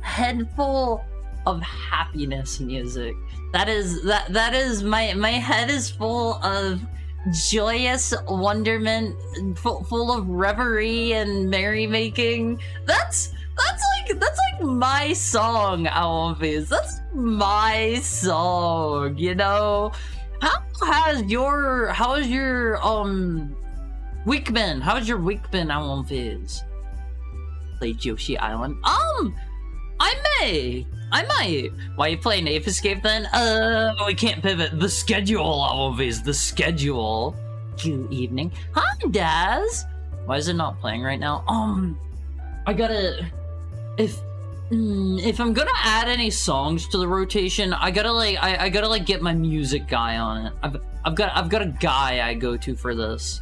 head full of happiness music. That is my head is full of joyous wonderment, full of reverie and merrymaking. That's like my song, Alphys. That's my song, you know? How has your week been? How's your week been, Alphys? Played Yoshi Island. I might. Why are you playing Ape Escape then? We can't pivot. The schedule, Alphys. The schedule. Good evening. Hi, Daz. Why is it not playing right now? I gotta. If I'm gonna add any songs to the rotation, I gotta get my music guy on it. I've got a guy I go to for this.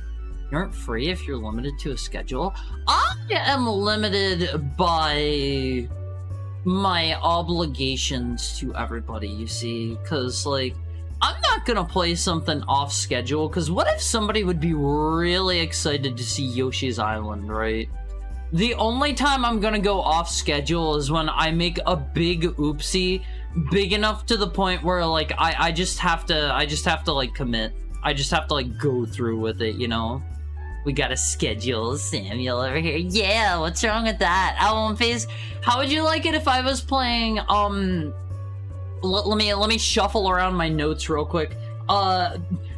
You aren't free if you're limited to a schedule. I am limited by my obligations to everybody, you see, because like I'm not gonna play something off schedule, because what if somebody would be really excited to see Yoshi's Island, right? The only time I'm gonna go off schedule is when I make a big oopsie, big enough to the point where like I just have to like commit. I just have to like go through with it, you know? We got a schedule, Samuel over here. Yeah, what's wrong with that? Alphys, how would you like it if I was playing, let me shuffle around my notes real quick.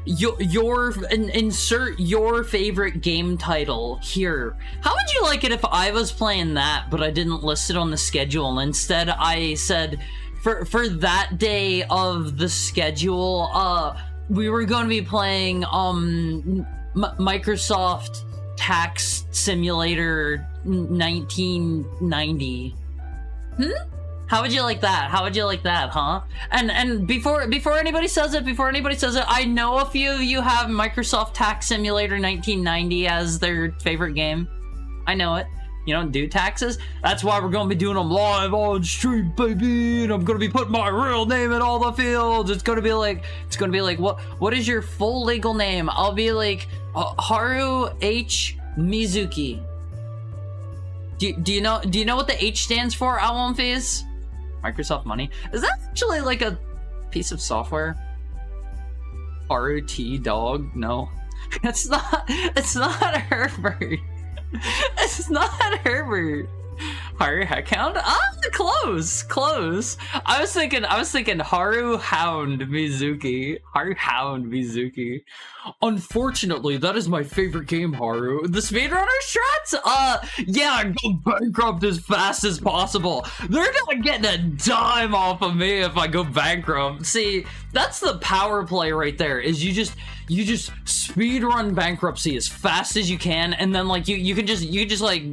Insert your favorite game title here. How would you like it if I was playing that, but I didn't list it on the schedule, and instead I said, for that day of the schedule, we were going to be playing, Microsoft Tax Simulator 1990. How would you like that? How would you like that, huh? And before anybody says it, I know a few of you have Microsoft Tax Simulator 1990 as their favorite game. I know it. You don't do taxes? That's why we're gonna be doing them live on stream, baby. And I'm gonna be putting my real name in all the fields. It's gonna be like, what is your full legal name? I'll be like, Haru H. Mizuki. Do you know what the H stands for, Alphys? Microsoft Money? Is that actually like a piece of software? ROT dog? No. It's not Herbert. It's not Herbert. Haru Heckhound? Close. I was thinking Haru Hound Mizuki. Unfortunately, that is my favorite game, Haru. The speedrunner strats? Yeah, go bankrupt as fast as possible. They're not getting a dime off of me if I go bankrupt. See, that's the power play right there, is you just speedrun bankruptcy as fast as you can, and then like you can just like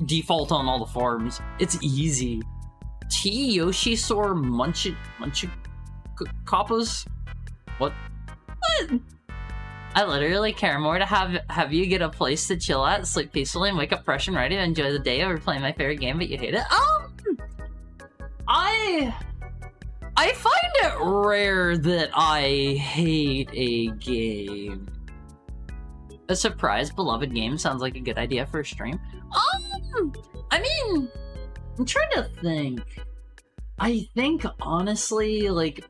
default on all the farms. It's easy. T Yoshi Sore Kappas? What? I literally care more to have you get a place to chill at, sleep peacefully, and wake up fresh and ready to enjoy the day over playing my favorite game, but you hate it. I find it rare that I hate a game. A surprise beloved game sounds like a good idea for a stream. I mean, I'm trying to think. I think honestly, like,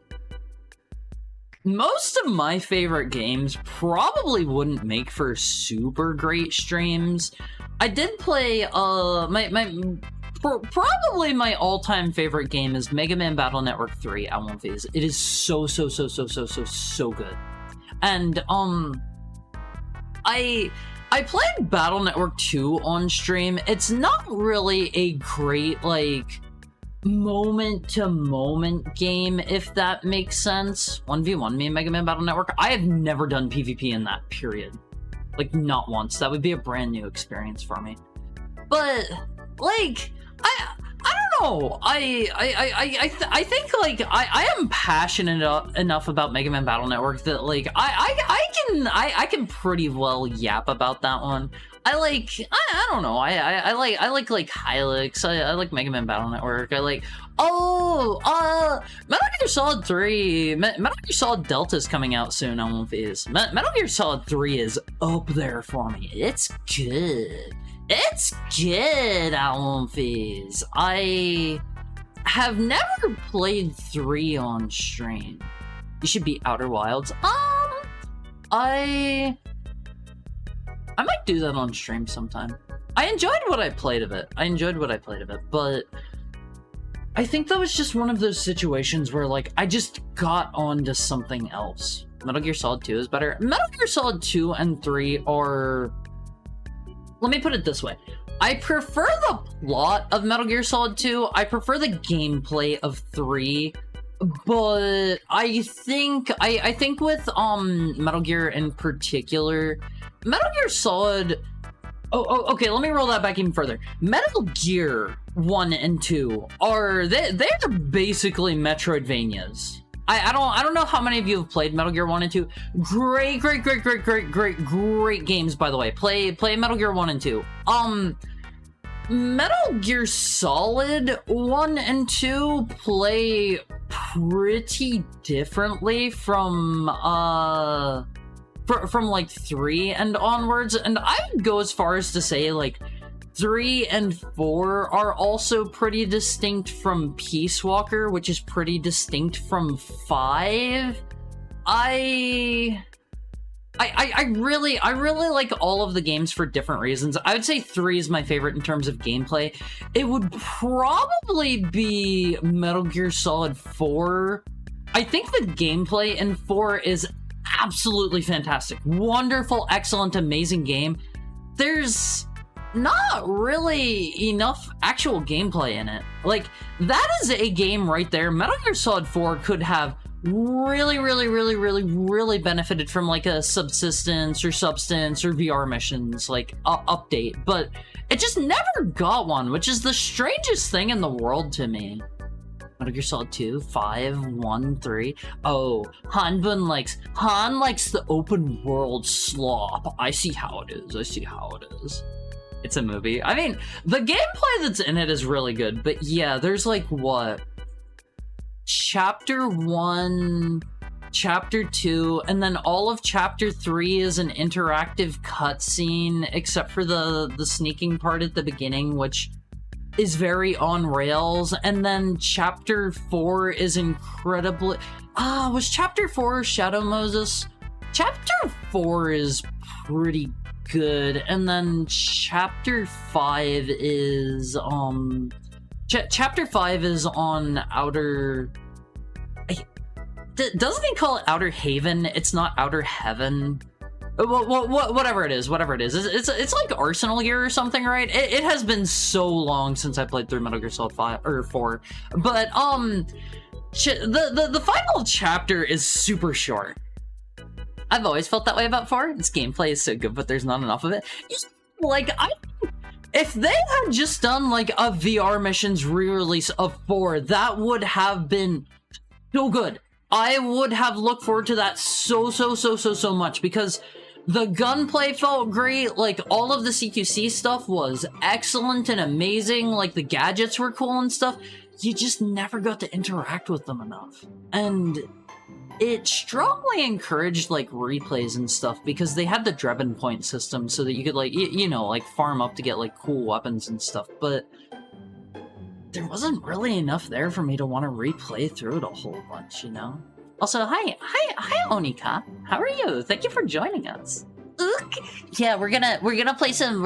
most of my favorite games probably wouldn't make for super great streams. I did play, probably my all-time favorite game is Mega Man Battle Network 3 Alphys. It is so good. And, I played Battle Network 2 on stream. It's not really a great, like, moment-to-moment game, if that makes sense. 1v1 me and Mega Man Battle Network. I have never done PvP in that, period. Like, not once. That would be a brand new experience for me. But, like, I don't know. I think like I am passionate enough about Mega Man Battle Network that like I can pretty well yap about that one. I don't know. I like Hylix. I like Mega Man Battle Network. I like Metal Gear Solid 3. Metal Gear Solid Delta is coming out soon on Phase. Metal Gear Solid 3 is up there for me. It's good. It's good, Alphys. have never played 3 on stream. You should beat Outer Wilds. I might do that on stream sometime. I enjoyed what I played of it. But I think that was just one of those situations where, like, I just got onto something else. Metal Gear Solid 2 is better. Metal Gear Solid 2 and 3 are... Let me put it this way. I prefer the plot of Metal Gear Solid 2. I prefer the gameplay of 3. But I think with Metal Gear in particular, Metal Gear Solid... okay, let me roll that back even further. Metal Gear 1 and 2 are... They're basically Metroidvanias. I don't know how many of you have played Metal Gear 1 and 2. Great games, by the way. Play Metal Gear 1 and 2. Metal Gear Solid 1 and 2 play pretty differently from like 3 and onwards, and I would go as far as to say, like, 3 and 4 are also pretty distinct from Peace Walker, which is pretty distinct from 5. I really like all of the games for different reasons. I would say 3 is my favorite in terms of gameplay. It would probably be Metal Gear Solid 4. I think the gameplay in 4 is absolutely fantastic. Wonderful, excellent, amazing game. There's not really enough actual gameplay in it. Like, that is a game right there. Metal Gear Solid 4 could have really benefited from, like, a subsistence or substance or VR missions, like, update, but it just never got one, which is the strangest thing in the world to me. Metal Gear Solid 2, 5, 1, 3. Oh, Han likes the open world slop. I see how it is. It's a movie. I mean, the gameplay that's in it is really good, but yeah, there's, like, what? Chapter 1, Chapter 2, and then all of Chapter 3 is an interactive cutscene, except for the sneaking part at the beginning, which is very on rails, and then Chapter 4 is incredibly... was Chapter 4 Shadow Moses? Chapter 4 is pretty good, and then Chapter 5 is, Chapter 5 is on Outer... Doesn't he call it Outer Haven? It's not Outer Heaven. Whatever it is. It's like Arsenal Gear or something, right? It has been so long since I played through Metal Gear Solid 5 or 4. But the final chapter is super short. I've always felt that way about 4. Its gameplay is so good, but there's not enough of it. Like, if they had just done, like, a VR missions re-release of 4, that would have been so good. I would have looked forward to that so much, because the gunplay felt great, like, all of the C2C stuff was excellent and amazing, like, the gadgets were cool and stuff. You just never got to interact with them enough. And it strongly encouraged, like, replays and stuff, because they had the Drebin point system so that you could, like, you know, like, farm up to get, like, cool weapons and stuff, but there wasn't really enough there for me to want to replay through it a whole bunch, you know? Also, hi, Onika. How are you? Thank you for joining us. Ook. Yeah, we're gonna play some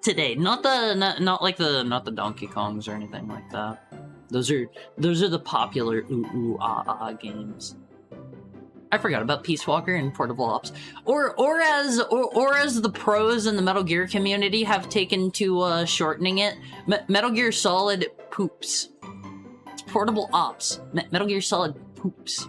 today. Not the Donkey Kongs or anything like that. Those are the popular games. I forgot about Peace Walker and Portable Ops, or as the pros in the Metal Gear community have taken to shortening it, Metal Gear Solid Poops. It's Portable Ops. Metal Gear Solid Poops.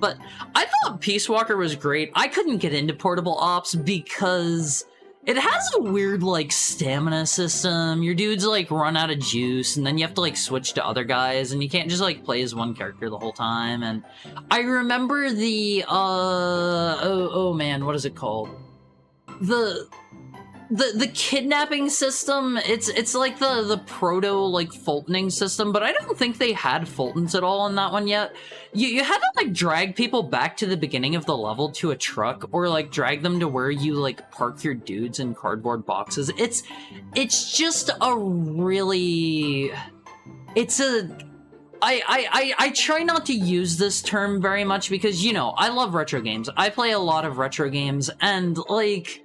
But I thought Peace Walker was great. I couldn't get into Portable Ops because it has a weird, like, stamina system. Your dudes, like, run out of juice, and then you have to, like, switch to other guys, and you can't just, like, play as one character the whole time. And I remember the, oh man, what is it called? The the kidnapping system, it's like the proto like Fultoning system, but I don't think they had Fultons at all in that one yet. You had to like drag people back to the beginning of the level to a truck, or like drag them to where you like park your dudes in cardboard boxes. It's just a really, it's a, I try not to use this term very much because, you know, I love retro games. I play a lot of retro games, and like,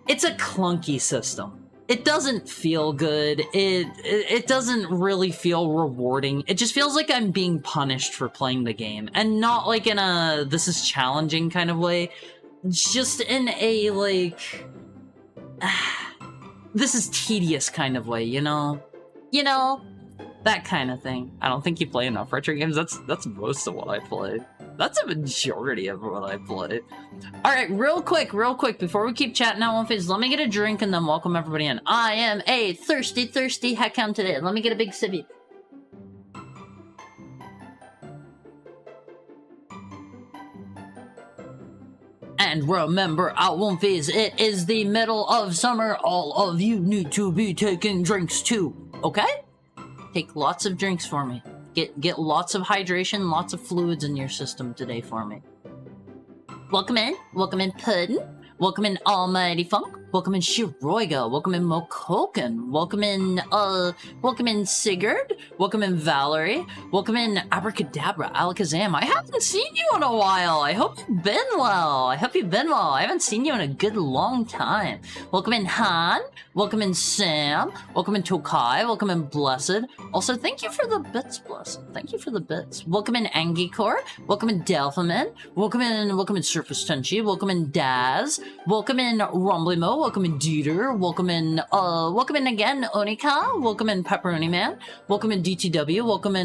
it's a clunky system. It doesn't feel good. It doesn't really feel rewarding. It just feels like I'm being punished for playing the game, and not like in a this is challenging kind of way. Just in a like this is tedious kind of way, you know? You know? That kind of thing. I don't think you play enough retro games. That's most of what I play. That's a majority of what I play. Alright, real quick, before we keep chatting out one phase, let me get a drink and then welcome everybody in. I am a thirsty heckhound today. Let me get a big sippy. And remember, out one phase, it is the middle of summer. All of you need to be taking drinks too, okay? Take lots of drinks for me. Get lots of hydration, lots of fluids in your system today for me. Welcome in Puddin'. Welcome in Almighty Funk. Welcome in Shiroiga. Welcome in Mokoken. Welcome in Sigurd. Welcome in Valerie. Welcome in Abracadabra, Alakazam. I haven't seen you in a while. I hope you've been well. I haven't seen you in a good long time. Welcome in Han. Welcome in Sam. Welcome in Tokai. Welcome in Blessed. Also, thank you for the bits, Blessed. Thank you for the bits. Welcome in Angikor. Welcome in Delphiman. Welcome in Surface Tenchi. Welcome in Daz. Welcome in Rumblimo. Welcome in Dieter. Welcome in again, Onika. Welcome in Pepperoni Man. Welcome in DTW. Welcome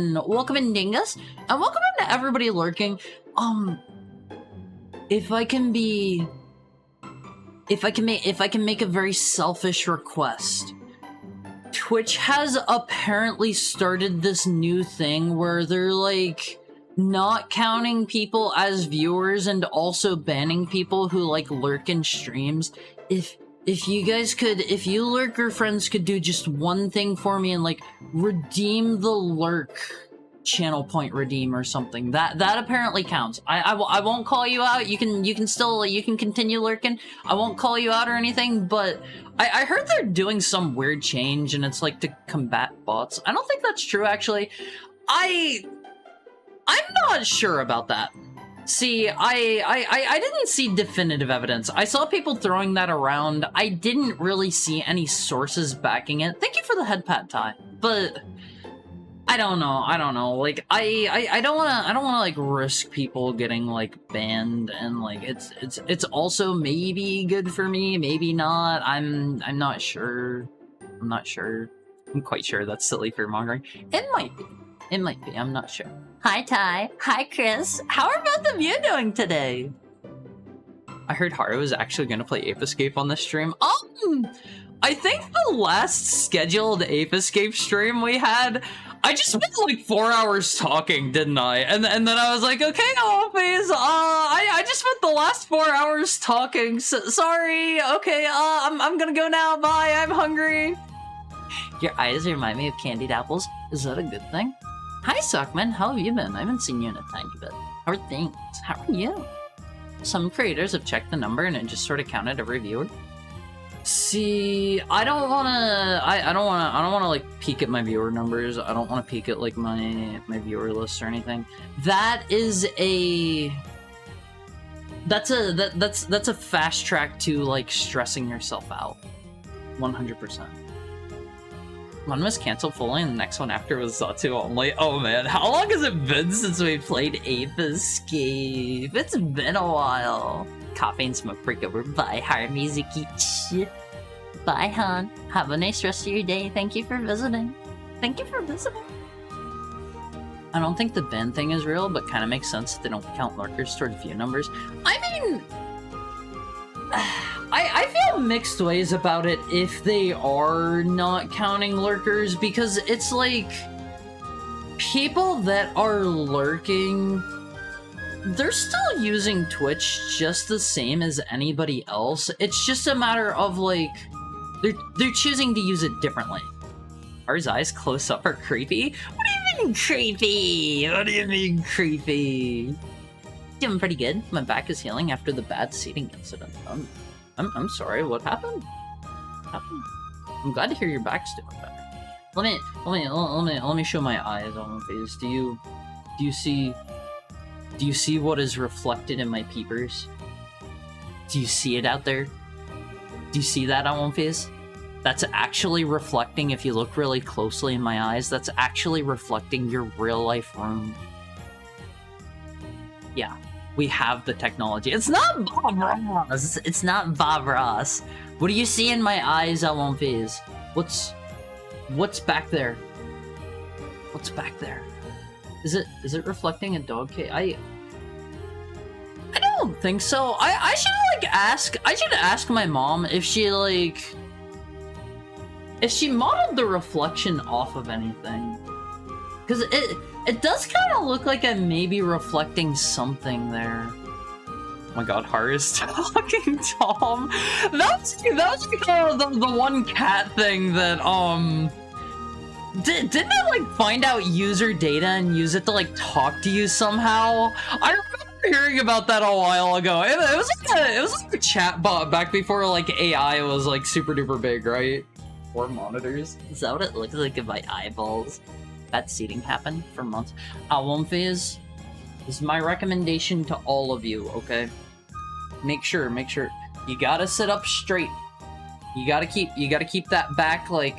in Dingus. And welcome in to everybody lurking. If I can make a very selfish request. Twitch has apparently started this new thing where they're like not counting people as viewers and also banning people who like lurk in streams. If you guys could, if you lurker friends could do just one thing for me and like redeem the lurk channel point redeem or something, that apparently counts. I won't call you out. You can continue lurking. I won't call you out or anything, but I heard they're doing some weird change and it's like to combat bots. I don't think that's true actually. I'm not sure about that. See, I didn't see definitive evidence. I saw people throwing that around. I didn't really see any sources backing it. Thank you for the head pat, Ty. But I don't know. Like I don't wanna like risk people getting like banned, and like it's also maybe good for me, maybe not. I'm not sure. I'm quite sure that's silly fear mongering. It might be, I'm not sure. Hi, Ty. Hi, Chris. How are both of you doing today? I heard Haru is actually going to play Ape Escape on this stream. I think the last scheduled Ape Escape stream we had, I just spent like 4 hours talking, didn't I? And then I was like, okay, Alphys, I just spent the last 4 hours talking. Sorry. Okay, I'm gonna go now. Bye. I'm hungry. Your eyes remind me of candied apples. Is that a good thing? Hi, Sockman. How have you been? I haven't seen you in a tiny bit. How are things? How are you? Some creators have checked the number and it just sort of counted every viewer. See, I don't wanna like peek at my viewer numbers. I don't wanna peek at like my viewer list or anything. That's a fast track to like stressing yourself out. 100%. One was canceled fully and the next one after was Zatsu only. Oh man, how long has it been since we played Ape Escape? It's been a while. Coffee and smoke break over. Bye, Haramizuki. Bye, Han. Have a nice rest of your day. Thank you for visiting. I don't think the ban thing is real, but kind of makes sense that they don't count lurkers toward view numbers. I mean, I feel mixed ways about it if they are not counting lurkers, because it's like people that are lurking they're still using Twitch just the same as anybody else. It's just a matter of like they're choosing to use it differently. Are his eyes close up are creepy? What do you mean creepy? What do you mean creepy? Doing pretty good. My back is healing after the bad seating incident. I'm sorry. What happened? I'm glad to hear your back's doing better. Let me show my eyes on these. Do you see what is reflected in my peepers? Do you see it out there? Do you see that on face? That's actually reflecting, if you look really closely in my eyes, that's actually reflecting your real life room. Yeah, we have the technology. It's not Bob Ross. It's not Bob Ross. What do you see in my eyes, Alonfiz? What's back there? What's back there? Is it reflecting a dog cage? I don't think so. I should like ask. I should ask my mom if she modeled the reflection off of anything. Because it does kind of look like I may be reflecting something there. Oh my god, Har is talking Tom. That was the one cat thing that, didn't I, like, find out user data and use it to, like, talk to you somehow? I remember hearing about that a while ago. It was like a chat bot back before, like, AI was, like, super duper big, right? Or monitors. Is that what it looks like in my eyeballs? That seating happened for months. Alonfiz, this is my recommendation to all of you, okay? Make sure, you gotta sit up straight. You gotta keep that back, like,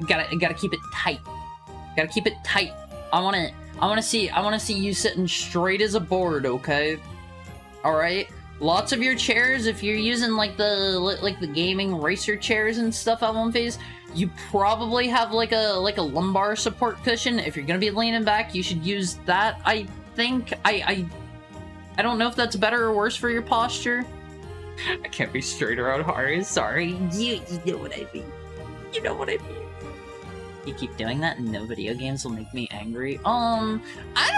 gotta keep it tight. Gotta keep it tight. I wanna see you sitting straight as a board, okay? Alright? Lots of your chairs, if you're using like the gaming racer chairs and stuff at one phase, you probably have like a lumbar support cushion. If you're gonna be leaning back, you should use that. I think I don't know if that's better or worse for your posture. I can't be straight around Hari, sorry. You know what I mean. You know what I mean. You keep doing that and no video games will make me angry. I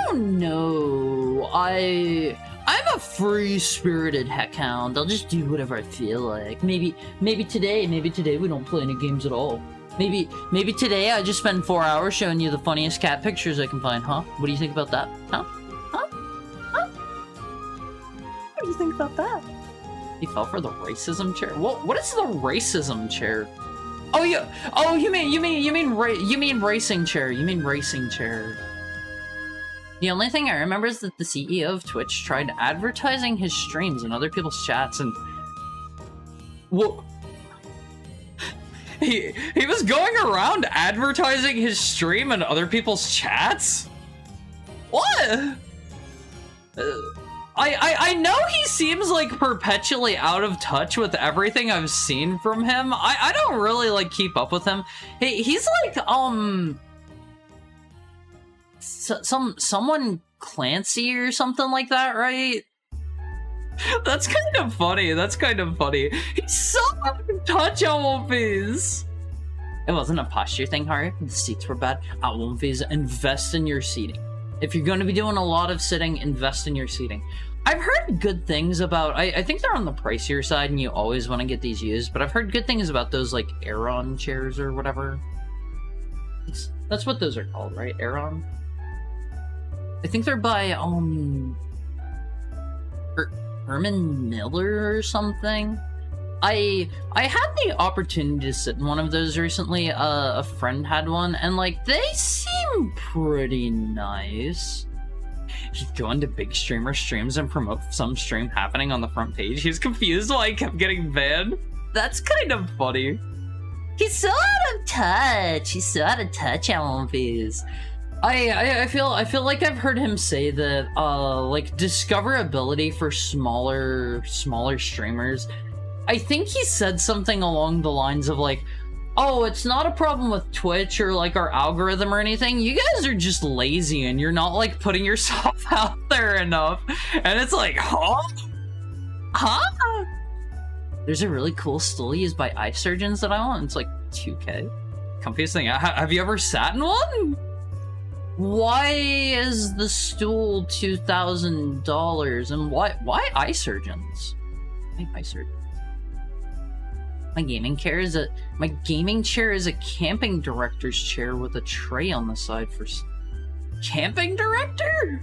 don't know. I'm a free-spirited heckhound. I'll just do whatever I feel like. Maybe today we don't play any games at all. Maybe today I just spend 4 hours showing you the funniest cat pictures I can find, huh? What do you think about that? Huh? What do you think about that? He fell for the racism chair? What is the racism chair? Oh yeah. Oh, you mean racing chair. You mean racing chair. The only thing I remember is that the CEO of Twitch tried advertising his streams in other people's chats, and well, he was going around advertising his stream in other people's chats. What? I know he seems like perpetually out of touch with everything I've seen from him. I don't really like keep up with him. He's like someone Clancy or something like that, right? That's kind of funny. He's so out of touch, Alonfiz. It wasn't a posture thing, Hari. The seats were bad. Alonfiz, invest in your seating. If you're going to be doing a lot of sitting, invest in your seating. I've heard good things about, I think they're on the pricier side and you always want to get these used, but I've heard good things about those like Aeron chairs or whatever. That's what those are called, right? Aeron? I think they're by, Herman Miller or something. I had the opportunity to sit in one of those recently. A friend had one, and like they seem pretty nice. He joined a big streamer streams and promote some stream happening on the front page. He was confused why he kept getting banned. That's kind of funny. He's so out of touch. Alonfiz. I feel like I've heard him say that like discoverability for smaller streamers. I think he said something along the lines of like, oh, it's not a problem with Twitch or like our algorithm or anything. You guys are just lazy and you're not like putting yourself out there enough. And it's like, huh? There's a really cool stool used by eye surgeons that I want. It's like 2K. Comfiest thing. Have you ever sat in one? Why is the stool $2,000 and why eye surgeons? Why eye surgeons? My gaming chair is a camping director's chair with a tray on the side for camping director?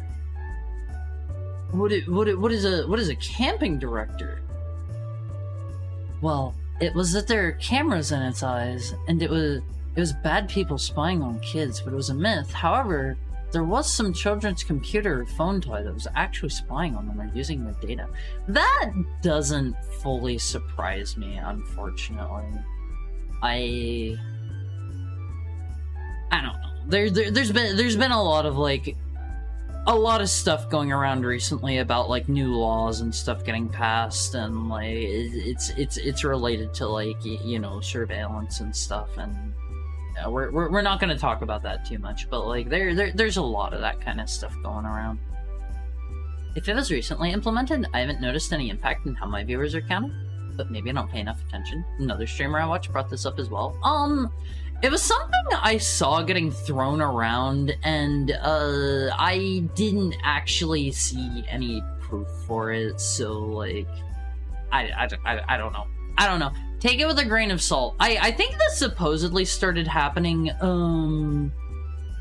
What is a camping director? Well, it was that there are cameras in its eyes, and it was bad people spying on kids, but it was a myth. However, there was some children's computer or phone toy that was actually spying on them or using their data. That doesn't fully surprise me, unfortunately. I don't know. There's been a lot of stuff going around recently about like new laws and stuff getting passed, and like it's related to like, you know, surveillance and stuff, and we're not going to talk about that too much, but like there's a lot of that kind of stuff going around. If it was recently implemented, I haven't noticed any impact in how my viewers are counted, but maybe I don't pay enough attention. Another streamer I watch brought this up as well. It was something I saw getting thrown around, and I didn't actually see any proof for it, so like I don't know. I don't know. Take it with a grain of salt. I think this supposedly started happening on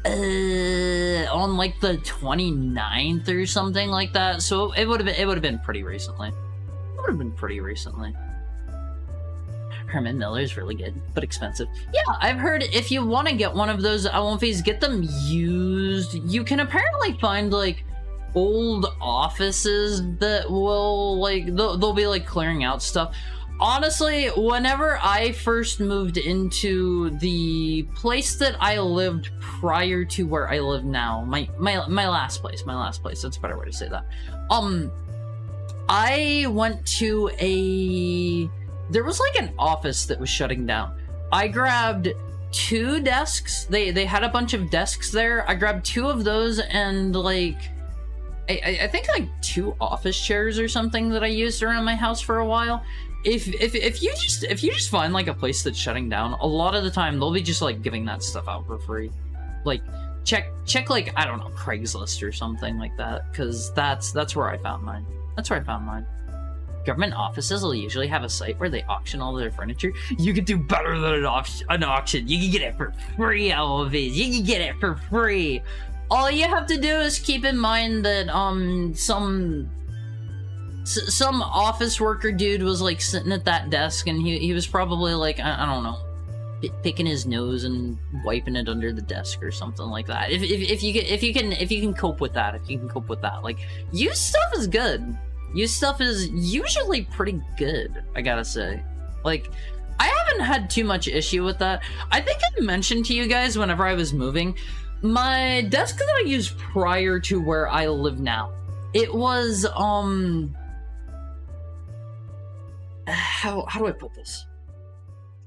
like the 29th or something like that. So it would have been pretty recently. Herman Miller is really good, but expensive. Yeah, I've heard if you want to get one of those LMVs, get them used. You can apparently find like old offices that will like they'll be like clearing out stuff. Honestly, whenever I first moved into the place that I lived prior to where I live now, my last place, that's a better way to say that. I went to there was like an office that was shutting down. I grabbed 2 desks. They had a bunch of desks there. I grabbed 2 of those and like I think like 2 office chairs or something that I used around my house for a while. If you just find like a place that's shutting down, a lot of the time they'll be just like giving that stuff out for free. Like check like, I don't know, Craigslist or something like that, because that's where I found mine. Government offices will usually have a site where they auction all their furniture. You could do better than an auction. You can get it for free, LOVs. You can get it for free. All you have to do is keep in mind that some office worker dude was like sitting at that desk, and he was probably like, I don't know, picking his nose and wiping it under the desk or something like that. If you can cope with that, like, used stuff is good. Used stuff is usually pretty good, I gotta say. Like, I haven't had too much issue with that. I think I mentioned to you guys whenever I was moving, my desk that I used prior to where I live now, it was how do I put this?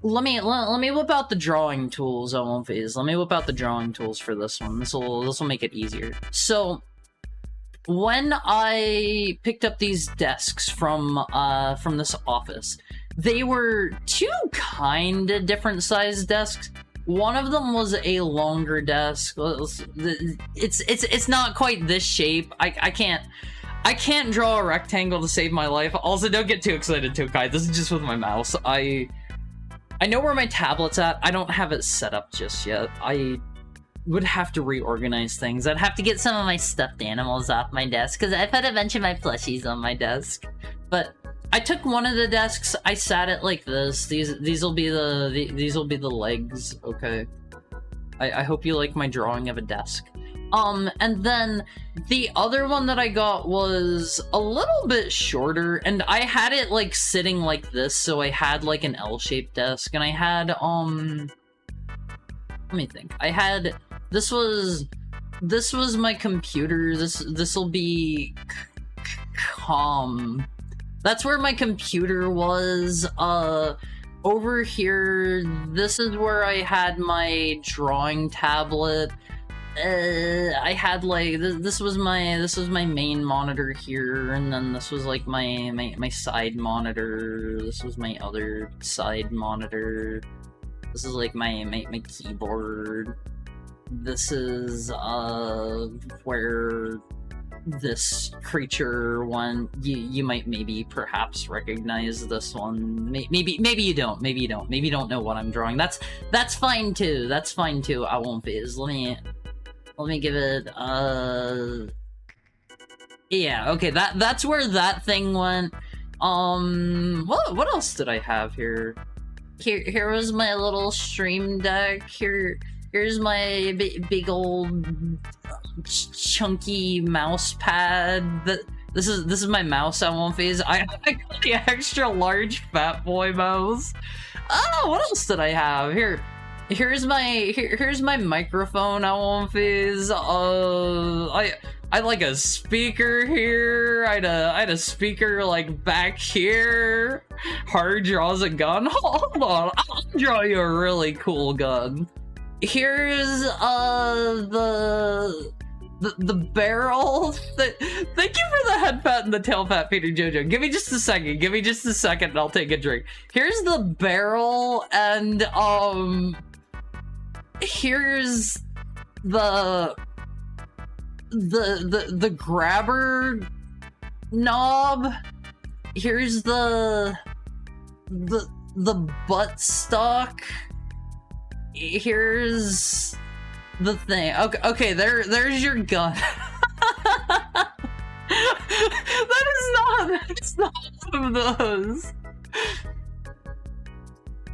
Let me whip out the drawing tools, LMVs. Let me whip out the drawing tools for this one. This'll make it easier. So when I picked up these desks from this office, they were 2 kind of different sized desks. One of them was a longer desk. It's not quite this shape. I can't draw a rectangle to save my life. Also, don't get too excited, Tokai. This is just with my mouse. I know where my tablet's at. I don't have it set up just yet. I would have to reorganize things. I'd have to get some of my stuffed animals off my desk, because I put a bunch of my plushies on my desk. But I took one of the desks, I sat it like this. These'll be the legs, okay? I hope you like my drawing of a desk. And then the other one that I got was a little bit shorter, and I had it like sitting like this, so I had like an L-shaped desk, and I had let me think. I had this was my computer. This'll be that's where my computer was. Over here, this is where I had my drawing tablet. I had like this was my main monitor here, and then this was like my side monitor. This was my other side monitor. This is like my keyboard. this is where this creature one, you might maybe perhaps recognize this one. Maybe you don't. Maybe you don't know what I'm drawing. That's fine too. That's fine too. I won't phase. Let me give it yeah, okay, that's where that thing went. What else did I have here? Here was my little stream deck. Here's my big old chunky mouse pad. This is my mouse I won't phase. I got the extra large fat boy mouse. Oh, what else did I have? Here's my microphone I won't phase. I like a speaker here. I had a speaker like back here. Hard draws a gun. Hold on, I'll draw you a really cool gun. Here's the barrel. Thank you for the head pat and the tail pat, Peter Jojo. Give me just a second. Give me just a second, and I'll take a drink. Here's the barrel, and here's the grabber knob. Here's the butt stock. Here's the thing. Okay, there's your gun. That's not one of those.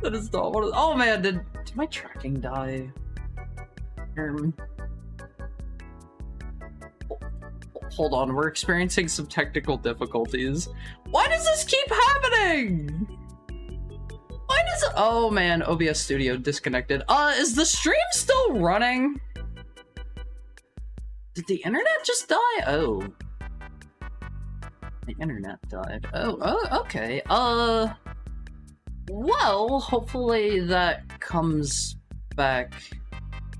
That is not one of. Oh man, did my tracking die? Hold on, we're experiencing some technical difficulties. Why does this keep happening? Why does it? Oh man, OBS Studio disconnected. Is the stream still running? Did the internet just die? Oh. The internet died. Oh, okay. Well, hopefully that comes back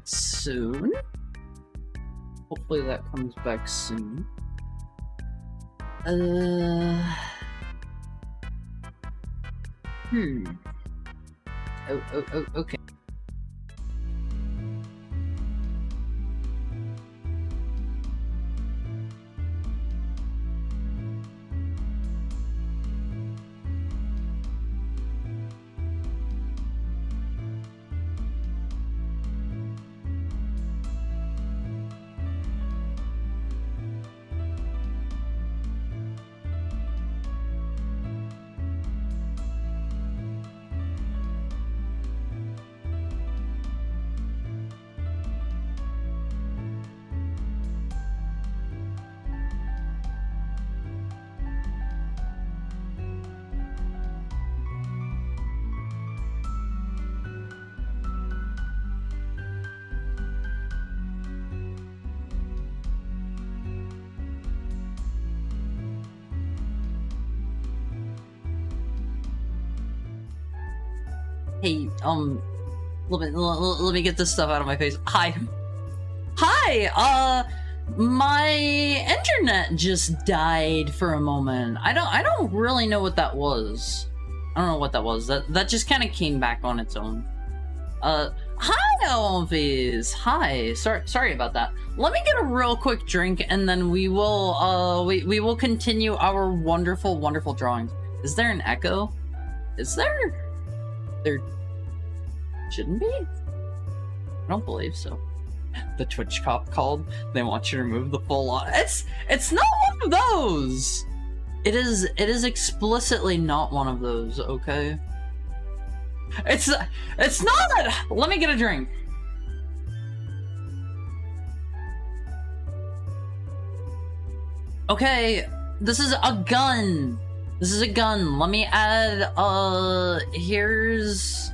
soon. Hopefully that comes back soon. Oh, okay. Hey, let me get this stuff out of my face. Hi, my internet just died for a moment. I don't really know what that was. I don't know what that was. That just kind of came back on its own. Hi, Elvis. Hi. Sorry about that. Let me get a real quick drink, and then we will we will continue our wonderful drawings. Is there an echo? Is there? There shouldn't be. I don't believe so. The Twitch cop called. They want you to remove the full on. It's not one of those. It is explicitly not one of those. Okay. It's not. Let me get a drink. Okay, this is a gun. This is a gun. Let me add, here's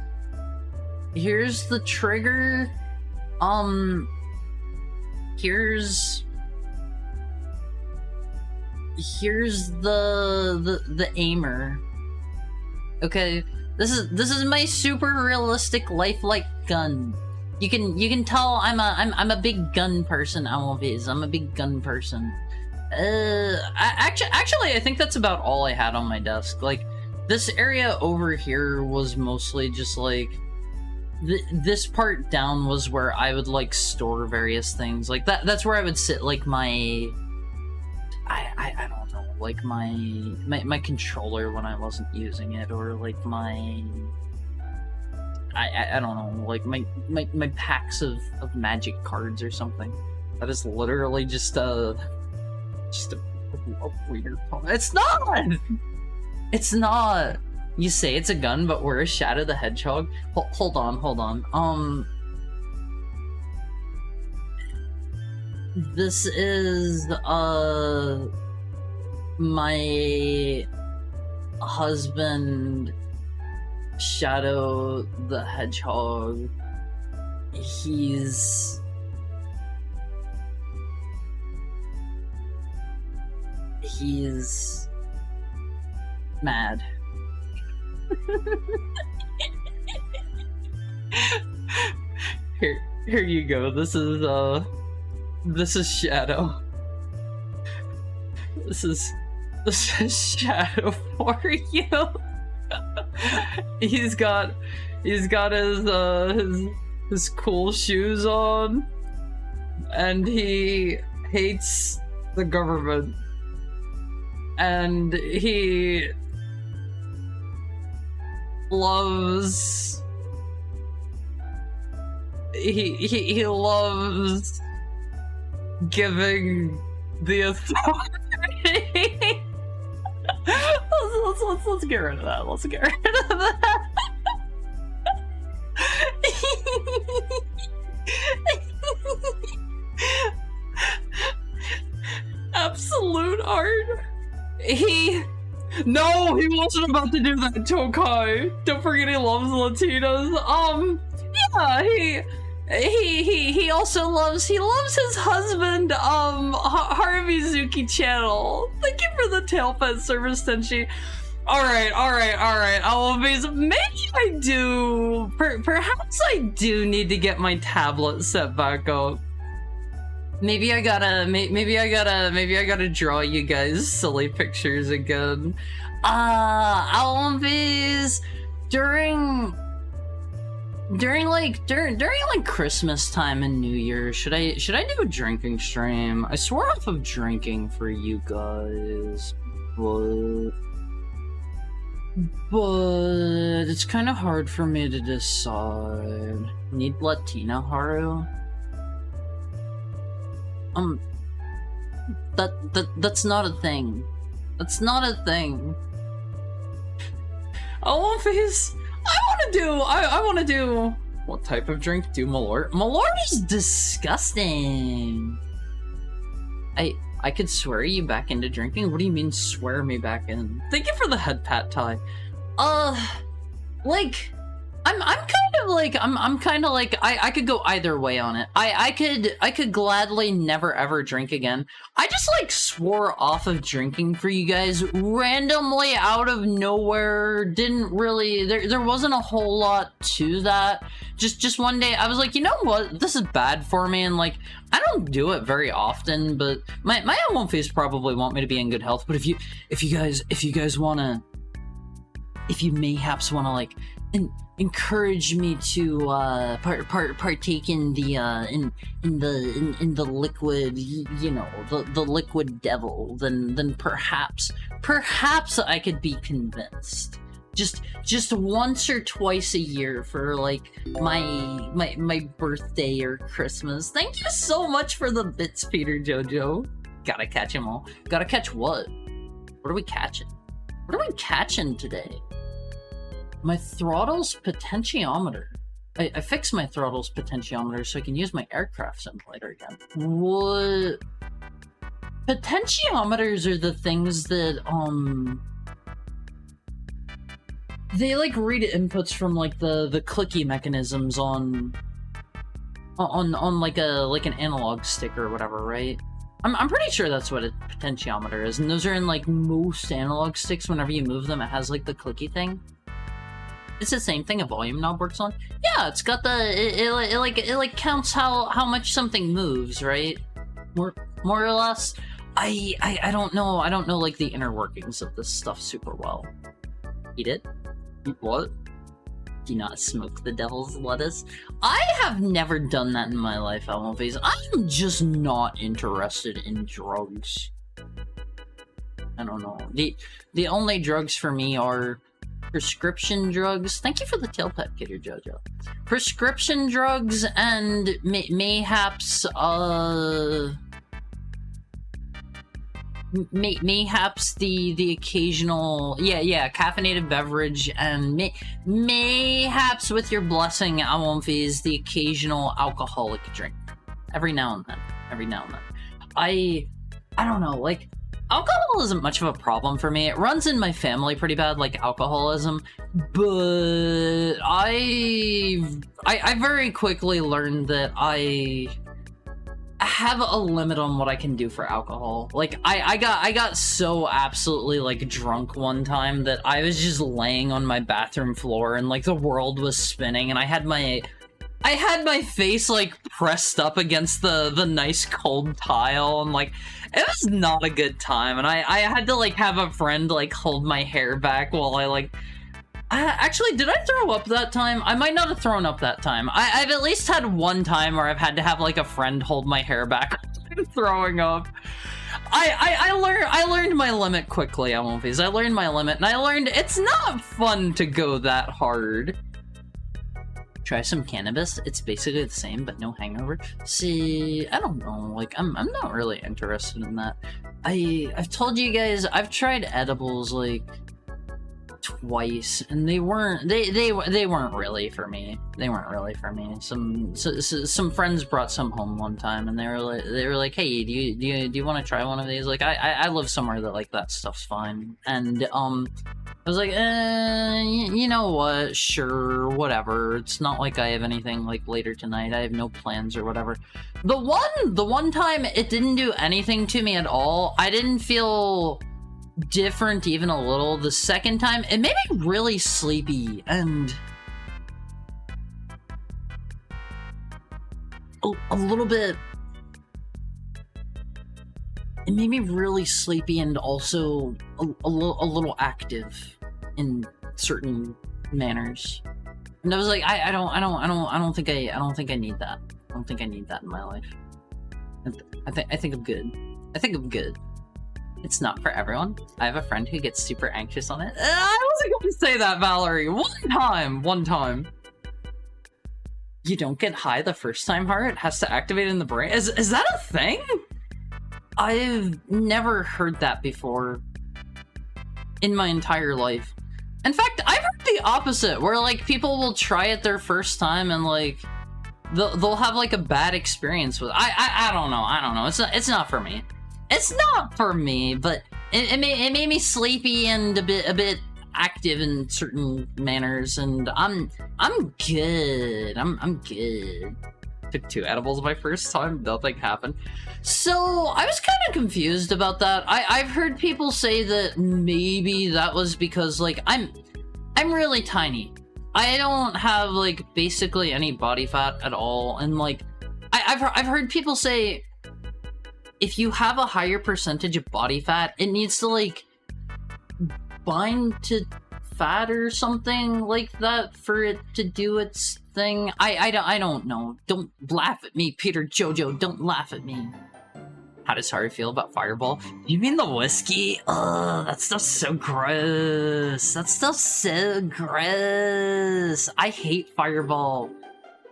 the trigger. Here's the aimer. Okay, this is my super realistic lifelike gun. You can tell I'm a big gun person. I'm a big gun person. Actually, I think that's about all I had on my desk. Like, this area over here was mostly just like this part down was where I would like store various things. Like that's where I would sit like my I don't know, like my controller when I wasn't using it, or like my I don't know, like my packs of magic cards or something. That is literally just a weird phone. It's not! It's not! You say it's a gun, but we're a Shadow the Hedgehog? Hold on. This is, my husband, Shadow the Hedgehog. He's mad. Here you go. This is Shadow. This is Shadow for you. He's got his cool shoes on, and he hates the government, and he loves he loves giving the authority. Let's get rid of that. Let's get rid of that. Absolute art. No, he wasn't about to do that, Tokai. Don't forget he loves Latinas. Yeah, he also loves his husband, Harvey Zuki Channel. Thank you for the tail pet service, Tenchi. Alright. Maybe I do. Perhaps I do need to get my tablet set back up. Maybe I gotta draw you guys silly pictures again. Always during Christmas time and New Year, should I do a drinking stream? I swore off of drinking for you guys, but it's kind of hard for me to decide. Need Latina Haru? That's not a thing. That's not a thing. I wanna do. What type of drink do Malort? Malort is disgusting. I could swear you back into drinking? What do you mean swear me back in? Thank you for the head pat, Ty. Like, I'm kind of like I could go either way on it. I could gladly never ever drink again. I just like swore off of drinking for you guys randomly out of nowhere. Didn't really there wasn't a whole lot to that. Just one day I was like, you know what? This is bad for me, and like I don't do it very often, but my own face probably want me to be in good health. But if you guys wanna, if you mayhaps wanna like encourage me to partake in the liquid, you know, the liquid devil, then perhaps I could be convinced. Just once or twice a year for like my birthday or Christmas. Thank you so much for the bits, Peter Jojo. Gotta catch them all. Gotta catch what? What are we catching? What are we catching today? My throttle's potentiometer. I fixed my throttle's potentiometer so I can use my aircraft simulator again. What? Potentiometers are the things that, they like read inputs from like the clicky mechanisms on like an analog stick or whatever, right? I'm pretty sure that's what a potentiometer is, and those are in like most analog sticks. Whenever you move them, it has like the clicky thing. It's the same thing a volume knob works on. Yeah, it's got it like counts how much something moves, right? More or less. I don't know like the inner workings of this stuff super well. Eat it? Eat what? Do not smoke the devil's lettuce. I have never done that in my life, Elmophase. I'm just not interested in drugs. I don't know. The only drugs for me are prescription drugs. Thank you for the tail pet, Peter Jojo. Prescription drugs and mayhaps, mayhaps the occasional caffeinated beverage, and mayhaps with your blessing, Elmophase, the occasional alcoholic drink. Every now and then. I don't know, like, alcohol isn't much of a problem for me. It runs in my family pretty bad, like alcoholism, but I very quickly learned that I have a limit on what I can do for alcohol. Like, I got so absolutely, like, drunk one time that I was just laying on my bathroom floor and, like, the world was spinning, and I had my face, like, pressed up against the nice cold tile, and, like, it was not a good time, and I had to, like, have a friend, like, hold my hair back while I, like... actually, did I throw up that time? I might not have thrown up that time. I've at least had one time where I've had to have, like, a friend hold my hair back throwing up. I learned my limit quickly, Elmophase. I learned my limit, and I learned it's not fun to go that hard. Try some cannabis. It's basically the same, but no hangover. See, I don't know. Like, I'm not really interested in that. I've told you guys, I've tried edibles, like, twice, and they weren't really for me. They weren't really for me. Some friends brought some home one time, and they were like, hey, do you want to try one of these? Like, I live somewhere that, like, that stuff's fine, and I was like, you know what, sure, whatever. It's not like I have anything, like, later tonight. I have no plans or whatever. The one time it didn't do anything to me at all. I didn't feel different even a little. The second time, it made me really sleepy, and a little bit... It made me really sleepy and also a little active in certain manners. And I was like, I don't think I need that. I don't think I need that in my life. I think I'm good. I think I'm good. It's not for everyone. I have a friend who gets super anxious on it. I wasn't going to say that, Valerie. One time. You don't get high the first time, Heart? It has to activate in the brain. Is that a thing? I've never heard that before in my entire life. In fact, I've heard the opposite, where, like, people will try it their first time and, like, they'll have, like, a bad experience with it. I don't know. It's not for me. It's not for me, but it made me sleepy and a bit active in certain manners, and I'm good. I'm good. Took 2 edibles my first time, nothing happened. So I was kind of confused about that. I've heard people say that maybe that was because, like, I'm really tiny. I don't have, like, basically any body fat at all, and, like, I've heard people say if you have a higher percentage of body fat, it needs to, like, bind to fat or something like that for it to do its thing. I don't know. Don't laugh at me, Peter Jojo. Don't laugh at me. How does Harry feel about Fireball? You mean the whiskey? Ugh, that stuff's so gross. That stuff's so gross. I hate Fireball.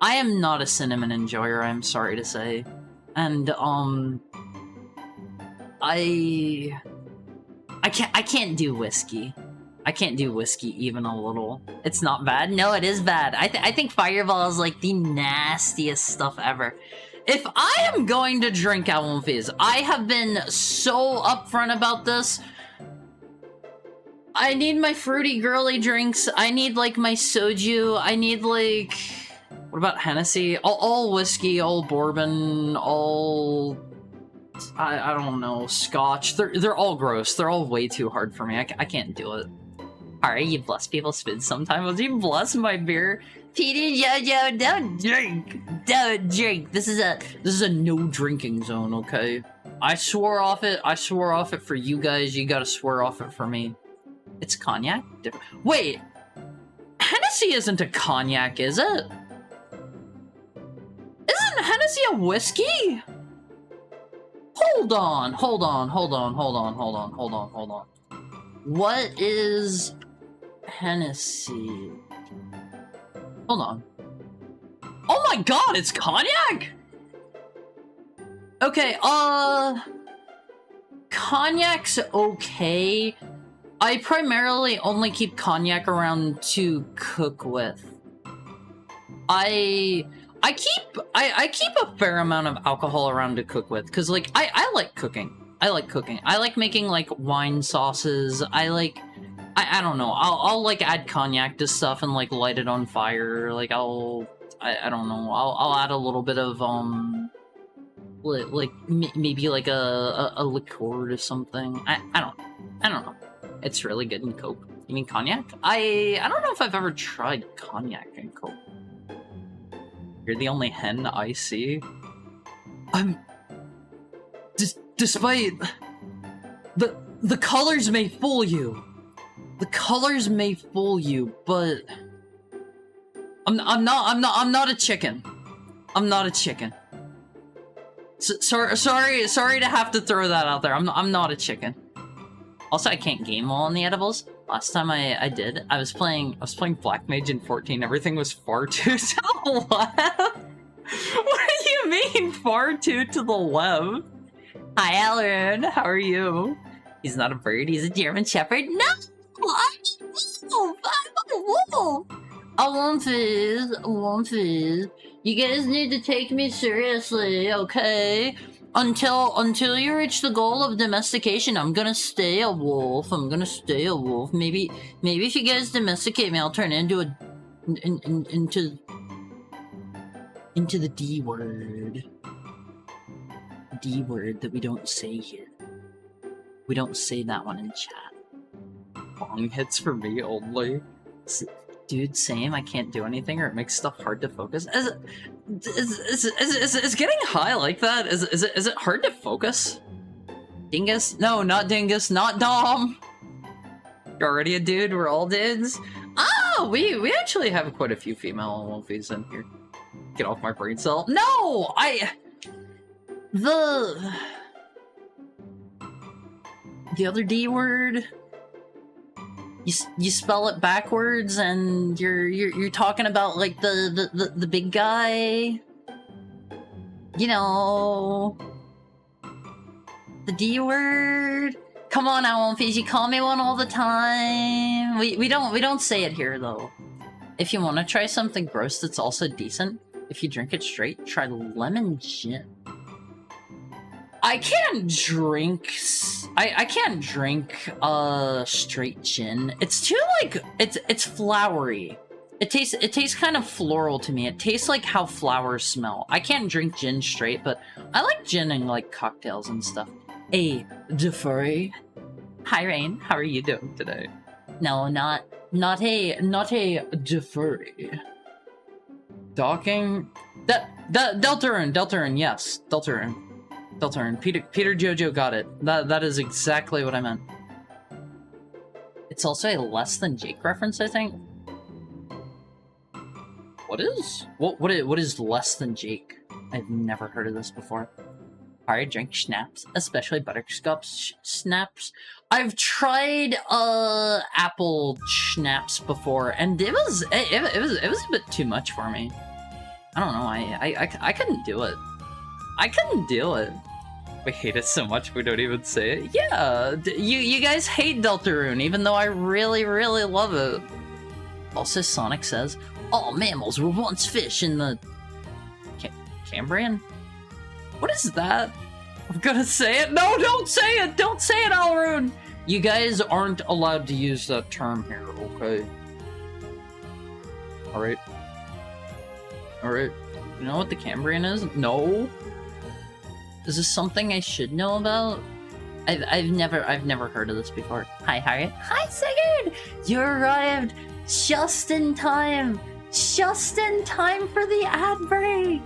I am not a cinnamon enjoyer, I'm sorry to say. And, I can't do whiskey. I can't do whiskey even a little. It's not bad. No, it is bad. I think Fireball is, like, the nastiest stuff ever. If I am going to drink Elmophase, I have been so upfront about this. I need my fruity girly drinks. I need, like, my soju. I need, like... What about Hennessy? All whiskey, all bourbon, all... I don't know, scotch. They're all gross. They're all way too hard for me. I can't do it. Alright, you bless people's food sometimes. You bless my beer. Peter Jojo, don't drink. Don't drink. This is a no drinking zone, okay? I swore off it. I swore off it for you guys. You gotta swear off it for me. It's cognac? Wait. Hennessy Hennessy isn't a cognac, is it? Isn't Hennessy a whiskey? Hold on. What is Hennessy? Hold on. Oh my god, it's cognac? Okay, cognac's okay. I primarily only keep cognac around to cook with. I keep a fair amount of alcohol around to cook with, because, like, I like cooking. I like making, like, wine sauces. I don't know. I'll like, add cognac to stuff and, like, light it on fire. Like, I don't know. I'll add a little bit of, maybe, like, a liqueur or something. I don't know. It's really good in Coke. You mean cognac? I don't know if I've ever tried cognac in Coke. You're the only hen I see. Despite the colors may fool you. The colors may fool you, but I'm not a chicken. I'm not a chicken. Sorry to have to throw that out there. I'm not a chicken. Also, I can't game while on the edibles. Last time I did, I was playing Black Mage in 14. Everything was far too to the left. What do you mean far too to the left? Hi, Alan. How are you? He's not a bird. He's a German Shepherd. No, I'm a wolf. I want this. You guys need to take me seriously, okay? Until you reach the goal of domestication, I'm gonna stay a wolf. Maybe if you guys domesticate me, I'll turn into the D word. The D word that we don't say here. We don't say that one in chat. Long hits for me only. Dude, same. I can't do anything, or it makes stuff hard to focus. Is getting high like that? Is it hard to focus? Dingus? No, not Dingus. Not Dom. You're already a dude. We're all dudes. Oh, we actually have quite a few female wolfies in here. Get off my brain cell. No, the other D word. You spell it backwards, and you're talking about, like, the big guy. You know, the D word. Come on, Alonfies, you call me one all the time. We don't say it here though. If you want to try something gross that's also decent, if you drink it straight, try lemon gin. I can't drink straight gin. It's too, like, it's flowery. It tastes kind of floral to me. It tastes like how flowers smell. I can't drink gin straight, but I like gin in, like, cocktails and stuff. Hey, Jafari. Hi, Rain. How are you doing today? No, not a Jafari. Docking? Deltarune, yes. Deltarune. Peter Jojo got it. That is exactly what I meant. It's also a less than Jake reference, I think. What is less than Jake? I've never heard of this before. I drink schnapps, especially butterscotch schnapps. I've tried apple schnapps before, and it was a bit too much for me. I don't know. I couldn't do it. I couldn't do it. We hate it so much we don't even say it. Yeah, you guys hate Deltarune, even though I really love it. Also, Sonic says, all mammals were once fish in the... Cambrian? What is that? I'm gonna say it. No, don't say it! Don't say it, Alrune! You guys aren't allowed to use that term here, okay? Alright. Alright. You know what the Cambrian is? No? Is this something I should know about? I've never heard of this before. Hi, Harriet. Hi, Sigurd! You arrived just in time! Just in time for the ad break!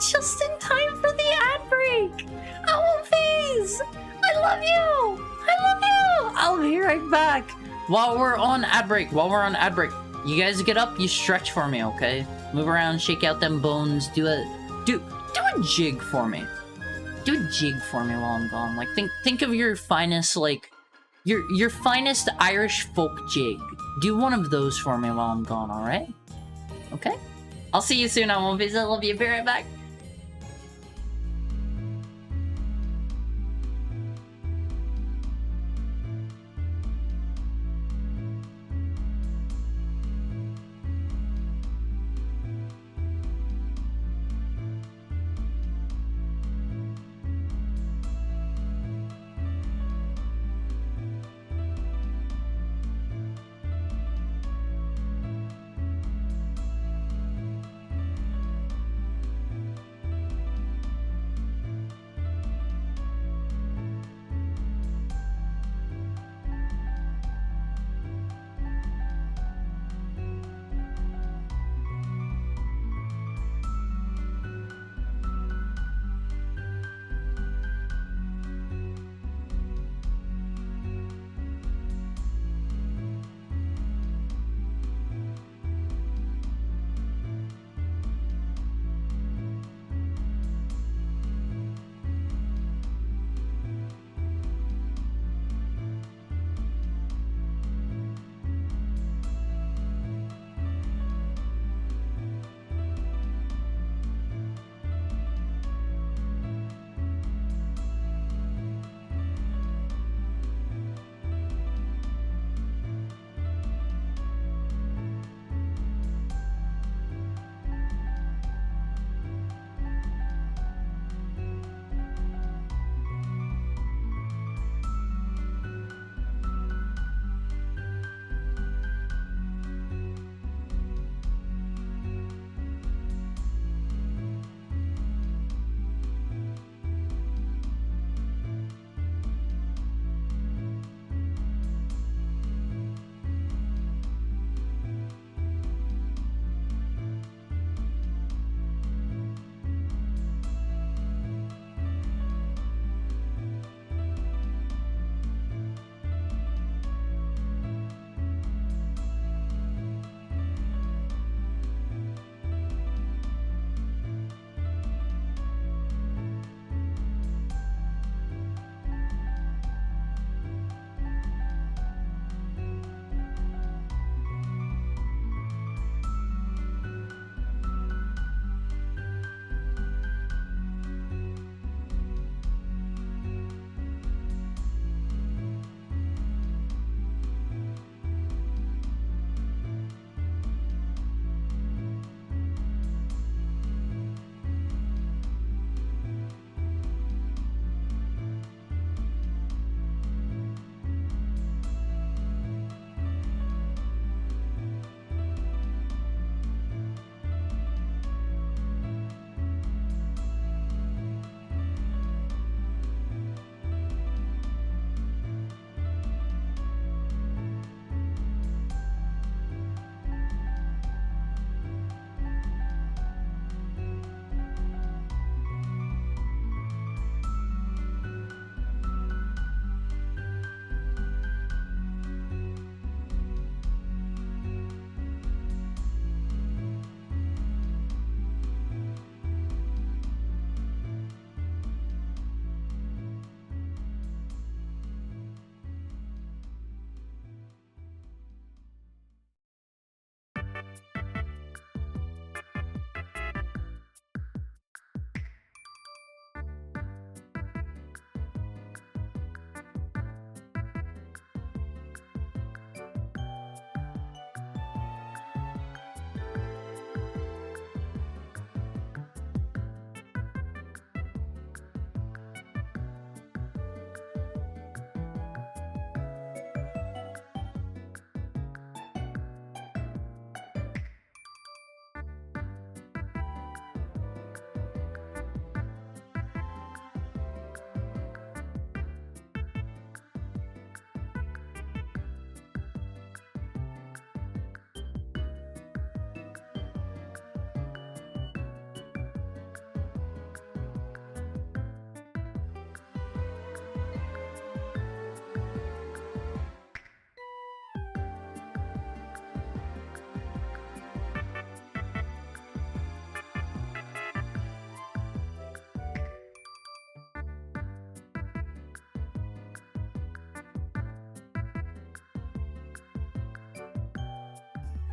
Just in time for the ad break! Owlface! I love you! I love you! I'll be right back! While we're on ad break, You guys get up, you stretch for me, okay? Move around, shake out them bones, do a jig for me. Do a jig for me while I'm gone. Like, think of your finest, like, your finest Irish folk jig. Do one of those for me while I'm gone, alright? Okay? I'll see you soon on One Piece. I love you. Be right back.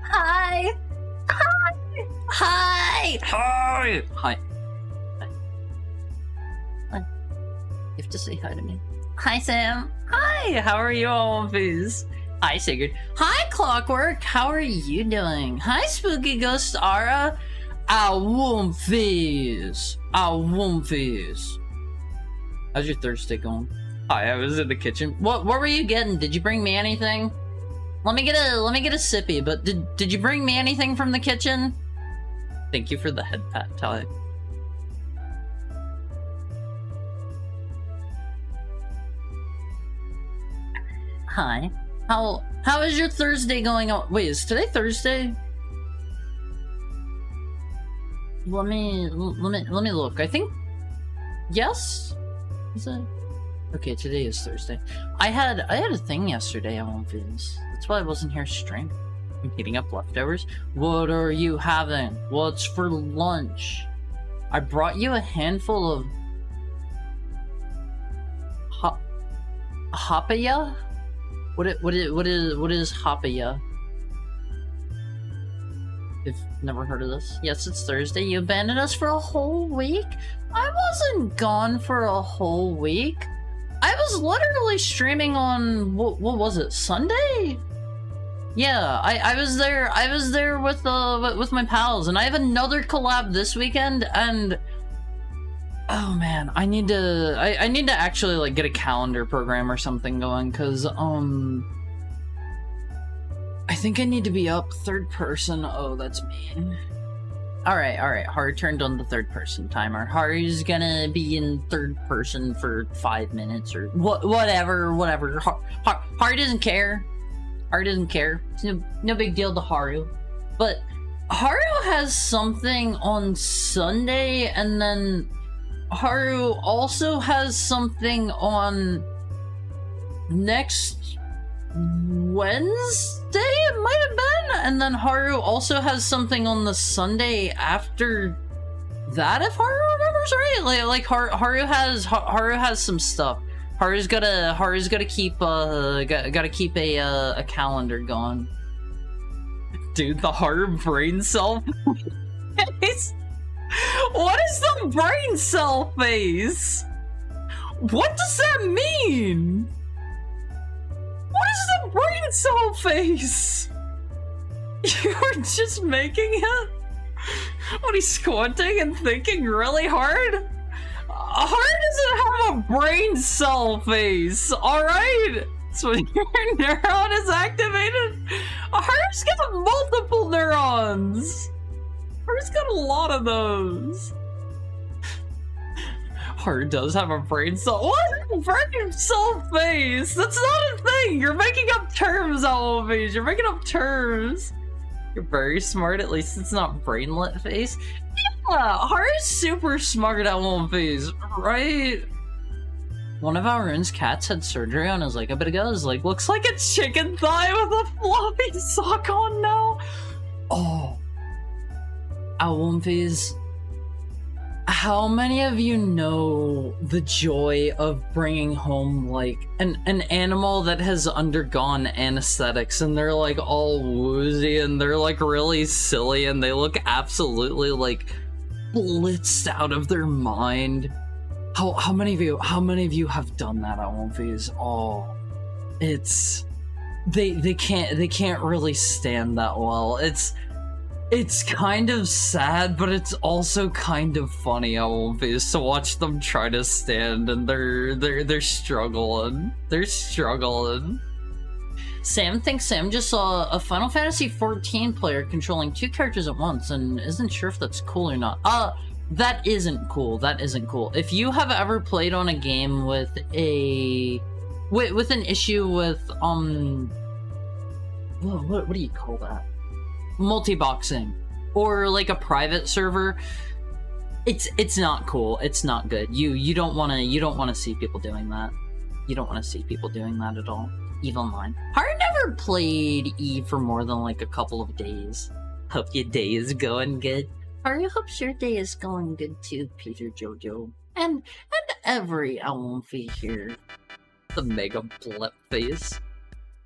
Hi! Hi! Hi! Hi! Hi. Hi. You have to say hi to me. Hi, Sam. Hi! How are you, Womfies? Hi, Sigurd. Hi, Clockwork. How are you doing? Hi, Spooky Ghost Ara. Womfies. Womfies. How's your Thursday going? Hi, I was in the kitchen. What were you getting? Did you bring me anything? Let me get a sippy, but did you bring me anything from the kitchen? Thank you for the head pat, Ty. Hi. How is your Thursday going on? Wait, is today Thursday? Let me look. I think yes? Is it? Okay, today is Thursday. I had a thing yesterday I won't finish. That's why I wasn't here streaming. I'm heating up leftovers. What are you having? What's for lunch? I brought you a handful of hapaya? What is hapaya? I've never heard of this. Yes, it's Thursday. You abandoned us for a whole week? I wasn't gone for a whole week. I was literally streaming on what was it, Sunday? Yeah, I was there with my pals, and I have another collab this weekend, and oh man, I need to actually like get a calendar program or something going, cause I think I need to be up third person. Oh, that's mean. Alright, Haru turned on the third person timer. Haru's gonna be in third person for 5 minutes or whatever. Haru doesn't care. Haru doesn't care. It's no big deal to Haru. But Haru has something on Sunday, and then Haru also has something on next Wednesday, it might have been, and then Haru also has something on the Sunday after that, if Haru remembers right. Like Haru has some stuff. Haru's gotta keep a calendar going. Dude, the Haru brain cell face. What is the brain cell face? What does that mean? What is the brain cell face? You're just making it? What, he's squinting and thinking really hard? Haru doesn't have a brain cell face, alright? So when your neuron is activated, Haru's got multiple neurons. Haru's got a lot of those. Haru does have a brain cell. What? Brain cell face? That's not a thing. You're making up terms, Always. You're making up terms. You're very smart. At least it's not brainlet face. Yeah, Haru's super smart at one face, right? One of our own cats had surgery on his leg a bit ago. His leg looks like a chicken thigh with a floppy sock on now. Oh. Our one face. How many of you know the joy of bringing home like an animal that has undergone anesthetics and they're like all woozy and they're like really silly and they look absolutely like blitzed out of their mind? How many of you have done that at one phase? Oh, it's they can't really stand that well. It's kind of sad, but it's also kind of funny, to watch them try to stand and they're struggling. They're struggling. Sam thinks Sam just saw a Final Fantasy XIV player controlling 2 characters at once and isn't sure if that's cool or not. That isn't cool. That isn't cool. If you have ever played on a game with with an issue with what do you call that? Multi-boxing or like a private server, it's not cool. It's not good. You don't want to see people doing that. You don't want to see people doing that at all. EVE Online. Haru never played EVE for more than like a couple of days. Hope your day is going good. Haru hopes your day is going good too, Peter Jojo. And every Alonfi here. The mega blip face.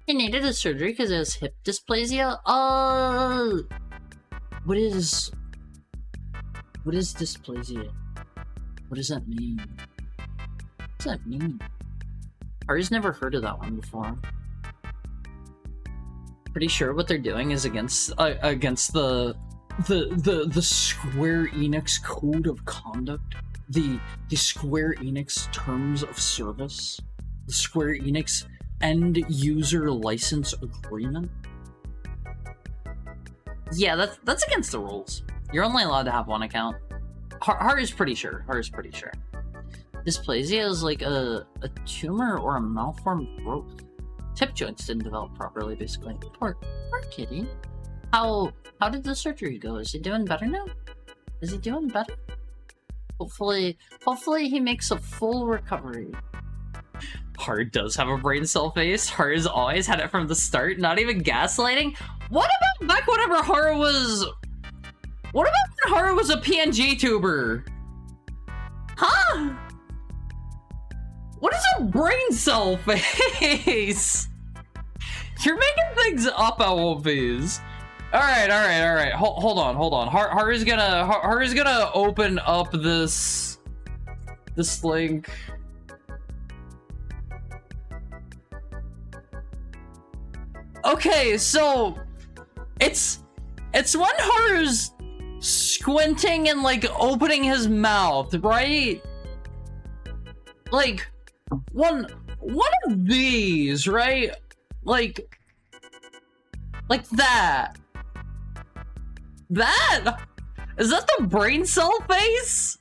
He needed a surgery because it was hip dysplasia. What is dysplasia? What does that mean? What does that mean? Ari's never heard of that one before. Pretty sure what they're doing is against the Square Enix code of conduct, the Square Enix terms of service, the Square Enix end user license agreement. Yeah, that's against the rules. You're only allowed to have one account. Haru's pretty sure. Dysplasia is like a tumor or a malformed growth. Hip joints didn't develop properly, basically. Poor kitty. How did the surgery go? Is he doing better now? Is he doing better? Hopefully he makes a full recovery. Haru does have a brain cell face. Haru's always had it from the start, not even gaslighting. What about back whenever Haru was... What about when Haru was a PNG tuber? Huh? What is a brain cell face? You're making things up, Wolfies. Alright. Hold on. Haru's gonna open up this link. Okay, so it's when Haru's squinting and like opening his mouth, right? Like one of these, right? Like that. That? Is that the brain cell face?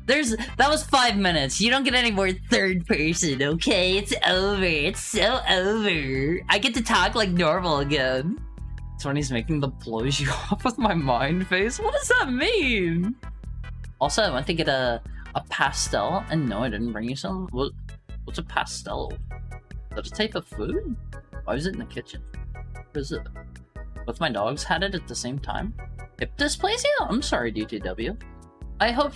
That was 5 minutes. You don't get any more third person, okay? It's over. It's so over. I get to talk like normal again. It's when he's making the blows you off with my mind face. What does that mean? Also, I went to get a pastel, and no, I didn't bring you some. What's a pastel? Is that a type of food? Why is it in the kitchen? What is it? Both my dogs had it at the same time. Hip dysplasia? I'm sorry, DTW. I hope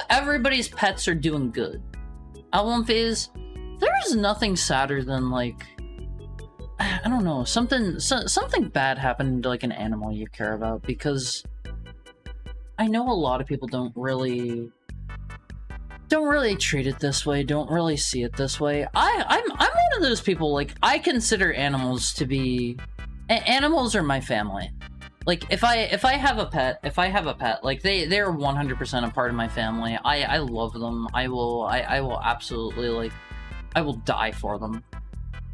everybody's pets are doing good. Alwynphase, there is nothing sadder than like, I don't know, something bad happened to like an animal you care about, because I know a lot of people don't really treat it this way, don't really see it this way. I'm one of those people, like, I consider animals to be... Animals are my family. Like, if I have a pet, like, they're 100% a part of my family. I love them. I will absolutely, like, I will die for them.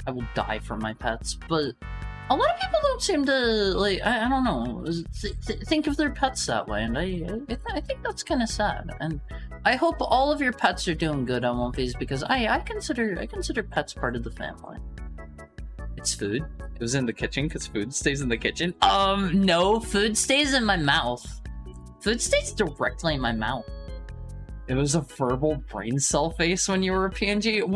I will die for my pets, but a lot of people don't seem to, like, I don't know, think of their pets that way, and I think that's kind of sad, and I hope all of your pets are doing good on One Piece, because I consider pets part of the family. It's food. It was in the kitchen, because food stays in the kitchen. No, food stays in my mouth. Food stays directly in my mouth. It was a verbal brain cell face when you were a PNG?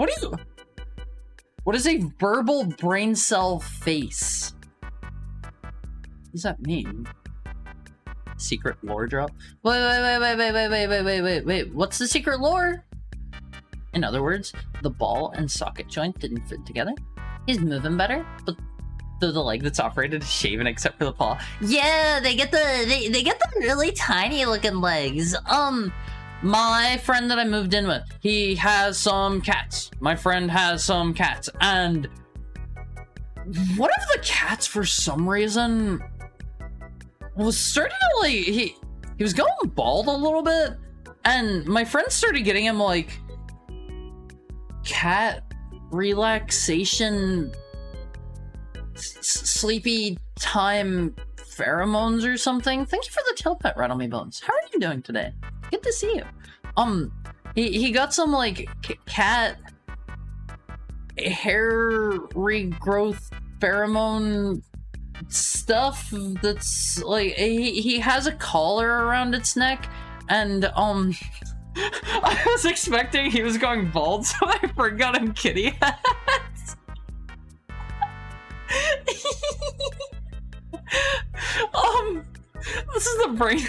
What is a verbal brain cell face? What does that mean? Secret lore drop? Wait. What's the secret lore? In other words, the ball and socket joint didn't fit together. He's moving better, but the leg that's operated is shaven except for the paw. Yeah, they get the really tiny looking legs. My friend that I moved in with, he has some cats. My friend has some cats, and one of the cats, for some reason, was starting to, like, he was going bald a little bit, and my friend started getting him, like, cat relaxation sleepy time pheromones or something. Thank you for the tail pet, Rattle Me Bones. How are you doing today? Good to see you. He got some, like, cat hair regrowth pheromone stuff that's, like, he has a collar around its neck, and, I was expecting he was going bald, so I forgot him kitty hats. This is the brain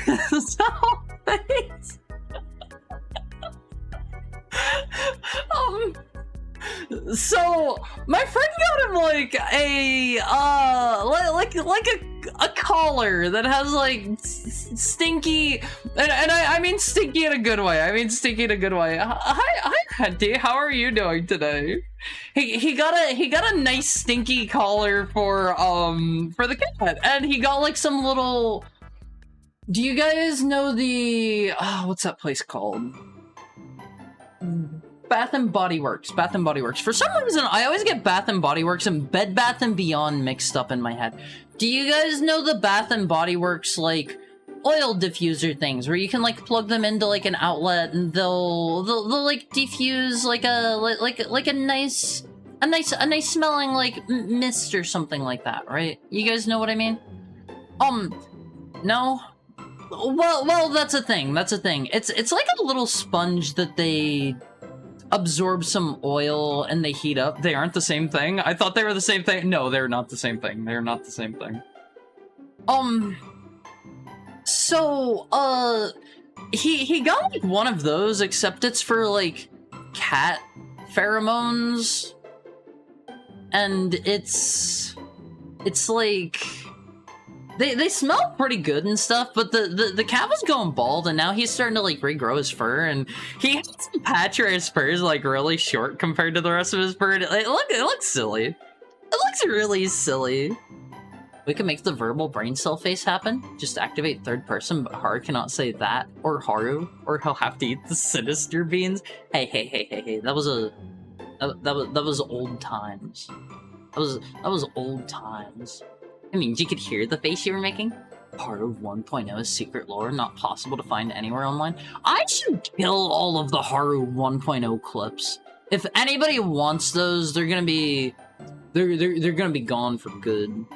cell face. So my friend got him like a collar that has like stinky, and I mean stinky in a good way. I mean stinky in a good way. Hi Henty, how are you doing today? He got a nice stinky collar for the cat, and he got like some little. Do you guys know the what's that place called? Bath and Body Works. Bath and Body Works. For some reason, I always get Bath and Body Works and Bed Bath and Beyond mixed up in my head. Do you guys know the Bath and Body Works like oil diffuser things where you can like plug them into like an outlet and they'll like diffuse like a nice smelling like mist or something like that, right? You guys know what I mean? No. Well, that's a thing. That's a thing. It's like a little sponge that they absorb some oil and they heat up. They aren't the same thing. I thought they were the same thing. No, they're not the same thing. They're not the same thing. So, he got like one of those, except it's for like cat pheromones. And it's like they smell pretty good and stuff, but the cat was going bald, and now he's starting to like regrow his fur, and he has some patch where his fur is like really short compared to the rest of his fur. It looks silly. It looks really silly. We can make the verbal brain cell face happen. Just activate third person, but Haru cannot say that or Haru, or he'll have to eat the sinister beans. Hey. That was old times. That was old times. I mean, you could hear the face you were making. Haru 1.0 is secret lore, not possible to find anywhere online. I should kill all of the Haru 1.0 clips. If anybody wants those, they're gonna be gone for good.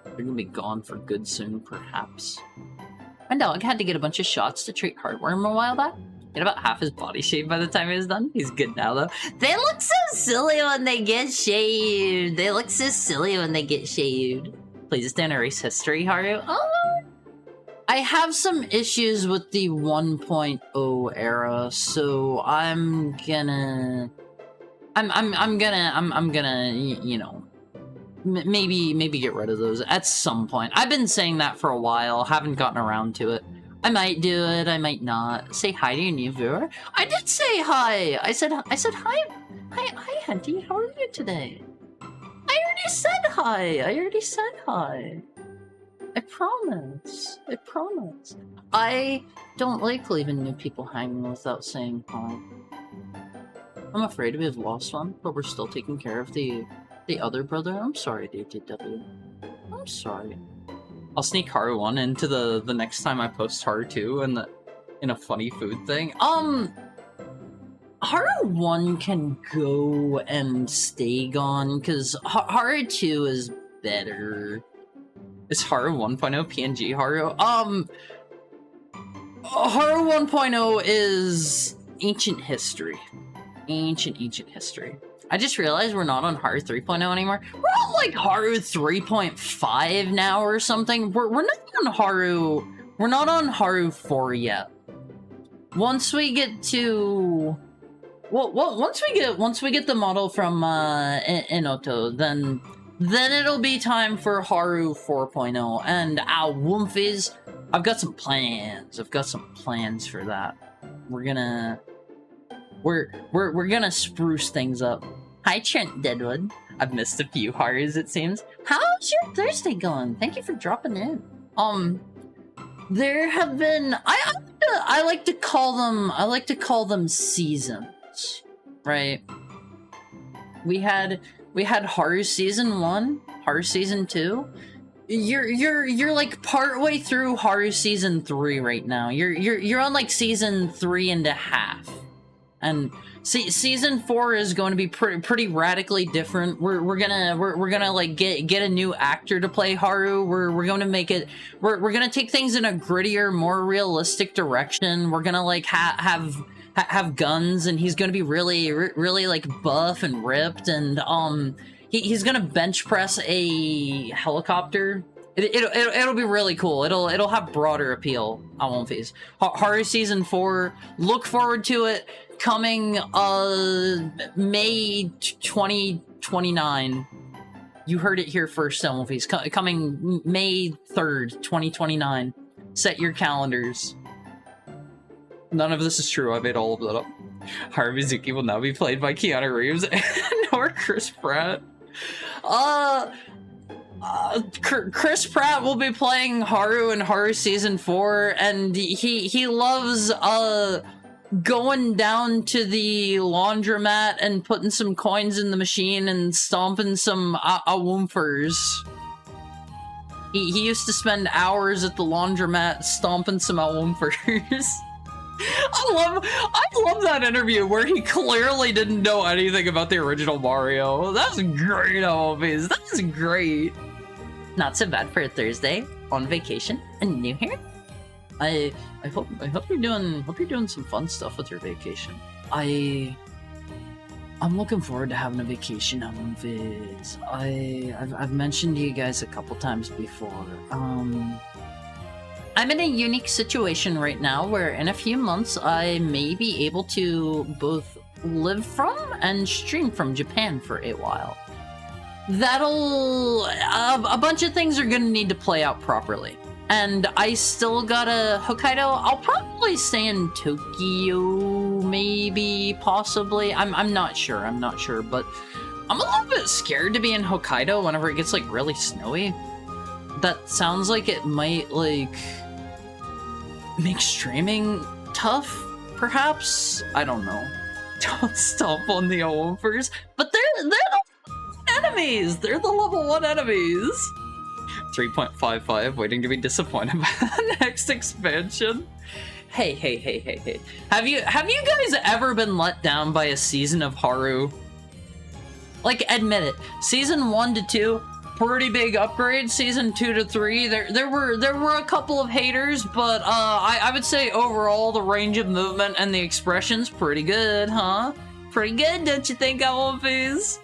They're gonna be gone for good soon, perhaps. My dog had to get a bunch of shots to treat heartworm a while back. Get about half his body shaved by the time he was done. He's good now, though. They look so silly when they get shaved. They look so silly when they get shaved. Please don't erase history, Haru. Oh, I have some issues with the 1.0 era, so I'm gonna, you know, maybe get rid of those at some point. I've been saying that for a while. Haven't gotten around to it. I might do it, I might not. Say hi to your new viewer. I did say hi! I said hi. Hi, Henty, how are you today? I already said hi. I promise. I don't like leaving new people hanging without saying hi. I'm afraid we have lost one, but we're still taking care of the other brother. I'm sorry, DTW. I'm sorry. I'll sneak Haru 1 into the next time I post Haru 2 in a funny food thing. Haru 1 can go and stay gone, because Haru 2 is better. Is Haru 1.0 PNG Haru? Haru 1.0 is ancient history. Ancient history. I just realized we're not on Haru 3.0 anymore. We're on like Haru 3.5 now or something. We're not on Haru 4 yet. Once we get to once we get the model from Inoto, then it'll be time for Haru 4.0. And Woomfies, I've got some plans. For that. We're gonna spruce things up. Hi, Trent Deadwood. I've missed a few Harus, it seems. How's your Thursday going? Thank you for dropping in. There have been I like to call them seasons, right? We had Haru season 1, Haru season 2. You're like partway through Haru season 3 right now. You're on like season 3.5. And season 4 is going to be pretty radically different. We're gonna like get a new actor to play Haru. We're gonna make it. We're gonna take things in a grittier, more realistic direction. We're gonna like have guns, and he's gonna be really like buff and ripped, and he's gonna bench press a helicopter. It'll be really cool. It'll have broader appeal. I won't face Haru season 4. Look forward to it. coming May 2029. You heard it here first, Selfies. Coming May 3rd, 2029. Set your calendars. None of this is true. I made all of that up. Haru Mizuki will now be played by Keanu Reeves or Chris Pratt. Chris Pratt will be playing Haru in Haru Season 4, and he loves going down to the laundromat and putting some coins in the machine and stomping some awumfers. He used to spend hours at the laundromat stomping some awumfers. I love that interview where he clearly didn't know anything about the original Mario. That's great, Always. That's great. Not so bad for a Thursday on vacation and new here. I hope you're doing some fun stuff with your vacation. I'm looking forward to having a vacation on Viz. I've mentioned to you guys a couple times before. I'm in a unique situation right now where in a few months I may be able to both live from and stream from Japan for a while. That'll... a bunch of things are gonna need to play out properly. And I still got a Hokkaido. I'll probably stay in Tokyo, maybe, possibly. I'm not sure, but I'm a little bit scared to be in Hokkaido whenever it gets, like, really snowy. That sounds like it might, like, make streaming tough, perhaps? I don't know. Don't stomp on the Olympers. But they're the enemies! They're the level 1 enemies! 3.55, waiting to be disappointed by the next expansion. Hey. Have you guys ever been let down by a season of Haru? Like, admit it. Season 1 to 2, pretty big upgrade. Season 2 to 3, there were a couple of haters, but I would say overall the range of movement and the expressions pretty good, huh? Pretty good, don't you think, Always?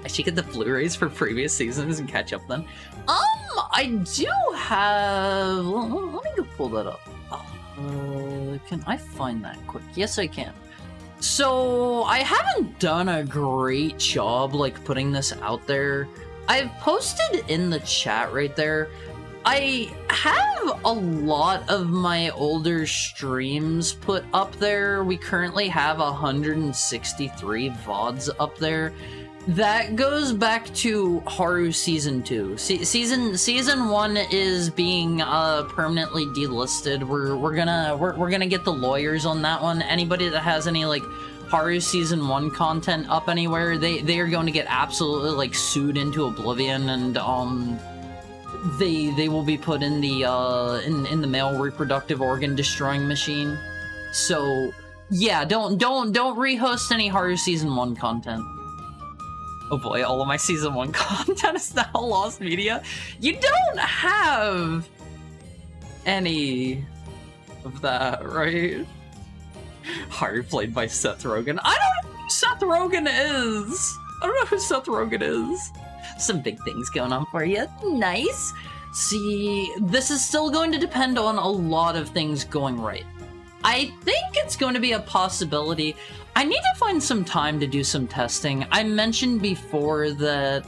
I should get the Blu-rays for previous seasons and catch up then. I do have... Let me go pull that up. Can I find that quick? Yes, I can. So, I haven't done a great job, like, putting this out there. I've posted in the chat right there. I have a lot of my older streams put up there. We currently have 163 VODs up there. That goes back to Haru Season 2. Season 1 is being permanently delisted. We're gonna get the lawyers on that one. Anybody that has any like Haru Season 1 content up anywhere, they are going to get absolutely like sued into oblivion, and they will be put in the male reproductive organ destroying machine. So yeah, don't rehost any Haru Season 1 content. Oh boy, all of my Season 1 content is now lost media. You don't have any of that, right? Haru played by Seth Rogen. I don't know who Seth Rogen is! I don't know who Seth Rogen is. Some big things going on for you. Nice. See, this is still going to depend on a lot of things going right. I think it's going to be a possibility. I need to find some time to do some testing. I mentioned before that,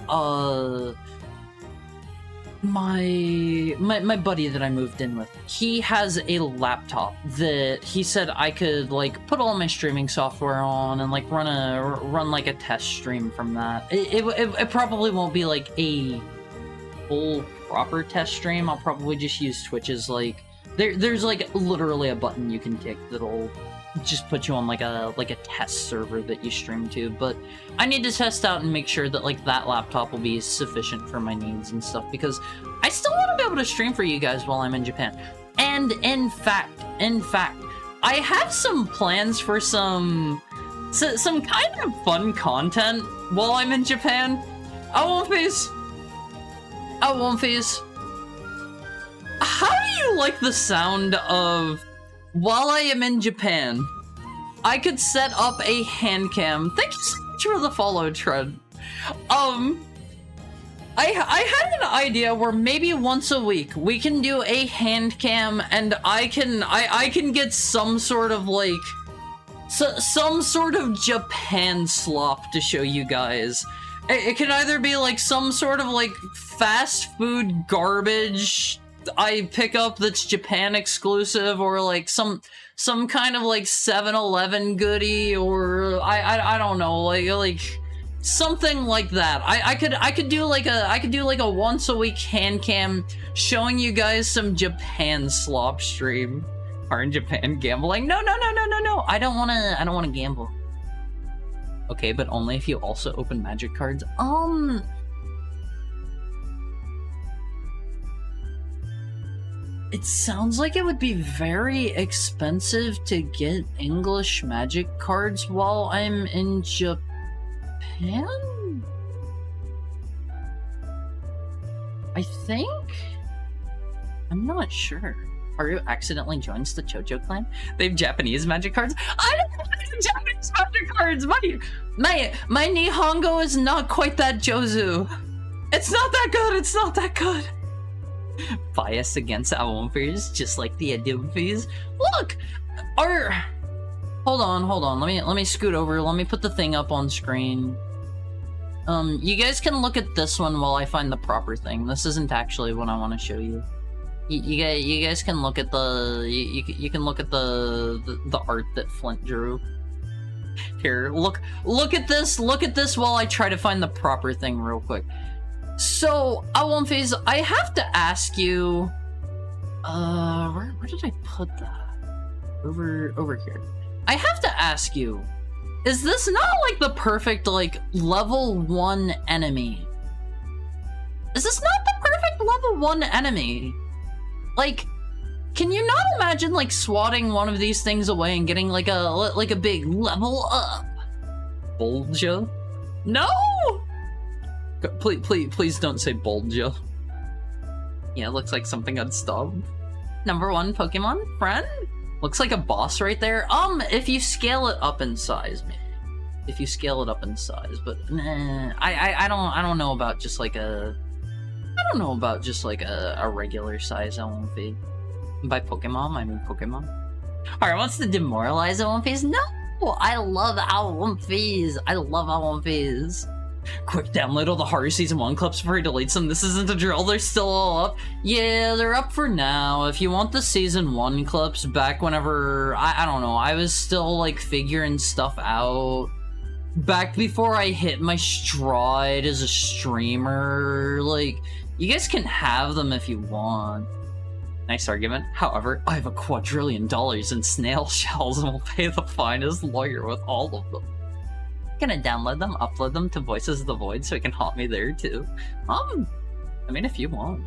my buddy that I moved in with, he has a laptop that he said I could, like, put all my streaming software on and, like, run like, a test stream from that. It probably won't be, like, a full proper test stream. I'll probably just use Twitch's, like, there's, like, literally a button you can tick that'll just put you on like a test server that you stream to, but I need to test out and make sure that like that laptop will be sufficient for my needs and stuff, because I still want to be able to stream for you guys while I'm in Japan. And in fact, I have some plans for some kind of fun content while I'm in Japan. I won't face. How do you like the sound of, while I am in Japan, I could set up a hand cam. Thank you so much for the follow, Tread. I had an idea where maybe once a week we can do a hand cam, and I can get some sort of like some sort of Japan slop to show you guys. It can either be like some sort of like fast food garbage I pick up that's Japan exclusive, or like some kind of like 7-Eleven goodie, or I don't know, like something like that. I could do like a once a week hand cam showing you guys some Japan slop stream. Are in Japan gambling? No. I don't wanna gamble. Okay, but only if you also open magic cards. It sounds like it would be very expensive to get English magic cards while I'm in Japan? I think? I'm not sure. Haru accidentally joins the Chojo clan? They have Japanese magic cards? I don't have Japanese magic cards! My Nihongo is not quite that Jozu. It's not that good, it's not that good. Bias against Awonfers, just like the Adumfes. Look! Hold on. Let me scoot over. Let me put the thing up on screen. You guys can look at this one while I find the proper thing. This isn't actually what I want to show you. You guys can look at the you can look at the art that Flint drew. Here, look at this while I try to find the proper thing real quick. So, Awonfes, I have to ask you, where did I put that? Over here. I have to ask you, is this not like the perfect like level 1 enemy? Is this not the perfect level 1 enemy? Like, can you not imagine like swatting one of these things away and getting like a big level up? Bolja? No! Please don't say Bolja. Yeah, looks like something I'd stop. Number 1 Pokemon friend? Looks like a boss right there. If you scale it up in size, maybe. If you scale it up in size, but nah, I don't know about just like a regular size Awonfi. By Pokemon, I mean Pokemon. Alright, wants to demoralize Awonfis? No! I love Awonfis! I love Awonfis! Quick, download all the Haru Season 1 clips before he deletes them. This isn't a drill, they're still all up. Yeah, they're up for now. If you want the Season 1 clips back whenever, I don't know, I was still like figuring stuff out. Back before I hit my stride as a streamer, like, you guys can have them if you want. Nice argument. However, I have $1 quadrillion in snail shells and will pay the finest lawyer with all of them. Gonna download them, upload them to Voices of the Void so it can haunt me there too. I mean, if you want.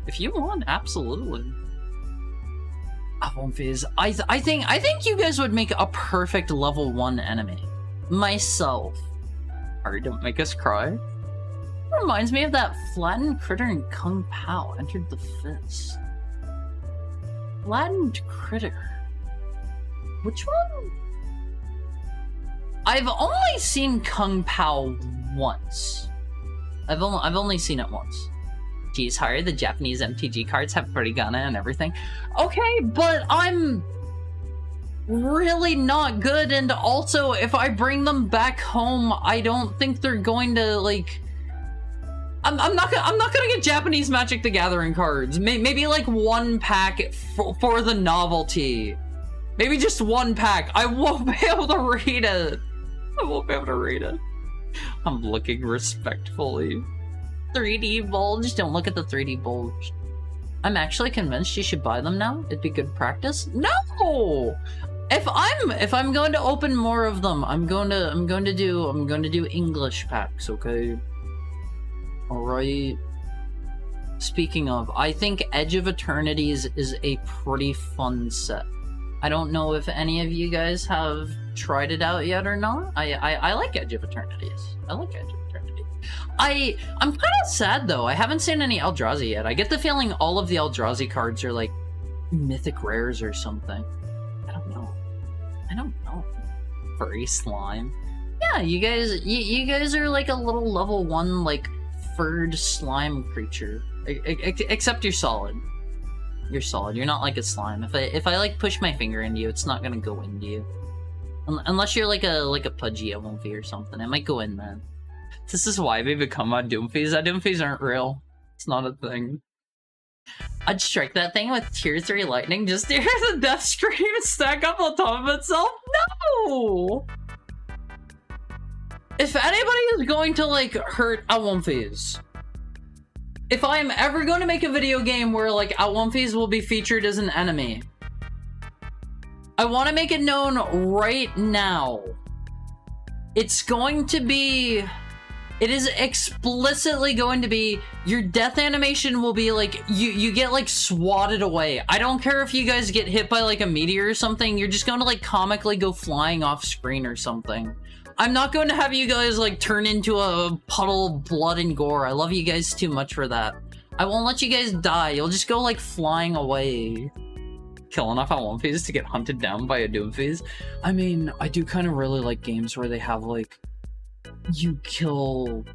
If you want, absolutely. Awonfis, I think you guys would make a perfect level 1 enemy. Myself. Alright, don't make us cry. Reminds me of that flattened critter in Kung Pao entered the fist. Flattened critter. Which one? I've only seen Kung Pao once. I've only seen it once. Geez, Harry, the Japanese MTG cards have Furigana and everything. Okay, but I'm really not good, and also if I bring them back home, I don't think they're going to like. I'm not gonna get Japanese Magic the Gathering cards. Maybe like 1 pack for the novelty. Maybe just 1 pack. I won't be able to read it. I won't be able to read it. I'm looking respectfully. 3D bulge. Don't look at the 3D bulge. I'm actually convinced you should buy them now. It'd be good practice. No. If I'm going to open more of them, I'm going to do English packs. Okay. All right. Speaking of, I think Edge of Eternities is a pretty fun set. I don't know if any of you guys have tried it out yet or not. I like Edge of Eternities. I like Edge of Eternities. I'm kind of sad though. I haven't seen any Eldrazi yet. I get the feeling all of the Eldrazi cards are like mythic rares or something. I don't know. Furry slime. Yeah, you guys are like a little level 1 like furred slime creature. Except you're solid. You're solid. You're not like a slime. If I like push my finger into you, it's not gonna go into you. Unless you're like a pudgy Doomfie or something, it might go in then. This is why they become on Doomfies. Doomfies aren't real. It's not a thing. I'd strike that thing with tier 3 lightning just to hear the death scream stack up on top of itself. No! If anybody is going to like hurt Doomfies, if I'm ever going to make a video game where like Doomfies will be featured as an enemy, I want to make it known right now. It's going to be... It is explicitly going to be, your death animation will be like, you get like swatted away. I don't care if you guys get hit by like a meteor or something, you're just going to like comically go flying off screen or something. I'm not going to have you guys like turn into a puddle of blood and gore. I love you guys too much for that. I won't let you guys die, you'll just go like flying away. Kill enough Doomfies to get hunted down by a Doomfies. I mean, I do kind of really like games where they have like, you kill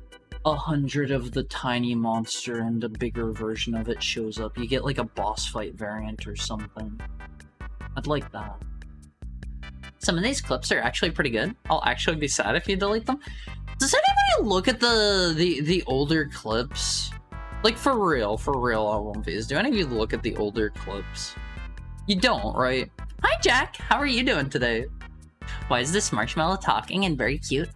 100 of the tiny monster and a bigger version of it shows up. You get like a boss fight variant or something. I'd like that. Some of these clips are actually pretty good. I'll actually be sad if you delete them. Does anybody look at the older clips? Like for real Doomfies. Do any of you look at the older clips? You don't, right? Hi Jack, how are you doing today? Why is this marshmallow talking and very cute?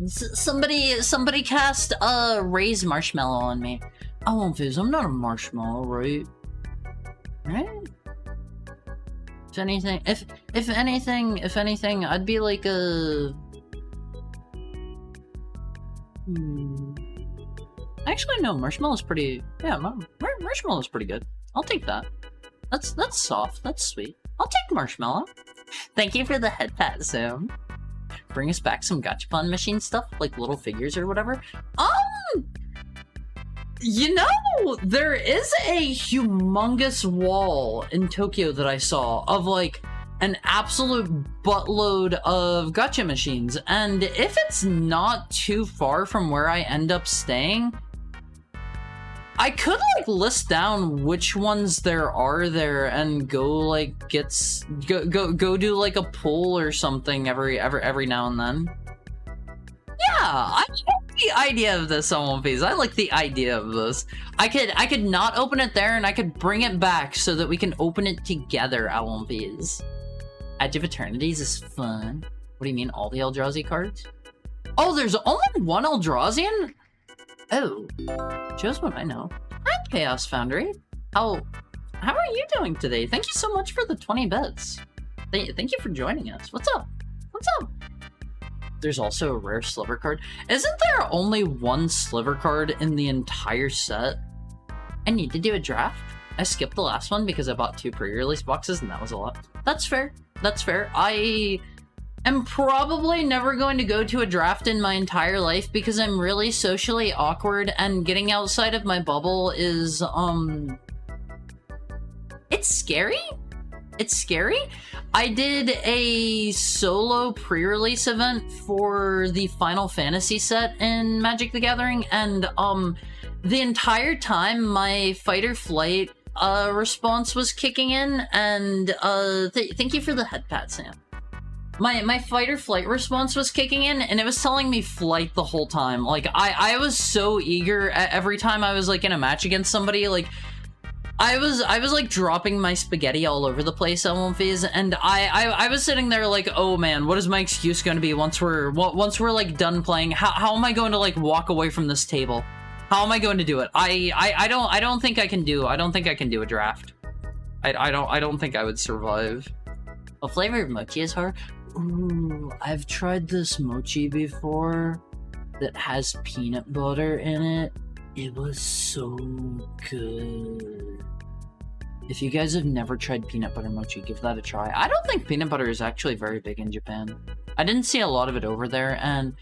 Somebody cast Ray's marshmallow on me. Doomfies, I'm not a marshmallow, right? Right? If anything, I'd be like a... Actually, no, marshmallow's pretty... Yeah, marshmallow's pretty good. I'll take that. That's soft, that's sweet. I'll take marshmallow. Thank you for the head pat, Sam. Bring us back some gachapon machine stuff, like little figures or whatever. You know, there is a humongous wall in Tokyo that I saw of like an absolute buttload of gacha machines, and if it's not too far from where I end up staying, I could like list down which ones there are there and go like go do like a poll or something every now and then. Yeah, I like the idea of this on One Piece. I like the idea of this. I could not open it there and I could bring it back so that we can open it together at One Piece. Edge of Eternities is fun. What do you mean, all the Eldrazi cards? Oh, there's only one Eldrazian? Oh, shows what I know. Hi, Chaos Foundry. How are you doing today? Thank you so much for the 20 bits. Thank you for joining us. What's up? What's up? There's also a rare sliver card. Isn't there only one sliver card in the entire set? I need to do a draft. I skipped the last one because I bought 2 pre-release boxes and that was a lot. That's fair. That's fair. I am probably never going to go to a draft in my entire life because I'm really socially awkward and getting outside of my bubble is, it's scary? It's scary. I did a solo pre-release event for the Final Fantasy set in Magic the Gathering, and the entire time my fight or flight response was kicking in, and thank you for the head pat, Sam. My fight or flight response was kicking in, and it was telling me flight the whole time. Like, I was so eager every time I was like in a match against somebody, like I was like dropping my spaghetti all over the place on One Piece, and I was sitting there like, oh man, what is my excuse going to be once we're like done playing? How am I going to like walk away from this table? How am I going to do it? I don't think I can do a draft. I don't think I would survive. What flavor of mochi is hard? Ooh, I've tried this mochi before that has peanut butter in it. It was so good. If you guys have never tried peanut butter mochi, give that a try. I don't think peanut butter is actually very big in Japan. I didn't see a lot of it over there, and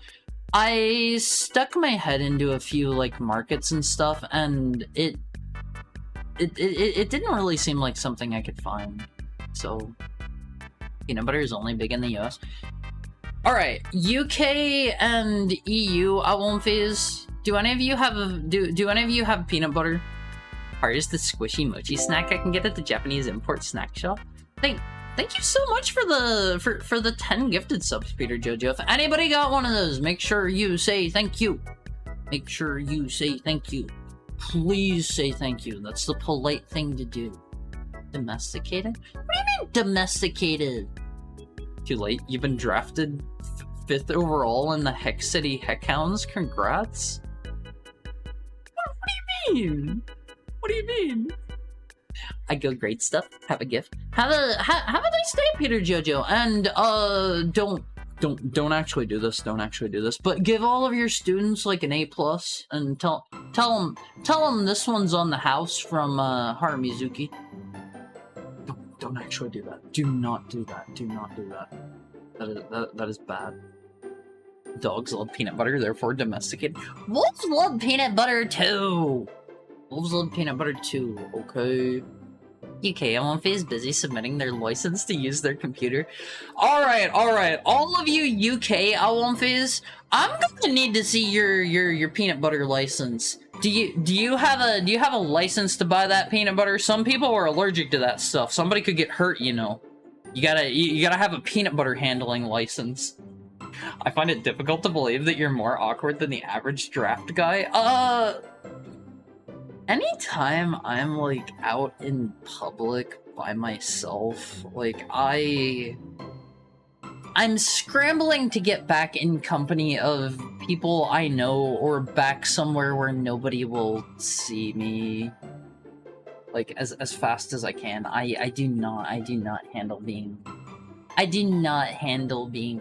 I stuck my head into a few like markets and stuff, and it didn't really seem like something I could find. So peanut butter is only big in the US. Alright, UK and EU One Piece. Do any of you have peanut butter? Hard is the squishy mochi snack I can get at the Japanese import snack shop? Thank Thank you so much for the 10 gifted subs, Peter Jojo. If anybody got one of those, make sure you say thank you. Make sure you say thank you. Please say thank you. That's the polite thing to do. Domesticated? What do you mean domesticated? Too late. You've been drafted 5th overall in the Hex City Heckhounds. Congrats. What do you mean? What do you mean? I go great stuff. Have a gift. Have a nice day, Peter Jojo. And don't actually do this. Don't actually do this. But give all of your students like an A+, and tell them this one's on the house from Haramizuki. Don't actually do that. Do not do that. Do not do that. That is bad. Dogs love peanut butter, therefore domesticated. Wolves love peanut butter too. Wolves love peanut butter too. Okay. UK Amonfe is busy submitting their license to use their computer. Alright. All of you UK Amonfes, I'm gonna need to see your peanut butter license. Do you have a license to buy that peanut butter? Some people are allergic to that stuff. Somebody could get hurt, you know. You gotta have a peanut butter handling license. I find it difficult to believe that you're more awkward than the average draft guy. Anytime I'm, like, out in public by myself, like, I'm scrambling to get back in company of people I know or back somewhere where nobody will see me, like, as fast as I can. I do not handle being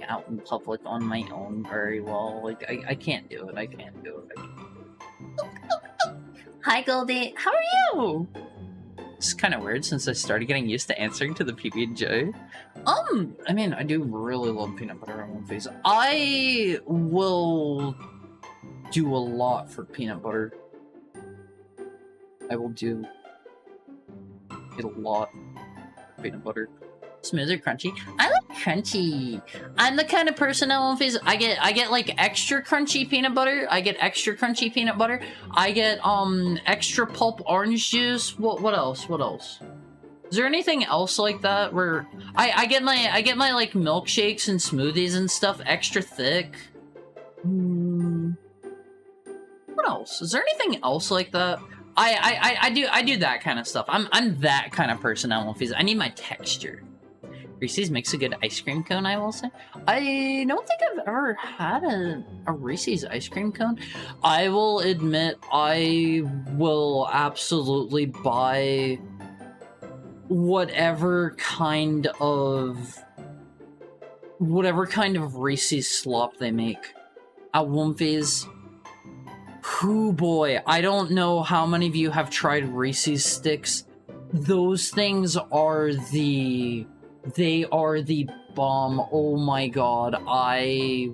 out in public on my own very well. Like, I can't do it. I can't do it. Hi, Goldie. How are you? It's kind of weird since I started getting used to answering to the PB&J. I mean, I do really love peanut butter on one face. I will do a lot for peanut butter. I will do it a lot for peanut butter. Smooth or crunchy? I like crunchy. I'm the kind of person I won't face. I get like extra crunchy peanut butter. I get extra crunchy peanut butter. I get extra pulp orange juice. What else? What else? Is there anything else like that where I get my like milkshakes and smoothies and stuff extra thick? What else? Is there anything else like that? I do that kind of stuff. I'm that kind of person. I won't face. I need my texture. Reese's makes a good ice cream cone, I will say. I don't think I've ever had a Reese's ice cream cone. I will admit I will absolutely buy whatever kind of Reese's slop they make. At Wumpy's. Hoo boy, I don't know how many of you have tried Reese's sticks. Those things are the bomb. Oh my god, I'm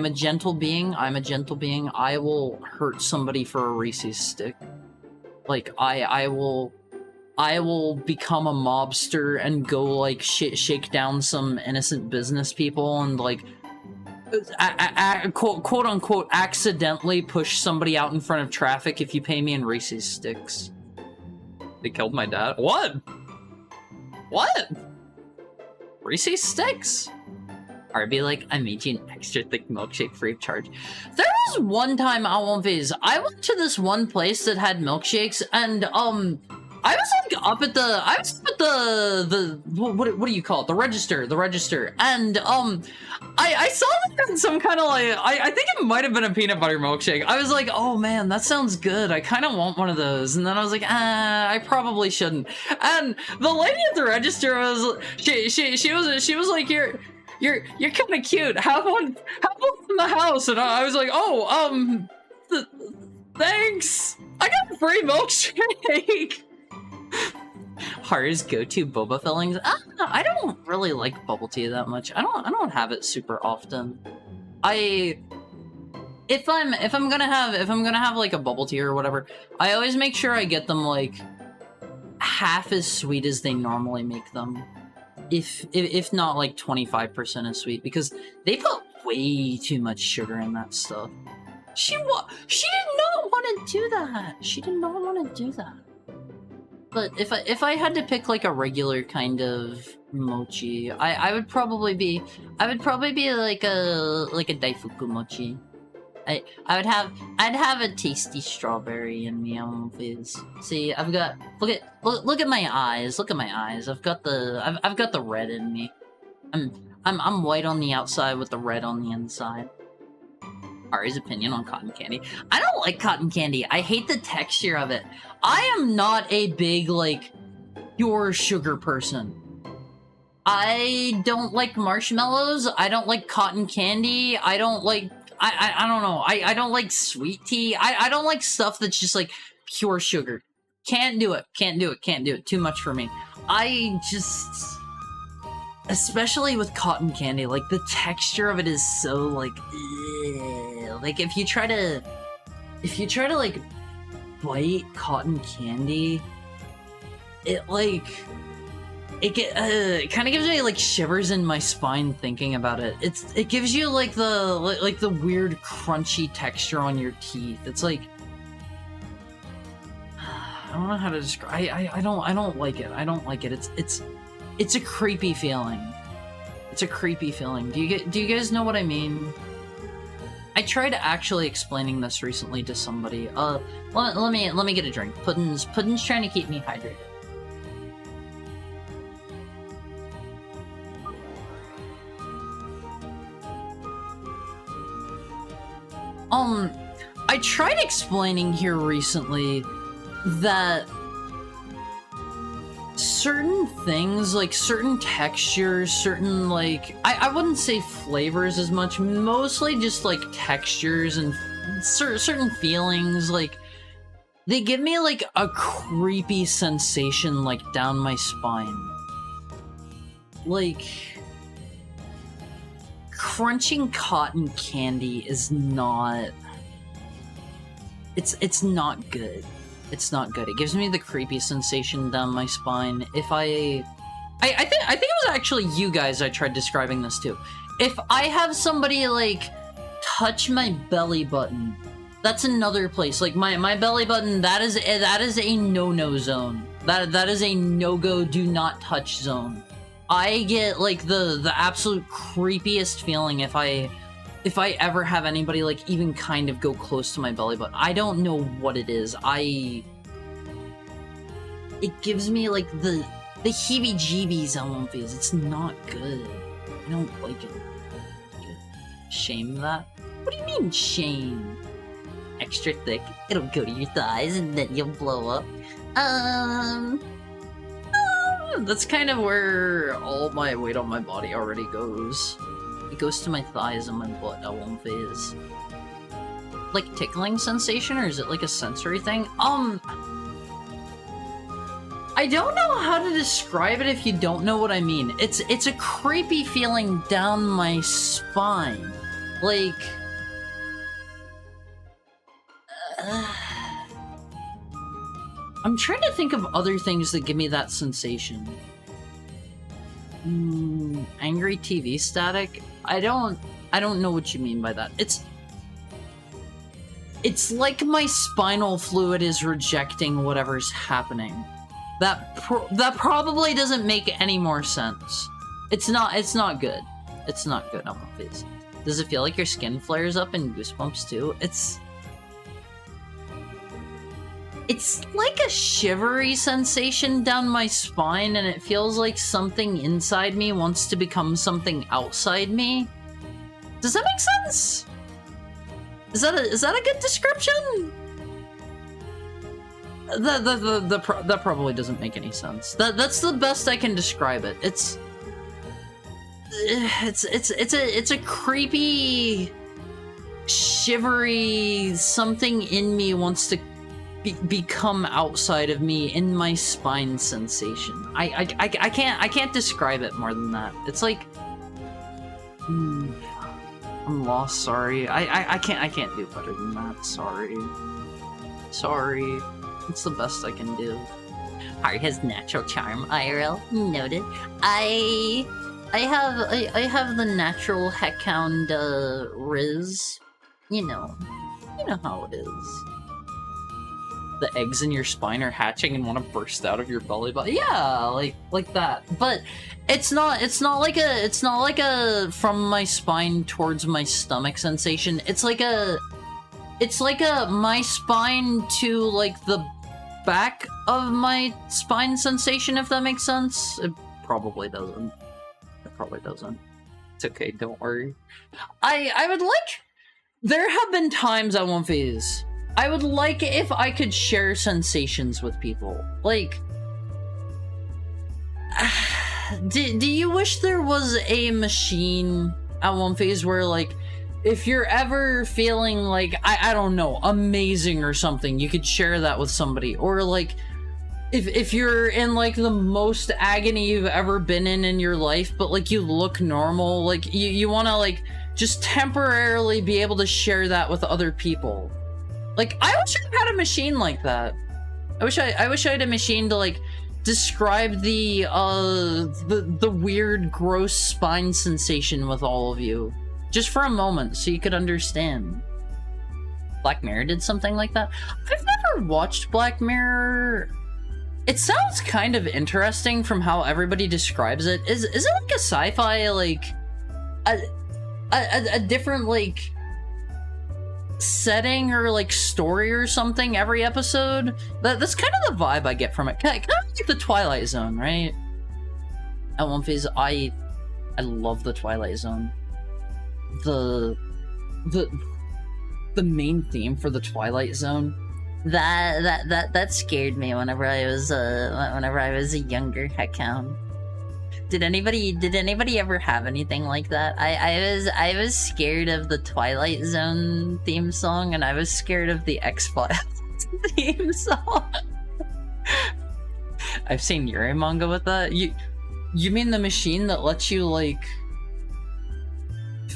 a gentle being. I will hurt somebody for a Reese's stick. Like, I will become a mobster and go, like, shake down some innocent business people and, like, quote unquote accidentally push somebody out in front of traffic if you pay me in Reese's sticks. They killed my dad. What? Reese's sticks? Or I'd be like, I made you an extra thick milkshake free of charge. There was one time I went to this one place that had milkshakes, and I was like up at the what do you call it? The register. And I saw that in some kind of like I think it might have been a peanut butter milkshake. I was like, oh man, that sounds good. I kind of want one of those. And then I was like, I probably shouldn't. And the lady at the register was she was like, you're kind of cute. Have one in the house. And I was like, oh thanks. I got a free milkshake. Haru's go-to boba fillings. I don't really like bubble tea that much. I don't have it super often. If I'm gonna have like a bubble tea or whatever, I always make sure I get them like half as sweet as they normally make them. If not like 25% as sweet, because they put way too much sugar in that stuff. She did not want to do that. She did not want to do that. But if I had to pick like a regular kind of mochi, I would probably be like a daifuku mochi. I'd have a tasty strawberry in me. Please see. I've got look at my eyes. Look at my eyes. I've got the red in me. I'm white on the outside with the red on the inside. Ari's opinion on cotton candy. I don't like cotton candy. I hate the texture of it. I am not a big, like, pure sugar person. I don't like marshmallows. I don't like cotton candy. I don't like... I don't know. I don't like sweet tea. I don't like stuff that's just, like, pure sugar. Can't do it. Can't do it. Can't do it. Too much for me. I just... Especially with cotton candy, like, the texture of it is so, like... Ugh. Like, if you try to, like, bite cotton candy, it kind of gives me, like, shivers in my spine thinking about it. It gives you, like, the weird crunchy texture on your teeth. It's like... I don't know how to describe... I don't like it. I don't like it. It's a creepy feeling. It's a creepy feeling. Do you guys know what I mean? I tried actually explaining this recently to somebody. Let me get a drink. Puddin's trying to keep me hydrated. I tried explaining here recently that certain things, like certain textures, certain, like, I wouldn't say flavors as much, mostly just like textures and certain feelings, like, they give me like a creepy sensation like down my spine. Like, crunching cotton candy is not... It's not good. It's not good. It gives me the creepy sensation down my spine. If I think it was actually you guys I tried describing this to. If I have somebody, like, touch my belly button, that's another place. Like, my belly button, that is a no-no zone. That is a no-go, do not touch zone. I get, like, the absolute creepiest feeling if I ever have anybody, like, even kind of go close to my belly button. I don't know what it is. It gives me, like, the heebie-jeebies on face. It's not good. I don't like it. Shame that? What do you mean, shame? Extra thick. It'll go to your thighs and then you'll blow up. That's kind of where all my weight on my body already goes. It goes to my thighs and my butt at one phase. Like tickling sensation, or is it like a sensory thing? I don't know how to describe it if you don't know what I mean. It's a creepy feeling down my spine. Like... I'm trying to think of other things that give me that sensation. Angry TV static? I don't know what you mean by that. It's like my spinal fluid is rejecting whatever's happening. That probably doesn't make any more sense. It's not good. It's not good on my face. Does it feel like your skin flares up and goosebumps too? It's like a shivery sensation down my spine, and it feels like something inside me wants to become something outside me. Does that make sense? Is that a good description? That probably doesn't make any sense. That's the best I can describe it. It's a creepy, shivery something in me wants to become outside of me in my spine sensation. I can't describe it more than that. It's like I'm lost. Sorry. I can't do better than that. Sorry. It's the best I can do. Heart has natural charm. IRL noted. I have the natural heckhound riz. You know how it is. the eggs in your spine are hatching and want to burst out of your belly button. Yeah, like that. But it's not like a from my spine towards my stomach sensation. It's like a my spine to like the back of my spine sensation, if that makes sense. It probably doesn't. It probably doesn't. It's okay, don't worry. I would like... There have been times at One Phase I would like if I could share sensations with people. Like... Do you wish there was a machine at One Phase where, like, if you're ever feeling like, I don't know, amazing or something, you could share that with somebody? Or, like, if you're in, like, the most agony you've ever been in your life, but, like, you look normal, like, you want to, like, just temporarily be able to share that with other people. Like, I wish I had a machine like that. I wish I had a machine to, like, describe the weird, gross spine sensation with all of you. Just for a moment, so you could understand. Black Mirror did something like that? I've never watched Black Mirror. It sounds kind of interesting from how everybody describes it. Is it like a sci-fi, like... a different, like... setting or, like, story or something every episode? That's kind of the vibe I get from it. Kind of like the Twilight Zone, right? At One Phase, I love the Twilight Zone. The main theme for the Twilight Zone, that scared me whenever I was a younger heckhound. Did anybody ever have anything like that? I was scared of the Twilight Zone theme song, and I was scared of the X-Files theme song. I've seen Yuri manga with that. You mean the machine that lets you, like,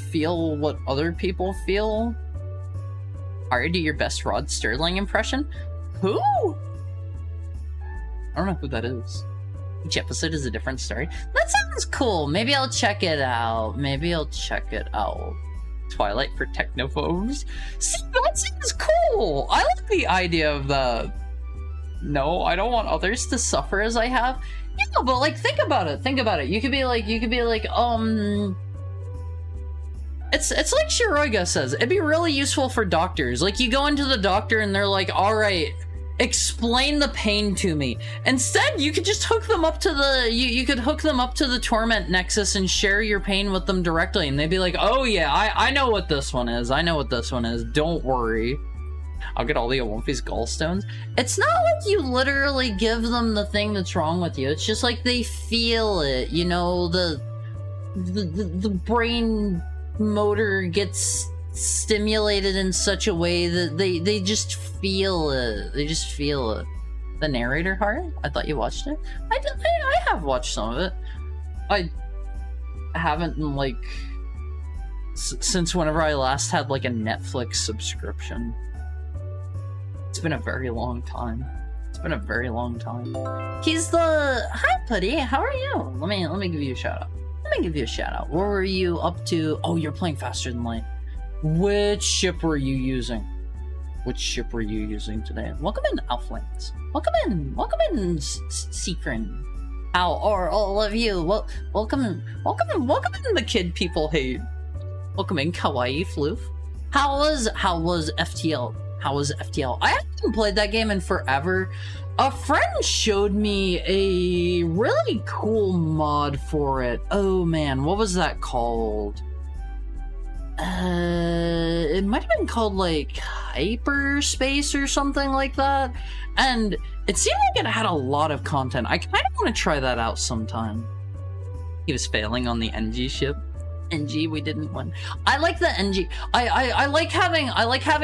feel what other people feel? Ari, do your best Rod Sterling impression? Who? I don't know who that is. Each episode is a different story. That sounds cool. Maybe I'll check it out. Twilight for technophobes. See, that sounds cool. I like the idea of that. No, I don't want others to suffer as I have. Yeah, but, like, think about it. You could be like, It's like Shiroiga says, it'd be really useful for doctors. Like, you go into the doctor and they're like, alright, explain the pain to me. Instead, you could just hook them up to the, you could hook them up to the Torment Nexus and share your pain with them directly, and they'd be like, oh yeah, I know what this one is, don't worry. I'll get all the One Phase gallstones. It's not like you literally give them the thing that's wrong with you, it's just like they feel it, you know, the brain motor gets stimulated in such a way that they just feel it. The narrator part? I thought you watched it? I have watched some of it. I haven't in, like, since whenever I last had, like, a Netflix subscription. It's been a very long time. He's the... Hi, Putty. How are you? Let me give you a shout out. What were you up to? Oh, you're playing Faster Than Light. Which ship were you using today? Welcome in, Alflings. Welcome in, Seekrin. How are all of you? Welcome in, the kid people hate. Welcome in, Kawaii Floof. How was FTL? I haven't played that game in forever. A friend showed me a really cool mod for it. Oh man, what was that called? It might have been called, like, Hyperspace or something like that. And it seemed like it had a lot of content. I kind of want to try that out sometime. He was failing on the NG ship. NG, we didn't win. I like the NG. I like having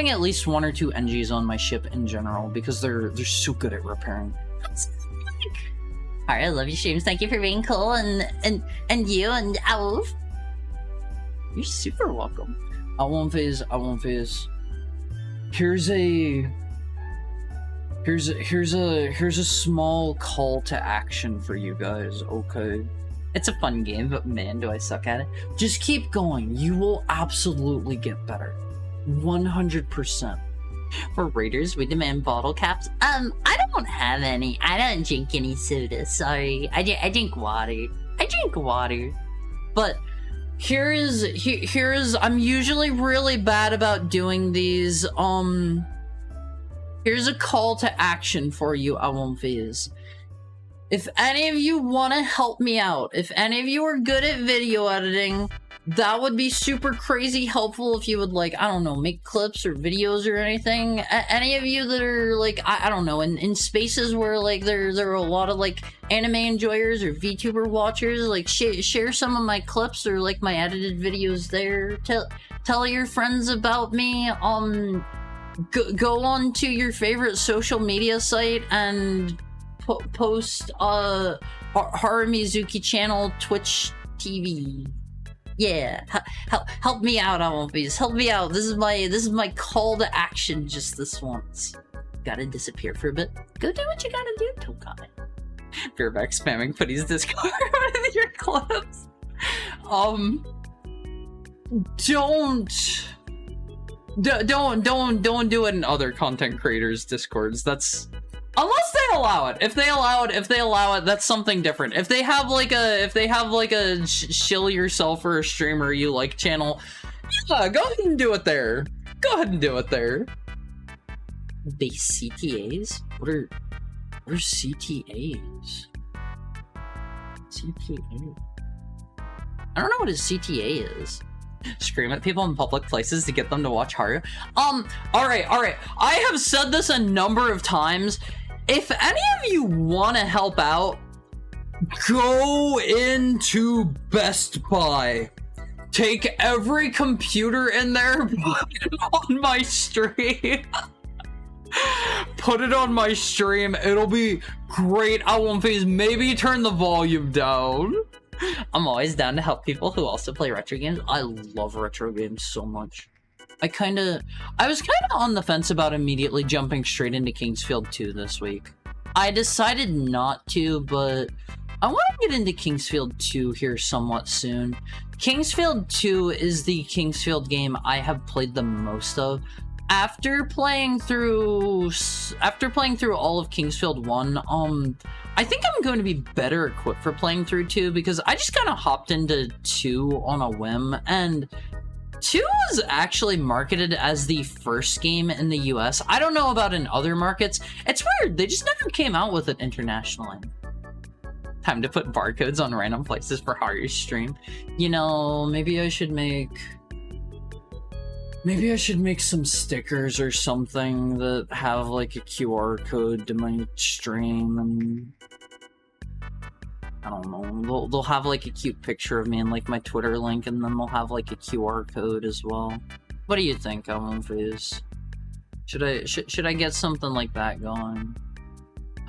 at least one or two NGs on my ship in general, because they're so good at repairing. Alright, I love you, streams. Thank you for being cool, and you and Alf. You're super welcome. I won't phase. Here's a small call to action for you guys, okay? It's a fun game, but man, do I suck at it. Just keep going. You will absolutely get better. 100%. For Raiders, we demand bottle caps. I don't have any. I don't drink any soda. Sorry. I drink water. I drink water. But here's I'm usually really bad about doing these. Here's a call to action for you, Awonfiz. If any of you want to help me out, if any of you are good at video editing, that would be super crazy helpful if you would, like, I don't know, make clips or videos or anything. Any of you that are, like, I don't know, in spaces where, like, there are a lot of, like, anime enjoyers or VTuber watchers, like, share some of my clips or, like, my edited videos there. Tell your friends about me. Go on to your favorite social media site and post Harumizuki channel, Twitch TV. Yeah, help me out, Awonfiz. Help me out. This is my call to action just this once. Gotta disappear for a bit. Go do what you gotta do, Tokai. Bareback spamming Putty's Discord with your clips. Don't do it in other content creators' Discords. That's unless they allow it. If they allow it, that's something different. If they have like a shill yourself or a streamer you like channel, yeah, go ahead and do it there. Go ahead and do it there. Base CTAs? What are CTAs? CTA. I don't know what a CTA is. Scream at people in public places to get them to watch Haru. Alright. I have said this a number of times. If any of you want to help out, go into Best Buy. Take every computer in there, put it on my stream. Put it on my stream. It'll be great. Awonfiz, maybe turn the volume down. I'm always down to help people who also play retro games. I love retro games so much. I was kind of on the fence about immediately jumping straight into Kingsfield 2 this week. I decided not to, but I want to get into Kingsfield 2 here somewhat soon. Kingsfield 2 is the Kingsfield game I have played the most of. After playing through all of Kingsfield 1, I think I'm going to be better equipped for playing through 2 because I just kind of hopped into 2 on a whim, and 2 was actually marketed as the first game in the US. I don't know about in other markets. It's weird, they just never came out with it internationally. Time to put barcodes on random places for Haru's stream. You know, maybe I should make some stickers or something that have like a QR code to my stream, and I don't know, they'll have like a cute picture of me and like my Twitter link, and then they'll have like a QR code as well. What do you think, Awonfiz? Should I get something like that going?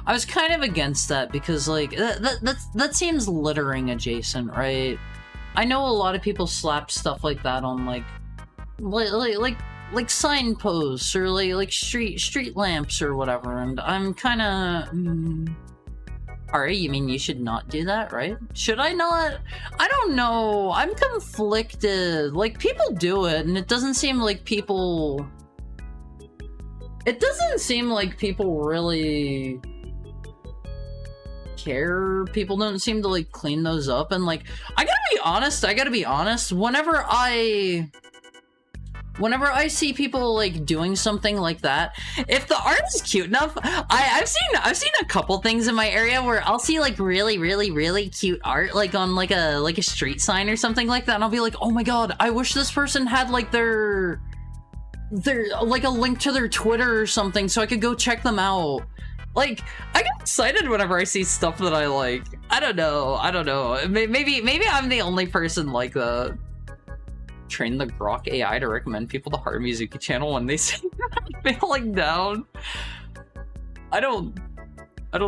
I was kind of against that because like that seems littering adjacent, right? I know a lot of people slap stuff like that on like signposts or like street lamps or whatever, and I'm kind of Alright, you mean you should not do that, right? Should I not? I don't know. I'm conflicted. Like, people do it, and it doesn't seem like people really care. People don't seem to like clean those up, and like I gotta be honest, whenever I see people like doing something like that, if the art is cute enough, I've seen a couple things in my area where I'll see like really cute art like on like a street sign or something like that, and I'll be like, oh my god, I wish this person had like their like a link to their Twitter or something so I could go check them out. Like, I get excited whenever I see stuff that I like. I don't know. Maybe I'm the only person like that. Train the Grok AI to recommend people to Harumizuki channel when they see failing down. I don't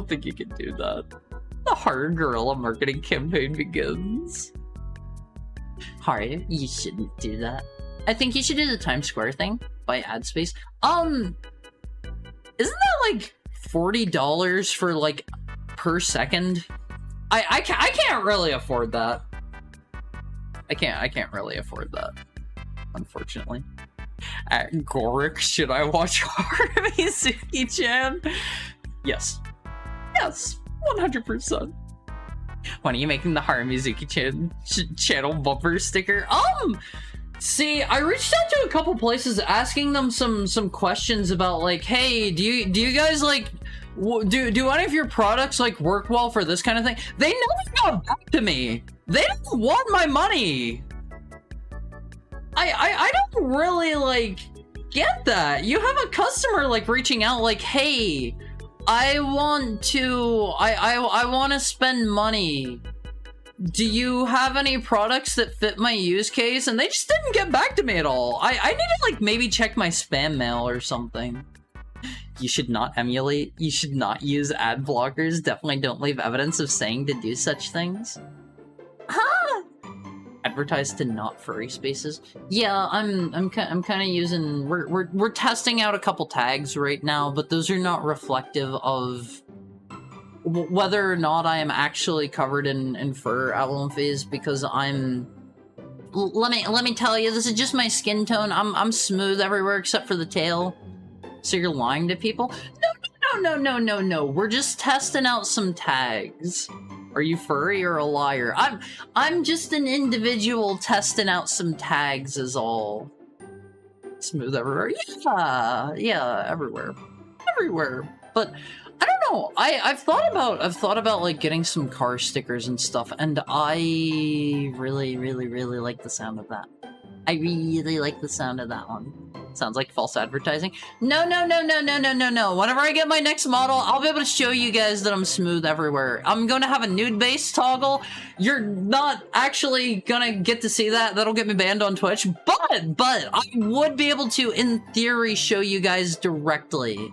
think you can do that. The Haru guerrilla marketing campaign begins. Haru, you shouldn't do that. I think you should do the Times Square thing. Buy ad space. Isn't that like $40 for like per second? I can't really afford that. I can't really afford that, unfortunately. At Gorik, should I watch Haramizuki-chan? Yes. Yes, 100%. When are you making the Haramizuki-chan channel bumper sticker? See, I reached out to a couple places asking them some questions about like, hey, do you guys like do any of your products like work well for this kind of thing? They never got back to me. They don't want my money. I don't really like get that. You have a customer like reaching out like, hey, I want to spend money. Do you have any products that fit my use case? And they just didn't get back to me at all. I need to like maybe check my spam mail or something. You should not emulate. You should not use ad blockers. Definitely don't leave evidence of saying to do such things. Huh? Advertise to not furry spaces. Yeah, I'm kind of using. We're testing out a couple tags right now, but those are not reflective of whether or not I am actually covered in fur phase, because I'm. Let me tell you, this is just my skin tone. I'm smooth everywhere except for the tail. So you're lying to people? No. We're just testing out some tags. Are you furry or a liar? I'm just an individual testing out some tags is all. Smooth everywhere. Yeah, everywhere. But I don't know. I've thought about like getting some car stickers and stuff, and I really like the sound of that. I really like the sound of that one. Sounds like false advertising. No. Whenever I get my next model, I'll be able to show you guys that I'm smooth everywhere. I'm going to have a nude base toggle. You're not actually gonna get to see that. That'll get me banned on Twitch. But I would be able to, in theory, show you guys directly.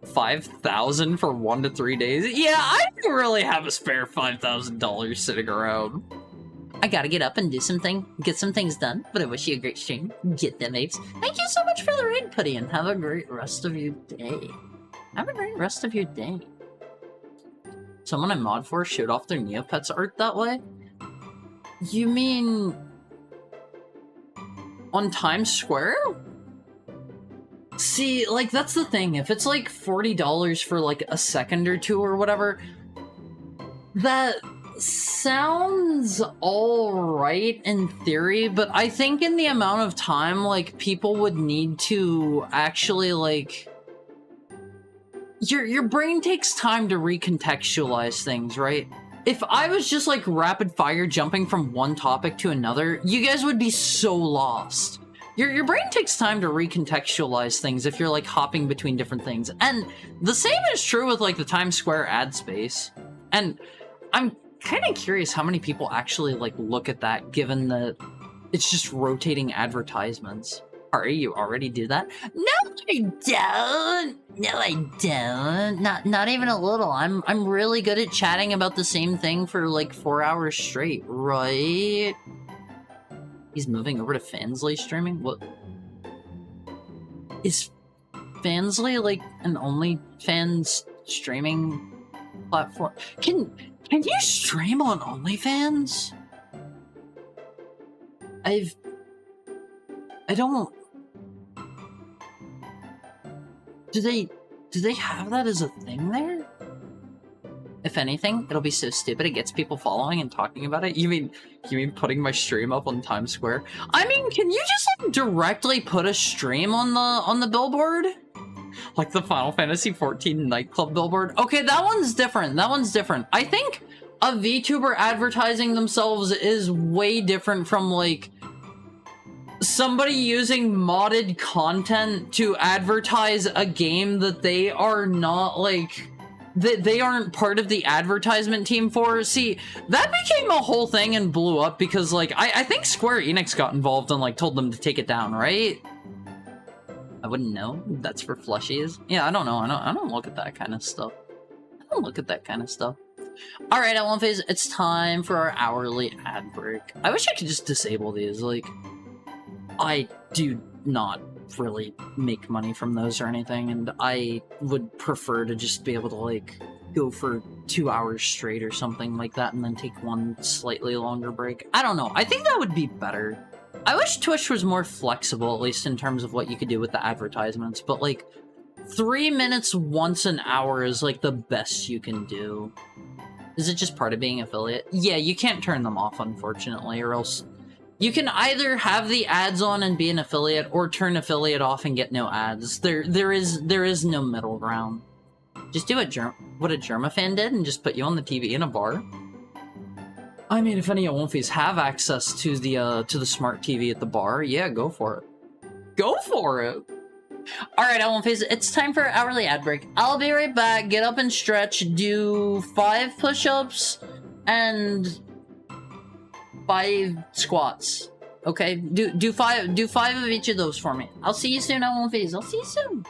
5,000 for 1 to 3 days? Yeah, I don't really have a spare $5,000 sitting around. I gotta get up and get some things done, but I wish you a great stream. Get them apes. Thank you so much for the raid, Putty, and have a great rest of your day. Someone I mod for showed off their Neopets art that way? You mean on Times Square? See, like, that's the thing. If it's like $40 for like a second or two or whatever, that sounds alright in theory, but I think in the amount of time, like, people would need to actually, like... Your brain takes time to recontextualize things, right? If I was just, like, rapid-fire jumping from one topic to another, you guys would be so lost. Your brain takes time to recontextualize things if you're, like, hopping between different things. And the same is true with, like, the Times Square ad space. And I'm kind of curious how many people actually like look at that, given that it's just rotating advertisements. Ari, you already do that? No, I don't. Not even a little. I'm really good at chatting about the same thing for like 4 hours straight, right? He's moving over to Fansly streaming? What? Is Fansly like an OnlyFans streaming platform? Can you stream on OnlyFans? I don't... Do they have that as a thing there? If anything, it'll be so stupid it gets people following and talking about it. You mean putting my stream up on Times Square? I mean, can you just like directly put a stream on the billboard? Like the Final Fantasy XIV nightclub billboard? Okay, that one's different. I think a VTuber advertising themselves is way different from, like, somebody using modded content to advertise a game that they are not, like... They aren't part of the advertisement team for. See, that became a whole thing and blew up because, like, I think Square Enix got involved and, like, told them to take it down, right? I wouldn't know. That's for plushies. Yeah, I don't know. I don't look at that kind of stuff. Alright, at One Phase, it's time for our hourly ad break. I wish I could just disable these. Like, I do not really make money from those or anything, and I would prefer to just be able to, like, go for 2 hours straight or something like that and then take one slightly longer break. I don't know. I think that would be better. I wish Twitch was more flexible, at least in terms of what you could do with the advertisements, but like 3 minutes once an hour is like the best you can do. Is it just part of being affiliate? Yeah, you can't turn them off, unfortunately, or else you can either have the ads on and be an affiliate, or turn affiliate off and get no ads. There is no middle ground. Just do what a Germa fan did and just put you on the TV in a bar. I mean, if any Wonfies have access to the smart TV at the bar, yeah, go for it. Go for it! Alright, Wonfies, it's time for hourly ad break. I'll be right back, get up and stretch, do 5 push-ups, and 5 squats. Okay? Do 5 of each of those for me. I'll see you soon, Wonfies. I'll see you soon.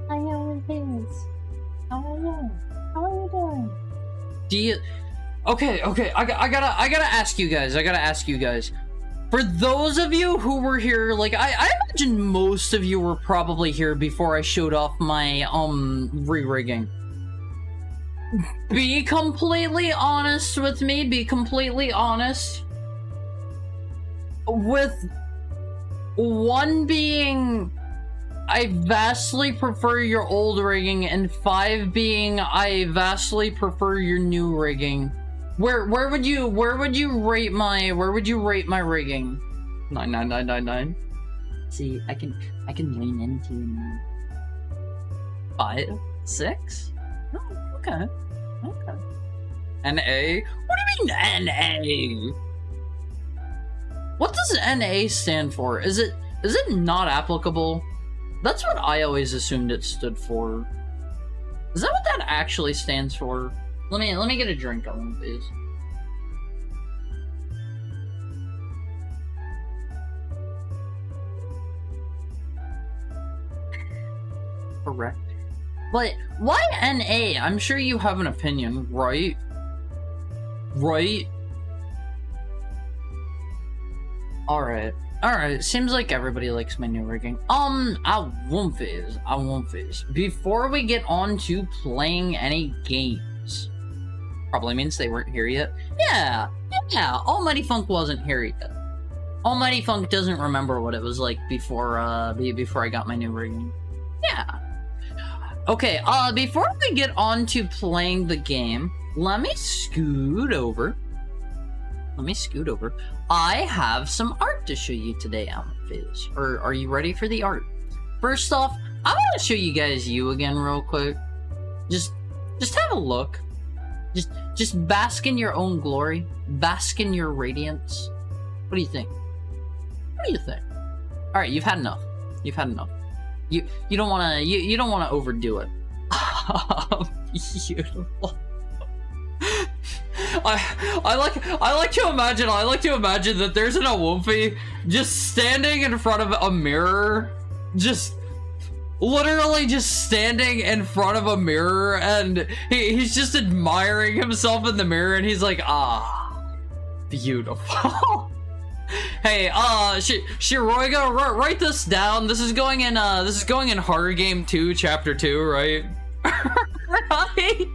I know it is. How are you? How are you doing? Do you? Okay. I gotta ask you guys. For those of you who were here, like I imagine most of you were probably here before I showed off my re-rigging. Be completely honest with me. Be completely honest. With one being, I vastly prefer your old rigging, and 5 being, I vastly prefer your new rigging. Where would you rate my rigging? 9. See, I can lean into 5, 6. Oh, okay. NA? What do you mean NA? What does NA stand for? Is it not applicable? That's what I always assumed it stood for. Is that what that actually stands for? Let me get a drink on one of these. Correct. But why NA? I'm sure you have an opinion, right? Right? Alright. Seems like everybody likes my new rigging. I won't phase. Before we get on to playing any games. Probably means they weren't here yet. Yeah. Almighty Funk wasn't here yet. Almighty Funk doesn't remember what it was like before I got my new rigging. Yeah. Okay, before we get on to playing the game, let me scoot over. I have some art to show you today, Fizz. Are you ready for the art? First off, I want to show you guys you again real quick. Just have a look. Just bask in your own glory. Bask in your radiance. What do you think? Alright, you've had enough. You don't wanna overdo it. Beautiful. I like to imagine that there's an Awumfi just standing in front of a mirror, literally just standing in front of a mirror, and he's just admiring himself in the mirror, and he's like, ah, beautiful. Hey, Shiroiga, write this down. This is going in Horror Game 2, Chapter 2, right? Right?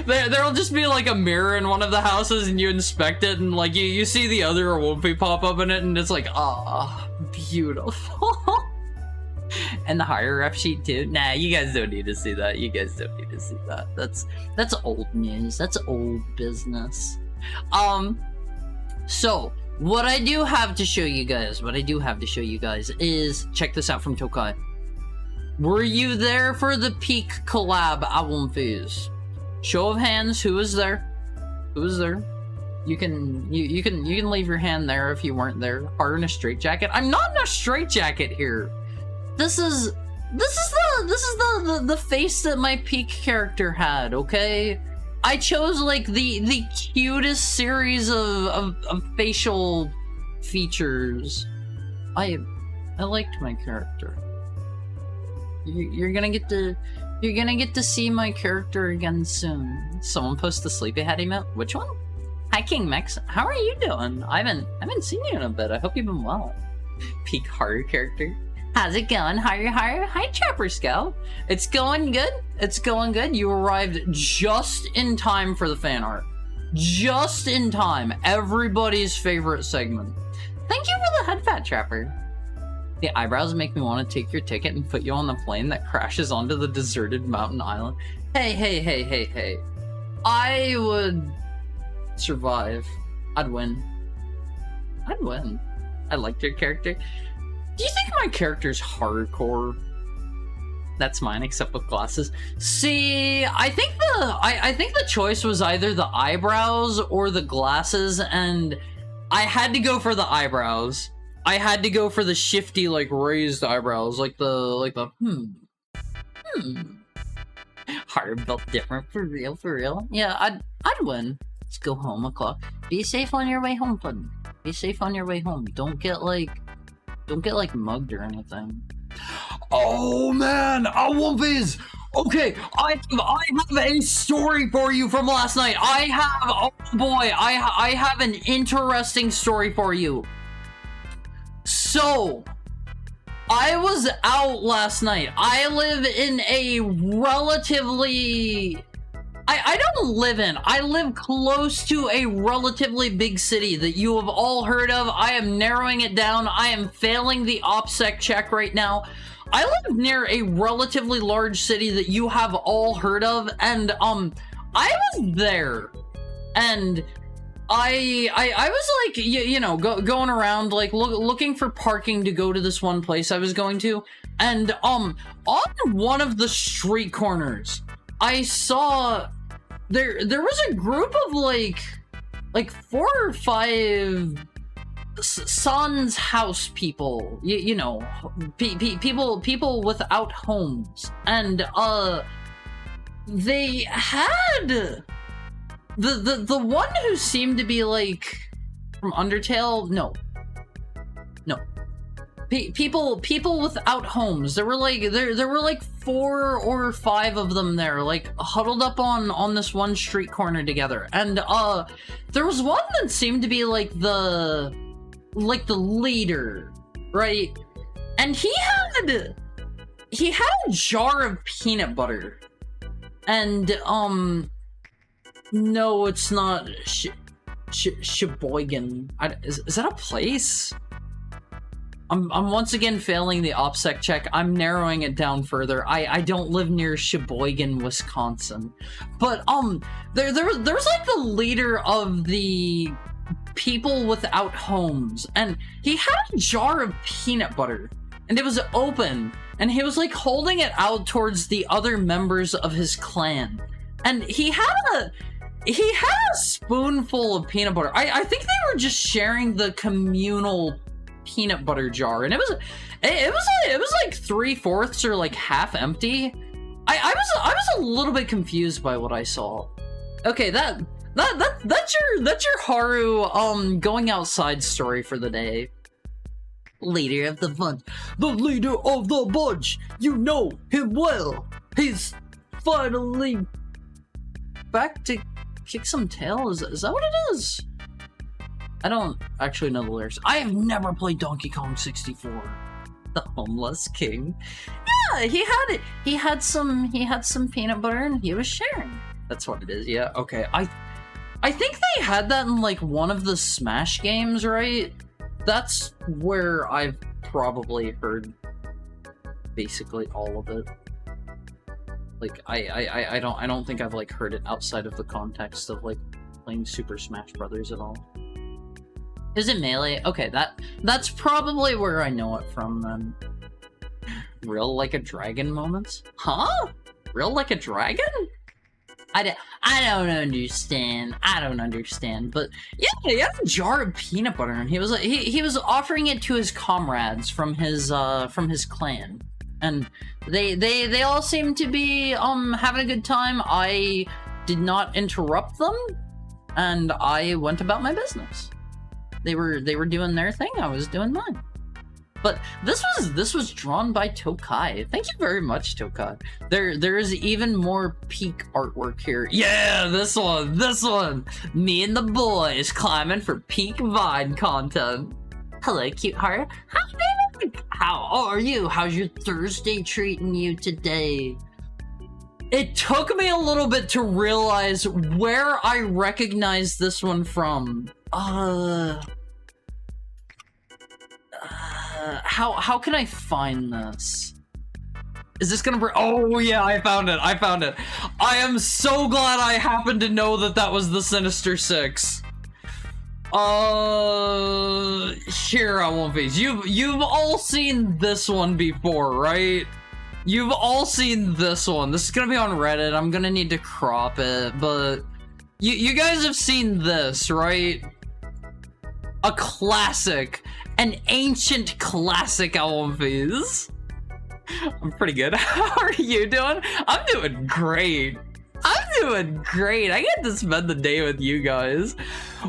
There'll just be like a mirror in one of the houses, and you inspect it, and like you see the other Awumfi pop up in it, and it's like, ah, beautiful. And the higher rep sheet too. Nah, you guys don't need to see that. That's old news. That's old business. So what I do have to show you guys is, check this out from Tokai. Were you there for the peak collab Awumfis? Show of hands, who was there? You can leave your hand there if you weren't there. Are in a straitjacket? I'm not in a straitjacket here. This is the face that my peak character had, okay? I chose like the cutest series of facial features. I liked my character. You're gonna get to see my character again soon. Someone post the sleepyhead emote. Which one? Hi King Mex. How are you doing? I haven't seen you in a bit. I hope you've been well. Peak horror character. How's it going? Hi Trapper Scout. It's going good. You arrived just in time for the fan art. Just in time. Everybody's favorite segment. Thank you for the head fat, Trapper. The eyebrows make me want to take your ticket and put you on the plane that crashes onto the deserted mountain island. Hey. I would survive. I'd win. I liked your character. Do you think my character's hardcore? That's mine, except with glasses. See, I think the choice was either the eyebrows or the glasses, and I had to go for the eyebrows. I had to go for the shifty, like, raised eyebrows, like the Heart built different, for real. Yeah, I'd win. Let's go home o'clock. Be safe on your way home, bud. Be safe on your way home. Don't get like mugged or anything. Oh man, One Piece. Okay, I have a story for you from last night. Oh boy, I have an interesting story for you. So, I was out last night. I live in a relatively... I live close to a relatively big city that you have all heard of. I am narrowing it down. I am failing the OPSEC check right now. I live near a relatively large city that you have all heard of, and I was there, and I was like, you know, going around like looking for parking to go to this one place I was going to, and on one of the street corners, I saw there was a group of like 4 or 5 Sans house people, you know, people without homes, and they had the one who seemed to be like from Undertale. No, people without homes. There were like 4 or 5 of them there, like huddled up on this one street corner together, and there was one that seemed to be like the leader, right? And he had a jar of peanut butter, and no, it's not Sheboygan. Is that a place? I'm once again failing the OPSEC check. I'm narrowing it down further. I don't live near Sheboygan, Wisconsin, but there was like the leader of the people without homes, and he had a jar of peanut butter, and it was open, and he was like holding it out towards the other members of his clan, and he had a spoonful of peanut butter. I think they were just sharing the communal peanut butter jar, and it was like 3/4 or like half empty. I was a little bit confused by what I saw. Okay, that's your Haru going outside story for the day. Leader of the bunch. The leader of the bunch. You know him well. He's finally back to kick some tail. Is that what it is? I don't actually know the lyrics. I have never played Donkey Kong 64. The homeless king. Yeah, he had some peanut butter and he was sharing. That's what it is. Yeah, okay. I think they had that in like one of the Smash games, right? That's where I've probably heard basically all of it. Like I don't think I've like heard it outside of the context of like playing Super Smash Brothers at all. Is it Melee? Okay, that's probably where I know it from then. Real like a dragon moments? Huh? Real like a dragon? I don't understand. I don't understand. But yeah, he had a jar of peanut butter, and he was like, he was offering it to his comrades from his clan, and they all seemed to be having a good time. I did not interrupt them, and I went about my business. They were doing their thing. I was doing mine. But this was drawn by Tokai. Thank you very much, Tokai. There is even more peak artwork here. Yeah, this one. Me and the boys climbing for peak Vine content. Hello, cute heart. How are you? How's your Thursday treating you today? It took me a little bit to realize where I recognize this one from. How can I find this? Is this gonna bring... Oh yeah, I found it. I am so glad I happened to know that was the Sinister Six. Here on One Piece. You've all seen this one before, right? You've all seen this one. This is gonna be on Reddit. I'm gonna need to crop it, but you guys have seen this, right? A classic. An ancient classic One Piece. I'm pretty good. How are you doing? I'm doing great. I'm doing great. I get to spend the day with you guys.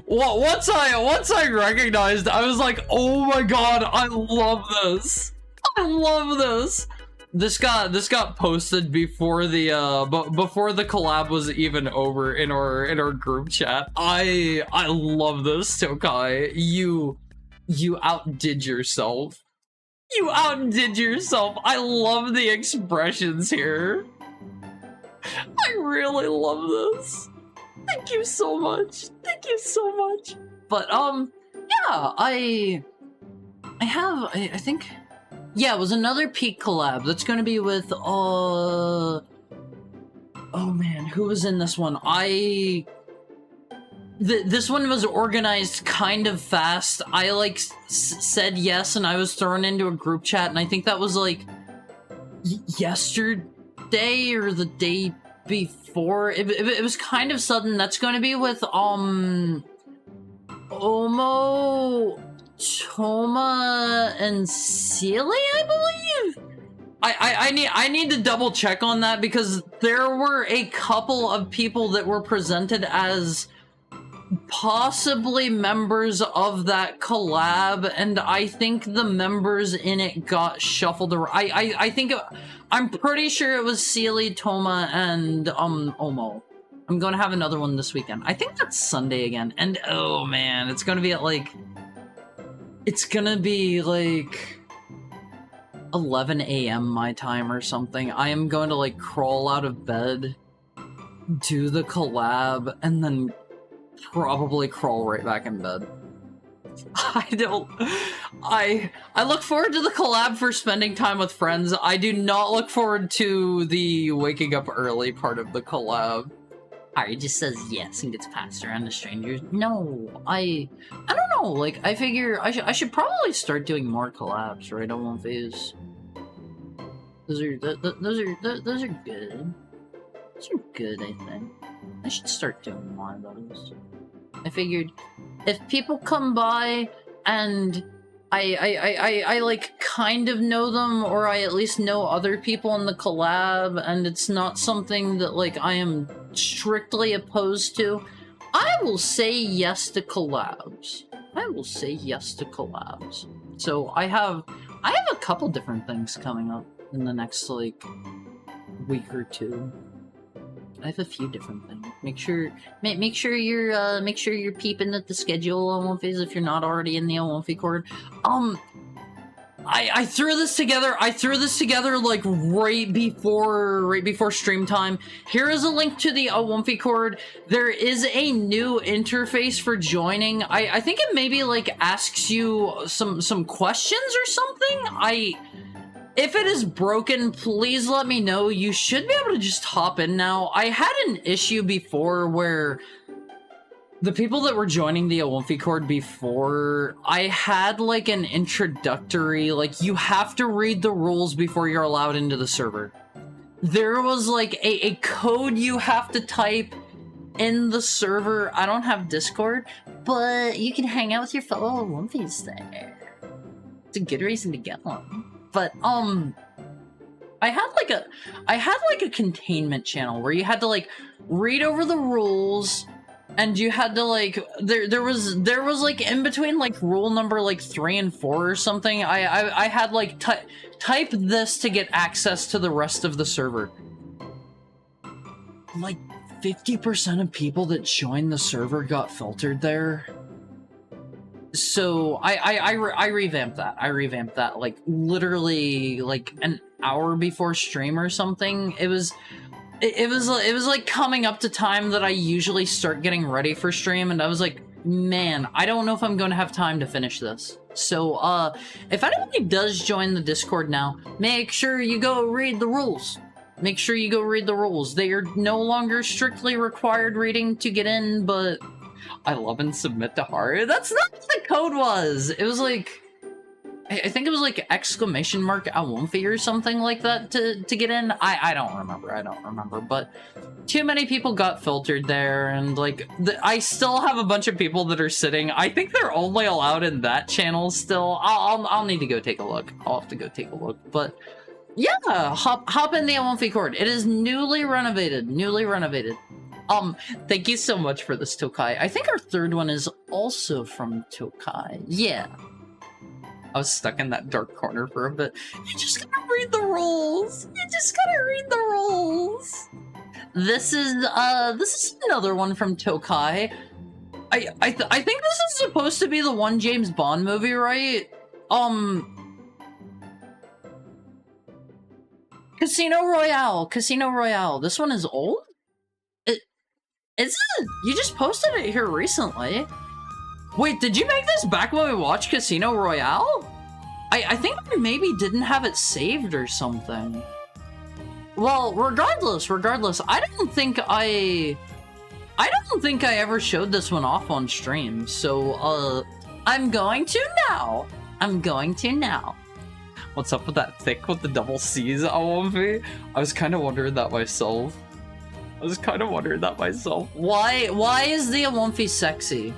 Well, once I recognized, I was like, oh my god, I love this. I love this. This got posted before the before the collab was even over in our group chat. I love this, Tokai. You outdid yourself. You outdid yourself. I love the expressions here. I really love this. Thank you so much. Thank you so much. But yeah, I think yeah, it was another Peak collab that's gonna be with oh man, who was in this one? This one was organized kind of fast. I like said yes, and I was thrown into a group chat, and I think that was like yesterday or the day before. It was kind of sudden. That's going to be with Omo, Toma, and Sealy, I believe. I need to double check on that because there were a couple of people that were presented as possibly members of that collab, and I think the members in it got shuffled around. I'm pretty sure it was Sealy, Toma, and Omo. I'm gonna have another one this weekend. I think that's Sunday again, and oh man, it's gonna be at like 11 a.m. my time or something. I am going to like crawl out of bed, do the collab, and then probably crawl right back in bed. I look forward to the collab for spending time with friends. I do not look forward to the waking up early part of the collab. Ari just says yes and gets passed around to strangers. No, I don't know. Like, I figure I should probably start doing more collabs, right? On One Phase. Those are good. Those are good, I think. I should start doing more of those. I figured if people come by and I like kind of know them, or I at least know other people in the collab, and it's not something that like I am strictly opposed to, I will say yes to collabs. I will say yes to collabs. So I have a couple different things coming up in the next like week or two. I have a few different things. Make sure you're peeping at the schedule on One Phase if you're not already in the One Cord. I threw this together. Like right before stream time. Here is a link to the One Cord. There is a new interface for joining. I think it maybe like asks you some questions or something. If it is broken, please let me know. You should be able to just hop in now. I had an issue before where the people that were joining the One Cord before, I had like an introductory, like you have to read the rules before you're allowed into the server. There was like a code you have to type in the server. I don't have Discord, but you can hang out with your fellow One Piece there. It's a good reason to get one. But I had like a containment channel where you had to like read over the rules, and you had to like there was like in between like rule number like 3 and 4 or something. I had like type this to get access to the rest of the server. Like 50% of people that joined the server got filtered there. So I revamped that. I revamped that like literally like an hour before stream or something. It was like coming up to time that I usually start getting ready for stream, and I was like, man, I don't know if I'm going to have time to finish this. So if anybody does join the Discord now, make sure you go read the rules. Make sure you go read the rules. They are no longer strictly required reading to get in, but I love and submit to Haru. That's not what the code was. It was like, I think it was like exclamation mark Awomfi or something like that to get in. I don't remember, but too many people got filtered there, and like I still have a bunch of people that are sitting. I think they're only allowed in that channel still. I'll need to go take a look. I'll have to go take a look, but yeah, hop in the Awomfi Cord. It is newly renovated. Thank you so much for this, Tokai. I think our third one is also from Tokai. Yeah. I was stuck in that dark corner for a bit. You just gotta read the rules. You just gotta read the rules. This is another one from Tokai. I think this is supposed to be the one James Bond movie, right? Casino Royale. Casino Royale. This one is old? Is it? You just posted it here recently. Wait, did you make this back when we watched Casino Royale? I think we maybe didn't have it saved or something. Well, regardless, I don't think I ever showed this one off on stream, so, I'm going to now. What's up with that thick with the double C's, Awamfi? I was kind of wondering that myself. Why is the Awamfi sexy?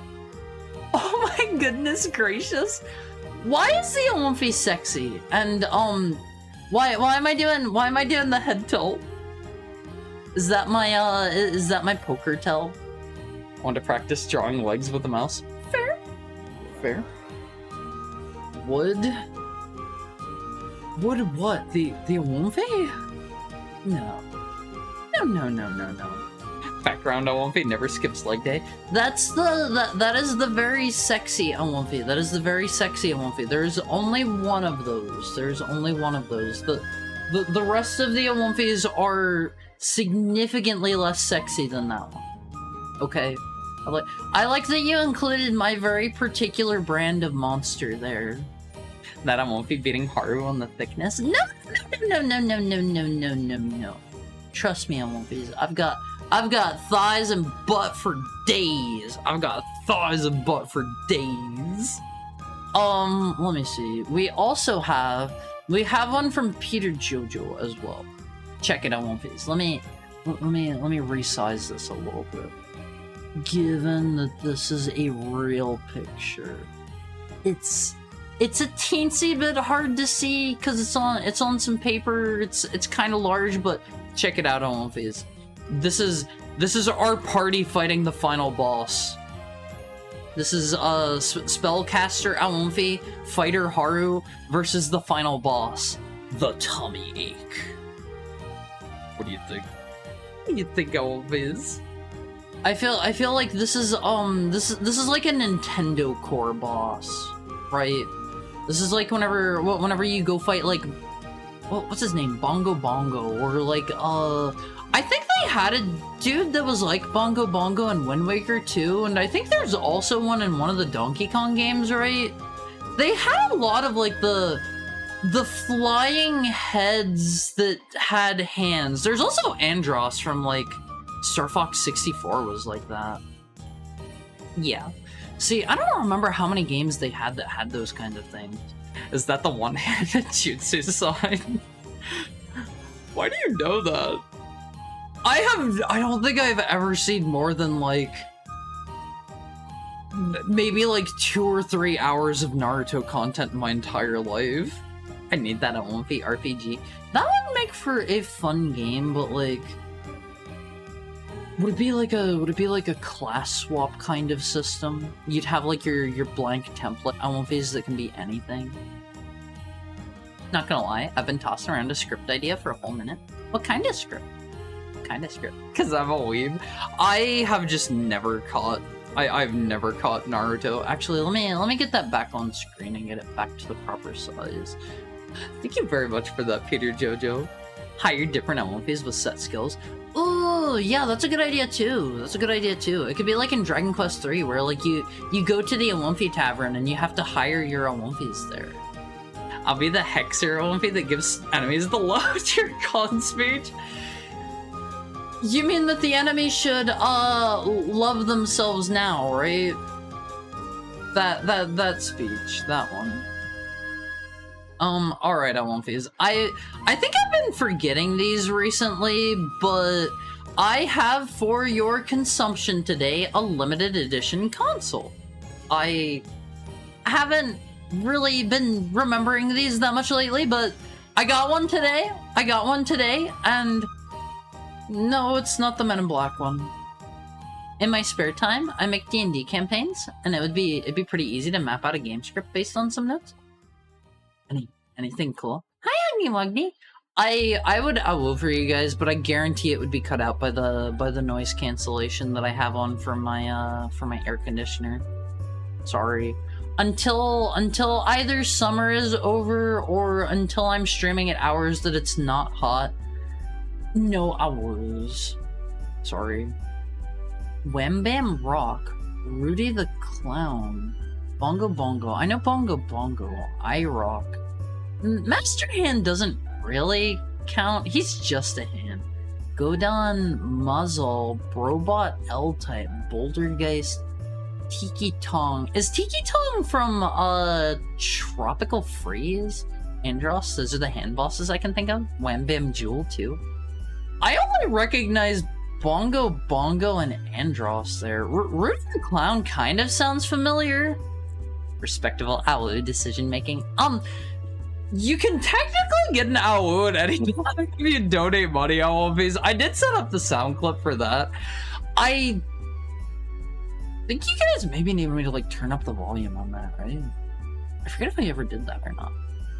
Oh my goodness gracious. Why is the Awamfi sexy? And, why am I doing the head tilt? Is that my poker tilt? Want to practice drawing legs with the mouse? Fair. Would what? The Awamfi? No. Background Awamfi never skips leg day. That is the very sexy Awamfi. That is the very sexy Awamfi. There's only one of those. The rest of the Awamfis are significantly less sexy than that one. Okay. I like that you included my very particular brand of monster there. That Awamfi beating Haru on the thickness? No. Trust me, Awamfis. I've got thighs and butt for days. Let me see. We have one from Peter Jojo as well. Check it out, Awamfis. Let me resize this a little bit. Given that this is a real picture, it's a teensy bit hard to see because it's on some paper. It's kind of large, but check it out, Awamfis. This is our party fighting the final boss. This is Spellcaster Awamfi, Fighter Haru versus the final boss, the Tummy Ache. What do you think? Awamfis? I feel like this is like a Nintendo core boss, right? This is like whenever you go fight like what's his name? Bongo Bongo, or like I think they had a dude that was like Bongo Bongo in Wind Waker 2, and I think there's also one in one of the Donkey Kong games, right? They had a lot of like the flying heads that had hands. There's also Andros from like Star Fox 64 was like that. Yeah. See, I don't remember how many games they had that had those kind of things. Is that the one-handed jutsu sign? Why do you know that? I don't think I've ever seen more than like maybe like 2 or 3 hours of Naruto content in my entire life. I need that Awamfi RPG. That would make for a fun game, but like would it be like a class swap kind of system? You'd have like your blank template Awamfis that can be anything. Not gonna lie, I've been tossing around a script idea for a whole minute. What kind of script? Because I'm a weeb. I have just never caught... I've never caught Naruto. Actually, let me get that back on screen and get it back to the proper size. Thank you very much for that, Peter Jojo. Hire different Awamfis with set skills. Ooh, yeah, that's a good idea too. It could be like in Dragon Quest III, where like you go to the Awamfi Tavern and you have to hire your Awamfis there. I'll be the Hexer Awamfi that gives enemies the love-tier con speech. You mean that the enemies should love themselves now, right? That speech, that one. Alright, Awamfis. I think I've been forgetting these recently, but I have for your consumption today a limited edition console. I haven't really been remembering these that much lately, but I got one today, and no, it's not the Men in Black one. In my spare time, I make D&D campaigns, and it'd be pretty easy to map out a game script based on some notes. Anything cool? Hi, Agni Wagni. I would AWO for you guys, but I guarantee it would be cut out by the noise cancellation that I have on for my air conditioner. Sorry. Until either summer is over or until I'm streaming at hours that it's not hot. No hours. Sorry. Wham Bam Rock. Rudy the Clown. Bongo Bongo. I know Bongo Bongo. I Rock. Master Hand doesn't really count. He's just a hand. Godon Muzzle. Brobot L-Type. Bouldergeist. Tiki Tong. Is Tiki Tong from Tropical Freeze? Andros, those are the hand bosses I can think of. Wham Bam Jewel too. I only recognize Bongo Bongo and Andros there. Rudy the Clown kind of sounds familiar. Respectable AWO decision making. You can technically get an AWO at any time if you donate money on one of these. I did set up the sound clip for that. I think you guys maybe need me to like turn up the volume on that, right? I forget if I ever did that or not.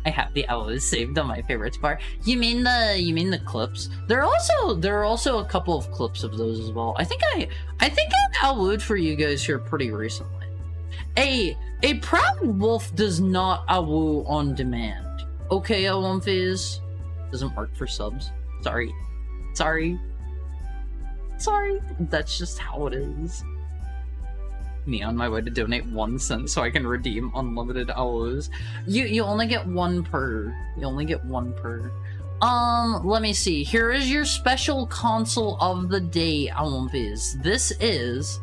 I have the AWOs saved on my favorites bar. You mean the clips? There are also a couple of clips of those as well. I think I AWO'd for you guys here pretty recently. A proud wolf does not AWO on demand. Okay, L1Phase doesn't work for subs. Sorry. That's just how it is. Me on my way to donate 1 cent so I can redeem unlimited AWOs. You only get one per. Let me see. Here is your special console of the day, L1Phase. This is.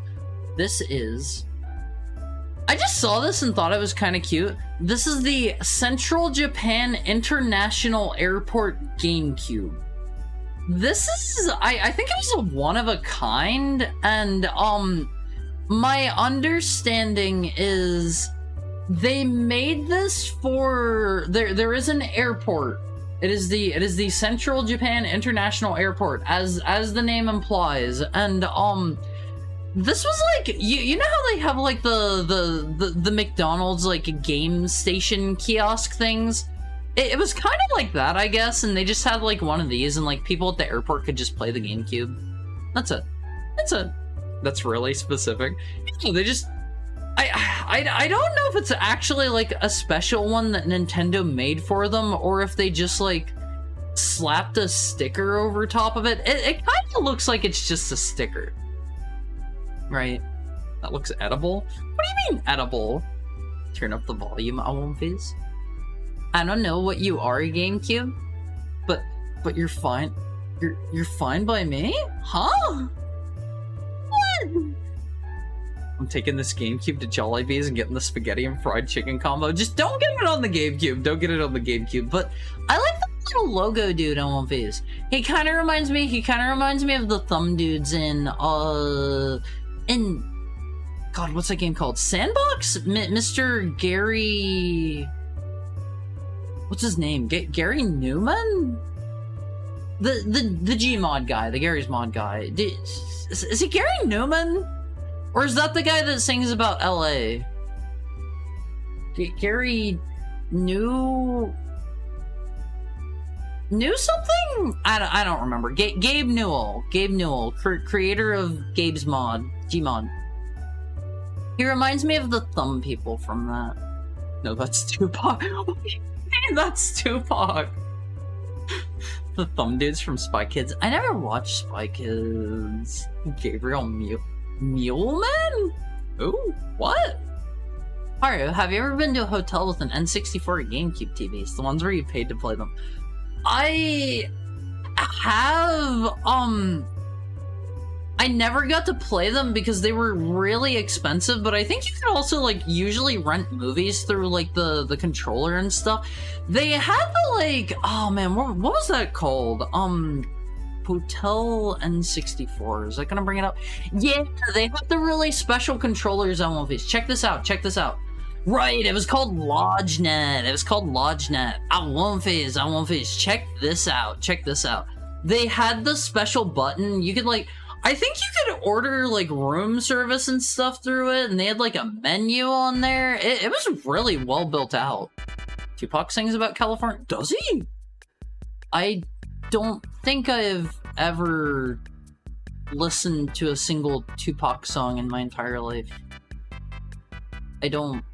I just saw this and thought it was kind of cute. This is the Central Japan International Airport GameCube. This is, I think it was a one of a kind, and my understanding is they made this for there is an airport. It is the Central Japan International Airport, as the name implies, and this was like you know how they have like the McDonald's like game station kiosk things? It was kind of like that, I guess, and they just had like one of these, and like people at the airport could just play the GameCube. That's it. That's really specific. They just I don't know if it's actually like a special one that Nintendo made for them, or if they just like slapped a sticker over top of it. It kind of looks like it's just a sticker. Right? That looks edible? What do you mean edible? Turn up the volume, L1Phase. I don't know what you are, GameCube, but you're fine. You're fine by me? Huh? What? I'm taking this GameCube to Jollibee's and getting the spaghetti and fried chicken combo. Just don't get it on the GameCube. Don't get it on the GameCube. But I like the little logo dude on L1Phase. He kind of reminds me of the thumb dudes in God, what's that game called? Sandbox? Mr. Gary... What's his name? Gary Newman? The Gmod guy, the Gary's Mod guy. Is he Gary Newman? Or is that the guy that sings about LA? Gary New something? I don't remember. Gabe Newell, creator of Gabe's Mod, Gmod. He reminds me of the thumb people from that. No, that's Tupac. That's Tupac. The thumb dudes from Spy Kids. I never watched Spy Kids. Gabriel Muleman? Ooh, what? Haru, have you ever been to a hotel with an N64 or GameCube TVs? The ones where you paid to play them. I have, I never got to play them because they were really expensive, but I think you could also, like, usually rent movies through, like, the controller and stuff. They had the, like, oh man, what was that called? Hotel N64. Is that gonna bring it up? Yeah, they have the really special controllers on movies. Check this out. Right, it was called LodgeNet. L1Phase. Check this out. They had the special button. You could, like, I think you could order, like, room service and stuff through it, and they had, like, a menu on there. It was really well built out. Tupac sings about California. Does he? I don't think I've ever listened to a single Tupac song in my entire life. I don't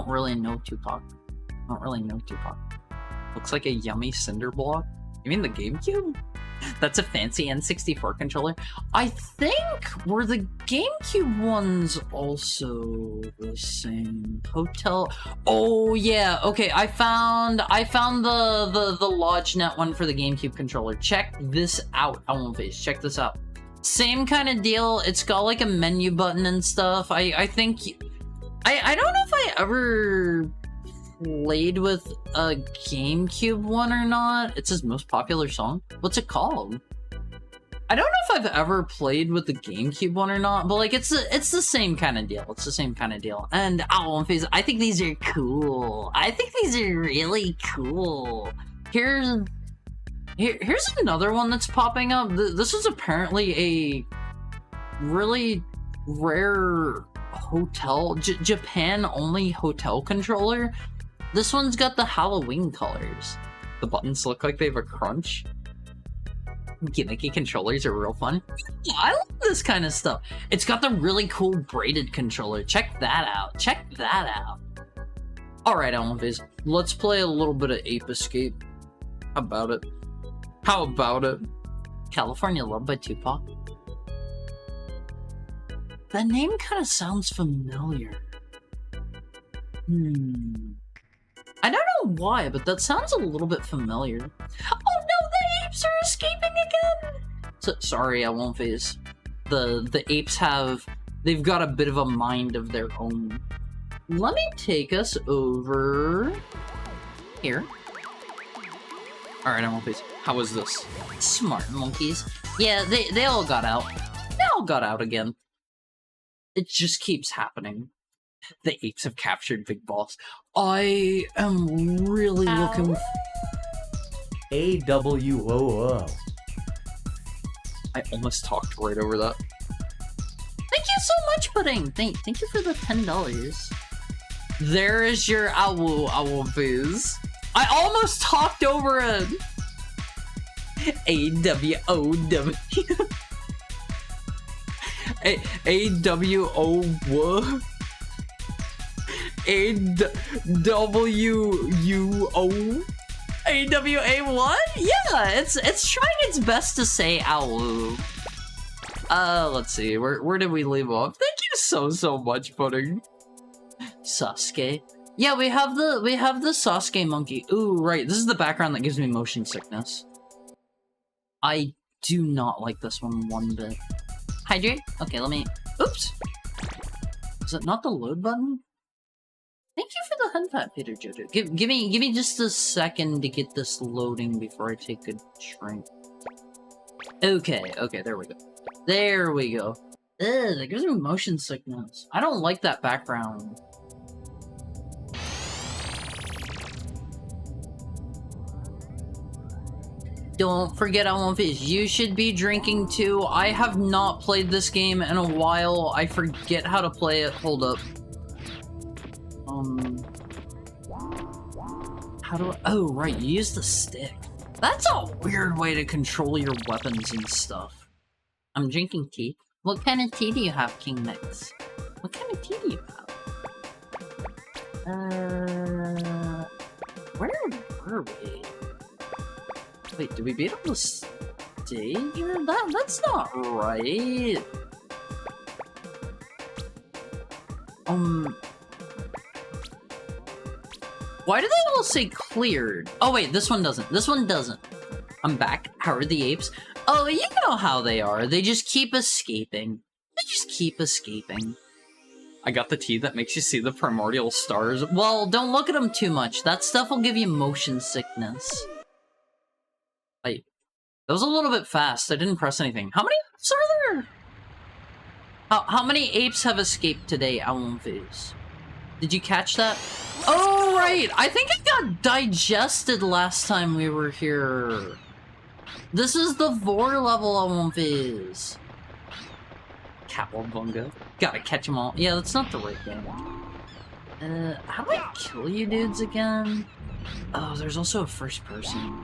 really know Tupac. I don't really know Tupac. Looks like a yummy cinder block. You mean the GameCube? That's a fancy N64 controller. I think were the GameCube ones also the same? Hotel. Oh yeah. Okay, I found the LodgeNet one for the GameCube controller. Check this out. I won't face. Check this out. Same kind of deal. It's got like a menu button and stuff. I think I don't know if I ever played with a GameCube one or not. It's his most popular song. What's it called? I don't know if I've ever played with the GameCube one or not, but like it's the same kind of deal. It's the same kind of deal. And I think these are cool. I think these are really cool. Here's another one that's popping up. This is apparently a really rare hotel, Japan-only hotel controller. This one's got the Halloween colors. The buttons look like they have a crunch. Gimmicky controllers are real fun. Yeah, I love this kind of stuff. It's got the really cool braided controller. Check that out. Check that out. Alright, Elmviz, let's play a little bit of Ape Escape. How about it? How about it? California Love by Tupac. That name kind of sounds familiar. I don't know why, but that sounds a little bit familiar. Oh no, the apes are escaping again! Sorry, I won't face. The apes they've got a bit of a mind of their own. Let me take us over here. Alright, I won't face. How was this? Smart monkeys. Yeah, they all got out. They all got out again. It just keeps happening. The apes have captured Big Boss. I am really looking... AWOO. I almost talked right over that. Thank you so much, Pudding! Thank you for the $10. There is your owl fizz. I almost talked over it! AWOW. AWO. AWUO. AWA what? Yeah, it's trying its best to say owl. Let's see. Where did we leave off? Thank you so much, Pudding. Sasuke. Yeah, we have the Sasuke monkey. Ooh, right. This is the background that gives me motion sickness. I do not like this one bit. Hydrate? Okay, let me... Oops! Is it not the load button? Thank you for the head pat, Peter Jojo. Give me just a second to get this loading before I take a drink. Okay, there we go. There we go. Ugh, that gives me motion sickness. I don't like that background. Don't forget, Fish, you should be drinking too. I have not played this game in a while. I forget how to play it. Hold up. How do I... Oh, right, you use the stick. That's a weird way to control your weapons and stuff. I'm drinking tea. What kind of tea do you have, King Mix? What kind of tea do you have? Where were we? Wait, did we be able to stay here? That's not right. Why do they all say cleared? Oh wait, this one doesn't. This one doesn't. I'm back. How are the apes? Oh, you know how they are. They just keep escaping. They just keep escaping. I got the tea that makes you see the primordial stars. Well, don't look at them too much. That stuff will give you motion sickness. Wait, that was a little bit fast. I didn't press anything. How many apes are there? How many apes have escaped today, Owlface? Did you catch that? Oh, right! I think it got digested last time we were here. This is the Vor level I want is. Cowabunga. Gotta catch them all. Yeah, that's not the right game. How do I kill you dudes again? Oh, there's also a first person.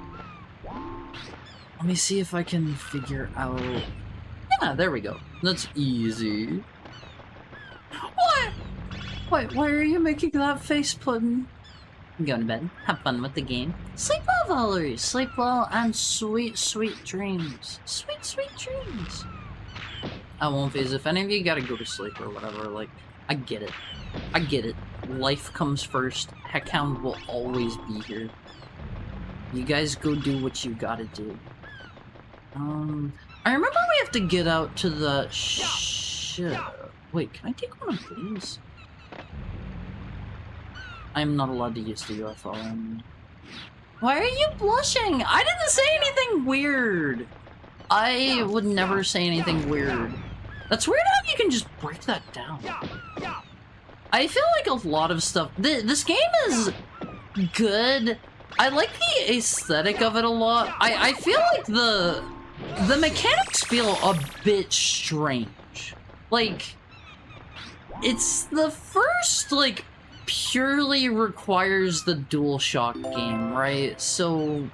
Let me see if I can figure out... Yeah, there we go. That's easy. What? Wait, why are you making that face, Puddin'? Go to bed. Have fun with the game. Sleep well, Valerie. Sleep well and sweet, sweet dreams. Sweet, sweet dreams. I won't phase. If any of you gotta go to sleep or whatever, like, I get it. I get it. Life comes first. Heckhound will always be here. You guys go do what you gotta do. I remember we have to get out to the shit. Wait, can I take one of these? I am not allowed to use the UFO. Why are you blushing? I didn't say anything weird. I would never say anything weird. That's weird how you can just break that down. I feel like a lot of stuff... This game is good. I like the aesthetic of it a lot. I feel like the mechanics feel a bit strange. Like, it's the first, like, purely requires the DualShock game, right? So...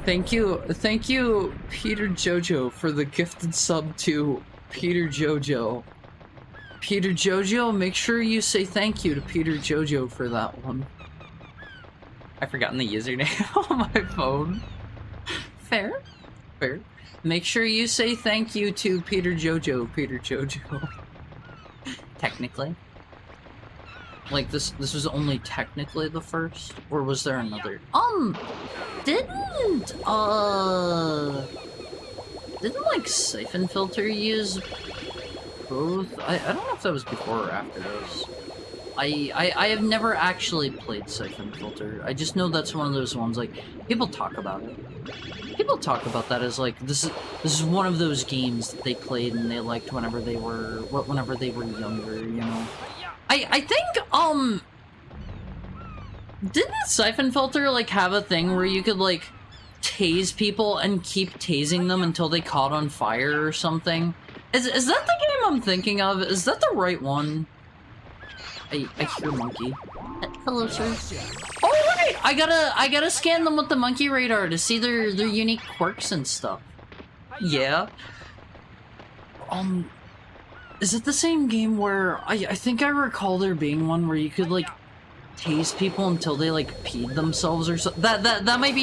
Thank you, Peter Jojo, for the gifted sub to Peter Jojo. Peter Jojo, make sure you say thank you to Peter Jojo for that one. I've forgotten the username on my phone. Fair. Fair. Make sure you say thank you to Peter Jojo, Peter Jojo. Technically. Like, this was only technically the first? Or was there another? Didn't like Siphon Filter use both? I don't know if that was before or after those. I have never actually played Siphon Filter. I just know that's one of those ones, like, people talk about it. People talk about that as, like, this is one of those games that they played and they liked whenever they were younger, you know? I think, didn't Siphon Filter, like, have a thing where you could, like, tase people and keep tasing them until they caught on fire or something? Is that the game I'm thinking of? Is that the right one? I hear monkey. Hello, sir. Oh, right! I gotta scan them with the monkey radar to see their unique quirks and stuff. Yeah. Is it the same game where I think I recall there being one where you could, like, tase people until they, like, peed themselves or something? That might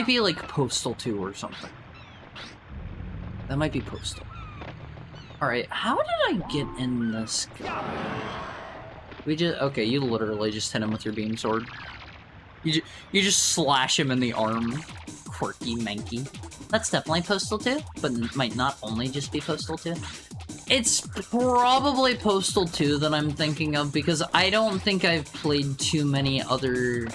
be like Postal 2 or something. That might be Postal. Alright, how did I get in this guy? Okay, you literally just hit him with your beam sword. You just slash him in the arm. Quirky Mankey. That's definitely Postal 2, but it might not only just be Postal 2. It's probably Postal 2 that I'm thinking of, because I don't think I've played too many other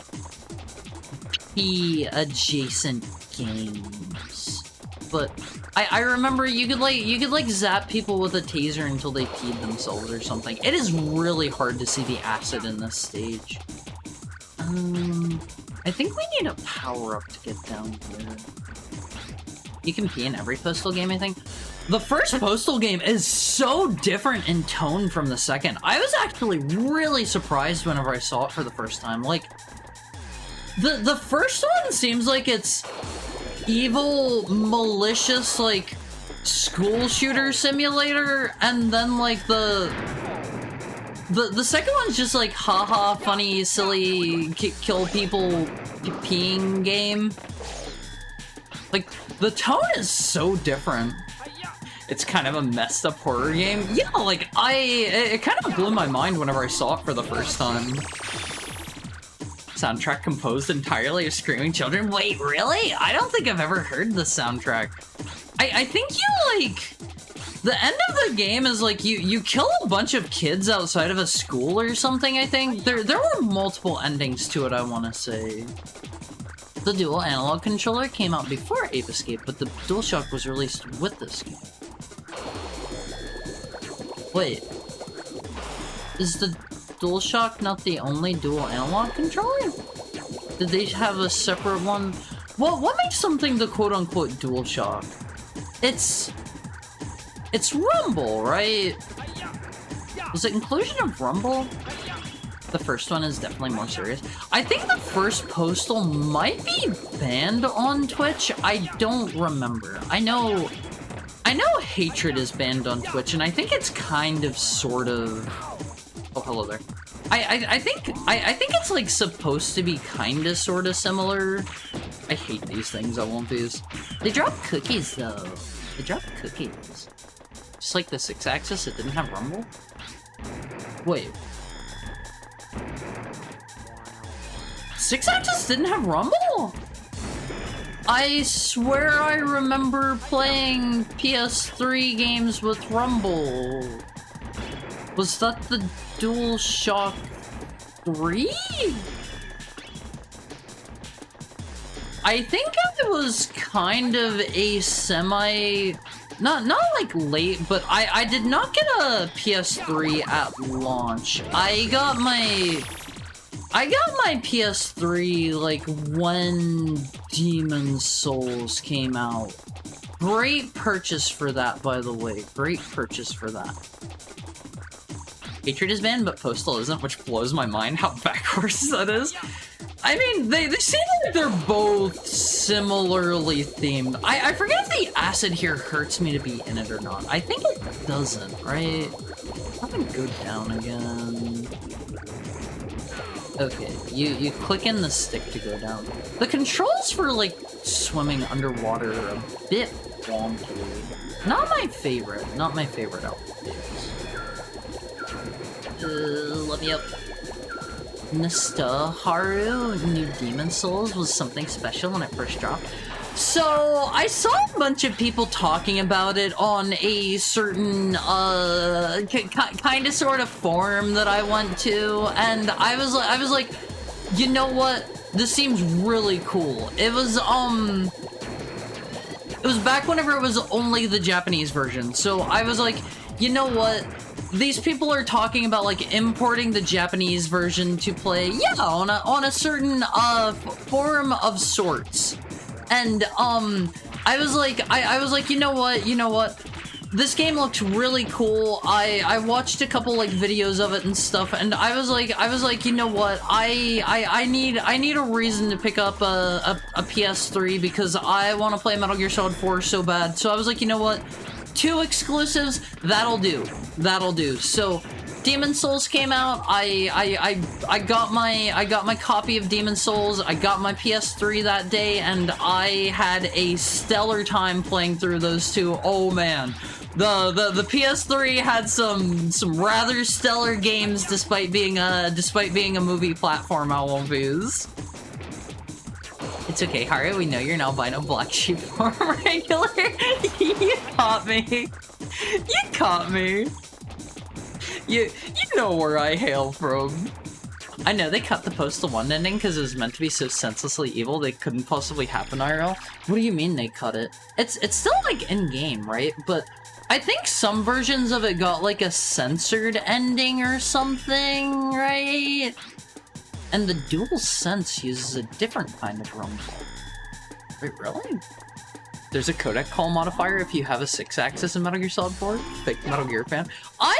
P-adjacent games. But I remember you could zap people with a taser until they peed themselves or something. It is really hard to see the acid in this stage. I think we need a power-up to get down here. You can pee in every Postal game, I think. The first Postal game is so different in tone from the second. I was actually really surprised whenever I saw it for the first time. Like, the first one seems like it's evil, malicious, like, school shooter simulator, and then, like, the second one's just like, haha, funny, silly, kill people peeing game. Like, the tone is so different. It's kind of a messed up horror game. Yeah, like, it kind of blew my mind whenever I saw it for the first time. Soundtrack composed entirely of screaming children? Wait, really? I don't think I've ever heard the soundtrack. I think you, like... The end of the game is, like, you kill a bunch of kids outside of a school or something, I think. There were multiple endings to it, I want to say. The dual analog controller came out before Ape Escape, but the DualShock was released with this game. Wait. Is the DualShock not the only dual analog controller? Did they have a separate one? what makes something the quote-unquote DualShock? It's Rumble, right? Was it inclusion of Rumble? The first one is definitely more serious. I think the first Postal might be banned on Twitch. I don't remember. I know Hatred is banned on Twitch, and I think it's kind of, sort of... Oh, hello there. I think it's, like, supposed to be kind of, sort of similar. I hate these things, I want these. They drop cookies, though. They drop cookies. Just like the 6-axis, it didn't have Rumble? Wait. 6-axis didn't have Rumble? I swear I remember playing PS3 games with Rumble. Was that the DualShock 3? I think it was kind of a not like late, but I did not get a PS3 at launch. I got my PS3 like when Demon's Souls came out. Great purchase for that, by the way. Great purchase for that. Hatred is banned, but Postal isn't, which blows my mind how backwards that is. I mean, they seem like they're both similarly themed. I forget if the acid here hurts me to be in it or not. I think it doesn't, right? I'm gonna go down again. Okay, you click in the stick to go down. The controls for, like, swimming underwater are a bit wonky. Not my favorite. Not my favorite outfits. Let me up. Nesta Haru New Demon Souls was something special when it first dropped. So, I saw a bunch of people talking about it on a certain, kind of sort of forum that I went to, and I was like, you know what? This seems really cool. It was back whenever it was only the Japanese version, so I was like, you know what? These people are talking about, like, importing the Japanese version to play, yeah, on a certain, forum of sorts. And, I was like, you know what? This game looks really cool. I watched a couple, like, videos of it and stuff, and I was like, you know what? I need a reason to pick up a PS3 because I want to play Metal Gear Solid 4 so bad. So I was like, you know what? 2 exclusives, that'll do. That'll do. So, Demon Souls came out. I got my copy of Demon Souls. I got my PS3 that day, and I had a stellar time playing through those two. Oh man, the PS3 had some rather stellar games, despite being a movie platform. I won't use. It's okay, Haru, we know you're now buying a black sheep for regular. You caught me. You caught me. You know where I hail from. I know they cut the Postal 1 ending because it was meant to be so senselessly evil they couldn't possibly happen IRL. What do you mean they cut it? It's still like in-game, right? But I think some versions of it got like a censored ending or something, right? And the DualSense uses a different kind of rumble. Wait, really? There's a codec call modifier if you have a 6-axis in Metal Gear Solid 4? Fake Metal Gear fan. I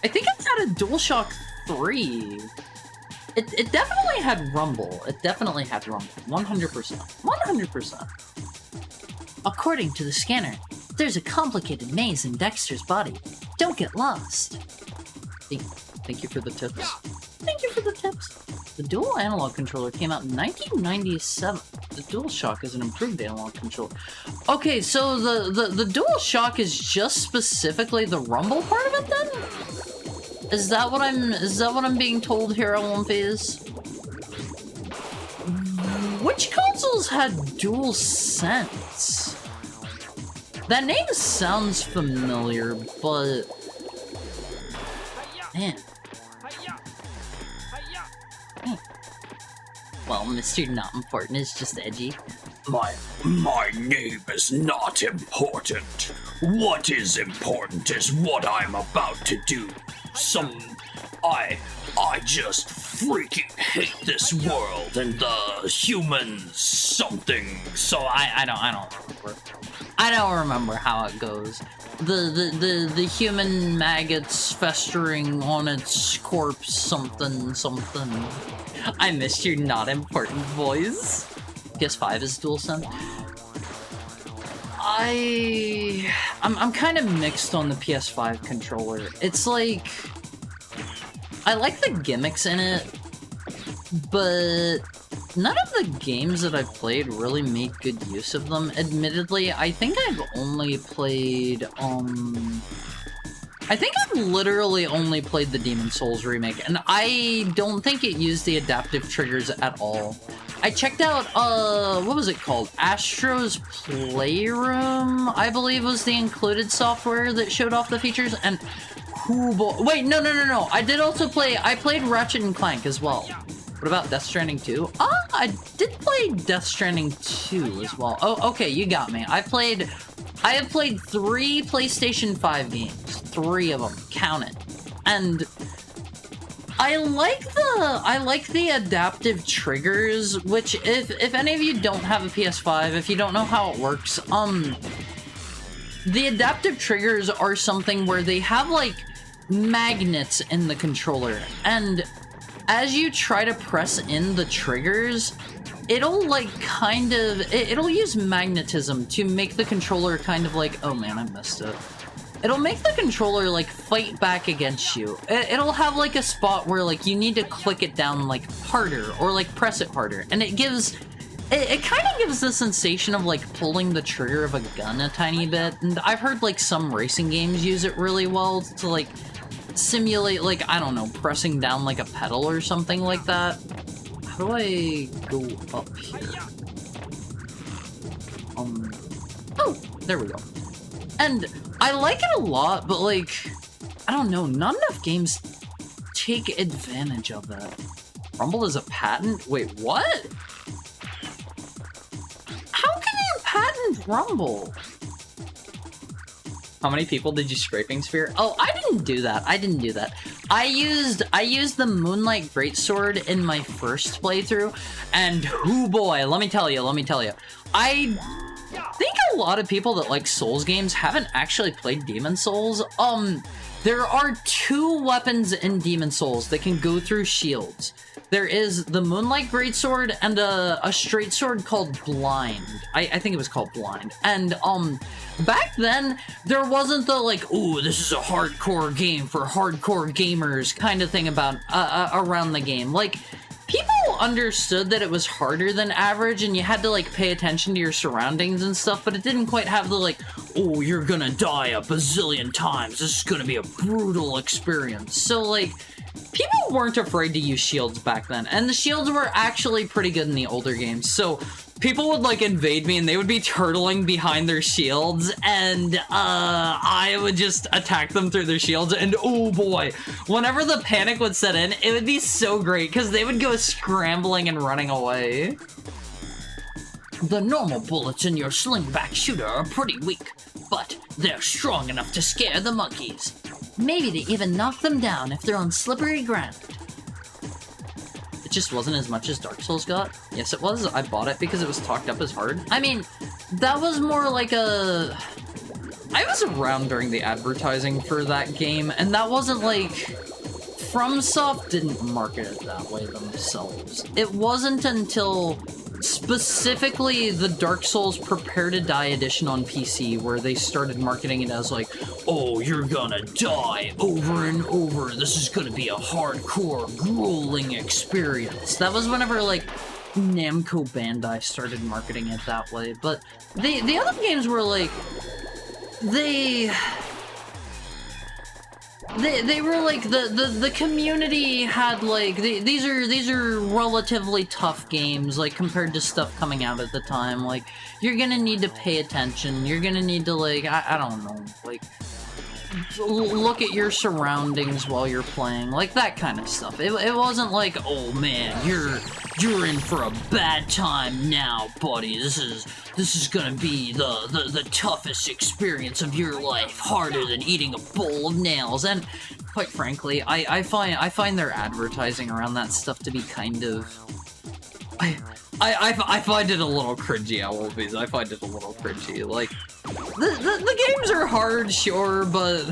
think it had a DualShock 3. It definitely had rumble. It definitely had rumble. 100%. 100%. According to the scanner, there's a complicated maze in Dexter's body. Don't get lost. Thank you for the tips. Thank you for the tips. The dual analog controller came out in 1997. The DualShock is an improved analog controller. Okay, so the DualShock is just specifically the rumble part of it then? Is that what I'm being told here on One Phase? Which consoles had DualSense? That name sounds familiar, but man. Well, Mr. Not Important is just edgy. My name is not important. What is important is what I'm about to do. I just freaking hate this world and the humans something. So I don't remember. I don't remember how it goes. The human maggots festering on its corpse something. I missed your not important voice. PS5 is DualSense. I'm kind of mixed on the PS5 controller. It's like, I like the gimmicks in it, but none of the games that I've played really make good use of them. Admittedly, I think I've only played, I think I've literally only played the Demon's Souls remake, and I don't think it used the adaptive triggers at all. I checked out, what was it called? Astro's Playroom, I believe was the included software that showed off the features, and wait, no. I played Ratchet and Clank as well. What about Death Stranding 2? I did play Death Stranding 2 as well. Oh, okay, you got me. I have played 3 PlayStation 5 games. 3 of them. Count it. And I like the adaptive triggers, which if any of you don't have a PS5, if you don't know how it works, the adaptive triggers are something where they have like magnets in the controller, and as you try to press in the triggers, it'll like it'll use magnetism to make the controller kind of like, oh man, I missed it. It'll make the controller like fight back against you. It'll have like a spot where like you need to click it down like harder or like press it harder, and it kind of gives the sensation of like pulling the trigger of a gun a tiny bit. And I've heard like some racing games use it really well to like simulate like, I don't know, pressing down like a pedal or something like that. How do I go up here? Oh, there we go. And I like it a lot, but like, I don't know, not enough games take advantage of that. Rumble is a patent? Wait, what? How can you patent Rumble? How many people did you scraping spear? Oh, I didn't do that. I used the Moonlight Greatsword in my first playthrough, and oh boy, let me tell you. I think a lot of people that like Souls games haven't actually played Demon's Souls. There are 2 weapons in Demon's Souls that can go through shields. There is the Moonlight Greatsword and a straight sword called Blind. I think it was called Blind. And, back then, there wasn't the, like, ooh, this is a hardcore game for hardcore gamers kind of thing about, around the game. Like, people understood that it was harder than average and you had to, like, pay attention to your surroundings and stuff, but it didn't quite have the, like, oh, you're gonna die a bazillion times. This is gonna be a brutal experience. So, like, people weren't afraid to use shields back then, and the shields were actually pretty good in the older games. So people would like invade me and they would be turtling behind their shields, and I would just attack them through their shields, and oh boy, whenever the panic would set in, it would be so great because they would go scrambling and running away. The normal bullets in your slingback shooter are pretty weak, but they're strong enough to scare the monkeys. Maybe to even knock them down if they're on slippery ground. It just wasn't as much as Dark Souls got. Yes, it was. I bought it because it was talked up as hard. I mean, that was more like a... I was around during the advertising for that game, and that wasn't like... FromSoft didn't market it that way themselves. It wasn't until specifically the Dark Souls Prepare to Die edition on PC where they started marketing it as like, oh, you're gonna die over and over. This is gonna be a hardcore, grueling experience. That was whenever like Namco Bandai started marketing it that way. But the other games were like, they were like the community had like these are relatively tough games like compared to stuff coming out at the time. Like you're gonna need to pay attention. You're gonna need to like I don't know, like look at your surroundings while you're playing, like that kind of stuff. It wasn't like, oh man, you're in for a bad time now, buddy. This is gonna be the toughest experience of your life, harder than eating a bowl of nails. And quite frankly, I find their advertising around that stuff to be kind of, I find it a little cringy, Applebee's. I find it a little cringy. Like, the games are hard, sure, but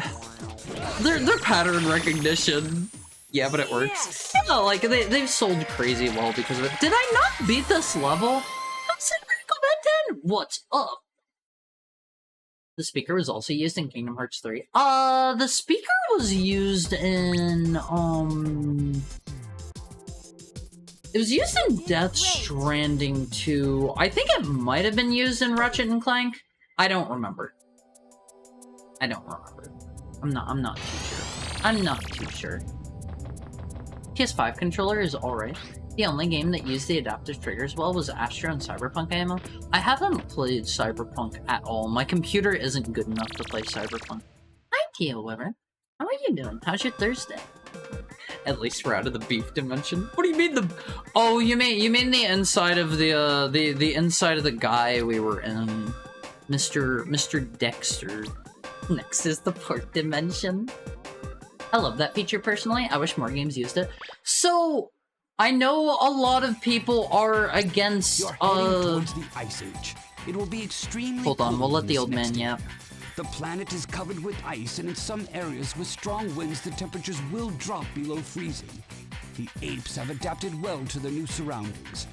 they're pattern recognition. Yeah, but it works. Yeah, like, they've sold crazy well because of it. Did I not beat this level? How's it recommended? What's up? The speaker was also used in Kingdom Hearts 3. The speaker was used in, it was used in Death Stranding 2. I think it might have been used in Ratchet and Clank. I don't remember. I'm not too sure. I'm not too sure. PS5 controller is alright. The only game that used the adaptive triggers well was Astro and Cyberpunk ammo. I haven't played Cyberpunk at all. My computer isn't good enough to play Cyberpunk. Hi, Tia Weber. How are you doing? How's your Thursday? At least we're out of the beef dimension. What do you mean the? Oh, you mean the inside of the inside of the guy we were in, Mr. Dexter. Next is the pork dimension. I love that feature personally. I wish more games used it. So I know a lot of people are against. You're heading towards the Ice Age. It will be extremely. Hold on, we'll let the old man yap. The planet is covered with ice, and in some areas with strong winds, the temperatures will drop below freezing. The apes have adapted well to their new surroundings.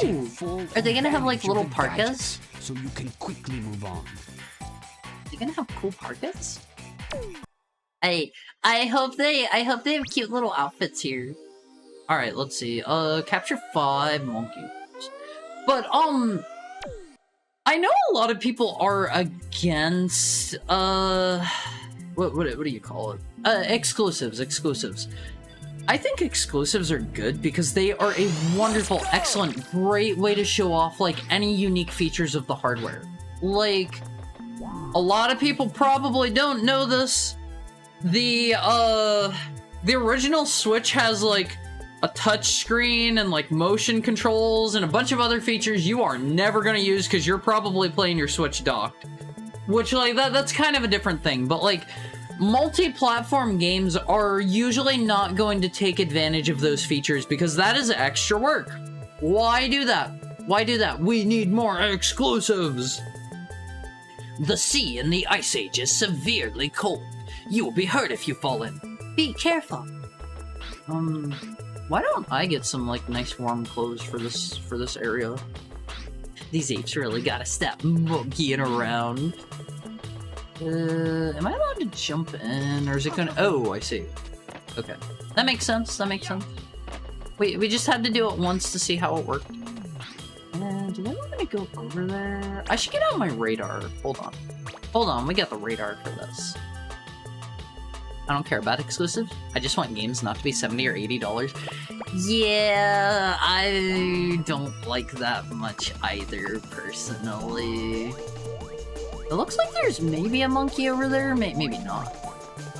Ooh. Are they gonna have like little parkas? So you can quickly move on. Are they gonna have cool parkas? I hope they have cute little outfits here. All right, let's see. Capture 5 monkeys. But I know a lot of people are against, what do you call it? Exclusives. I think exclusives are good because they are a wonderful, excellent, great way to show off, like, any unique features of the hardware. Like, a lot of people probably don't know this. The original Switch has, like, a touch screen and like motion controls and a bunch of other features you are never gonna use because you're probably playing your Switch docked. Which, like, that's kind of a different thing, but like, multi-platform games are usually not going to take advantage of those features because that is extra work. Why do that? Why do that? We need more exclusives! The sea in the Ice Age is severely cold. You will be hurt if you fall in. Be careful. Why don't I get some, like, nice warm clothes for this area? These apes really gotta stop monkeying around. Am I allowed to jump in, or is it gonna... Oh, I see. Okay. That makes sense, We just had to do it once to see how it worked. Do they want me to go over there? I should get out my radar. Hold on, we got the radar for this. I don't care about exclusives. I just want games not to be $70 or $80. Yeah, I don't like that much either, personally. It looks like there's maybe a monkey over there, maybe not.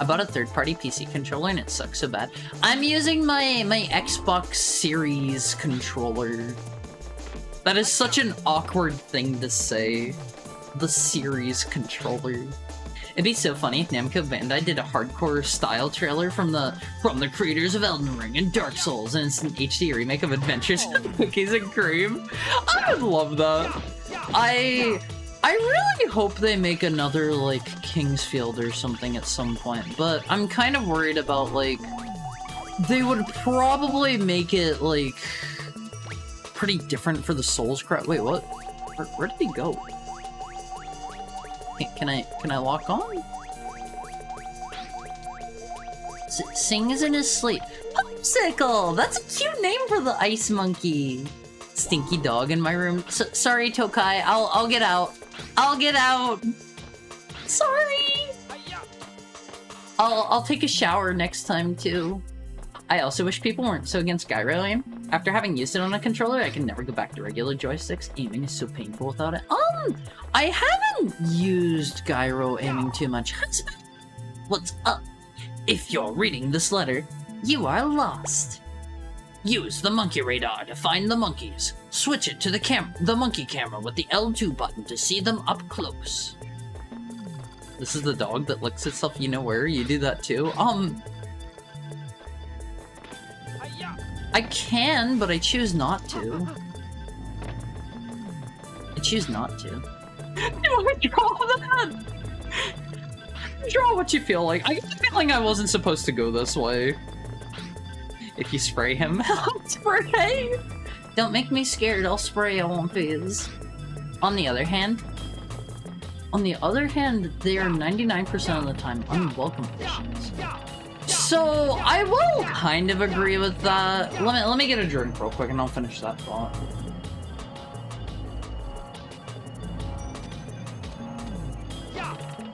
I bought a third-party PC controller and it sucks so bad. I'm using my Xbox Series controller. That is such an awkward thing to say. The Series controller. It'd be so funny if Namco Bandai did a hardcore style trailer from the creators of Elden Ring and Dark Souls, and it's an HD remake of Adventures in Cookies and Cream. I would love that. I really hope they make another, like, Kingsfield or something at some point, but I'm kind of worried about, like, they would probably make it, like, pretty different for the Souls crowd. Wait, what? Where did he go? Can I lock on? Sings in his sleep. Popsicle! That's a cute name for the ice monkey. Stinky dog in my room. Sorry, Tokai. I'll get out. I'll get out. Sorry. I'll take a shower next time too. I also wish people weren't so against gyro aim. After having used it on a controller, I can never go back to regular joysticks. Aiming is so painful without it. I haven't used gyro aiming too much. What's up? If you're reading this letter, you are lost. Use the monkey radar to find the monkeys. Switch it to the monkey camera with the L2 button to see them up close. This is the dog that licks itself, you know where? You do that too? I can, but I choose not to. I choose not to. Do I draw that? Draw what you feel like. I get the feeling I wasn't supposed to go this way. If you spray him, I'll spray! Don't make me scared, I'll spray, I won't phase. On the other hand, they are 99% of the time unwelcome additions. So, I will kind of agree with that. Let me get a drink real quick and I'll finish that thought.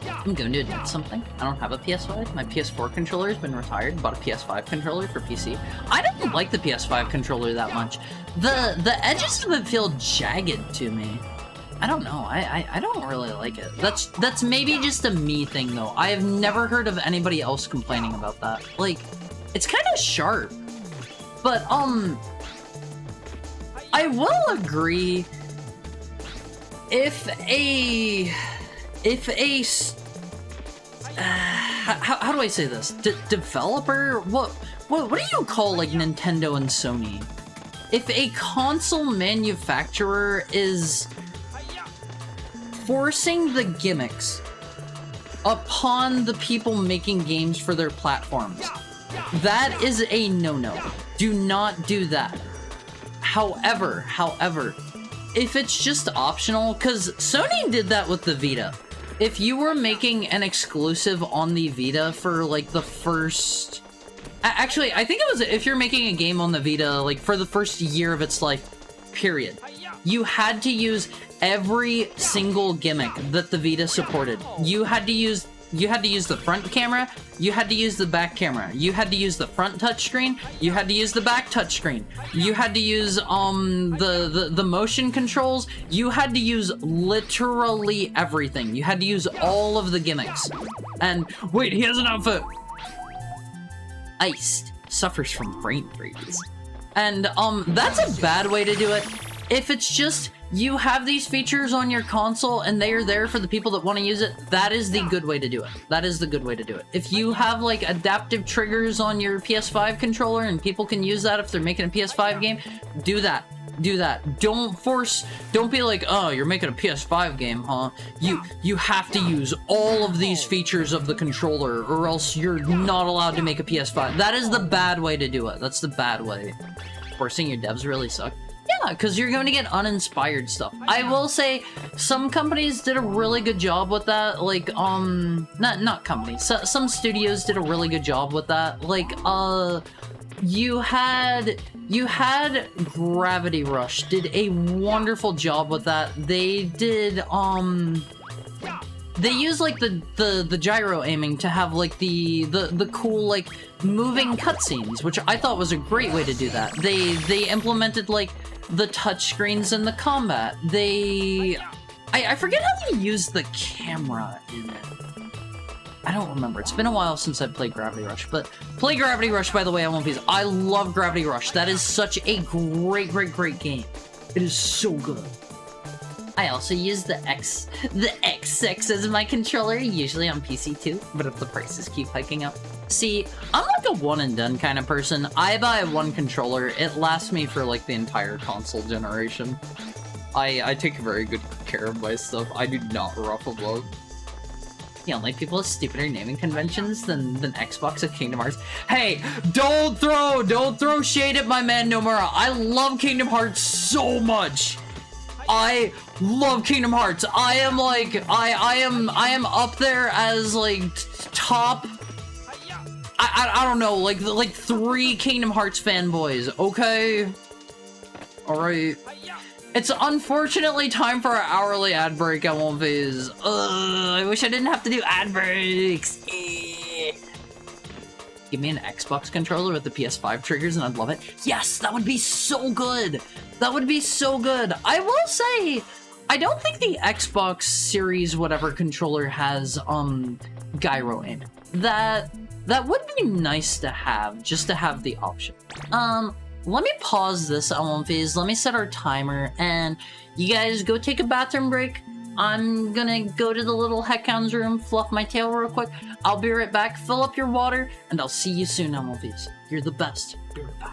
I'm going to admit something. I don't have a PS5. My PS4 controller has been retired. Bought a PS5 controller for PC. I don't like the PS5 controller that much. The edges of it feel jagged to me. I don't know. I don't really like it. That's maybe just a me thing though. I have never heard of anybody else complaining about that. Like, it's kind of sharp. But I will agree if a how do I say this? Developer? What do you call like Nintendo and Sony? If a console manufacturer is forcing the gimmicks upon the people making games for their platforms, that is a no-no. Do not do that. However, if it's just optional, because Sony did that with the Vita. If you were making an exclusive on the Vita for, like, the first... Actually, I think it was if you're making a game on the Vita, like, for the first year of its life, period. You had to use every single gimmick that the Vita supported. You had to use the front camera, you had to use the back camera, you had to use the front touchscreen, you had to use the back touchscreen, you had to use the motion controls, you had to use literally everything. You had to use all of the gimmicks. And wait, he has an outfit. Iced suffers from brain freeze. And that's a bad way to do it. If it's just you have these features on your console and they are there for the people that want to use it, that is the good way to do it. That is the good way to do it. If you have like adaptive triggers on your PS5 controller and people can use that if they're making a PS5 game, do that. Do that. Don't be like, oh, you're making a PS5 game, huh? You have to use all of these features of the controller or else you're not allowed to make a PS5. That is the bad way to do it. That's the bad way. Forcing your devs really suck. Yeah, because you're going to get uninspired stuff. I will say some companies did a really good job with that. Like, not companies. Some studios did a really good job with that. Like, you had Gravity Rush did a wonderful job with that. They did, they use like the gyro aiming to have like the cool like moving cutscenes, which I thought was a great way to do that. They implemented like the touchscreens in the combat. I forget how they use the camera in it. I don't remember. It's been a while since I played Gravity Rush, but play Gravity Rush, by the way, I won't be. I love Gravity Rush. That is such a great game. It is so good. I also use the X6 as my controller, usually on PC too, but if the prices keep hiking up. See, I'm like a one and done kind of person. I buy one controller, it lasts me for like the entire console generation. I take very good care of my stuff. I do not ruffle blow. The only people with stupider naming conventions than Xbox of Kingdom Hearts. Hey, don't throw shade at my man Nomura. I love Kingdom Hearts so much. I love Kingdom Hearts. I am like, I am up there as like top. I don't know, like 3 Kingdom Hearts fanboys. Okay, all right. It's unfortunately time for our hourly ad break. I won't phase. I wish I didn't have to do ad breaks. Give me an Xbox controller with the PS5 triggers and I'd love it. Yes, that would be so good. That would be so good. I will say, I don't think the Xbox Series whatever controller has gyro aim. that would be nice to have, just to have the option. Let me pause this on phase. Let me set our timer, and you guys go take a bathroom break. I'm gonna go to the little heckhound's room, fluff my tail real quick. I'll be right back. Fill up your water, and I'll see you soon, MLVs. You're the best. Be right back.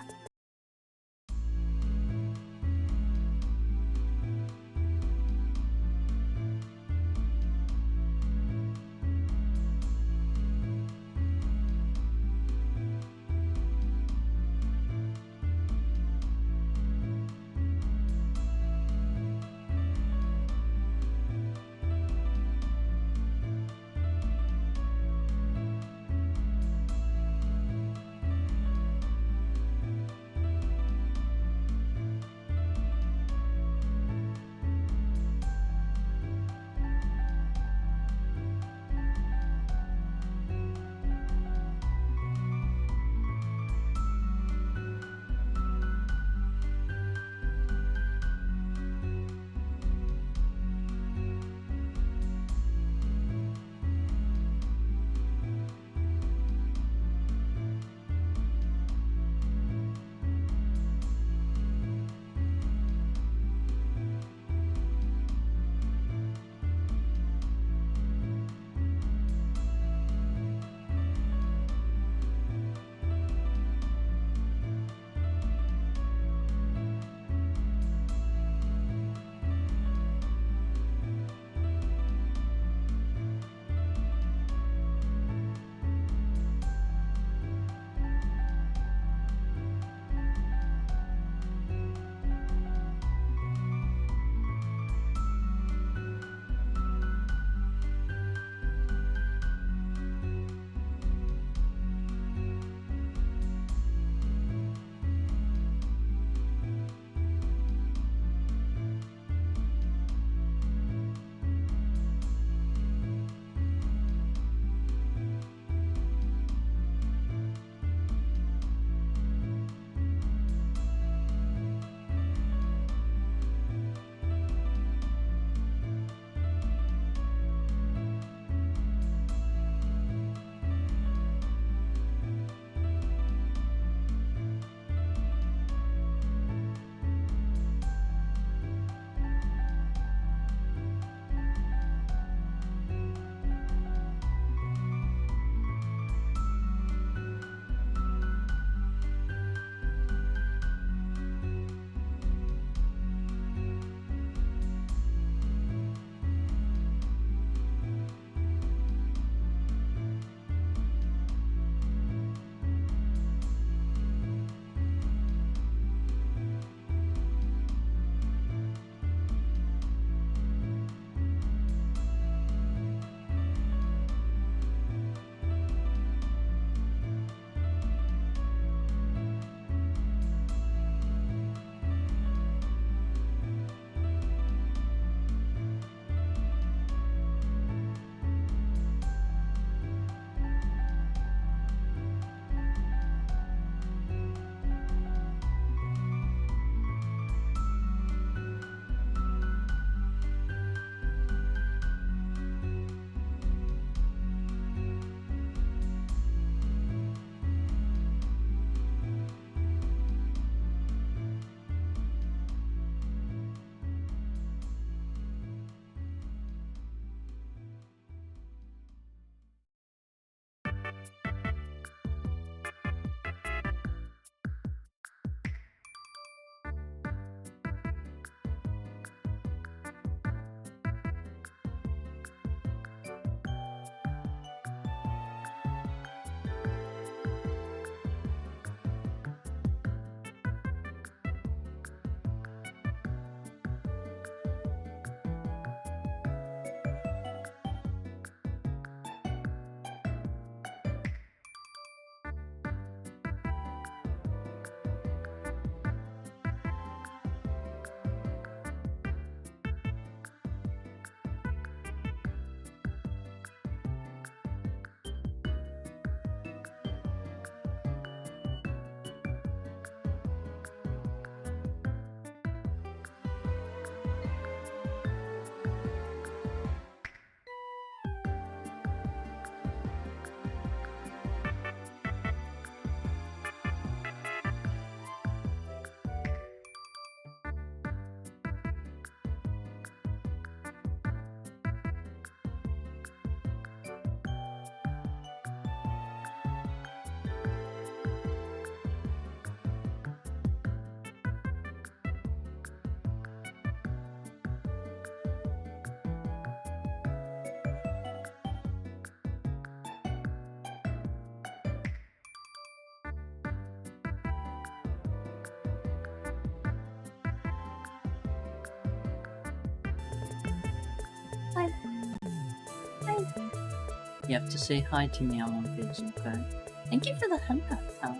You have to say hi to me on face, okay? Thank you for the head pat, pal.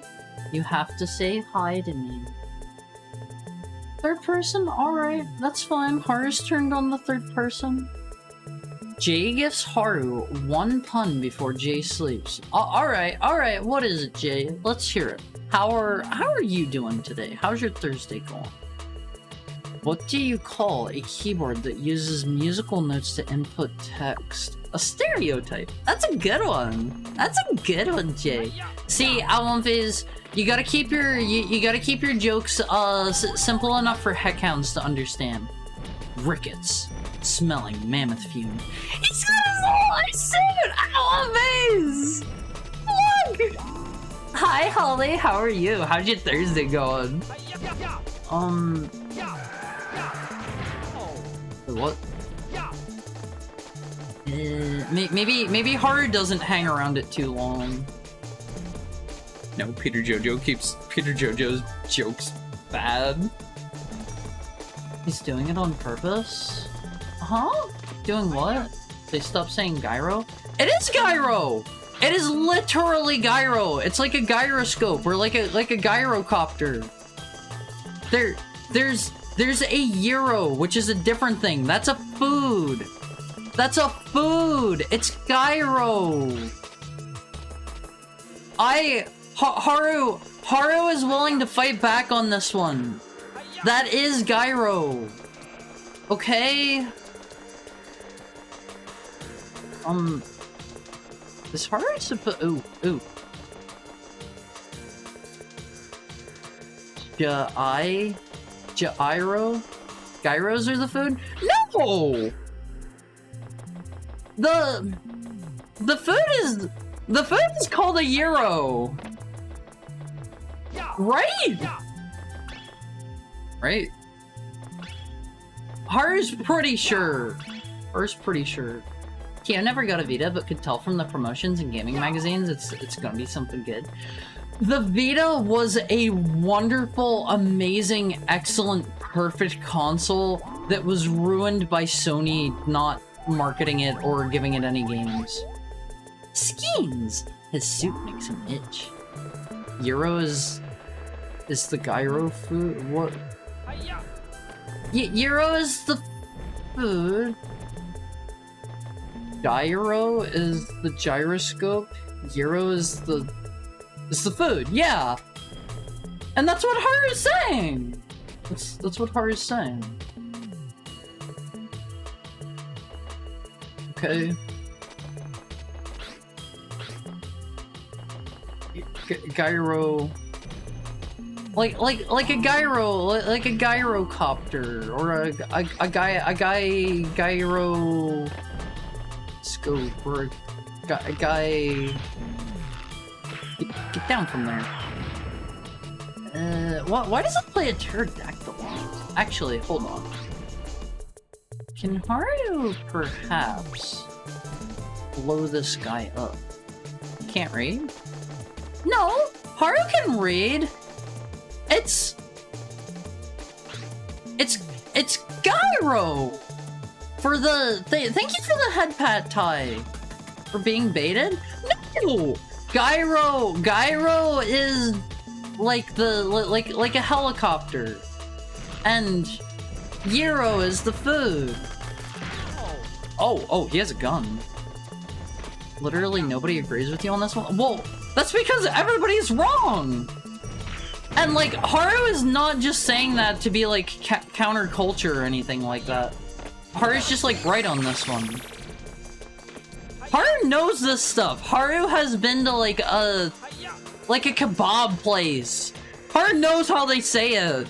You have to say hi to me. Third person? Alright, that's fine. Haru's turned on the third person. Jay gives Haru one pun before Jay sleeps. Alright, what is it, Jay? Let's hear it. How are you doing today? How's your Thursday going? What do you call a keyboard that uses musical notes to input text? A stereotype. That's a good one. That's a good one, Jay. See, Alonphase, you gotta keep your jokes simple enough for heckhounds to understand. Rickets, smelling mammoth fume. He's got his little suit. Alonphase. Look. Hi, Holly. How are you? How's your Thursday going? What? Maybe Haru doesn't hang around it too long. No, Peter Jojo's jokes bad. He's doing it on purpose? Huh? Doing what? They stopped saying gyro? It is gyro! It is literally gyro! It's like a gyroscope or like a gyrocopter. There's a gyro, which is a different thing. That's a food. That's a food. It's gyro. Haru is willing to fight back on this one. That is gyro. Okay. Is Haru supposed? Ooh. Gyros are the food? No! The food is called a gyro. Right? Right? Haru's pretty sure. Okay, I never got a Vita, but could tell from the promotions and gaming magazines it's gonna be something good. The Vita was a wonderful, amazing, excellent, perfect console that was ruined by Sony not marketing it or giving it any games. Schemes! His suit makes him itch. Gyro is the gyro food? What? Gyro is the food. Gyro is the gyroscope. Gyro is the food, yeah. And that's what Haru's saying. That's what Haru's saying. Okay. Gyro. Like a gyro, like a gyrocopter, or a gyro scope, or a guy. Get down from there. Why does it play a pterodactyl? Actually, hold on. Can Haru perhaps blow this guy up? Can't read? No! Haru can read! It's gyro! For the thank you for the head pat tie. For being baited? No! Gyro is like like a helicopter. And gyro is the food. Oh, he has a gun. Literally nobody agrees with you on this one? Well, that's because everybody's wrong! And like, Haru is not just saying that to be like counterculture or anything like that. Haru's just like right on this one. Haru knows this stuff. Haru has been to like a kebab place. Haru knows how they say it.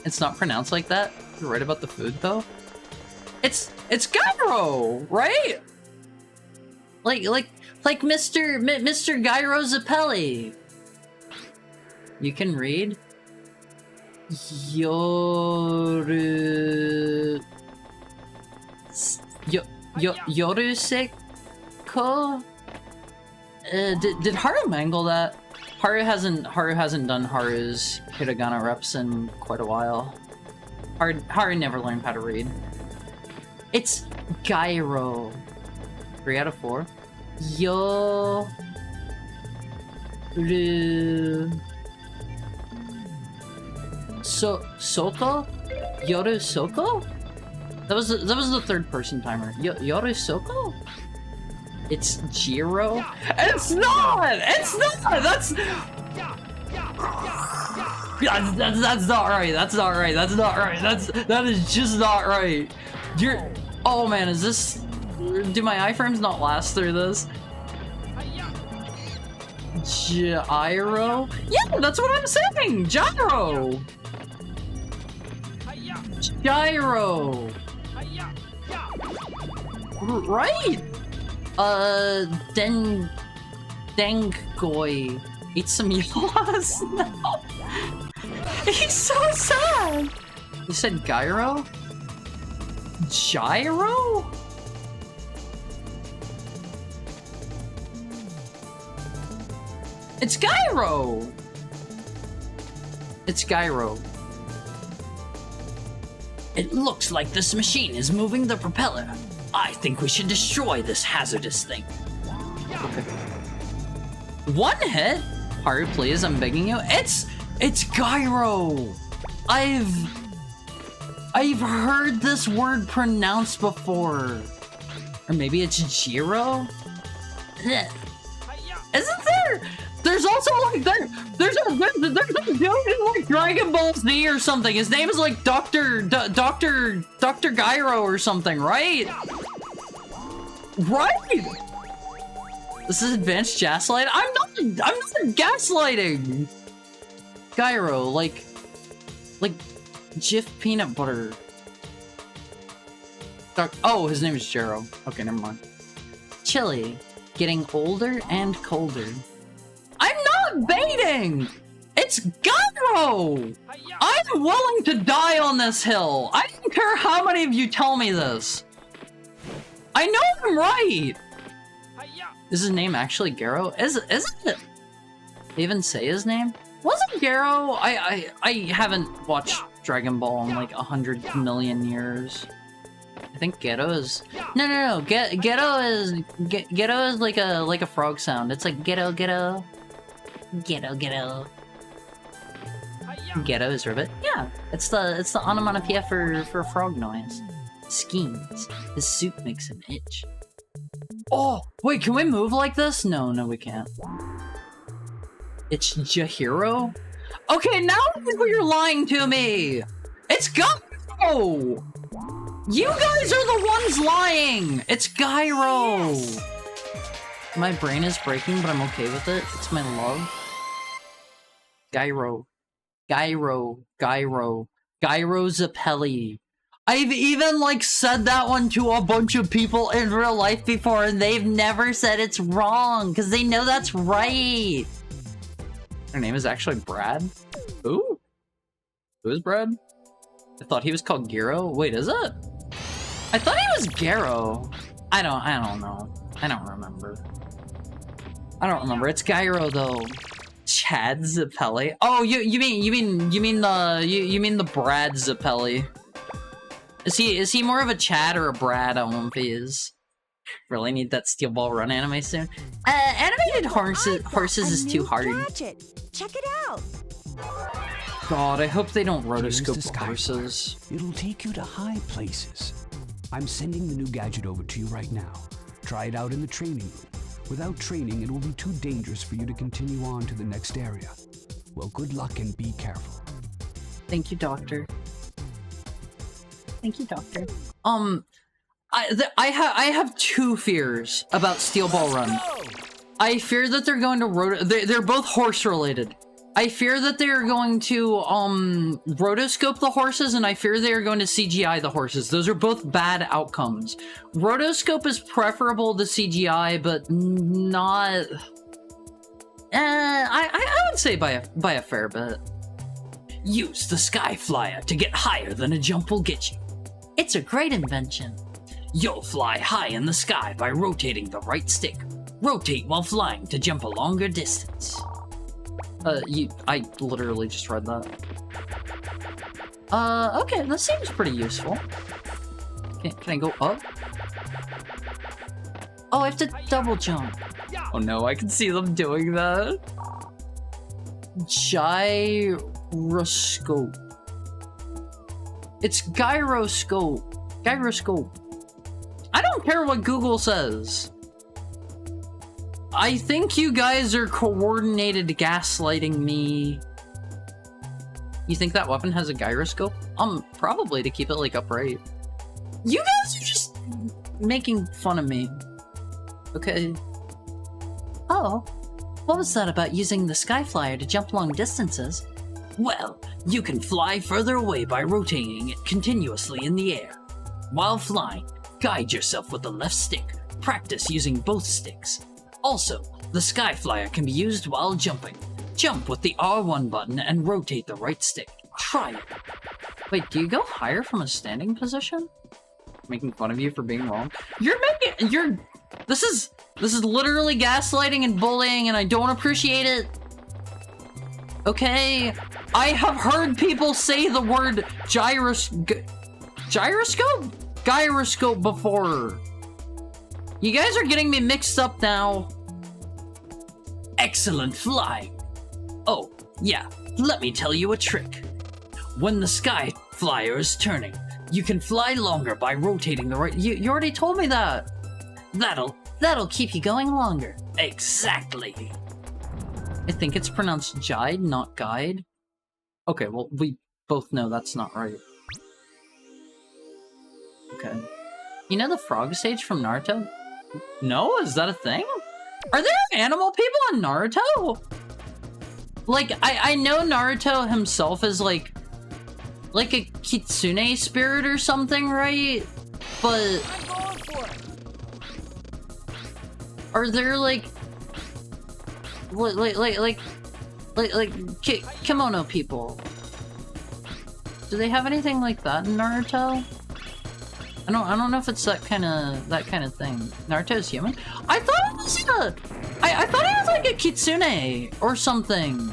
It's not pronounced like that. You're right about the food though. It's gyro, right? Like Mr. Gyro Zappelli. You can read Yoruseko? Did Haru mangle that? Haru hasn't done Haru's Hiragana reps in quite a while. Haru never learned how to read. It's gyro. 3 out of 4. Yo... Ru... Soko? Yoru Soko? That was the third person timer. Yoru Soko? It's Jiro? It's not! It's not! That's not right. That's not right. That's not right. That is just not right. Oh man, is this... Do my iframes not last through this? Gyro? Yeah, that's what I'm saying! Gyro! Gyro! Right! Dengoi. Eat some yaws? No! He's so sad! You said gyro? Gyro? It's gyro! It's gyro. It looks like this machine is moving the propeller. I think we should destroy this hazardous thing. Okay. One hit? Haru, please, I'm begging you. It's gyro! I've heard this word pronounced before. Or maybe it's Jiro? Isn't there? There's also like there's a dude in like Dragon Ball Z or something. His name is like Dr. Gyro or something, right? Right. This is advanced gaslight. I'm not gaslighting. Gyro, like Jif peanut butter. Oh, his name is Jero. Okay, never mind. Chili, getting older and colder. I'm not baiting! It's gyro! I'm willing to die on this hill. I don't care how many of you tell me this. I know I'm right. Is his name actually Garo? Isn't it? They even say his name? Wasn't Garo? I haven't watched Dragon Ball in like 100 million years. I think Ghetto is... No. Ghetto is like a frog sound. It's like ghetto. Ghetto is ribbit. Yeah, it's the onomatopoeia for frog noise. Schemes. His soup makes him itch. Oh, wait, can we move like this? No, we can't. It's Jahiro? Okay, now I think you're lying to me! It's Gyro! You guys are the ones lying! It's Gyro! Yes. My brain is breaking, but I'm okay with it. It's my love. Gyro Zappelli. I've even like said that one to a bunch of people in real life before, and they've never said it's wrong because they know that's right. Her name is actually Brad. Who? Who is Brad? I thought he was called Giro. Wait, is it? I thought he was Garo. I don't know. I don't remember. It's Gyro though. Chad Zappelli. Oh, you mean the Brad Zappelli. Is he more of a Chad or a Brad? I don't know if he is. Really need that Steel Ball Run anime soon. Animated horses is too hard. Gadget. Check it out. God, I hope they don't rotoscope the horses. It'll take you to high places. I'm sending the new gadget over to you right now. Try it out in the training room. Without training, it will be too dangerous for you to continue on to the next area. Well, good luck and be careful. Thank you, Doctor. Thank you, Doctor. I have two fears about Steel Ball Run. I fear that they're going to they're both horse related. I fear that they're going to rotoscope the horses, and I fear they are going to CGI the horses. Those are both bad outcomes. Rotoscope is preferable to CGI, but not. I would say by a fair bit. Use the Sky Flyer to get higher than a jump will get you. It's a great invention. You'll fly high in the sky by rotating the right stick. Rotate while flying to jump a longer distance. I literally just read that. Okay, that seems pretty useful. Can I go up? Oh, I have to double jump. Oh no, I can see them doing that. Gyroscope. It's gyroscope. Gyroscope. I don't care what Google says. I think you guys are coordinated gaslighting me. You think that weapon has a gyroscope? Probably to keep it, like, upright. You guys are just making fun of me. Okay. Oh, what was that about using the Skyflyer to jump long distances? Well, you can fly further away by rotating it continuously in the air. While flying, guide yourself with the left stick. Practice using both sticks. Also, the Skyflyer can be used while jumping. Jump with the R1 button and rotate the right stick. Try it. Wait, do you go higher from a standing position? Making fun of you for being wrong. This is literally gaslighting and bullying, and I don't appreciate it. Okay, I have heard people say the word gyroscope before. You guys are getting me mixed up now. Excellent flying. Oh, yeah, let me tell you a trick. When the Skyflyer is turning, you can fly longer by rotating the right... You already told me that. That'll keep you going longer. Exactly. I think it's pronounced jide, not guide. Okay, well, we both know that's not right. Okay. You know the frog stage from Naruto? No? Is that a thing? Are there animal people in Naruto? Like, I know Naruto himself is like a kitsune spirit or something, right? But are there like kimono people? Do they have anything like that in Naruto? I don't know if it's that kind of thing. Naruto's human? I thought it was I thought he was like a kitsune or something.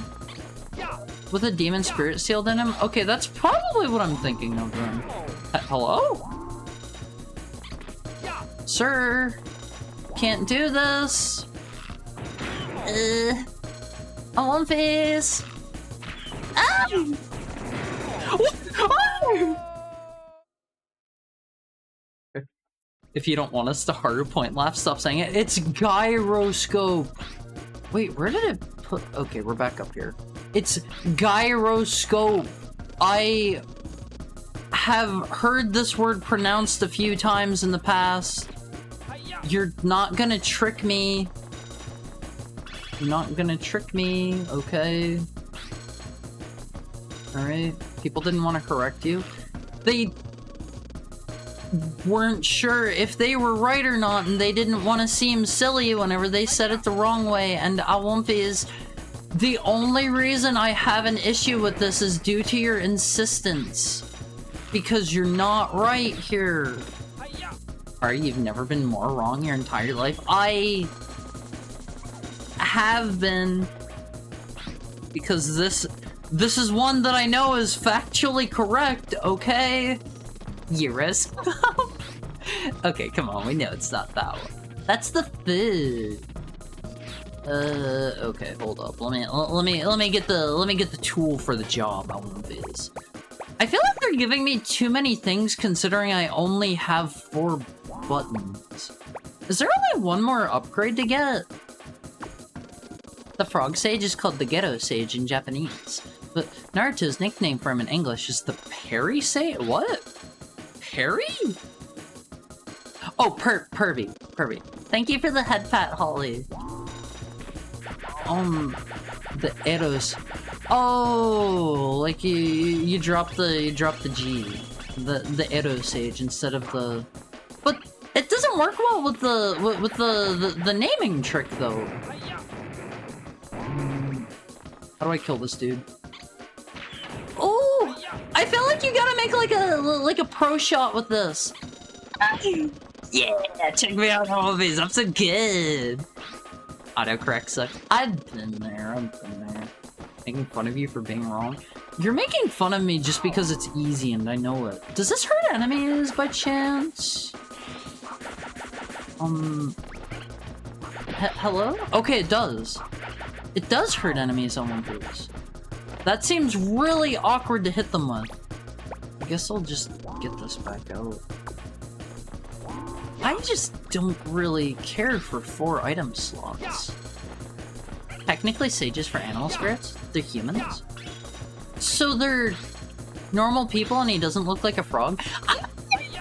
With a demon spirit sealed in him? Okay, that's probably what I'm thinking of then. Hello? Sir? Can't do this. I want this. Ah! If you don't want us to harder point laugh, stop saying it. It's gyroscope. Wait, where did it put? Okay, we're back up here. It's gyroscope. I have heard this word pronounced a few times in the past. You're not gonna trick me. You're not gonna trick me, okay? Alright, people didn't want to correct you. They weren't sure if they were right or not, and they didn't want to seem silly whenever they said it the wrong way, and is the only reason I have an issue with this is due to your insistence. Because you're not right here. Alright, you've never been more wrong your entire life? I have been. Because this is one that I know is factually correct, okay? Euroscope? Okay, come on, we know it's not that one. That's the food. Okay, hold up. Let me get the tool for the job on this. I feel like they're giving me too many things considering I only have 4 buttons. Is there only one more upgrade to get? The frog sage is called the ghetto sage in Japanese, but Naruto's nickname for him in English is the Perry sage? What? Perry? Oh, Pervy. Thank you for the head pat, Holly. The arrows. Oh, like you drop the G, the arrow sage instead of the. But it doesn't work well with the naming trick though. How do I kill this dude? Oh, I feel like you gotta make like a pro shot with this. Yeah, check me out, homies. I'm so good. Autocorrect sucks. I've been there. Making fun of you for being wrong. You're making fun of me just because it's easy and I know it. Does this hurt enemies by chance? Hello? Okay, it does. It does hurt enemies on one piece. That seems really awkward to hit them with. I guess I'll just get this back out. I just don't really care for 4 item slots. Technically, sages for animal spirits? They're humans? So they're normal people and he doesn't look like a frog?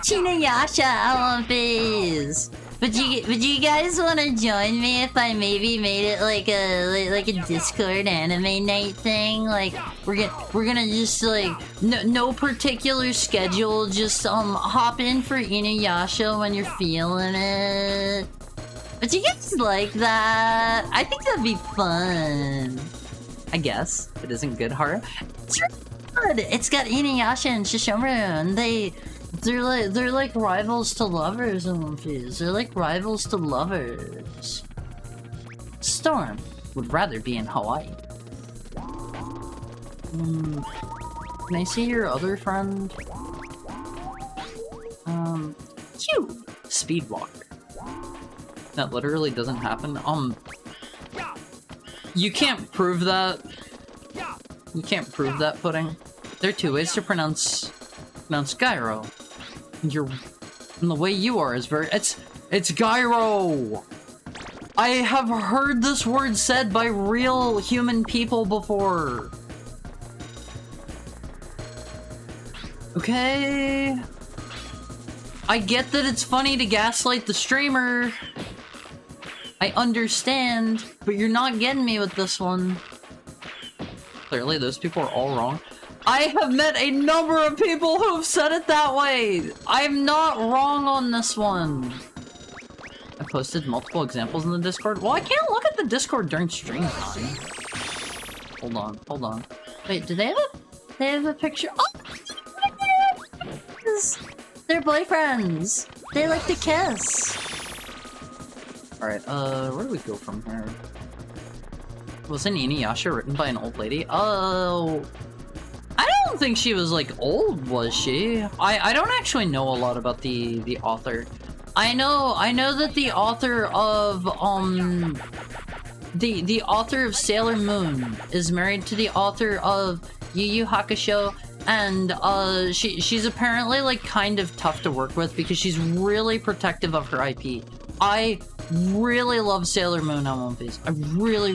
Inuyasha Olympics! Would you guys want to join me if I maybe made it like a Discord anime night thing? Like we're gonna just like no particular schedule, just hop in for Inuyasha when you're feeling it. But you guys like that? I think that'd be fun. I guess it isn't good horror. It's really good. It's got Inuyasha and Shishomaru, and they're like rivals to lovers in One Piece. They're like rivals to lovers. Storm would rather be in Hawaii. Can I see your other friend? Cute. Speedwalker. That literally doesn't happen. You can't prove that. You can't prove that, Pudding. There are 2 ways to pronounce gyro. And the way you are is very... It's gyro! I have heard this word said by real human people before. Okay... I get that it's funny to gaslight the streamer. I understand, but you're not getting me with this one. Clearly, those people are all wrong. I have met a number of people who've said it that way! I'm not wrong on this one. I posted multiple examples in the Discord. Well, I can't look at the Discord during stream time. Hold on. Wait, do they have a picture? Oh! They're boyfriends! They like to kiss! Alright, where do we go from here? Wasn't Inuyasha written by an old lady? Oh... I don't think she was, like, old, was she? I don't actually know a lot about the author. I know that the author of, the author of Sailor Moon is married to the author of Yu Yu Hakusho, and, she's apparently, like, kind of tough to work with because she's really protective of her IP. I really love Sailor Moon on One Piece. I really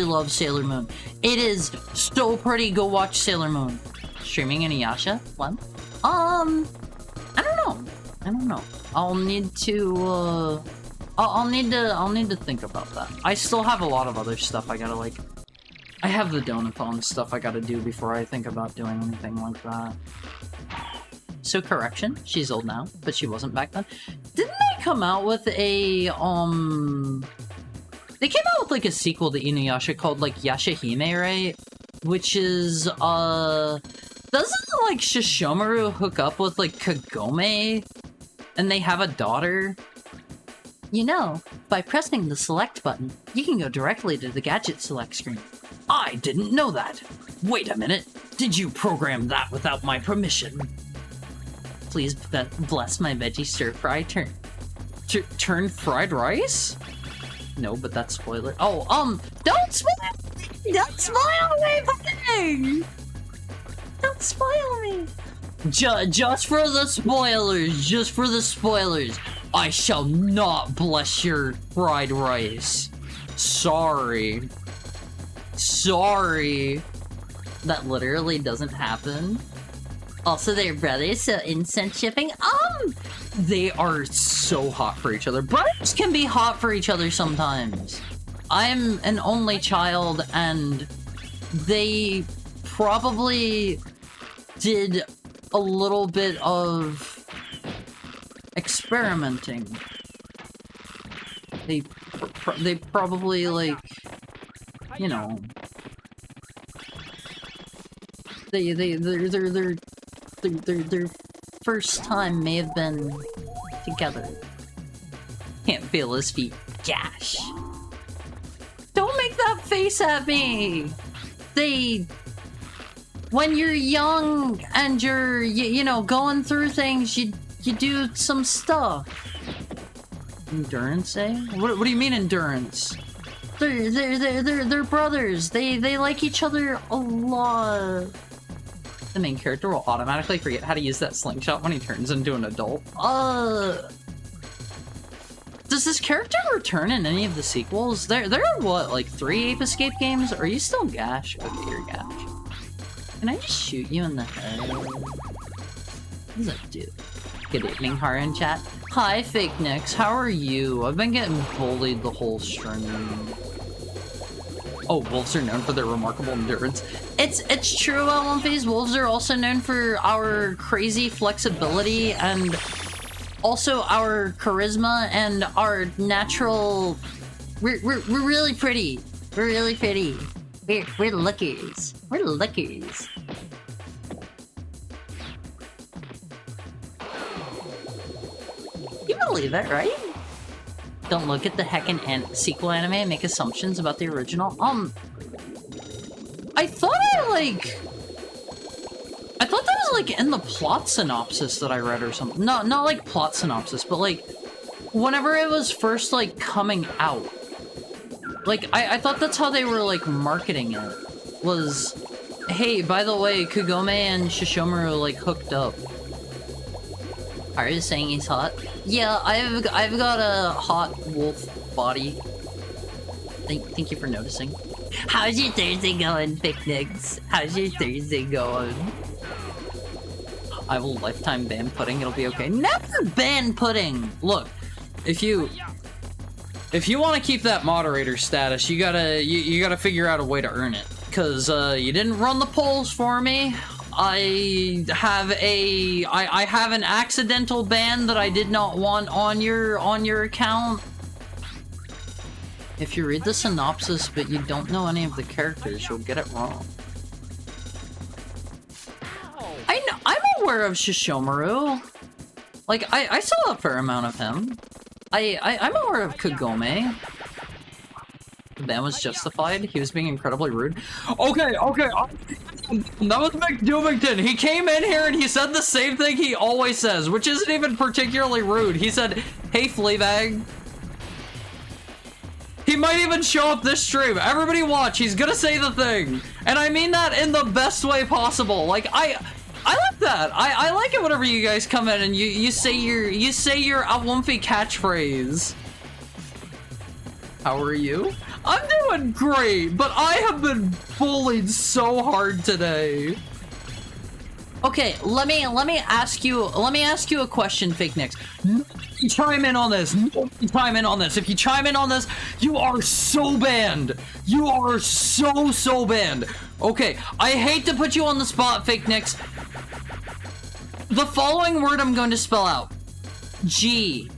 love Sailor Moon. It is so pretty. Go watch Sailor Moon. Streaming Inuyasha? What? I don't know. I'll need to think about that. I still have a lot of other stuff I gotta like. I have the Donaphone stuff I gotta do before I think about doing anything like that. So correction, she's old now, but she wasn't back then. Didn't they come out with a, they came out with, like, a sequel to Inuyasha called, like, Yashahime, right? Which is, doesn't, like, Shishomaru hook up with, like, Kagome? And they have a daughter? You know, by pressing the select button, you can go directly to the gadget select screen. I didn't know that! Wait a minute, did you program that without my permission? Please bless my veggie stir-fry turn fried rice? No, but that's spoiler. Oh, don't spoil me, Pudding! Don't spoil me! Just for the spoilers, I shall not bless your fried rice. Sorry. That literally doesn't happen. Also, they're brothers, so instant shipping. They are so hot for each other. Brothers can be hot for each other sometimes. I'm an only child, and they probably did a little bit of experimenting. They probably, like, you know, their first time may have been together. Can't feel his feet. Gosh. Don't make that face at me! When you're young and you're, you know, going through things, you you do some stuff. Endurance, eh? What do you mean endurance? They're brothers. They like each other a lot. The main character will automatically forget how to use that slingshot when he turns into an adult. Does this character return in any of the sequels? There are what, like 3 Ape Escape games? Are you still Gash? Okay, you're Gash. Can I just shoot you in the head? What does that do? Good evening, Haru in chat. Hi, Fake Nicks. How are you? I've been getting bullied the whole stream. Oh, wolves are known for their remarkable endurance. It's true, Lumpy's. Wolves are also known for our crazy flexibility and also our charisma and our natural. We're really pretty. We're really pretty. We're lookers. We're lookers. You believe it, right? Don't look at the heckin' sequel anime and make assumptions about the original. I thought that was like in the plot synopsis that I read or something. Not like plot synopsis, but like whenever it was first like coming out. Like I thought that's how they were like marketing it. Was, hey, by the way, Kagome and Shishomaru like hooked up. Are you saying he's hot? Yeah, I've got a hot wolf body. Thank you for noticing. How's your Thursday going, picnics? How's your Thursday going? I will lifetime ban pudding, it'll be okay. Never ban pudding! Look, if you want to keep that moderator status, you gotta figure out a way to earn it. Cause you didn't run the polls for me. I have an accidental ban that I did not want on your account. If you read the synopsis but you don't know any of the characters, you'll get it wrong. I'm aware of Shishomaru. Like I saw a fair amount of him. I'm aware of Kagome. The ban was justified. He was being incredibly rude. Okay. That was McDoomington. He came in here and he said the same thing he always says, which isn't even particularly rude. He said, "Hey, Fleabag." He might even show up this stream. Everybody watch. He's gonna say the thing. And I mean that in the best way possible. Like, I like that. I like it whenever you guys come in and you say your Awumphy catchphrase. How are you? I'm doing great, but I have been bullied so hard today. Okay, let me ask you a question, Fake Nicks. Chime in on this. Chime in on this. If you chime in on this, you are so banned. You are so banned. Okay, I hate to put you on the spot, Fake Nicks. The following word I'm going to spell out. G-Y-R-O.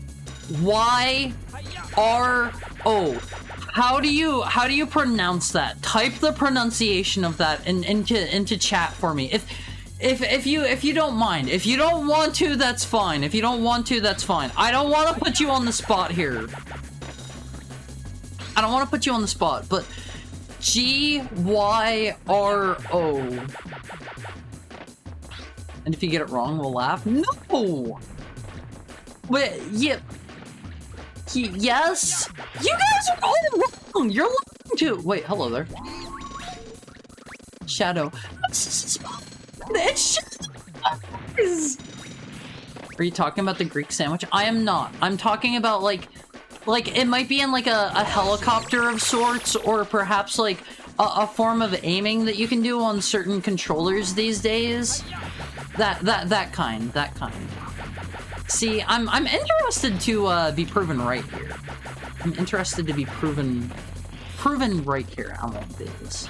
How do you pronounce that? Type the pronunciation of that into chat for me. If you don't mind. If you don't want to, that's fine. If you don't want to, that's fine. I don't want to put you on the spot here. I don't want to put you on the spot, but G-Y-R-O. And if you get it wrong, we'll laugh. No! Wait, yeah. Yes? You guys are all wrong! You're lying too! Wait, hello there. Shadow. It's just... Are you talking about the Greek sandwich? I am not. I'm talking about, like it might be in, like, a helicopter of sorts, or perhaps, like, a form of aiming that you can do on certain controllers these days. That kind. See, I'm interested to be proven right here. I'm interested to be proven right here. I want this.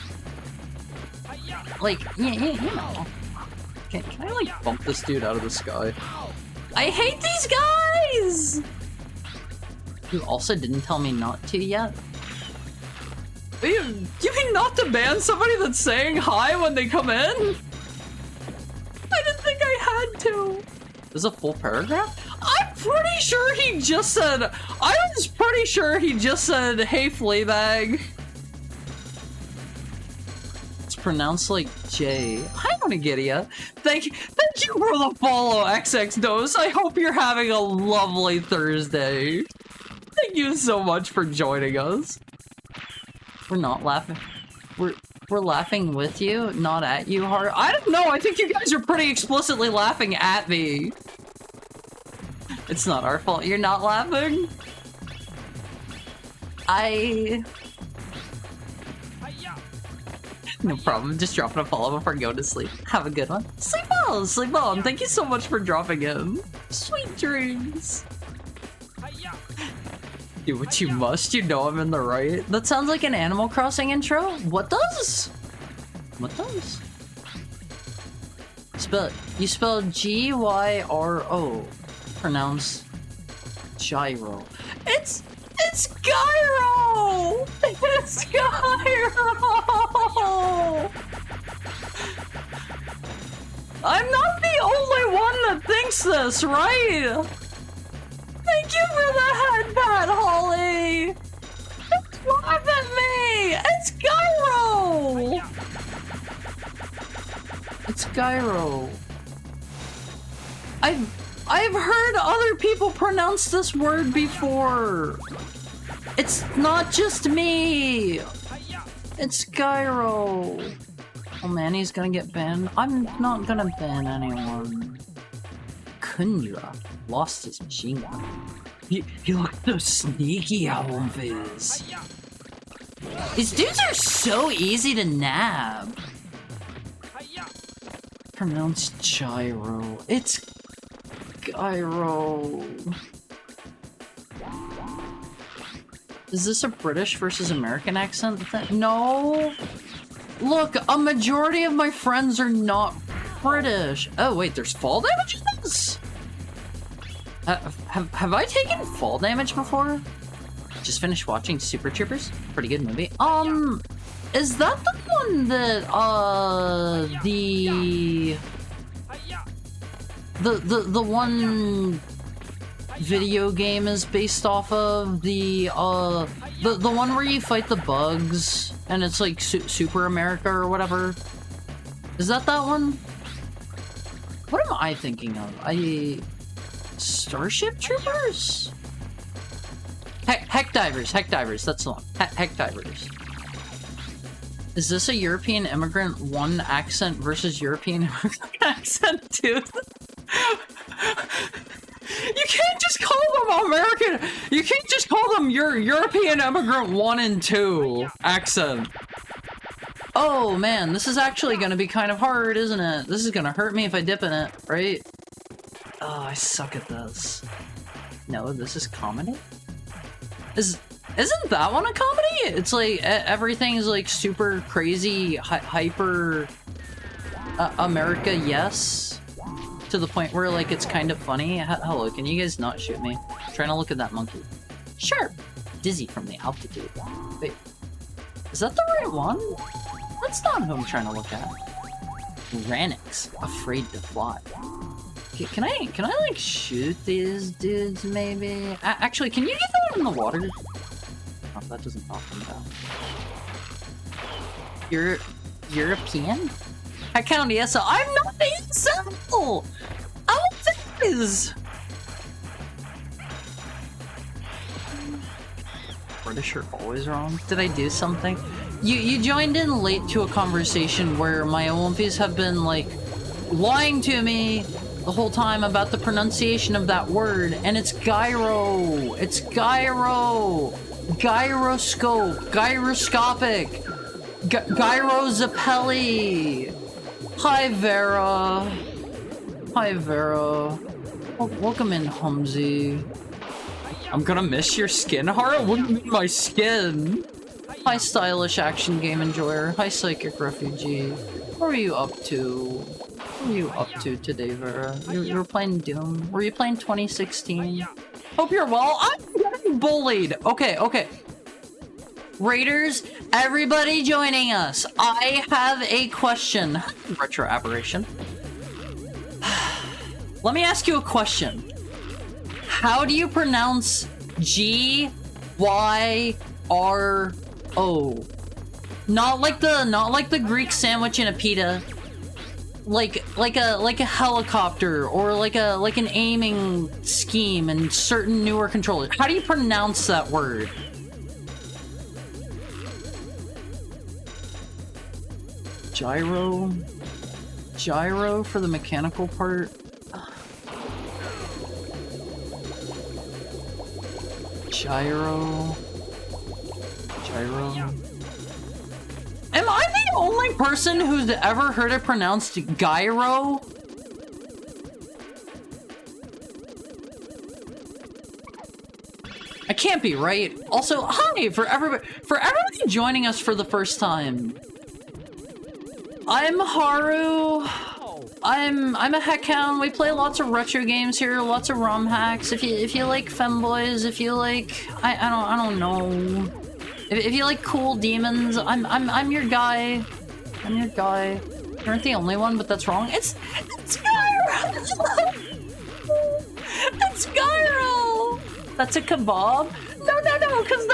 Like, you know. Can I like bump this dude out of the sky? I hate these guys. You also didn't tell me not to yet. You mean not to ban somebody that's saying hi when they come in? I didn't think I had to. There's a full paragraph? I'm pretty sure he just said, hey, Fleabag. It's pronounced like J. Hi, Onigidia. Thank Thank you for the follow, XX Dose. I hope you're having a lovely Thursday. Thank you so much for joining us. We're not laughing. We're laughing with you, not at you, Heart. I don't know. I think you guys are pretty explicitly laughing at me. It's not our fault. You're not laughing. No problem. Just dropping a follow before going to sleep. Have a good one. Sleep well. Sleep well. And thank you so much for dropping in. Sweet dreams. Do what you must. You know I'm in the right. That sounds like an Animal Crossing intro. What does? What does? You spell G-Y-R-O. Pronounce gyro. It's gyro! It's gyro! I'm not the only one that thinks this, right? Thank you for the head pat, Holly! Don't laugh at me! It's gyro! It's gyro. I've heard other people pronounce this word before. It's not just me. It's gyro. Oh man, he's gonna get banned. I'm not gonna ban anyone. Kundra lost his machine gun. He looked so sneaky, Home Fizz. These dudes are so easy to nab. Pronounced gyro. It's gyro. Is this a British versus American accent thing? No. Look, a majority of my friends are not British. Oh wait, there's fall damages? Have I taken fall damage before? Just finished watching Super Troopers. Pretty good movie. Is that the one that the one video game is based off of? The one where you fight the bugs and it's like Super America or whatever? Is that one? What am I thinking of? Starship Troopers? Heck Divers, that's the one. Heck Divers. Is this a European immigrant 1 accent versus European immigrant accent 2? You can't just call them American. You can't just call them your European immigrant 1 and 2 accent. Oh man, this is actually gonna be kind of hard, isn't it? This is gonna hurt me if I dip in it, right? Oh, I suck at this. No, this is comedy? Isn't that one a comedy? It's like everything is like super crazy, hyper America, yes, to the point where like it's kind of funny. Hello, can you guys not shoot me? I'm trying to look at that monkey. Sure. Dizzy from the altitude. Wait, is that the right one? That's not who I'm trying to look at. Ranix, afraid to fly. Can I like shoot these dudes maybe? Actually, can you get that in the water? Oh, that doesn't knock them down. You're European? I count ESL. I'm not ESL! Alphys! British are always wrong. Did I do something? You joined in late to a conversation where my Olympians have been like lying to me the whole time about the pronunciation of that word, and it's gyro. It's gyro. Gyroscope. Gyroscopic. Gyrozapelli. Hi, Vera. Hi, Vera. Welcome in, Humsey. I'm gonna miss your skin, Hara? What do you mean my skin? Hi, stylish action game enjoyer. Hi, psychic refugee. What are you up to? What are you up to today, Vera? You were playing Doom? Were you playing 2016? Hope you're well. I'm getting bullied. Okay. Raiders, everybody joining us. I have a question. Retro aberration. Let me ask you a question. How do you pronounce G-Y-R-O? Not like the Greek sandwich in a pita. like a helicopter or like an aiming scheme and certain newer controllers. How do you pronounce that word? Gyro? Gyro for the mechanical part? Gyro? Gyro? Am I the only person who's ever heard it pronounced gyro? I can't be, right? Also, hi for everybody joining us for the first time. I'm Haru. I'm a heckhound. We play lots of retro games here, lots of ROM hacks. If you like femboys, if you like I don't know. If you like cool demons, I'm your guy. I'm your guy. You aren't the only one, but that's wrong. It's Gyro! It's Gyro! That's a kebab? No, because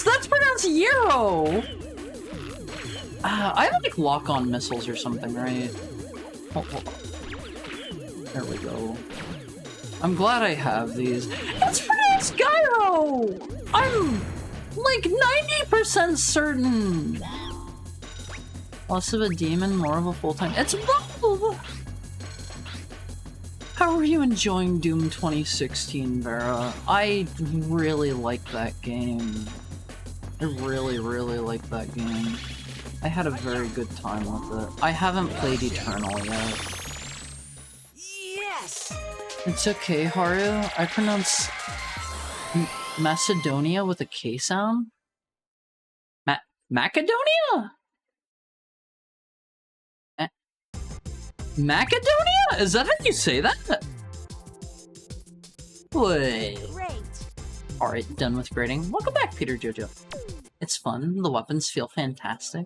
that's pronounced gyro! I have like lock-on missiles or something, right? Oh. There we go. I'm glad I have these. It's pronounced gyro! I'm like 90% certain. Less of a demon, more of a full-time. It's both! How are you enjoying Doom 2016, Vera? I really like that game. I really like that game. I had a very good time with it. I haven't played Eternal yet. Yes! It's okay, Haru. I pronounce Macedonia with a K sound? Macedonia? Macedonia? Is that how you say that? Wait. Great. Alright, done with grading. Welcome back, Peter Jojo. It's fun. The weapons feel fantastic.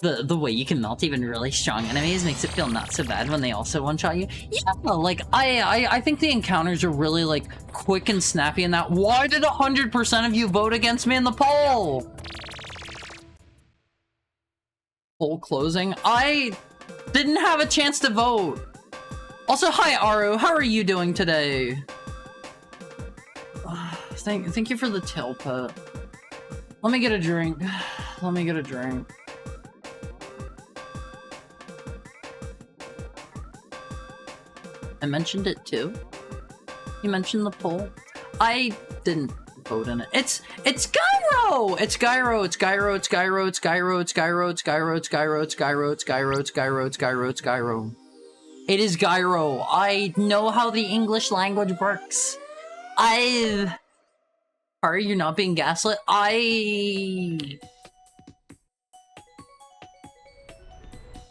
The way you can melt even really strong enemies makes it feel not so bad when they also one-shot you. Yeah, like, I think the encounters are really, like, quick and snappy in that. Why did 100% of you vote against me in the poll? Poll closing? I didn't have a chance to vote. Also, hi, Aru. How are you doing today? Thank you for the tail pet. Let me get a drink. Let me get a drink. I mentioned it too. You mentioned the poll. I didn't vote in it. It's Gyro! It's Gyro, it's Gyro, it's Gyro, it's Gyro, it's Gyro, it's Gyro, it's Gyro, it's Gyro, it's Gyro, it's Gyro, it's Gyro, it's Gyro. It is Gyro. I know how the English language works. Are you not being gaslit?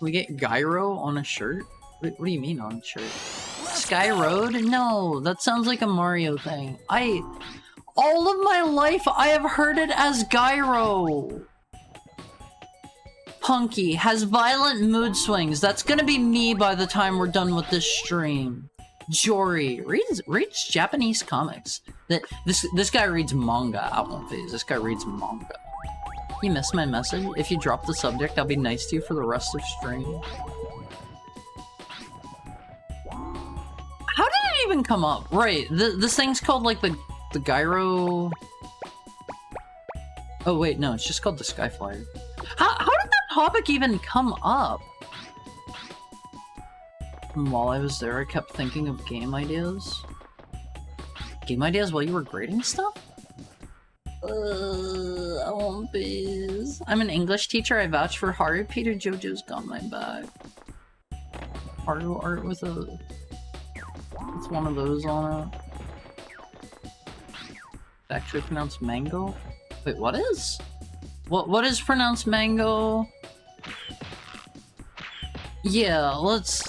We get Gyro on a shirt? What do you mean on a shirt? Sky Road? No, that sounds like a Mario thing. All of my life, I have heard it as Gyro. Punky has violent mood swings. That's gonna be me by the time we're done with this stream. Jory reads Japanese comics. This guy reads manga. I won't phase. This guy reads manga. You missed my message? If you drop the subject, I'll be nice to you for the rest of stream. How did it even come up? Right, this thing's called like the Gyro... Oh wait, no, it's just called the Skyflyer. How did that topic even come up? And while I was there, I kept thinking of game ideas. Game ideas while you were grading stuff? I won't be. I'm an English teacher. I vouch for Haru. Peter Jojo's got my back. Haru art with a... It's one of those on it. It's actually pronounced mango? Wait, what is? What is pronounced mango? Yeah, let's...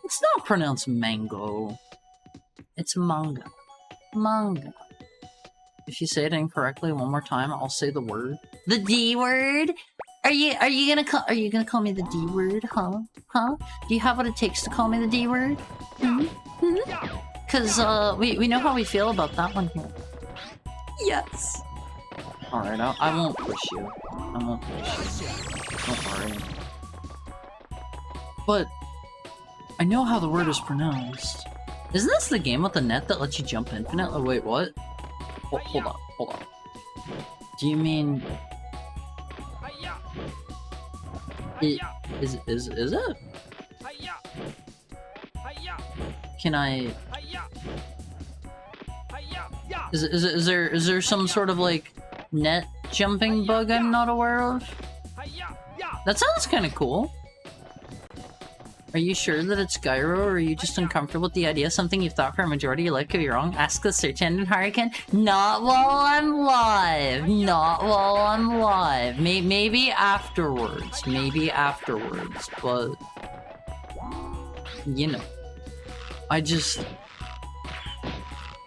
It's not pronounced mango. It's manga. Manga. If you say it incorrectly one more time, I'll say the word. The D word? Are you gonna call me the D word, huh? Huh? Do you have what it takes to call me the D word? Cause we know how we feel about that one here. Yes. Alright, I won't push you. I won't push you. Don't worry. But I know how the word is pronounced. Isn't this the game with the net that lets you jump infinite? Oh, wait, what? Hold on. Do you mean... Is it? Can I... Is there some sort of, like, net jumping bug I'm not aware of? That sounds kind of cool. Are you sure that it's gyro, or are you just uncomfortable with the idea? Something you've thought for a majority of your life could be wrong? Ask the search engine Hurricane. Not while I'm live. Not while I'm live. Maybe afterwards. Maybe afterwards. But you know, I just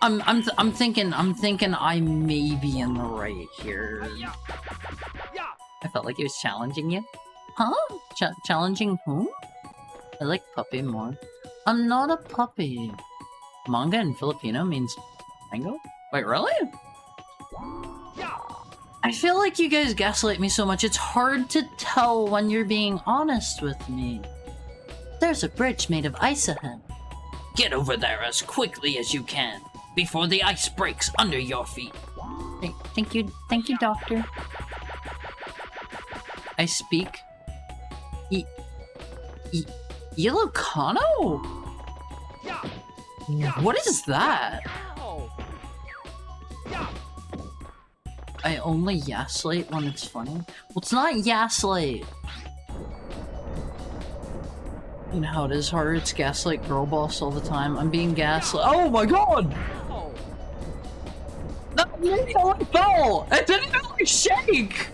I'm thinking I may be in the right here. I felt like he was challenging you. Huh? Challenging who? I like puppy more. I'm not a puppy. Manga in Filipino means mango? Wait, really? I feel like you guys gaslight me so much, it's hard to tell when you're being honest with me. There's a bridge made of ice ahead. Get over there as quickly as you can, before the ice breaks under your feet. Thank you, doctor. I speak... Ilocano? What is that? I only gaslight when it's funny? Well, it's not gaslight. You know how it is, Harder. It's gaslight girl boss all the time. I'm being gaslit. Oh my god! That fell! It didn't really shake!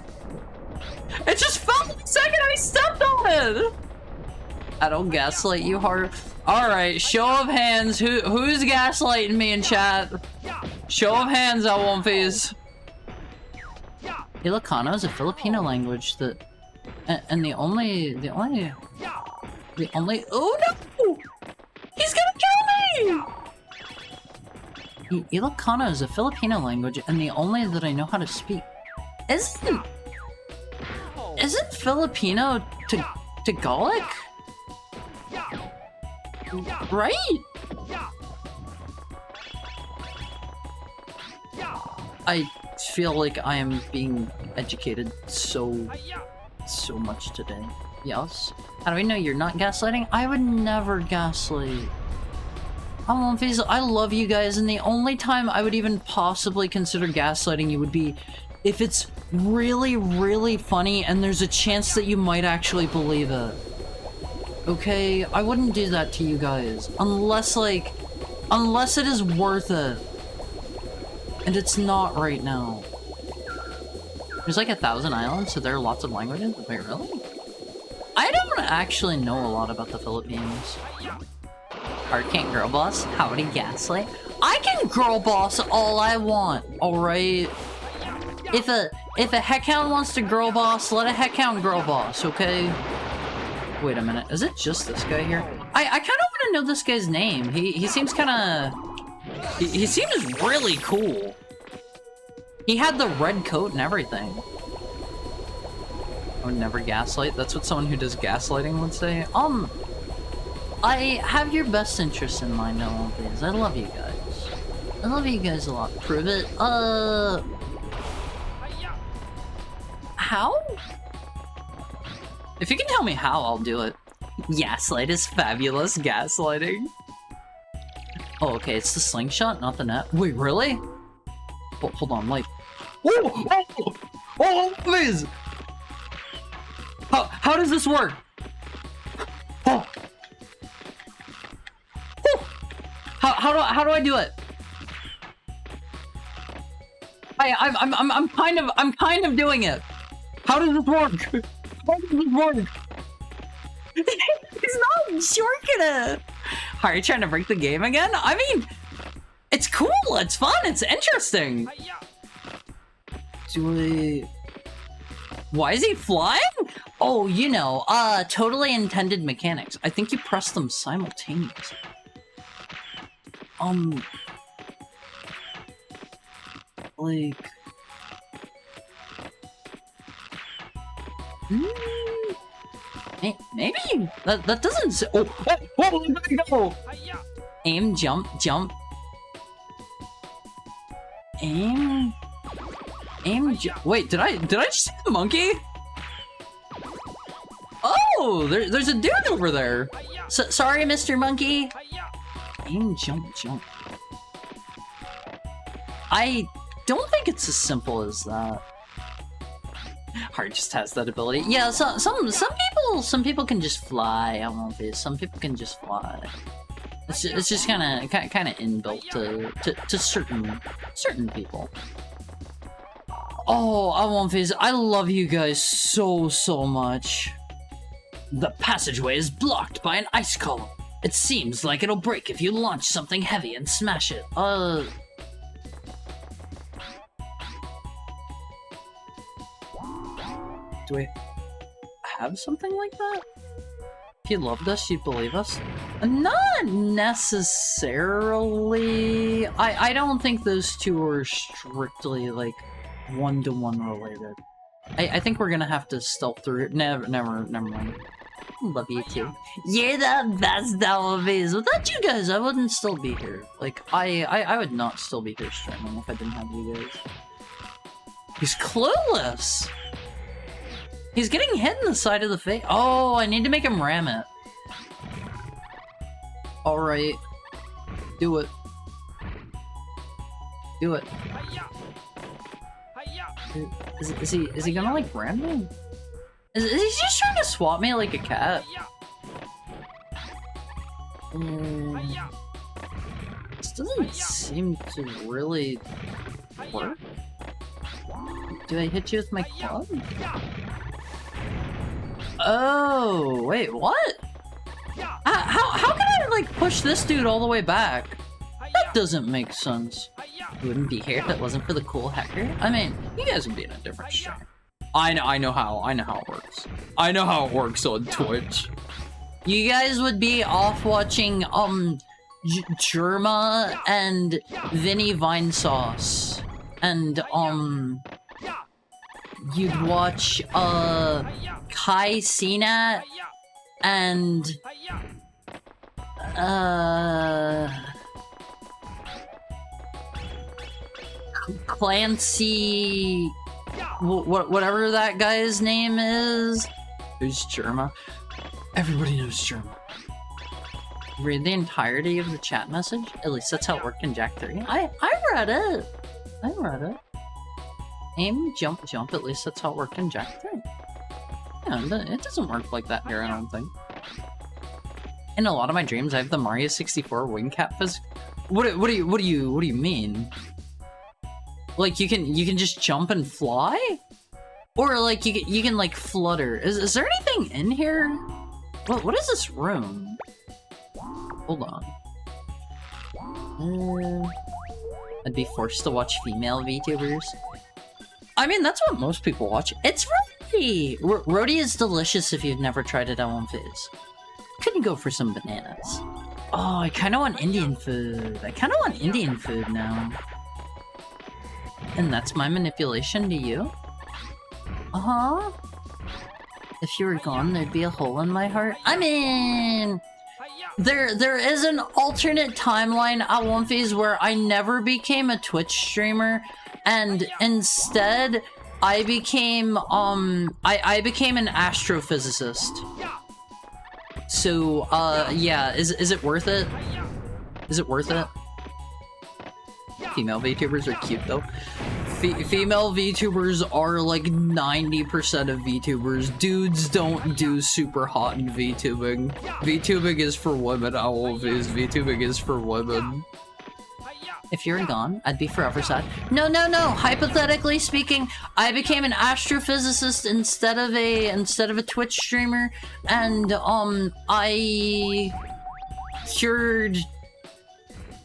It just fell the second I stepped on it! I don't gaslight you, Hard. Alright, show of hands. Who's gaslighting me in chat? Show of hands, I won't face. Ilocano is a Filipino language that... And the only... Oh no! He's gonna kill me! Ilocano is a Filipino language, and the only that I know how to speak. Isn't Filipino Tagalog? Right? I feel like I am being educated so much today. Yes? How do I know you're not gaslighting? I would never gaslight. I love you guys, and the only time I would even possibly consider gaslighting you would be if it's really, really funny and there's a chance that you might actually believe it. Okay? I wouldn't do that to you guys. Unless it is worth it. And it's not right now. There's like 1,000 islands, so there are lots of languages? Wait, really? I don't actually know a lot about the Philippines. Art can't girl boss? Howdy gaslight? I can girl boss all I want, alright? If a heckhound wants to girl boss, let a heckhound girl boss, okay? Wait a minute, is it just this guy here? I kind of want to know this guy's name. He seems kind of... He seems really cool. He had the red coat and everything. I would never gaslight. That's what someone who does gaslighting would say. I have your best interests in mind, all of these. I love you guys. I love you guys a lot. Prove it. How? If you can tell me how, I'll do it. Gaslight is fabulous. Gaslighting. Oh, okay. It's the slingshot, not the net. Wait, really? Oh, hold on, like... Oh, please! How does this work? Oh. How do I do it? I'm kind of doing it. How does this work? How does this work? He's not shorting it. Are you trying to break the game again? I mean, it's cool. It's fun. It's interesting. Why is he flying? Oh, you know, totally intended mechanics. I think you press them simultaneously. Like... Maybe that doesn't say, oh, there you go. Aim, jump, jump. Aim, wait, did I just see the monkey? Oh, there's a dude over there. Sorry, Mr. Monkey. Aim, jump, jump. I don't think it's as simple as that. Heart just has that ability. Yeah, some people can just fly. I won't be. Some people can just fly. It's just kind of inbuilt to certain people. Oh, I won't face. I love you guys so much. The passageway is blocked by an ice column. It seems like it'll break if you launch something heavy and smash it. Do I have something like that? If you loved us, you'd believe us? Not necessarily. I don't think those two are strictly, like, one-to-one related. I think we're gonna have to stealth through it. Never mind. Love you too. You're the best, Always. Without you guys, I wouldn't still be here. Like, I would not still be here streaming if I didn't have you guys. He's clueless! He's getting hit in the side of the face. Oh, I need to make him ram it. Alright. Do it. Do it. Is he gonna, like, ram me? Is he just trying to swat me like a cat? This doesn't seem to really work. Do I hit you with my club? Oh, wait, what? How can I, like, push this dude all the way back? That doesn't make sense. You wouldn't be here if it wasn't for the cool hacker. I mean, you guys would be in a different stream. I know how it works. I know how it works on Twitch. You guys would be off watching, Germa and Vinny Vinesauce. And, you'd watch, Kai Cenat and, Clancy, whatever that guy's name is. Who's Germa? Everybody knows Germa. Read the entirety of the chat message? At least that's how it worked in Jack 3. I read it. I read it. Aim, jump, jump. At least that's how it worked in Jack 3. Yeah, it doesn't work like that here, I don't think. In a lot of my dreams, I have the Mario 64 wing cap physics. What do you mean? Like, you can just jump and fly? Or, like, you can like, flutter. Is there anything in here? What is this room? Hold on. I'd be forced to watch female VTubers. I mean, that's what most people watch. It's Roti! Roti is delicious if you've never tried it at one fizz. Couldn't go for some bananas. Oh, I kinda want Indian food. I kinda want Indian food now. And that's my manipulation to you? Uh-huh. If you were gone, there'd be a hole in my heart. I mean... There is an alternate timeline at One Phase where I never became a Twitch streamer, and instead, I became, I became an astrophysicist. So, yeah, is it worth it? Is it worth it? Female VTubers are cute, though. Female VTubers are like 90% of VTubers. Dudes don't do super hot in VTubing. VTubing is for women, always. VTubing is for women. If you're gone, I'd be forever sad. No. Hypothetically speaking, I became an astrophysicist instead of a Twitch streamer, and I cured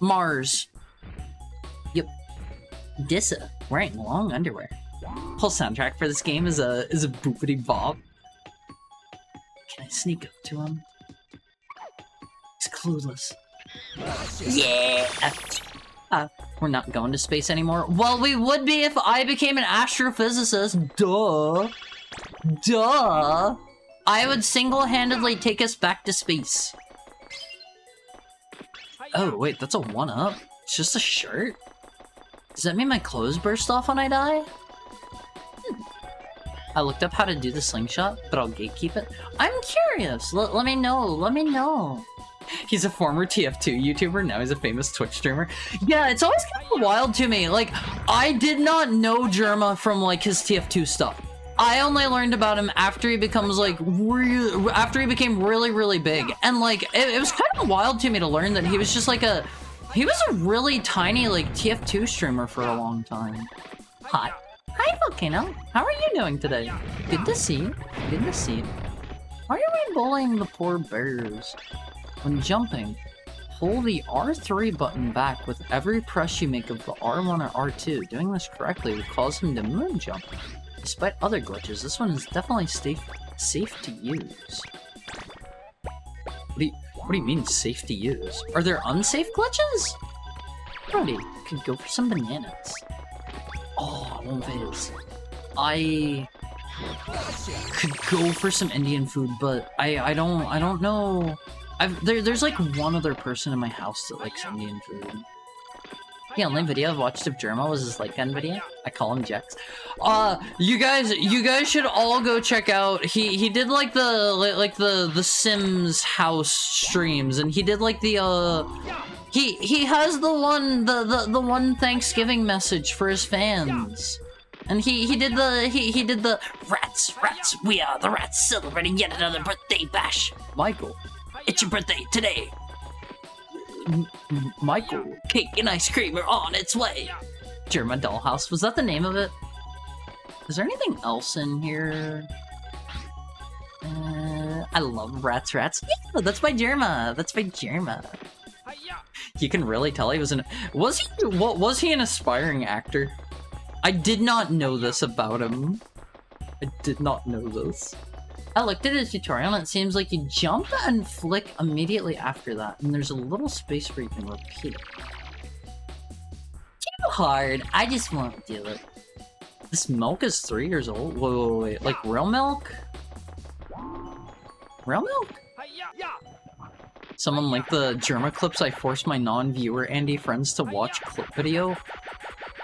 Mars. Yep. Dissa, wearing long underwear. Whole soundtrack for this game is a boopity bop. Can I sneak up to him? He's clueless. Yeah. We're not going to space anymore. Well, we would be if I became an astrophysicist. Duh. I would single-handedly take us back to space. Oh, wait, that's a 1-up? It's just a shirt? Does that mean my clothes burst off when I die? I looked up how to do the slingshot, but I'll gatekeep it. I'm curious. Let me know. Let me know. He's a former TF2 YouTuber, now he's a famous Twitch streamer. Yeah, it's always kind of wild to me. Like, I did not know Jerma from, like, his TF2 stuff. I only learned about him after he becomes, like, after he became really, really big. And, like, it was kind of wild to me to learn that he was just, like, he was a really tiny, like, TF2 streamer for a long time. Hi. Hi, Volcano. How are you doing today? Good to see you. Good to see you. Why are we bullying the poor bears? When jumping, pull the R3 button back with every press you make of the R1 or R2. Doing this correctly will cause him to moon jump. Despite other glitches, this one is definitely safe to use. What do you mean safe to use? Are there unsafe glitches? Brody, could go for some bananas. Oh, I won't viz. I could go for some Indian food, but I don't know. There's like one other person in my house that likes Indian food. The only video I've watched of Jerma was his like gun video. I call him Jex. You guys should all go check out. He did like the Sims house streams, and he did like the he has the one Thanksgiving message for his fans. And he did the rats, we are the rats celebrating yet another birthday bash. Michael, it's your birthday today. Michael, cake and ice cream are on its way. Jerma Dollhouse, was that the name of it? Is there anything else in here? I love rats. Yeah, that's by Jerma. That's by Jerma. You can really tell he was was he an aspiring actor? I did not know this about him. I did not know this. I looked at his tutorial and it seems like you jump and flick immediately after that, and there's a little space where you can repeat it. Too hard, I just won't do it. This milk is 3 years old? Wait, like real milk? Real milk? Someone like the Jerma clips I forced my non-viewer Andy friends to watch clip video?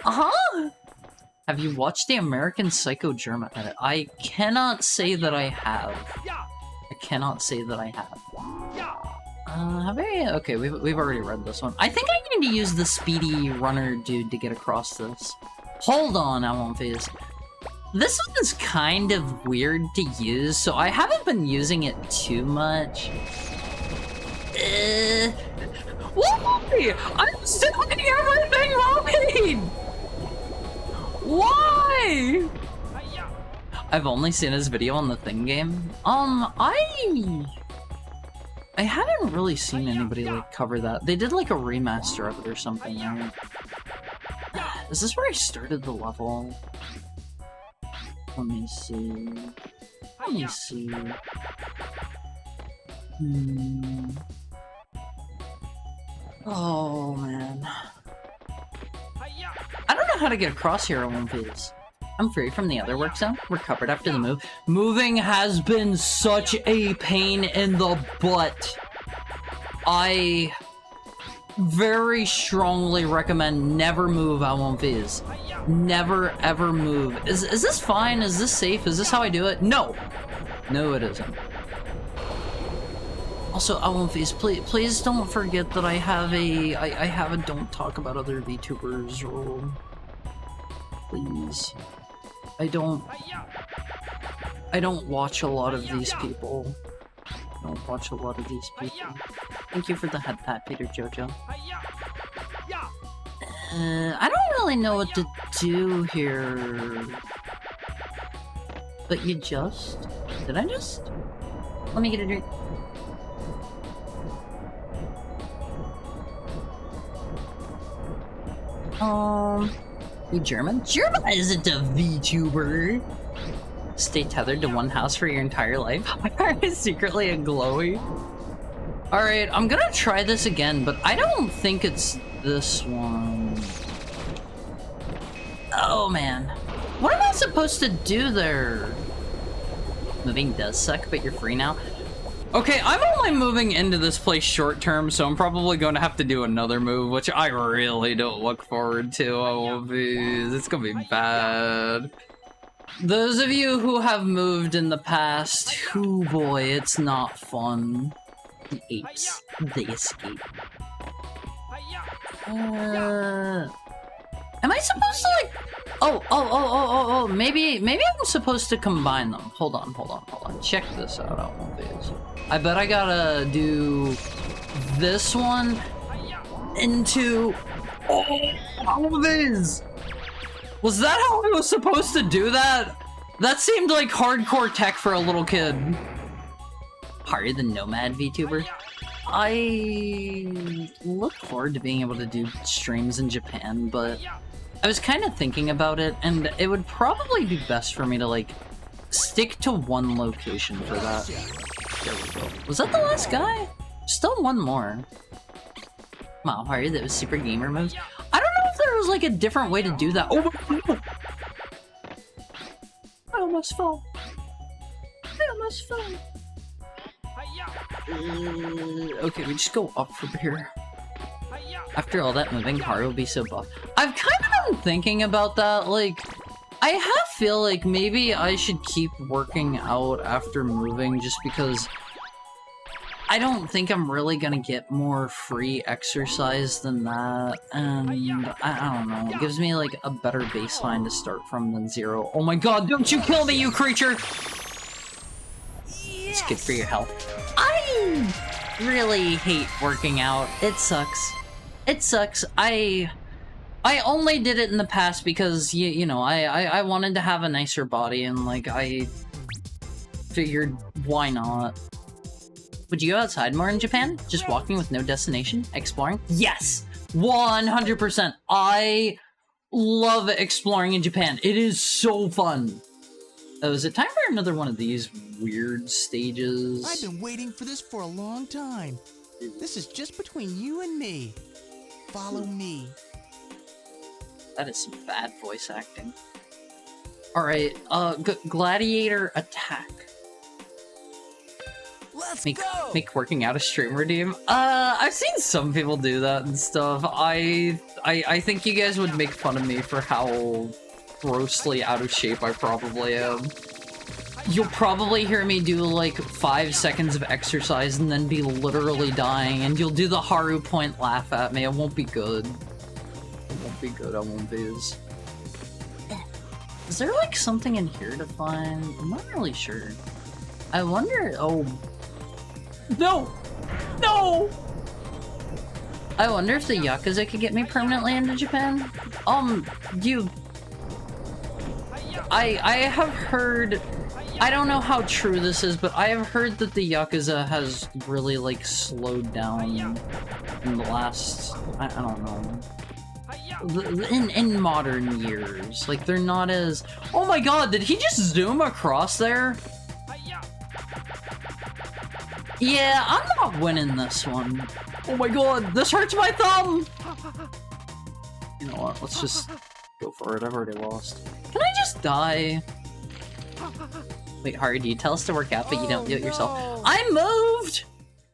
Uh-huh! Have you watched the American Psycho Jerma edit? I cannot say that I have. I cannot say that I have. Okay, we've already read this one. I think I need to use the speedy runner dude to get across this. Hold on, I won't phase. This one's kind of weird to use, so I haven't been using it too much. Why? I'm stealing everything, Mommy! Why? I've only seen his video on the Thing game. I haven't really seen anybody like cover that. They did like a remaster of it or something, right? Is this where I started the level? Let me see. Oh man. I don't know how to get across here in one piece. I'm free from the other work zone. Recovered after the move. Moving has been such a pain in the butt. I very strongly recommend never move Alwon Fizz. Never ever move. Is this fine? Is this safe? Is this how I do it? No! No, it isn't. Also, Alwon Fizz, please don't forget that I have a don't talk about other VTubers rule. Please. I don't watch a lot of these people. Thank you for the head pat, Peter Jojo. I don't really know what to do here. But you just... Did I just? Let me get a drink. You German? German isn't a VTuber! Stay tethered to one house for your entire life? Are you secretly a glowy? Alright, I'm gonna try this again, but I don't think it's this one. Oh man. What am I supposed to do there? Moving does suck, but you're free now. Okay, I'm only moving into this place short term, so I'm probably going to have to do another move, which I really don't look forward to. It's gonna be bad. Those of you who have moved in the past, oh boy, it's not fun. The apes. They escape. Am I supposed to like... Oh, maybe I'm supposed to combine them. Hold on. Check this out, I won't be. I bet I gotta do this one into all of these. Was that how I was supposed to do that? That seemed like hardcore tech for a little kid. Harry the Nomad VTuber. I look forward to being able to do streams in Japan, but I was kind of thinking about it, and it would probably be best for me to, like, stick to one location for that. There we go. Was that the last guy? Still one more. Wow, Harry, that was super gamer moves. I don't know if there was, like, a different way to do that. Oh my god! I almost fell. Okay, we just go up from here. After all that moving, Haru will be so buff. I've kind of been thinking about that, like, I feel like maybe I should keep working out after moving just because I don't think I'm really gonna get more free exercise than that, and I don't know, it gives me like a better baseline to start from than 0. Oh my god, don't you kill me, you creature! It's good for your health. I really hate working out. It sucks. It sucks. I only did it in the past because, you know, I wanted to have a nicer body, and, like, I figured, why not? Would you go outside more in Japan? Just walking with no destination? Exploring? Yes! 100%! I love exploring in Japan. It is so fun! Oh, is it time for another one of these weird stages? I've been waiting for this for a long time. This is just between you and me. Follow me. That is some bad voice acting. Alright, gladiator attack. Let's Make go! working out a stream redeem. I've seen some people do that and stuff. I think you guys would make fun of me for how grossly out of shape I probably am. You'll probably hear me do like 5 seconds of exercise and then be literally dying, and you'll do the Haru point laugh at me. It won't be good. It won't be good, I won't be as... Is there like something in here to find? I'm not really sure. I wonder... Oh... No! No! I wonder if the Yakuza could get me permanently into Japan? I have heard... I don't know how true this is, but I have heard that the Yakuza has really, like, slowed down in the last... I don't know. In modern years. Like, they're not as... Oh my god, did he just zoom across there? Yeah, I'm not winning this one. Oh my god, this hurts my thumb! You know what, let's just go for it. I've already lost. Can I just die? Wait, Haru, do you tell us to work out, but you don't do it yourself? No. I moved!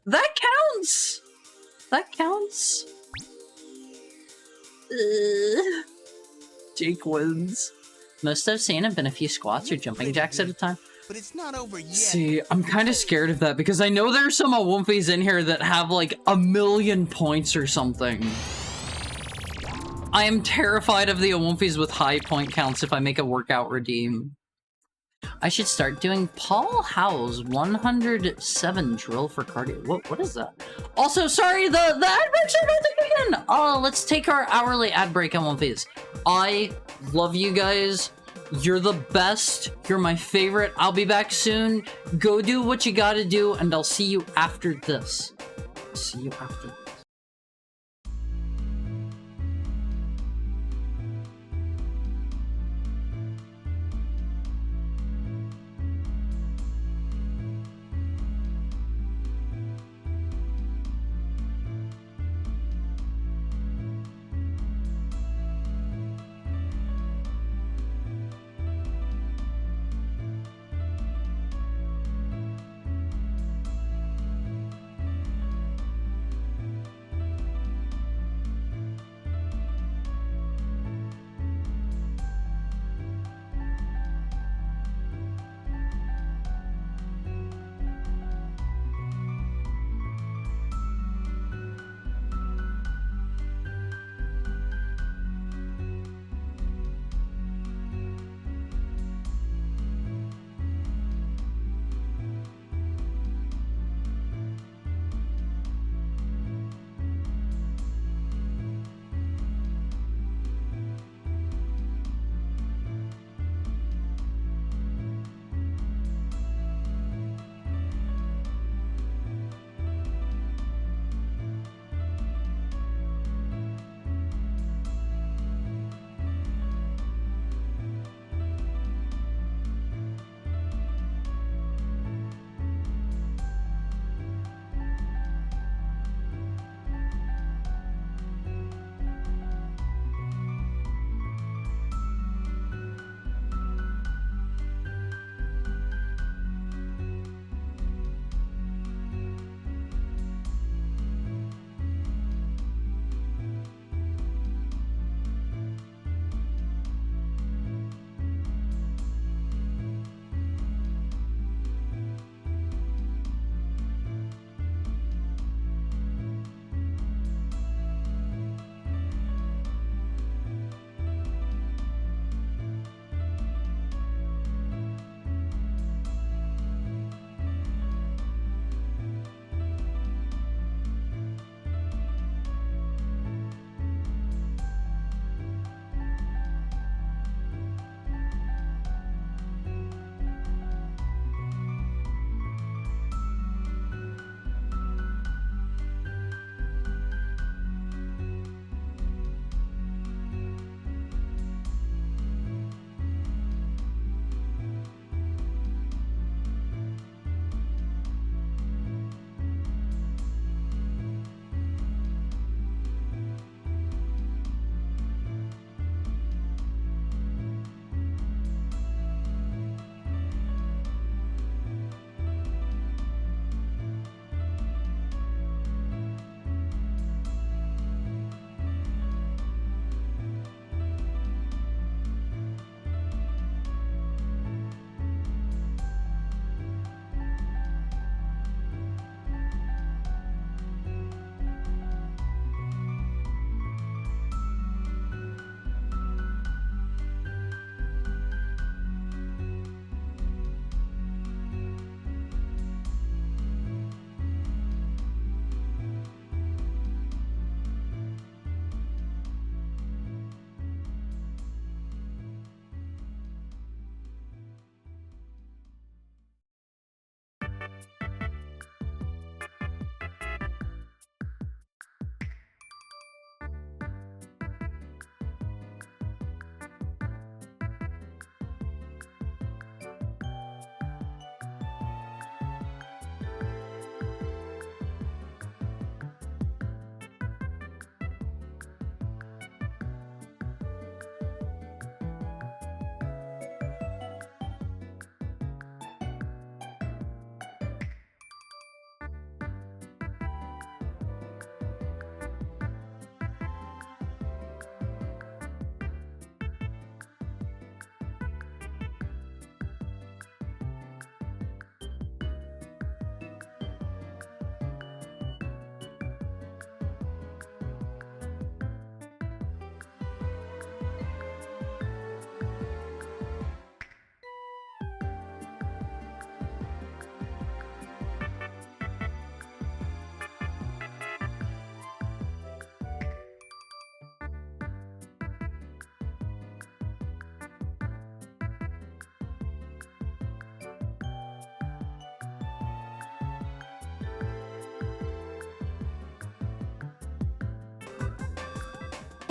That counts! That counts. Jake wins. Most I've seen have been a few squats or jumping jacks at a time. But it's not over yet. See, I'm kind of scared of that because I know there's some Awumfis in here that have like 1,000,000 points or something. I am terrified of the Awumfis with high point counts if I make a workout redeem. I should start doing Paul Howe's 107 drill for cardio. What is that? Also, sorry, the ad breaks are about to begin! Let's take our hourly ad break on One Piece. I love you guys. You're the best. You're my favorite. I'll be back soon. Go do what you gotta do, and I'll see you after this. See you after this.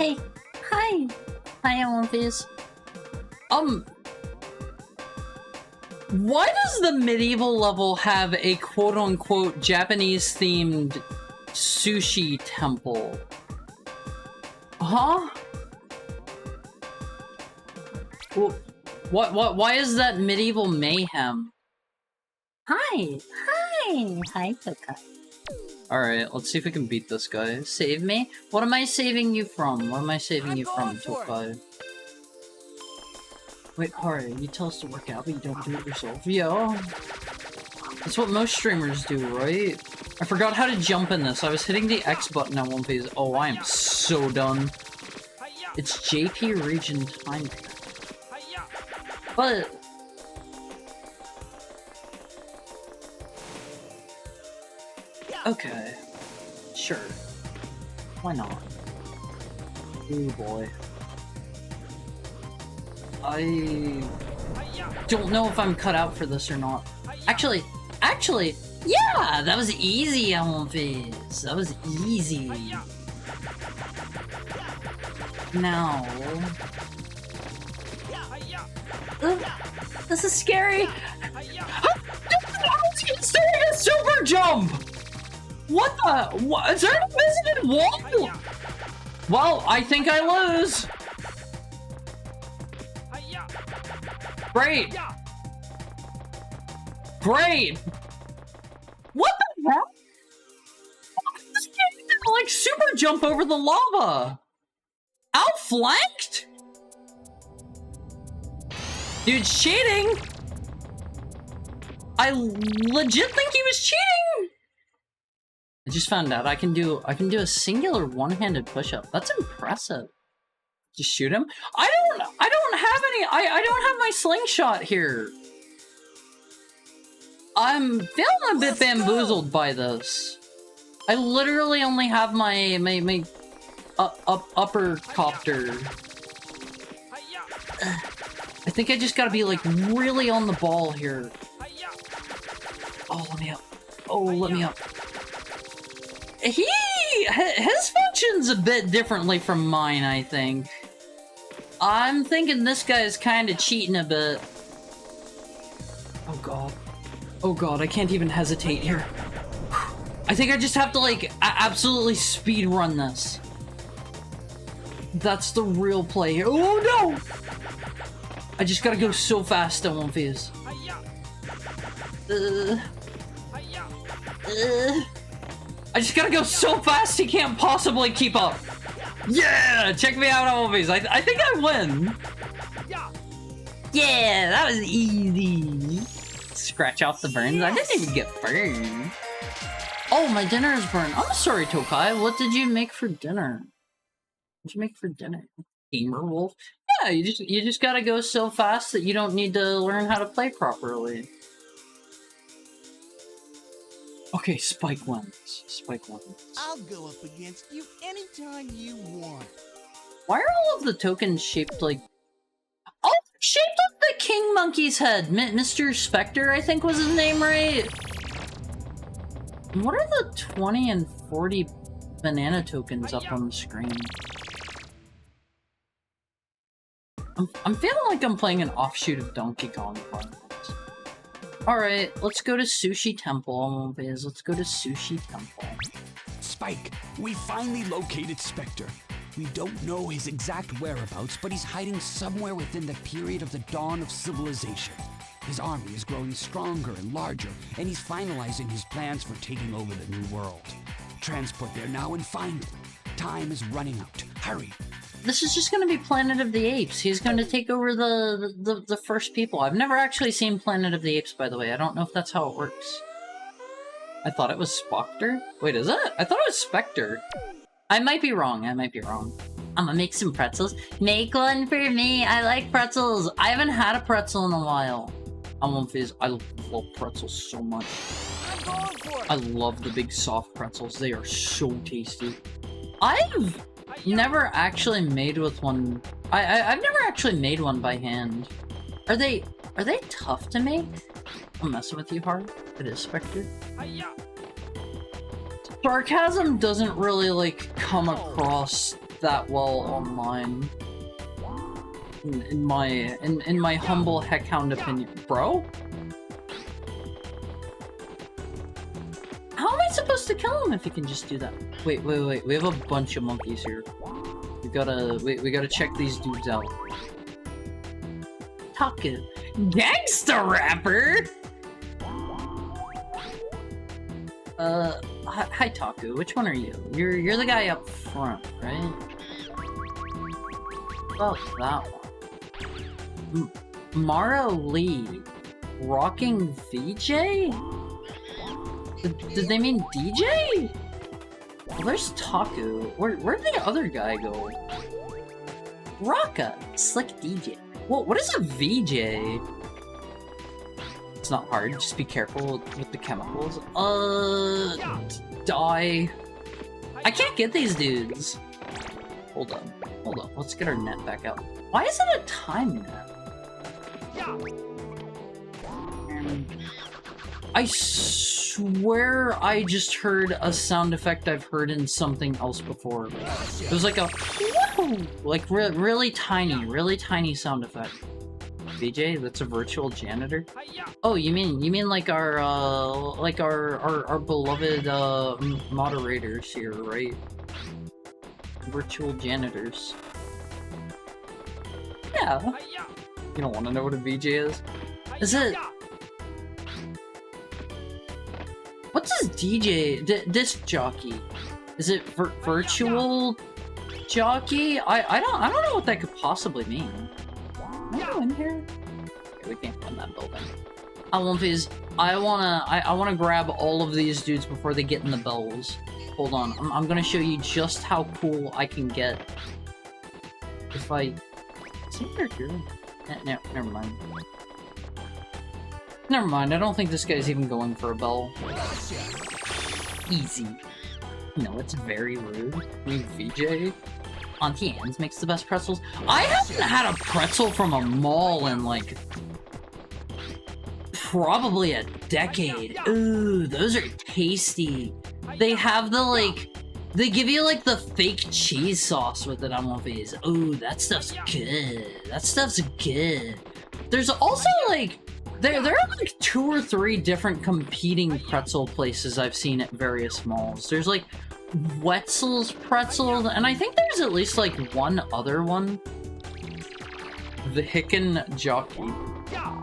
Hey, hi. Hi, One Piece. Why does the medieval level have a quote-unquote Japanese-themed sushi temple? Huh? Well, why is that medieval mayhem? Hi. Hi, Tokai. Alright, let's see if we can beat this guy. Save me? What am I saving you from? What am I saving you from, Tokai? Wait, Hara, you tell us to work out, but you don't do it yourself. Yo. That's what most streamers do, right? I forgot how to jump in this. I was hitting the X button at one phase. Oh, I am so done. It's JP region time. But... okay. Sure. Why not? Ooh boy. I don't know if I'm cut out for this or not. Actually, yeah, that was easy, Elvis. That was easy. Now, this is scary. He's doing a super jump. What the? What? Is there an invisible wall? Well, I think I lose. Great! Great! What the hell? This kid did, like, super jump over the lava! Outflanked? Dude's cheating! I legit think he was cheating! I just found out I can do a singular one-handed push-up. That's impressive. Just shoot him? I don't have any, I don't have my slingshot here. I'm feeling a bit bamboozled by this. I literally only have my upper copter. I think I just gotta be like really on the ball here. Oh, let me up. Oh, let me up. His functions a bit differently from mine, I think. I'm thinking this guy is kind of cheating a bit. Oh god. Oh god, I can't even hesitate here. I think I just have to, like, absolutely speed run this. That's the real play here. Oh no! I just gotta go so fast on one phase. I just gotta go so fast he can't possibly keep up. Yeah! Check me out on movies. I think I win. Yeah, that was easy. Scratch off the burns. I didn't even get burned. Oh, my dinner is burned. I'm sorry, Tokai. What did you make for dinner? What did you make for dinner? Gamer Wolf? Yeah, you just gotta go so fast that you don't need to learn how to play properly. Okay, Spike wins. Spike wins. I'll go up against you anytime you want. Why are all of the tokens shaped like... oh, shaped like the King Monkey's head! Mr. Spectre, I think was his name, right? What are the 20 and 40 banana tokens up on the screen? I'm feeling like I'm playing an offshoot of Donkey Kong. Alright, let's go to Sushi Temple, Viz. Let's go to Sushi Temple. Spike, we finally located Spectre. We don't know his exact whereabouts, but he's hiding somewhere within the period of the dawn of civilization. His army is growing stronger and larger, and he's finalizing his plans for taking over the new world. Transport there now and find him. Time is running out. Hurry. This is just going to be Planet of the Apes. He's going to take over the first people. I've never actually seen Planet of the Apes, by the way. I don't know if that's how it works. I thought it was Spectre. Wait, is it? I thought it was Spectre. I might be wrong. I might be wrong. I'm gonna make some pretzels. Make one for me. I like pretzels. I haven't had a pretzel in a while. I'm on Fizz. I love pretzels so much. I'm going for it. I love the big soft pretzels. They are so tasty. I've never actually made with one. I've never actually made one by hand. Are they tough to make? I'm messing with you hard. It is Spectre. Sarcasm doesn't really like come across that well online. In my humble heckhound opinion. Bro? How am I supposed to kill him if he can just do that? Wait. We have a bunch of monkeys here. We gotta check these dudes out. Taku. Gangsta rapper? Hi Taku, which one are you? You're the guy up front, right? Oh, that one. Mara Lee. Rocking VJ? Did they mean DJ? Well, there's Taku. Where'd the other guy go? Rocka. Slick DJ. Well, what is a VJ? It's not hard, just be careful with the chemicals. Die. I can't get these dudes. Hold on, let's get our net back out. Why is it a time net? I swear I just heard a sound effect I've heard in something else before. It was like a whoa! Like really tiny sound effect. VJ, that's a virtual janitor. Oh, you mean like our beloved moderators here, right? Virtual janitors. Yeah. You don't want to know what a VJ is? Is it? What's this DJ? Disc jockey? Is it virtual jockey? I don't know what that could possibly mean. Can I go in here? Okay, we can't run that building. I wanna grab all of these dudes before they get in the bells. Hold on, I'm gonna show you just how cool I can get. If I... See if they're here? Never mind. Never mind, I don't think this guy's even going for a bell. Easy. No, it's very rude. I mean, VJ? Auntie Anne's makes the best pretzels. I haven't had a pretzel from a mall in, like, probably a decade. Ooh, those are tasty. They have the, like, they give you, like, the fake cheese sauce with it on one of these. Ooh, that stuff's good. That stuff's good. There's also, like, there are, like, 2 or 3 different competing pretzel places I've seen at various malls. There's, like, Wetzel's Pretzels, and I think there's at least, like, one other one. The Hicken Jockey. I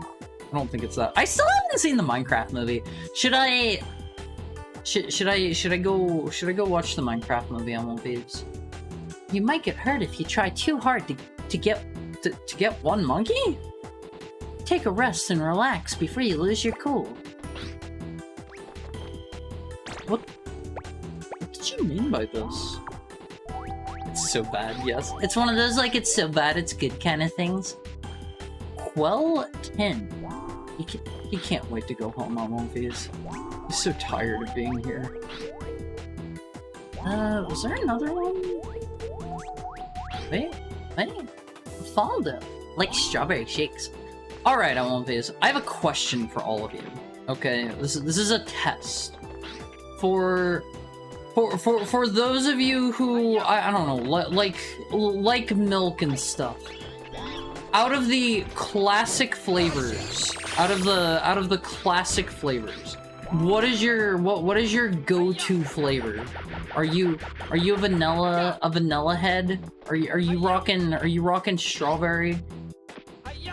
don't think it's that. I still haven't seen the Minecraft movie. Should I go watch the Minecraft movie on one of these? You might get hurt if you try too hard to get one monkey? Take a rest and relax before you lose your cool. What did you mean by this? It's so bad, yes. It's one of those, like, it's so bad it's good kind of things. Quell 10. He can't wait to go home on one of these. He's so tired of being here. Was there another one? Wait. Faldo. Like strawberry shakes. Alright, on one of these. I have a question for all of you. Okay, this is a test. For those of you who, I don't know, like milk and stuff. Out of the classic flavors, out of the classic flavors, what is your go-to flavor? Are you a vanilla head? Are you rocking strawberry?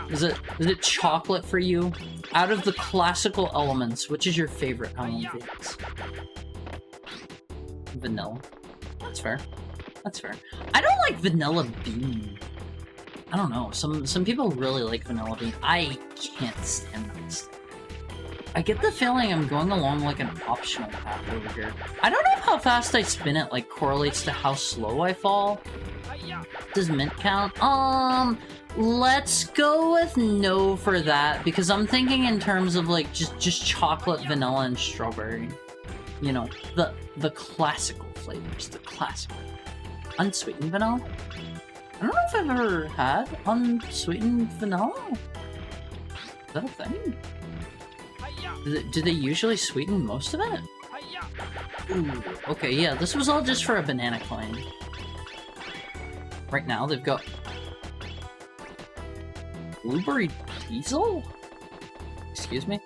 Is it chocolate for you? Out of the classical elements, which is your favorite among these? Vanilla. That's fair. That's fair. I don't like vanilla bean. I don't know. Some people really like vanilla bean. I can't stand this. I get the feeling I'm going along like an optional path over here. I don't know if how fast I spin it like correlates to how slow I fall. Does mint count? Let's go with no for that, because I'm thinking in terms of like just chocolate, vanilla, and strawberry. You know, the classical flavors, the classical. Unsweetened vanilla? I don't know if I've ever had unsweetened vanilla. Is that a thing? Do they usually sweeten most of it? Ooh, okay, yeah, this was all just for a banana claim. Right now, they've got Blueberry Diesel? Excuse me?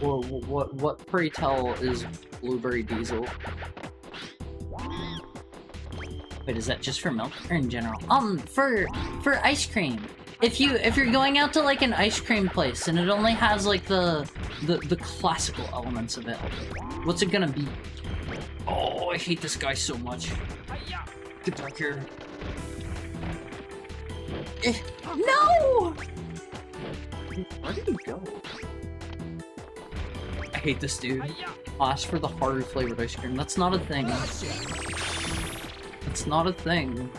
Well, what pray tell is Blueberry Diesel? Wait, is that just for milk or in general? For ice cream. If you're going out to like an ice cream place and it only has like the classical elements available, what's it gonna be? Oh, I hate this guy so much. Get back here. No! Where did he go? I hate this dude. Ask for the harder flavored ice cream. That's not a thing. It's not a thing.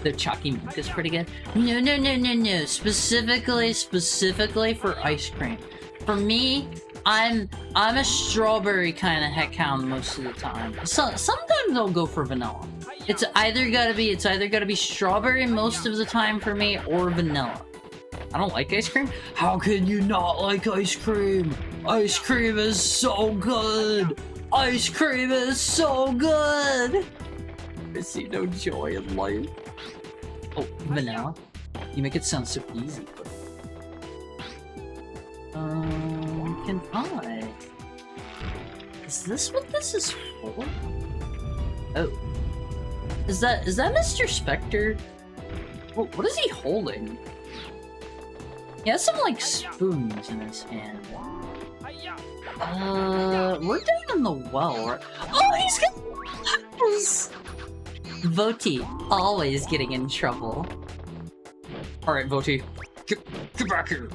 The chalky milk is pretty good. No. Specifically for ice cream. For me, I'm a strawberry kind of heckhound most of the time. So sometimes I'll go for vanilla. It's either gotta be strawberry most of the time for me or vanilla. I don't like ice cream. How can you not like ice cream? Ice cream is so good. Ice cream is so good. I see no joy in life. Oh, vanilla. You make it sound so easy. Can I? Is this what this is for? Oh. Is that Mr. Spectre? What is he holding? He has some, like, spoons in his hand. We're down in the well, right? Oh, he's got... Voti, always getting in trouble. Alright, Voti. Get back here.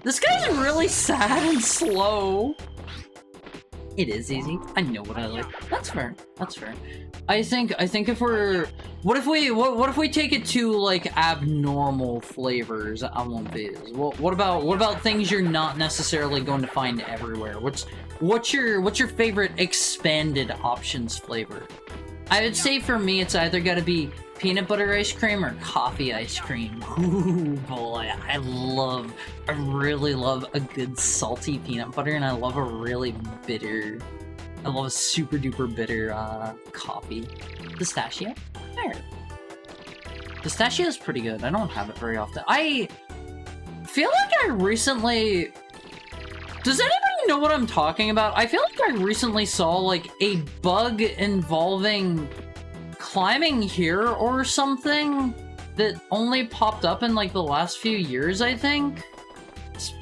This guy's really sad and slow. It is easy. I know what I like. That's fair. That's fair. I think if we're... What if we take it to, like, abnormal flavors? I won't be. What about things you're not necessarily going to find everywhere? What's your favorite expanded options flavor? I would say for me, it's either got to be peanut butter ice cream or coffee ice cream. Ooh, boy, I really love a good salty peanut butter, and I love a super duper bitter coffee. Pistachio? There. Pistachio is pretty good. I don't have it very often. I feel like I recently... Does anybody know what I'm talking about? I feel like I recently saw, like, a bug involving climbing here or something that only popped up in, like, the last few years, I think?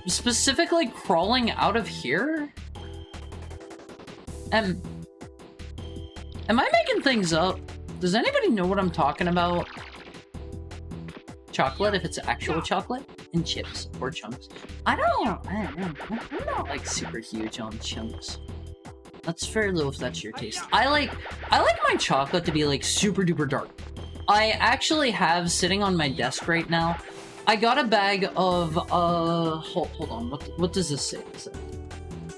Specifically crawling out of here? Am I making things up? Does anybody know what I'm talking about? Chocolate, if it's actual chocolate, and chips or chunks. I'm not like super huge on chunks. That's fair though if that's your taste. I like my chocolate to be like super duper dark. I actually have sitting on my desk right now. I got a bag of hold on. What does this say?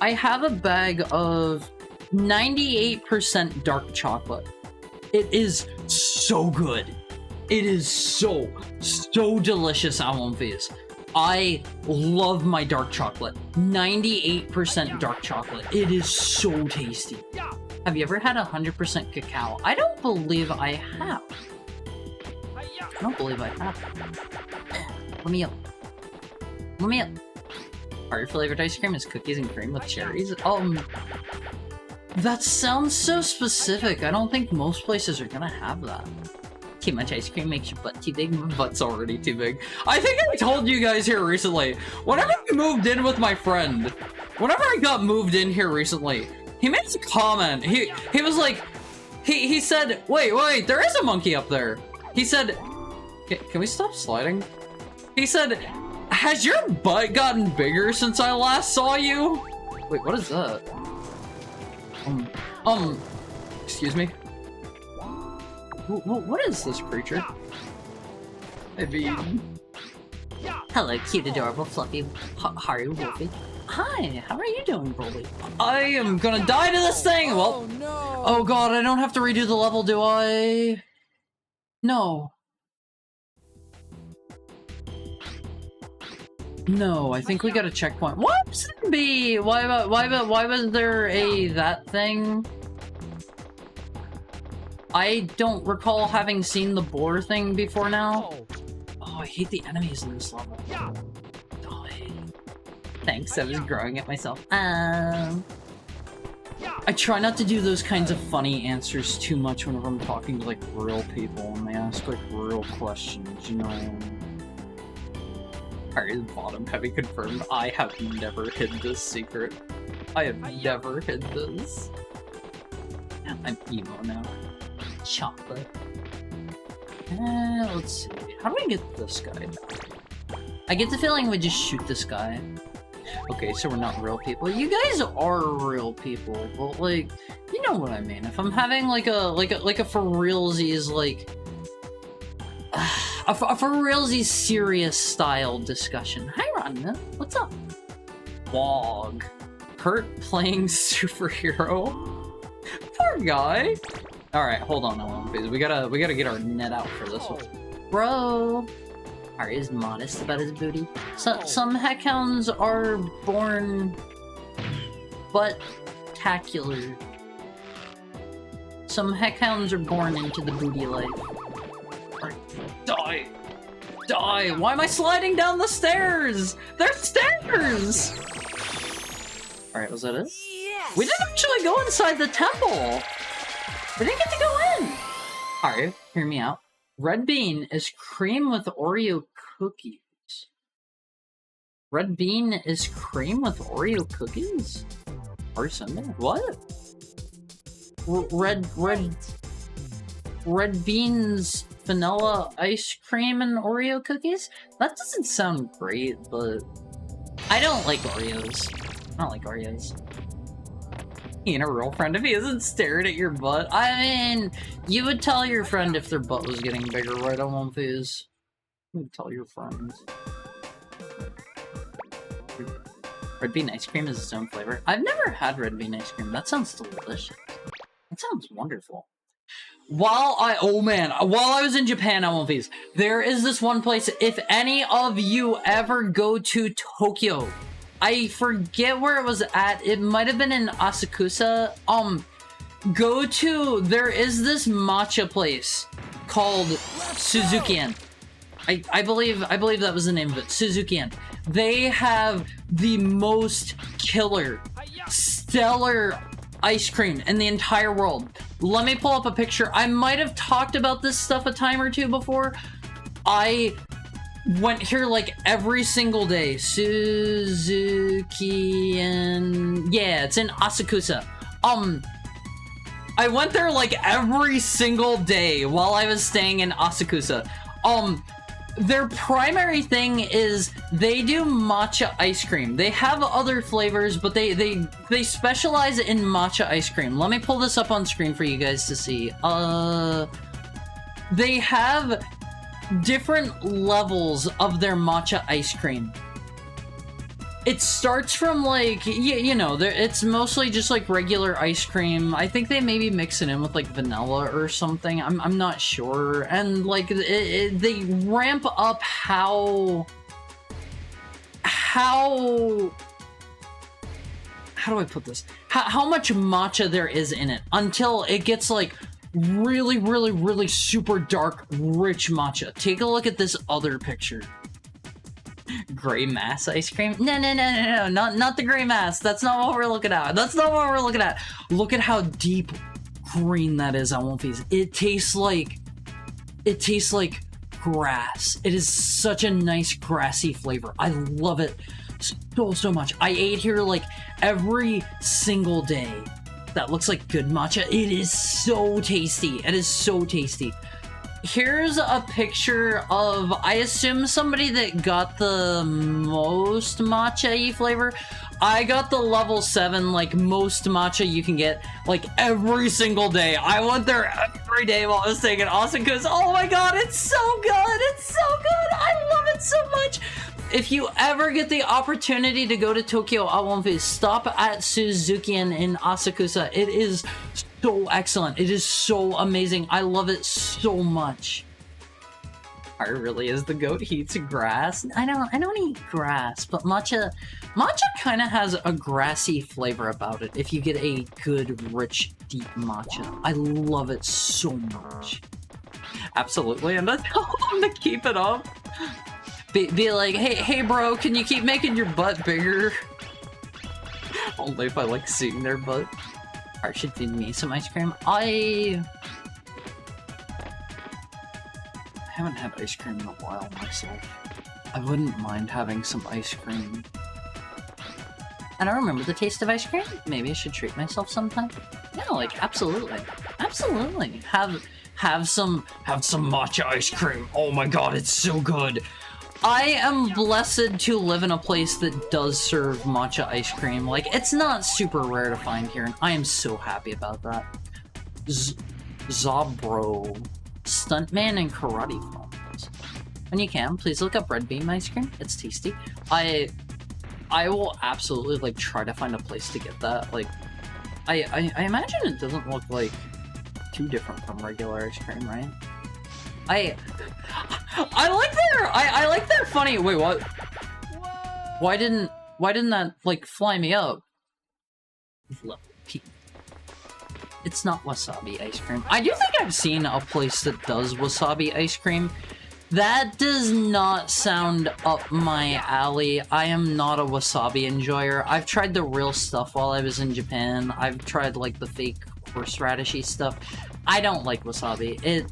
I have a bag of 98% dark chocolate. It is so good. It is so delicious, Almonfis. I love my dark chocolate. 98% dark chocolate. It is so tasty. Have you ever had 100% cacao? I don't believe I have. Let me up. Our flavored ice cream is cookies and cream with cherries. That sounds so specific. I don't think most places are gonna have that. Too much ice cream makes your butt too big. My butt's already too big. I think I told you guys here recently. Whenever I moved in with my friend, whenever I got moved in here recently, he made a comment. He was like, he said, wait, there is a monkey up there. He said, can we stop sliding? He said, has your butt gotten bigger since I last saw you? Wait, what is that? Excuse me? What is this creature? Hello, cute, adorable, fluffy, Haru Wolfie. Hi, how are you doing, Bully? I am gonna die to this thing! Well, no. Oh god, I don't have to redo the level, do I? No. No, I think we got a checkpoint. What was it be? Why was there that thing? I don't recall having seen the boar thing before now. Oh, I hate the enemies in this level. Oh, thanks, I was growing it myself. I try not to do those kinds of funny answers too much whenever I'm talking to, like, real people and they ask, like, real questions, you know? Alright, bottom heavy confirmed. I have never hid this secret. I have never hid this. I'm emo now. Chocolate. Let's see. How do I get this guy back? I get the feeling we just shoot this guy. Okay, so we're not real people. You guys are real people, but like, you know what I mean. If I'm having like a for realsies like a for realsies serious style discussion. Hi, Rhonda. What's up? Wog. Kurt playing superhero. Poor guy. All right, hold on, we gotta get our net out for this one, bro. Ari is modest about his booty. Some heckhounds are born butt-tacular. Some heckhounds are born into the booty life. Die! Die! Why am I sliding down the stairs? There's stairs! Alright, was that it? Yes! We didn't actually go inside the temple! We didn't get to go in! Alright, hear me out. Red bean is cream with Oreo cookies. Red bean is cream with Oreo cookies? Or something? What? Red beans, vanilla ice cream, and Oreo cookies? That doesn't sound great, but I don't like Oreos. I don't like Oreos. He ain't a real friend if he isn't staring at your butt. I mean, you would tell your friend if their butt was getting bigger, right? On One Piece. You would tell your friends. Red bean ice cream is its own flavor. I've never had red bean ice cream. That sounds delicious. That sounds wonderful. While I was in Japan on One Piece, there is this one place, if any of you ever go to Tokyo, I forget where it was at. It might have been in Asakusa. There is this matcha place called Suzuki-en. I believe that was the name of it. Suzuki-en. They have the most killer, stellar ice cream in the entire world. Let me pull up a picture. I might have talked about this stuff a time or two before. I went here like every single day. Suzuki and yeah, it's in Asakusa. I went there like every single day while I was staying in Asakusa. Their primary thing is they do matcha ice cream. They have other flavors, but they specialize in matcha ice cream. Let me pull this up on screen for you guys to see. They have different levels of their matcha ice cream. It starts from like, you know, it's mostly just like regular ice cream. I think they maybe mix it in with like vanilla or something. I'm not sure. And like they ramp up how do I put this? How much matcha there is in it until it gets like really, really, really super dark, rich matcha. Take a look at this other picture. Gray mass ice cream? No, not the gray mass. That's not what we're looking at. That's not what we're looking at. Look at how deep green that is on One Piece. It tastes like grass. It is such a nice grassy flavor. I love it so much. I ate here like every single day. That looks like good matcha. It is so tasty. It is so tasty. Here's a picture of, I assume, somebody that got the most matcha-y flavor. I got the level 7, like, most matcha you can get, like, every single day. I went there every day while I was staying in Austin because, oh my god, it's so good! It's so good! I love it so much! If you ever get the opportunity to go to Tokyo at One Piece, stop at Suzuki-en in Asakusa. It is so excellent. It is so amazing. I love it so much. Art really is the goat. He eats grass. I don't eat grass, but matcha kind of has a grassy flavor about it. If you get a good, rich, deep matcha, I love it so much. Absolutely, and I tell them to keep it up. Be like, hey, bro, can you keep making your butt bigger? Only if I like seeing their butt. Art should feed me some ice cream. I haven't had ice cream in a while myself. I wouldn't mind having some ice cream. I don't remember the taste of ice cream. Maybe I should treat myself sometime. Yeah, like, absolutely. Absolutely. Have some matcha ice cream. Oh my god, it's so good. I am blessed to live in a place that does serve matcha ice cream. Like, it's not super rare to find here, and I am so happy about that. Zabro. Stuntman and karate films. When you can, please look up Red Bean ice cream. It's tasty. I will absolutely, like, try to find a place to get that. Like, I imagine it doesn't look, like, too different from regular ice cream, right? I like their funny. Wait, what? Why didn't that, like, fly me up? Level P. It's not wasabi ice cream. I do think I've seen a place that does wasabi ice cream. That does not sound up my alley. I am not a wasabi enjoyer. I've tried the real stuff while I was in Japan. I've tried, like, the fake horseradishy stuff. I don't like wasabi.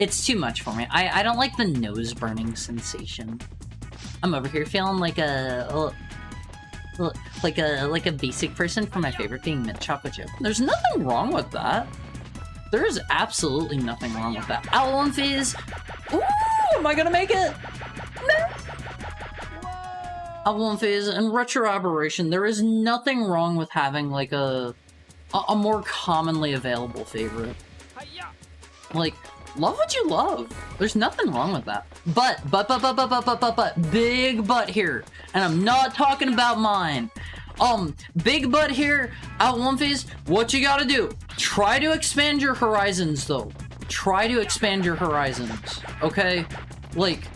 It's too much for me. I don't like the nose burning sensation. I'm over here feeling like a basic person for my favorite being mint chocolate chip. There's nothing wrong with that. There is absolutely nothing wrong with that. Owl Fizz. Ooh, am I gonna make it? No. Owl Fizz and Retro Aberration. There is nothing wrong with having like a more commonly available favorite. Like, love what you love. There's nothing wrong with that. But, big butt here. And I'm not talking about mine. Big butt here, Out Phase, what you gotta do? Try to expand your horizons, though. Try to expand your horizons, okay? Like,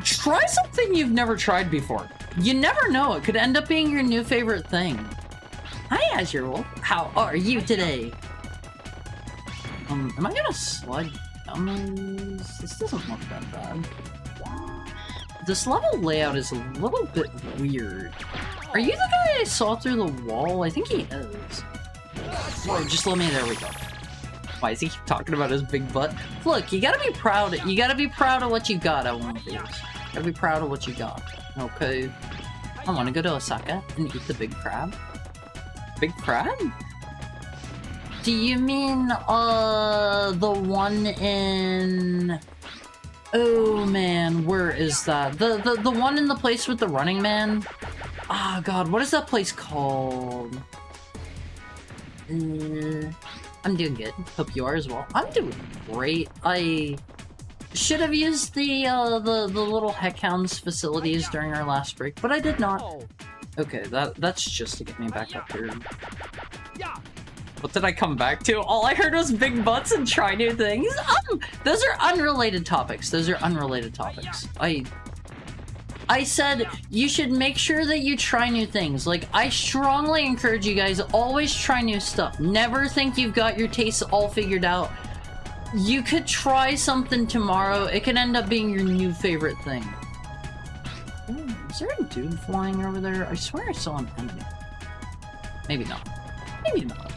try something you've never tried before. You never know, it could end up being your new favorite thing. Hi, Azure Wolf. How are you today? Am I gonna slide down those? This doesn't look that bad. This level layout is a little bit weird. Are you the guy I saw through the wall? I think he is. Whoa, just let me, there we go. Why does he keep talking about his big butt? Look, you gotta be proud. You gotta be proud of what you got at one of these. Gotta be proud of what you got. Okay. I wanna go to Osaka and eat the big crab. Big crab? Do you mean, the one in... Oh man, where is that? The one in the place with the Running Man? Ah, oh, God, what is that place called? I'm doing good. Hope you are as well. I'm doing great. I should have used the little Heckhounds facilities during our last break, but I did not. Okay, that's just to get me back up here. What did I come back to? All I heard was big butts and try new things. Those are unrelated topics. Those are unrelated topics. I said you should make sure that you try new things. Like, I strongly encourage you guys, always try new stuff. Never think you've got your tastes all figured out. You could try something tomorrow. It could end up being your new favorite thing. Ooh, is there a dude flying over there? I swear I saw an enemy. Maybe not. Maybe not.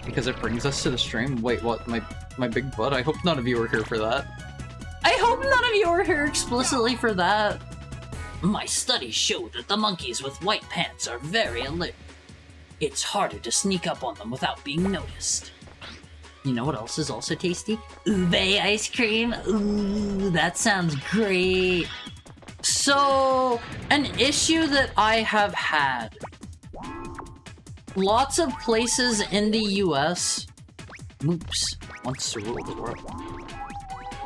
Because it brings us to the stream. Wait, what? My big butt? I hope none of you were here for that. I hope none of you were here explicitly for that. My studies show that the monkeys with white pants are very alert. It's harder to sneak up on them without being noticed. You know what else is also tasty? Ube ice cream. Ooh, that sounds great. So, an issue that I have had. Lots of places in the US, oops, wants to rule the world.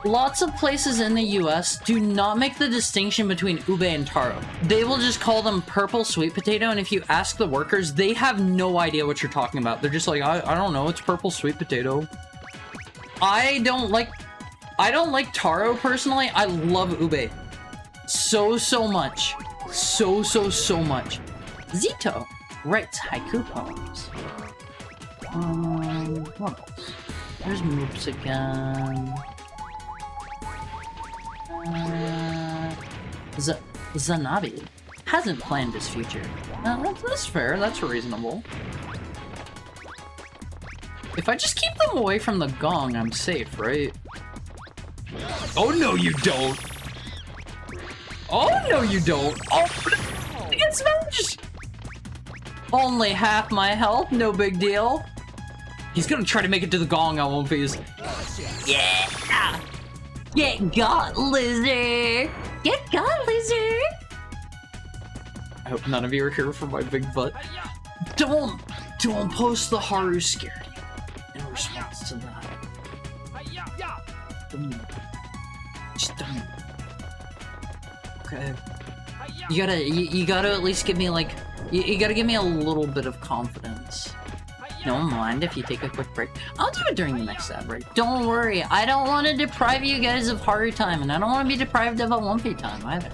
Lots of places in the US do not make the distinction between ube and taro. They will just call them purple sweet potato, and if you ask the workers, they have no idea what you're talking about. They're just like, I don't know, it's purple sweet potato. I don't like Taro personally. I love Ube so much. So much. Zito writes haiku poems. What else? There's Moops again. Zanabi hasn't planned his future. That's fair, that's reasonable. If I just keep them away from the gong, I'm safe, right? Oh no, you don't! Oh no, you don't! Oh, I get smashed! Only half my health, no big deal. He's gonna try to make it to the gong on One Piece. Yeah! Get got, lizard! Get got, lizard! I hope none of you are here for my big butt. Don't post the Haru scared you in response to that. Just don't. Okay. You gotta at least give me like, you gotta give me a little bit of confidence. Don't mind if you take a quick break. I'll do it during the next ad break. Don't worry, I don't want to deprive you guys of Haru time, and I don't want to be deprived of a Lumpy time either.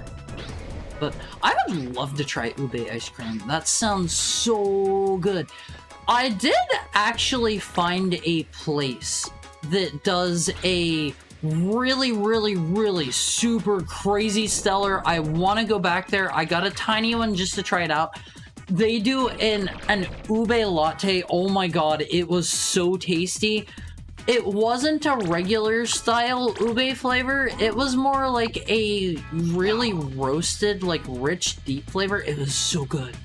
But I would love to try ube ice cream. That sounds so good. I did actually find a place that does a really super crazy stellar. I want to go back there. I got a tiny one just to try it out. They do an ube latte. Oh my god, it was so tasty. It wasn't a regular style ube flavor. It was more like a really roasted, like rich, deep flavor. It was so good.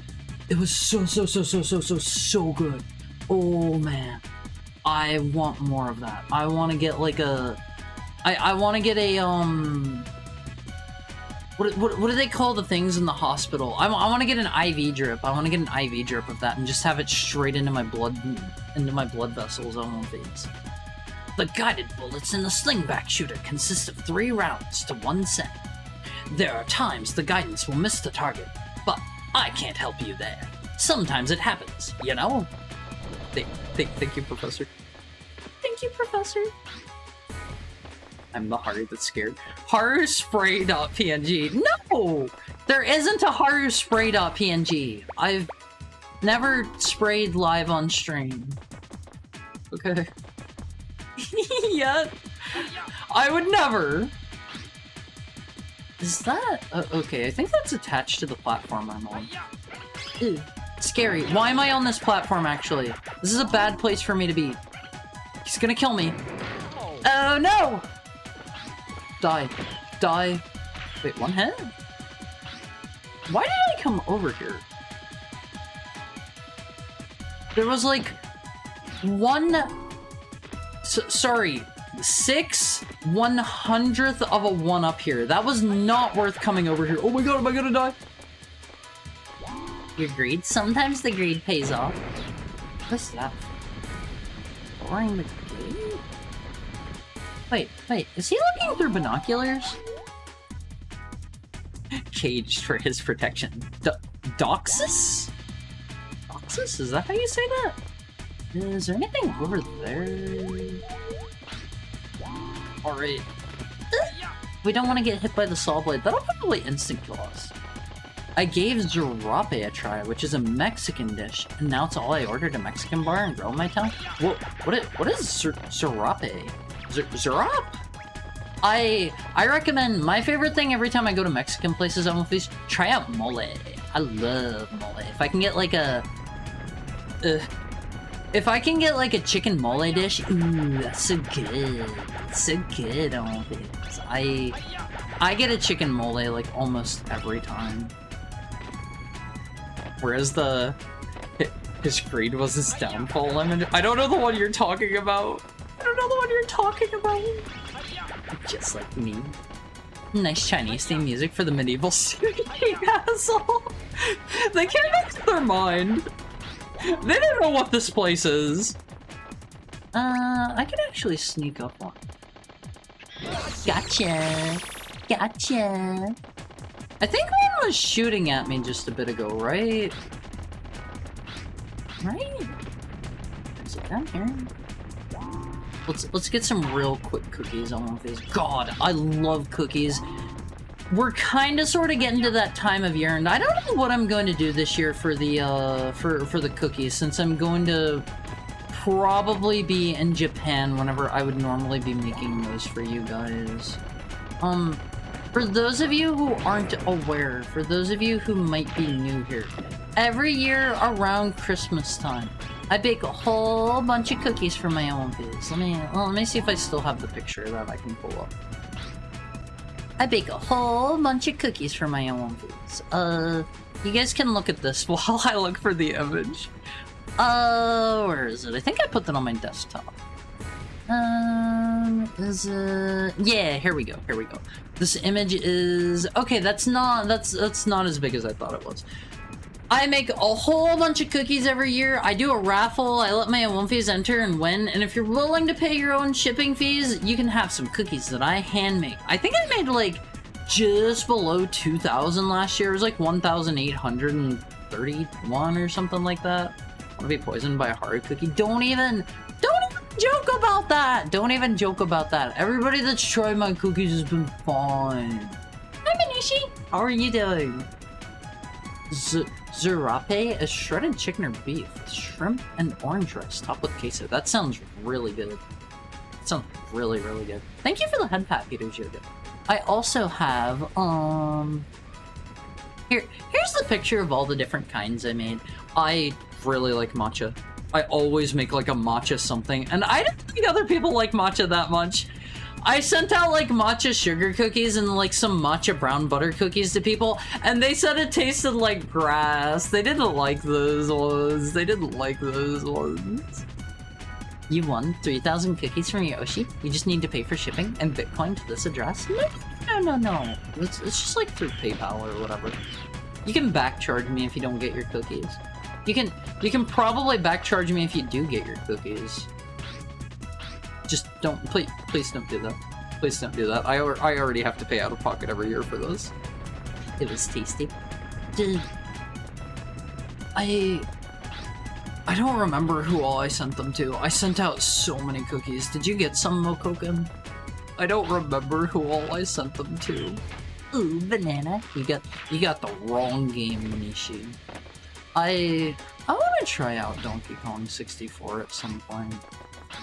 It was so good. Oh man, I want more of that. I want to get like a, I want to get a What do they call the things in the hospital? I want to get an IV drip. I want to get an IV drip of that and just have it straight into my blood vessels on One Piece. The guided bullets in the slingback shooter consist of 3 rounds to 1 set. There are times the guidance will miss the target, but I can't help you there. Sometimes it happens, you know? Thank you, Professor. Thank you, Professor. I'm the Haru that's scared. Haru spray.png. No! There isn't a Haru spray.png. I've never sprayed live on stream. Okay. Yet. I would never. Is that... okay, I think that's attached to the platform I'm on. Ew. Scary. Why am I on this platform, actually? This is a bad place for me to be. He's gonna kill me. Oh, no! Die. Die. Wait, 1 hit? Why did I come over here? There was like... 6/100th of a 1 up here. That was not worth coming over here. Oh my god, am I gonna die? Your greed? Sometimes the greed pays off. What's that? Boring the gate? Wait, is he looking through binoculars? Caged for his protection. Doxus? Doxus? Is that how you say that? Is there anything over there? Alright. We don't want to get hit by the saw blade. That'll probably instant kill us. I gave Zarape a try, which is a Mexican dish, and now it's all I ordered a Mexican bar and grow in my town. What is Zarape? Zerap? I recommend, my favorite thing every time I go to Mexican places on One, try out mole. I love mole. If I can get like a chicken mole dish, ooh, that's so good. It's so good on One Piece. I get a chicken mole like almost every time. Whereas his greed was his downfall limit. I don't know the one you're talking about. Just like me. Nice Chinese theme music for the medieval city castle. They can't make up their mind. They don't know what this place is. I could actually sneak up on. Gotcha. I think one was shooting at me just a bit ago, right? Right? Is it down here? let's get some real quick cookies on one of these. God, I love cookies. We're kind of sort of getting to that time of year, and I don't know what I'm going to do this year for the for the cookies, since I'm going to probably be in Japan whenever I would normally be making those for you guys. For those of you who aren't aware, for those of you who might be new here, every year around Christmas time, I bake a whole bunch of cookies for my own vids. Let me see if I still have the picture that I can pull up. I bake a whole bunch of cookies for my own vids. You guys can look at this while I look for the image. Where is it? I think I put that on my desktop. Yeah, here we go. This image is okay. That's not as big as I thought it was. I make a whole bunch of cookies every year. I do a raffle. I let my own fees enter and win. And if you're willing to pay your own shipping fees, you can have some cookies that I hand make. I think I made like just below 2,000 last year. It was like 1,831 or something like that. Want to be poisoned by a hard cookie? Don't even joke about that. Don't even joke about that. Everybody that's tried my cookies has been fine. Hi, Manishi. How are you doing? Zurape is shredded chicken or beef, shrimp and orange rice, topped with queso. That sounds really good. That sounds really, really good. Thank you for the head pat, Peter Joga. I also have, here's the picture of all the different kinds I made. I really like matcha. I always make like a matcha something, and I don't think other people like matcha that much. I sent out like matcha sugar cookies and like some matcha brown butter cookies to people, and they said it tasted like grass. They didn't like those ones. You won 3,000 cookies from Yoshi. You just need to pay for shipping and Bitcoin to this address. No. It's just like through PayPal or whatever. You can backcharge me if you don't get your cookies. You can probably backcharge me if you do get your cookies. Just don't, please don't do that. Please don't do that. I already have to pay out of pocket every year for those. It was tasty. I don't remember who all I sent them to. I sent out so many cookies. Did you get some, Mokoken? I don't remember who all I sent them to. Ooh, banana. You got the wrong game, Manishi. I want to try out Donkey Kong 64 at some point.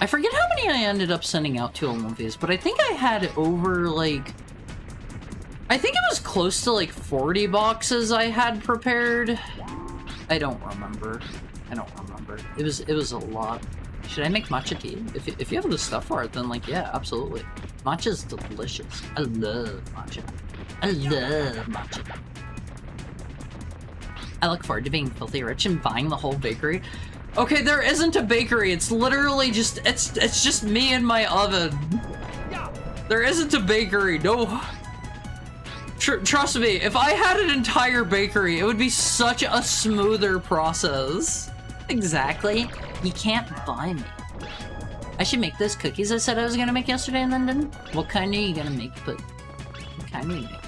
I forget how many I ended up sending out to Olympias, but I think I had over, like... I think it was close to, like, 40 boxes I had prepared. I don't remember. It was a lot. Should I make matcha tea? If you have the stuff for it, then, like, yeah, absolutely. Matcha's delicious. I love matcha. I look forward to being filthy rich and buying the whole bakery. Okay, there isn't a bakery. It's literally just, it's just me and my oven. There isn't a bakery, no. Trust me, if I had an entire bakery, it would be such a smoother process. Exactly. You can't buy me. I should make those cookies I said I was gonna make yesterday and then didn't. What kind are you gonna make, but what kind are you making?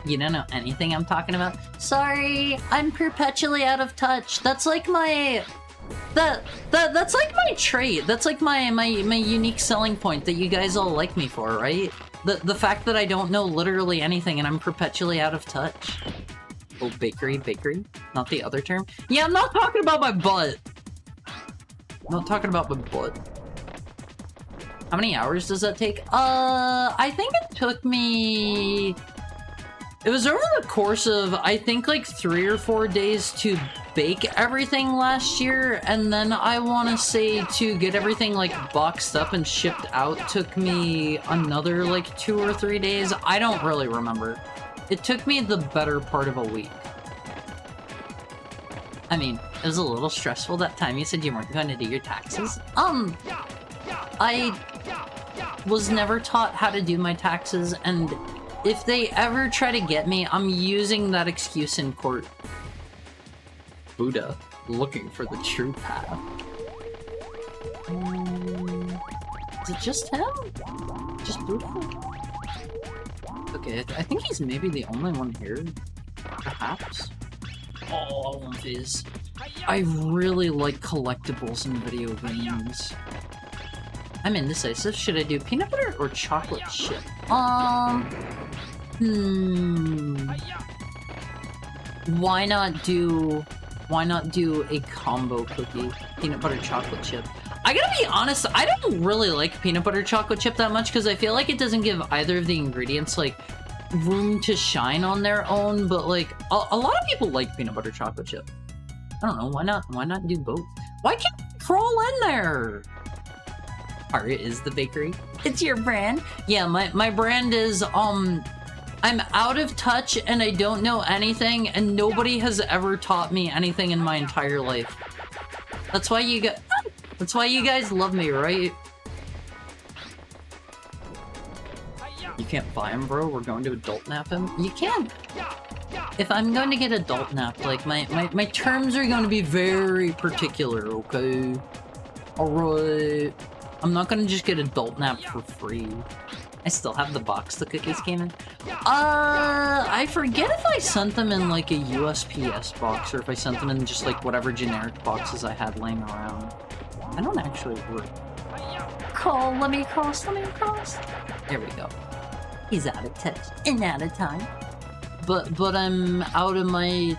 You don't know anything I'm talking about? Sorry, I'm perpetually out of touch. That's like my... That's like my trait. That's like my unique selling point that you guys all like me for, right? The fact that I don't know literally anything and I'm perpetually out of touch. Oh, bakery? Not the other term? Yeah, I'm not talking about my butt. I'm not talking about my butt. How many hours does that take? I think it took me... It was over the course of, I think, like 3 or 4 days to bake everything last year, and then I want to say to get everything, like, boxed up and shipped out took me another, like, 2 or 3 days. I don't really remember. It took me the better part of a week. I mean, it was a little stressful that time you said you weren't going to do your taxes. I was never taught how to do my taxes, and if they ever try to get me, I'm using that excuse in court. Buddha, looking for the true path. Is it just him? Just Buddha? Okay, I think he's maybe the only one here. Perhaps? Oh, I want these. I really like collectibles in video games. I'm indecisive. Should I do peanut butter or chocolate chip? Why not do a combo cookie? Peanut butter chocolate chip. I gotta be honest, I don't really like peanut butter chocolate chip that much because I feel like it doesn't give either of the ingredients like room to shine on their own, but like a lot of people like peanut butter chocolate chip. I don't know, why not do both? Why can't I crawl in there? Aria is the bakery. It's your brand? Yeah, my brand is I'm out of touch and I don't know anything and nobody has ever taught me anything in my entire life. That's why you guys love me, right? You can't buy him, bro. We're going to adult nap him. You can. If I'm going to get adult nap, like my terms are going to be very particular, okay? Alright. I'm not gonna just get adult nap for free. I still have the box the cookies came in. I forget if I sent them in like a USPS box or if I sent them in just like whatever generic boxes I had laying around. I don't actually work. Let me cross. There we go. He's out of touch and out of time. But I'm out of my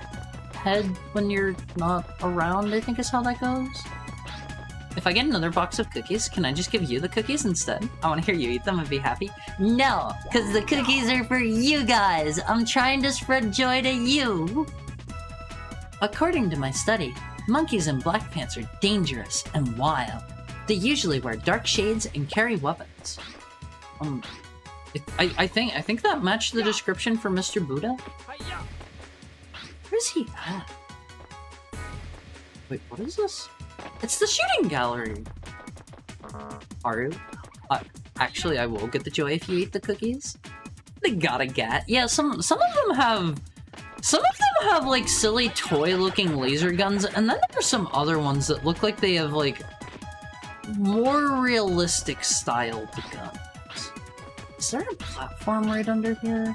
head when you're not around, I think is how that goes. If I get another box of cookies, can I just give you the cookies instead? I want to hear you eat them and be happy. No, because the cookies are for you guys. I'm trying to spread joy to you. According to my study, monkeys and black pants are dangerous and wild. They usually wear dark shades and carry weapons. I think that matched the description for Mr. Buddha. Where's he at? Wait, what is this? It's the shooting gallery! Are you? Actually, I will get the joy if you eat the cookies. They got a gat. Yeah, some of them have... Some of them have, like, silly toy-looking laser guns, and then there are some other ones that look like they have, like, more realistic styled guns. Is there a platform right under here?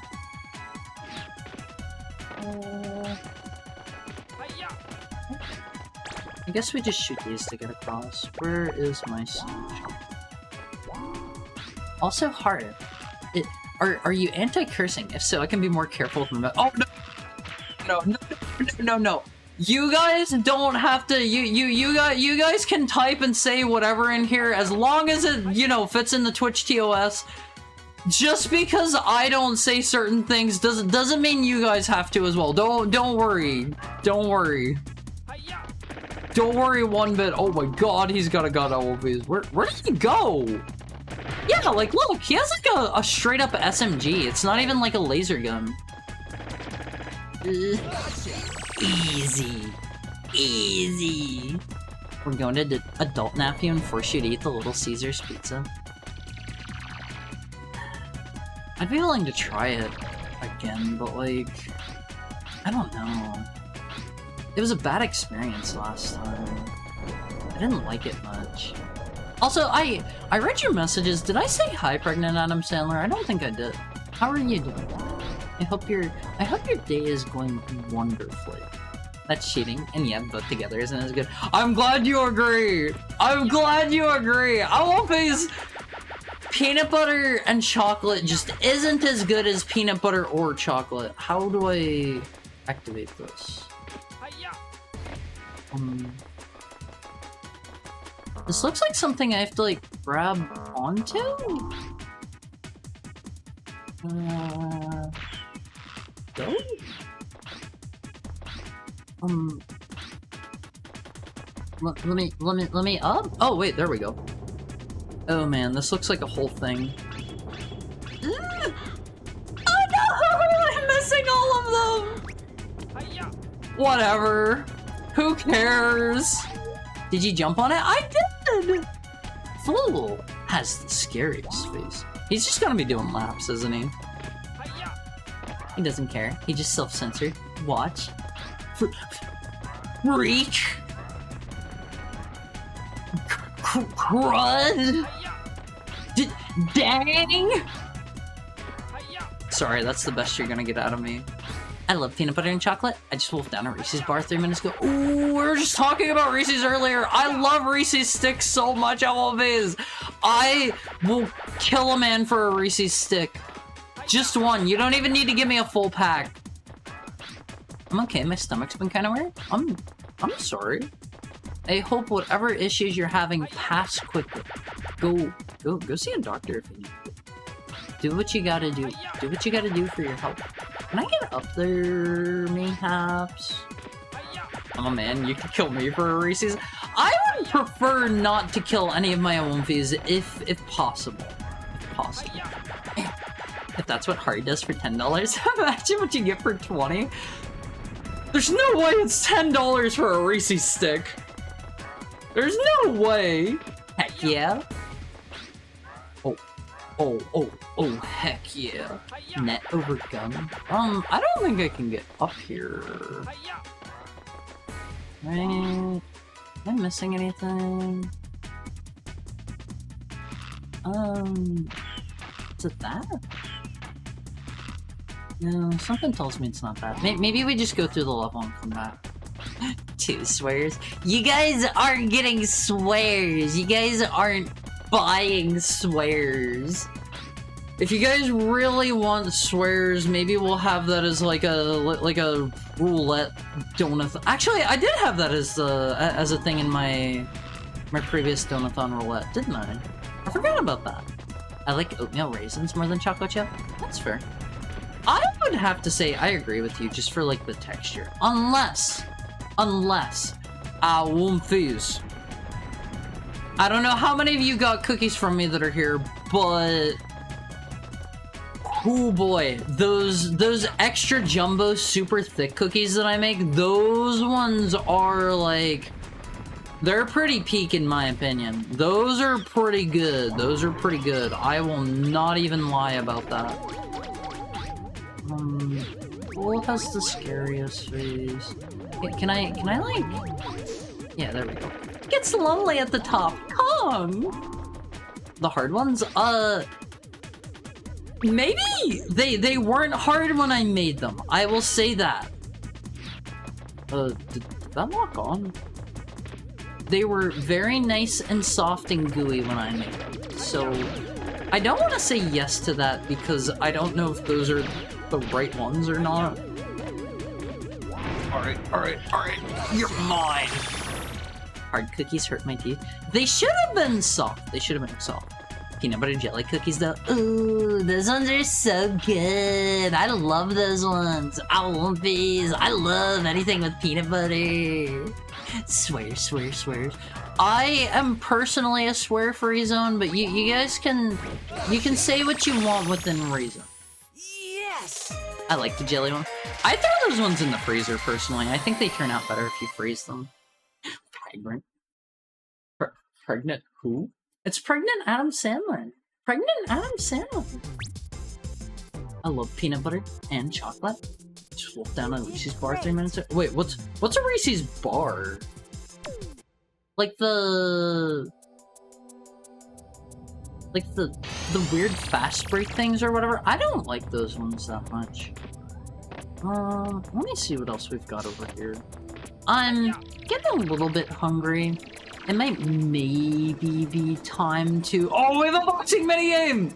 I guess we just shoot these to get across. Where is my siege? Also, Hard. Are you anti-cursing? If so, I can be more careful from it. Oh no! You guys don't have to. You guys can type and say whatever in here as long as it fits in the Twitch TOS. Just because I don't say certain things doesn't mean you guys have to as well. Don't worry. Don't worry. Don't worry one bit. Oh my god, he's got a gun always. Where did he go? Yeah, like look, he has like a straight up SMG. It's not even like a laser gun. Easy. We're going to adult nap you and force you to eat the Little Caesars pizza. I'd be willing to try it again, but like, I don't know. It was a bad experience last time. I didn't like it much. Also, I read your messages. Did I say hi, pregnant Adam Sandler? I don't think I did. How are you doing? I hope your day is going wonderfully. That's cheating, and yeah, both together isn't as good. I'm glad you agree. I'm glad you agree. I won't face peanut butter and chocolate just isn't as good as peanut butter or chocolate. How do I activate this? This looks like something I have to, like, grab onto? Go? Let me up? Oh, wait, there we go. Oh, man, this looks like a whole thing. Oh, no! I'm missing all of them! Whatever. Who cares? Did you jump on it? I did! Fool has the scariest face. He's just gonna be doing laps, isn't he? He doesn't care. He just self-censored. Watch. Reach! Crud! Dang! Sorry, that's the best you're gonna get out of me. I love peanut butter and chocolate. I just wolfed down a Reese's bar 3 minutes ago. Ooh, we were just talking about Reese's earlier. I love Reese's sticks so much. I love these. I will kill a man for a Reese's stick. Just one. You don't even need to give me a full pack. I'm okay. My stomach's been kind of weird. I'm sorry. I hope whatever issues you're having pass quickly. Go see a doctor if you need to. Do what you gotta do. Do what you gotta do for your health. Can I get up there, mayhaps? Oh man, you could kill me for a Reese's. I would prefer not to kill any of my own fees if possible. If possible. If that's what Harry does for $10, imagine what you get for 20. There's no way it's $10 for a Reese's stick. There's no way. Heck yeah. Oh, heck yeah. Net over gun. I don't think I can get up here. Right? Am I missing anything? Is it that? No, something tells me it's not that. Maybe we just go through the level and come back. 2 swears. You guys aren't getting swears. You guys aren't buying swears. If you guys really want swears, maybe we'll have that as like a roulette donut. Actually, I did have that as a thing in my previous donathon roulette, didn't I? I forgot about that. I like oatmeal raisins more than chocolate chip. That's fair. I would have to say I agree with you just for like the texture. Unless I want these. I don't know how many of you got cookies from me that are here, but oh boy, those extra jumbo super thick cookies that I make, those ones are like, they're pretty peak in my opinion. Those are pretty good. Those are pretty good. I will not even lie about that. Who has the scariest face? Can I like... Yeah, there we go. Gets lonely at the top. Come! The hard ones? Maybe they weren't hard when I made them. I will say that. Did that lock on? They were very nice and soft and gooey when I made them. So, I don't want to say yes to that because I don't know if those are the right ones or not. Alright. You're mine! Hard cookies hurt my teeth. They should have been soft. Peanut butter jelly cookies though. Ooh, those ones are so good. I love those ones. I want these. I love anything with peanut butter. Swears. I am personally a swear-free zone, but you guys can say what you want within reason. Yes! I like the jelly one. I throw those ones in the freezer personally. I think they turn out better if you freeze them. Pregnant. Pregnant who? It's pregnant Adam Sandler. Pregnant Adam Sandler. I love peanut butter and chocolate. Just wolf down a Reese's bar 3 minutes. Wait, what's a Reese's bar? Like the weird fast break things or whatever. I don't like those ones that much. Let me see what else we've got over here. I'm getting a little bit hungry. It might maybe be time to... Oh, we have a boxing minigame!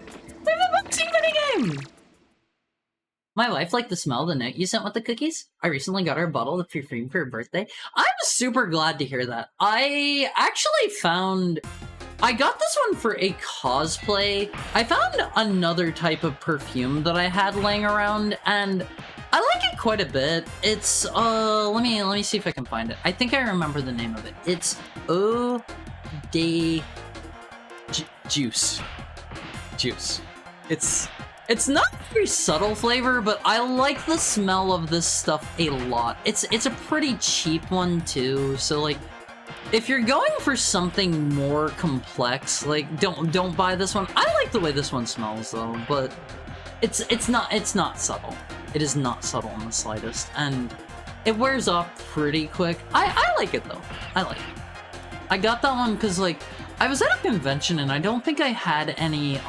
My wife liked the smell of the note you sent with the cookies. I recently got her a bottle of perfume for her birthday. I'm super glad to hear that. I actually found... I got this one for a cosplay. I found another type of perfume that I had laying around, and I like it quite a bit. It's, let me see if I can find it. I think I remember the name of it. It's Eau de Juice. It's not a very subtle flavor, but I like the smell of this stuff a lot. It's a pretty cheap one too, so like, if you're going for something more complex, like don't buy this one. I like the way this one smells though, but it's not subtle. It is not subtle in the slightest, and it wears off pretty quick. I like it though. I like it. I got that one because like I was at a convention and I don't think I had any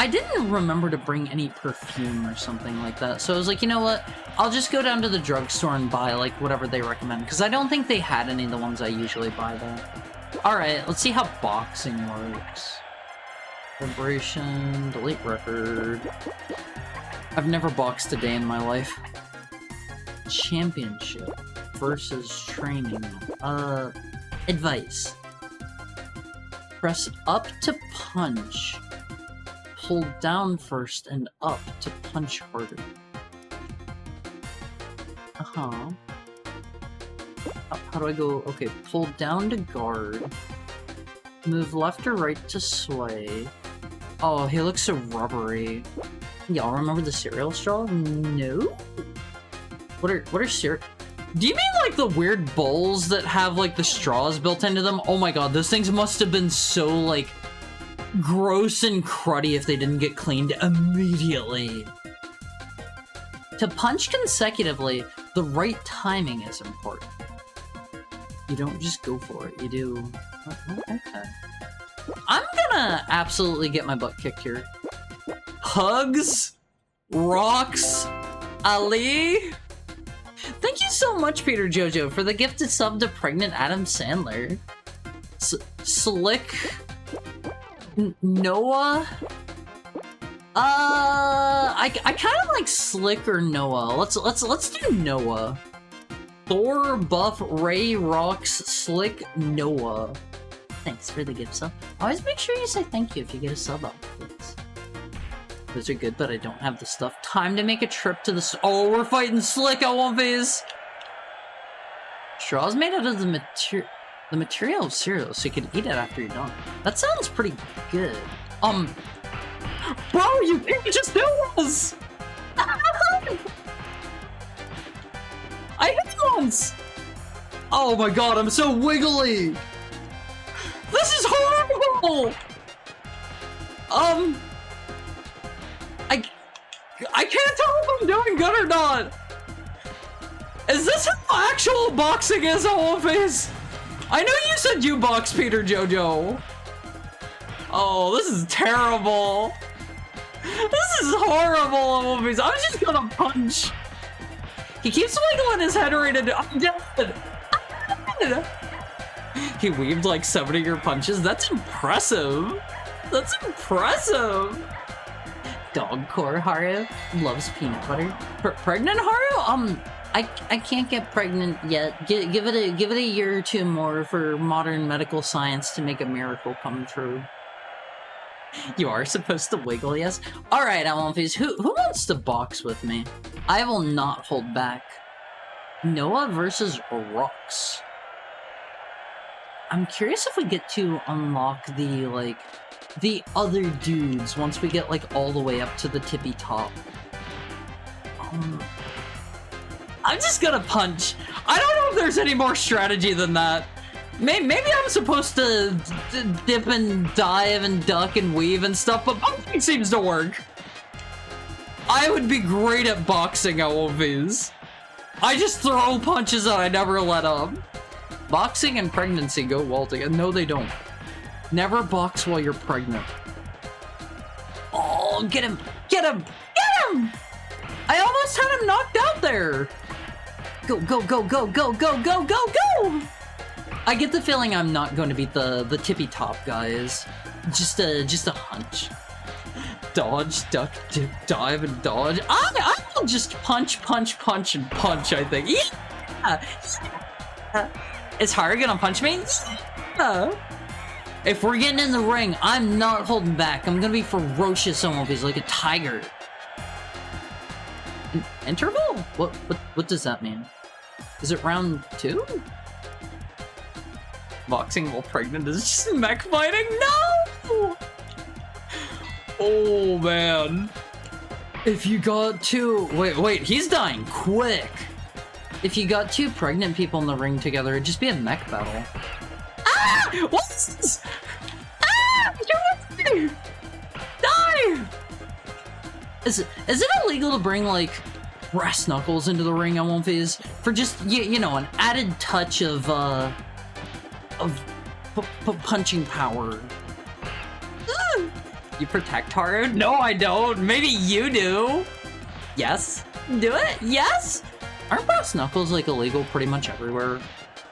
I didn't remember to bring any perfume or something like that, so I was like, you know what? I'll just go down to the drugstore and buy, like, whatever they recommend, because I don't think they had any of the ones I usually buy there. Alright, let's see how boxing works. Vibration, delete record. I've never boxed a day in my life. Championship versus training. Advice. Press up to punch. Pull down first and up to punch harder. Uh-huh. How do I go? Okay, pull down to guard. Move left or right to sway. Oh, he looks so rubbery. Y'all remember the cereal straw? No? What are cereal... Do you mean like the weird bowls that have like the straws built into them? Oh my god, those things must have been so like gross and cruddy if they didn't get cleaned immediately. To punch consecutively, the right timing is important. You don't just go for it, you do... Oh, okay. I'm gonna absolutely get my butt kicked here. Hugs? Rocks? Ali? Thank you so much, Peter Jojo, for the gifted sub to Pregnant Adam Sandler. Slick? Noah? I kind of like Slick or Noah. Let's do Noah. Thor, Buff, Ray, Rocks, Slick, Noah. Thanks for the gift sub. Always make sure you say thank you if you get a sub out, please. Those are good, but I don't have the stuff. Time to make a trip to the... Oh, we're fighting Slick, I want these! Straw's made out of the material of cereal, so you can eat it after you're done. That sounds pretty good. Bro, you can't just do us! I hit once! Oh my god, I'm so wiggly! This is horrible! I can't tell if I'm doing good or not! Is this how actual boxing is, Face? I know you said you box, Peter Jojo. Oh, this is terrible. This is horrible, Face. I'm just gonna punch. He keeps wiggling his head right into... I'm dead. He weaved like 7 of your punches. That's impressive. That's impressive. Dogcore Haru loves peanut butter. Pregnant Haru? I can't get pregnant yet. Give it a year or two more for modern medical science to make a miracle come true. You are supposed to wiggle, yes? Alright, Alonfis, who wants to box with me? I will not hold back. Noah versus Rocks. I'm curious if we get to unlock the other dudes once we get, like, all the way up to the tippy top. I'm just gonna punch. I don't know if there's any more strategy than that. Maybe I'm supposed to dip and dive and duck and weave and stuff, but boxing seems to work. I would be great at boxing, OVs. I just throw punches and I never let up. Boxing and pregnancy go well together. No, they don't. Never box while you're pregnant. Oh, get him! Get him! Get him! I almost had him knocked out there! Go, go, go, go, go, go, go, go, go! I get the feeling I'm not going to beat the tippy top guys. Just a hunch. Dodge, duck, dip, dive, and dodge. I will just punch, punch, punch, and punch, I think. Yeah! Is Haru gonna punch me? Yeah! If we're getting in the ring, I'm not holding back. I'm gonna be ferocious on these like a tiger. Interval? What does that mean? Is it round 2? Boxing while pregnant is just mech fighting? No! Oh man. If you got 2... Wait, he's dying quick. If you got 2 pregnant people in the ring together, it'd just be a mech battle. Ah! What's this? Ah! You're with me! Die! Is it illegal to bring, like, brass knuckles into the ring, Alonfis? For just, you know, an added touch of punching power. You protect Haru? No, I don't. Maybe you do. Yes. Do it? Yes? Aren't brass knuckles, like, illegal pretty much everywhere?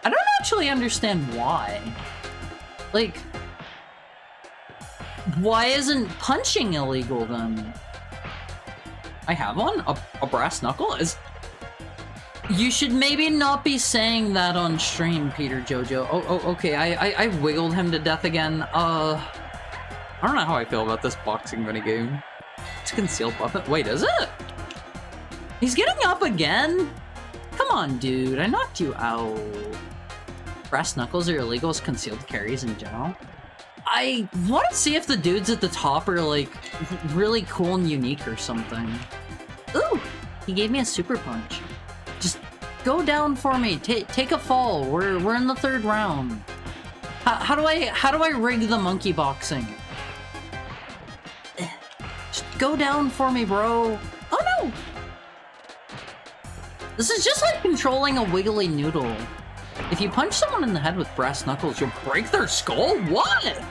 I don't actually understand why. Like, why isn't punching illegal, then? I have one? A brass knuckle? You should maybe not be saying that on stream, Peter Jojo. Oh, okay, I wiggled him to death again. I don't know how I feel about this boxing minigame. It's a concealed weapon. Wait, is it? He's getting up again? Come on, dude. I knocked you out. Brass knuckles are illegal as concealed carries in general. I want to see if the dudes at the top are, like, really cool and unique or something. Ooh! He gave me a super punch. Just go down for me. Take a fall. We're in the 3rd round. How do I rig the monkey boxing? Just go down for me, bro. Oh no! This is just like controlling a wiggly noodle. If you punch someone in the head with brass knuckles, you'll break their skull? What?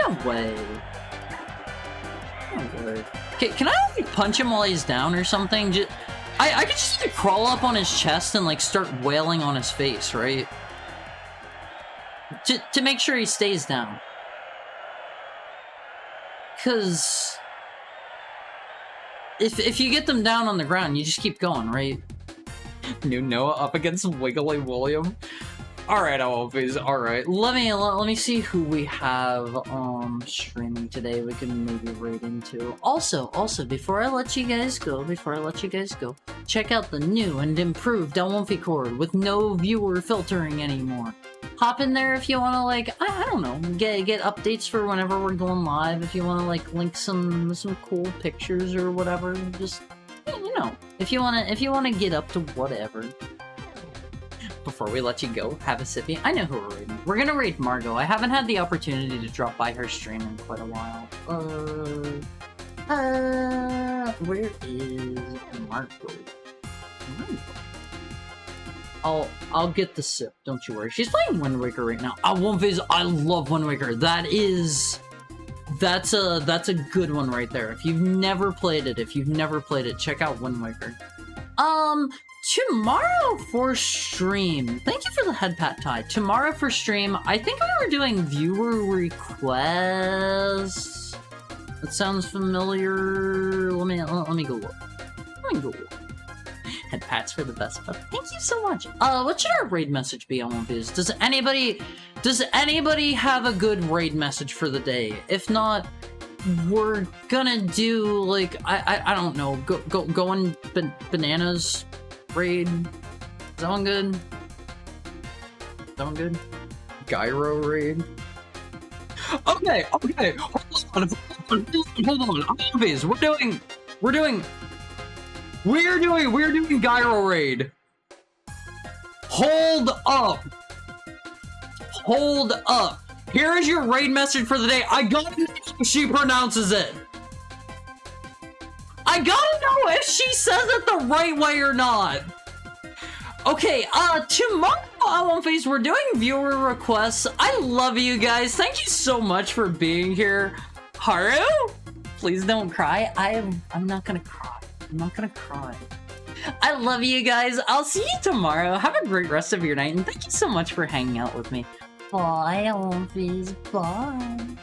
No way. No way. Can I like, punch him while he's down or something? I could just like, crawl up on his chest and like start wailing on his face, right? To make sure he stays down. Cause if you get them down on the ground, you just keep going, right? New Noah up against Wiggly William. Alright, alright. Let me see who we have streaming today we can maybe raid into. Also, before I let you guys go, check out the new and improved Delmonte Cord with no viewer filtering anymore. Hop in there if you want to, like, I don't know, get updates for whenever we're going live. If you want to, like, link some cool pictures or whatever, just, you know, if you want to get up to whatever. Before we let you go, have a sippy. I know who we're raiding. We're gonna raid Margot. I haven't had the opportunity to drop by her stream in quite a while. Where is Margot? I'll get the sip, don't you worry. She's playing Wind Waker right now. I love Wind Waker. That's a good one right there. If you've never played it, check out Wind Waker. Tomorrow for stream. Thank you for the head pat tie. Tomorrow for stream, I think we were doing viewer requests. That sounds familiar. Let me go look. Head pats for the best buff. Thank you so much. What should our raid message be on One Piece? Does anybody have a good raid message for the day? If not, we're gonna do like I don't know. Going bananas raid. Is that one good? Gyro raid. Okay. Hold on. We're doing gyro raid. Hold up. Here is your raid message for the day. I gotta know how she pronounces it. I gotta know if she says it the right way or not. Okay, tomorrow on One Face, we're doing viewer requests. I love you guys. Thank you so much for being here. Haru, please don't cry. I'm not gonna cry. I love you guys. I'll see you tomorrow. Have a great rest of your night, and thank you so much for hanging out with me. Bye, One Face. Bye.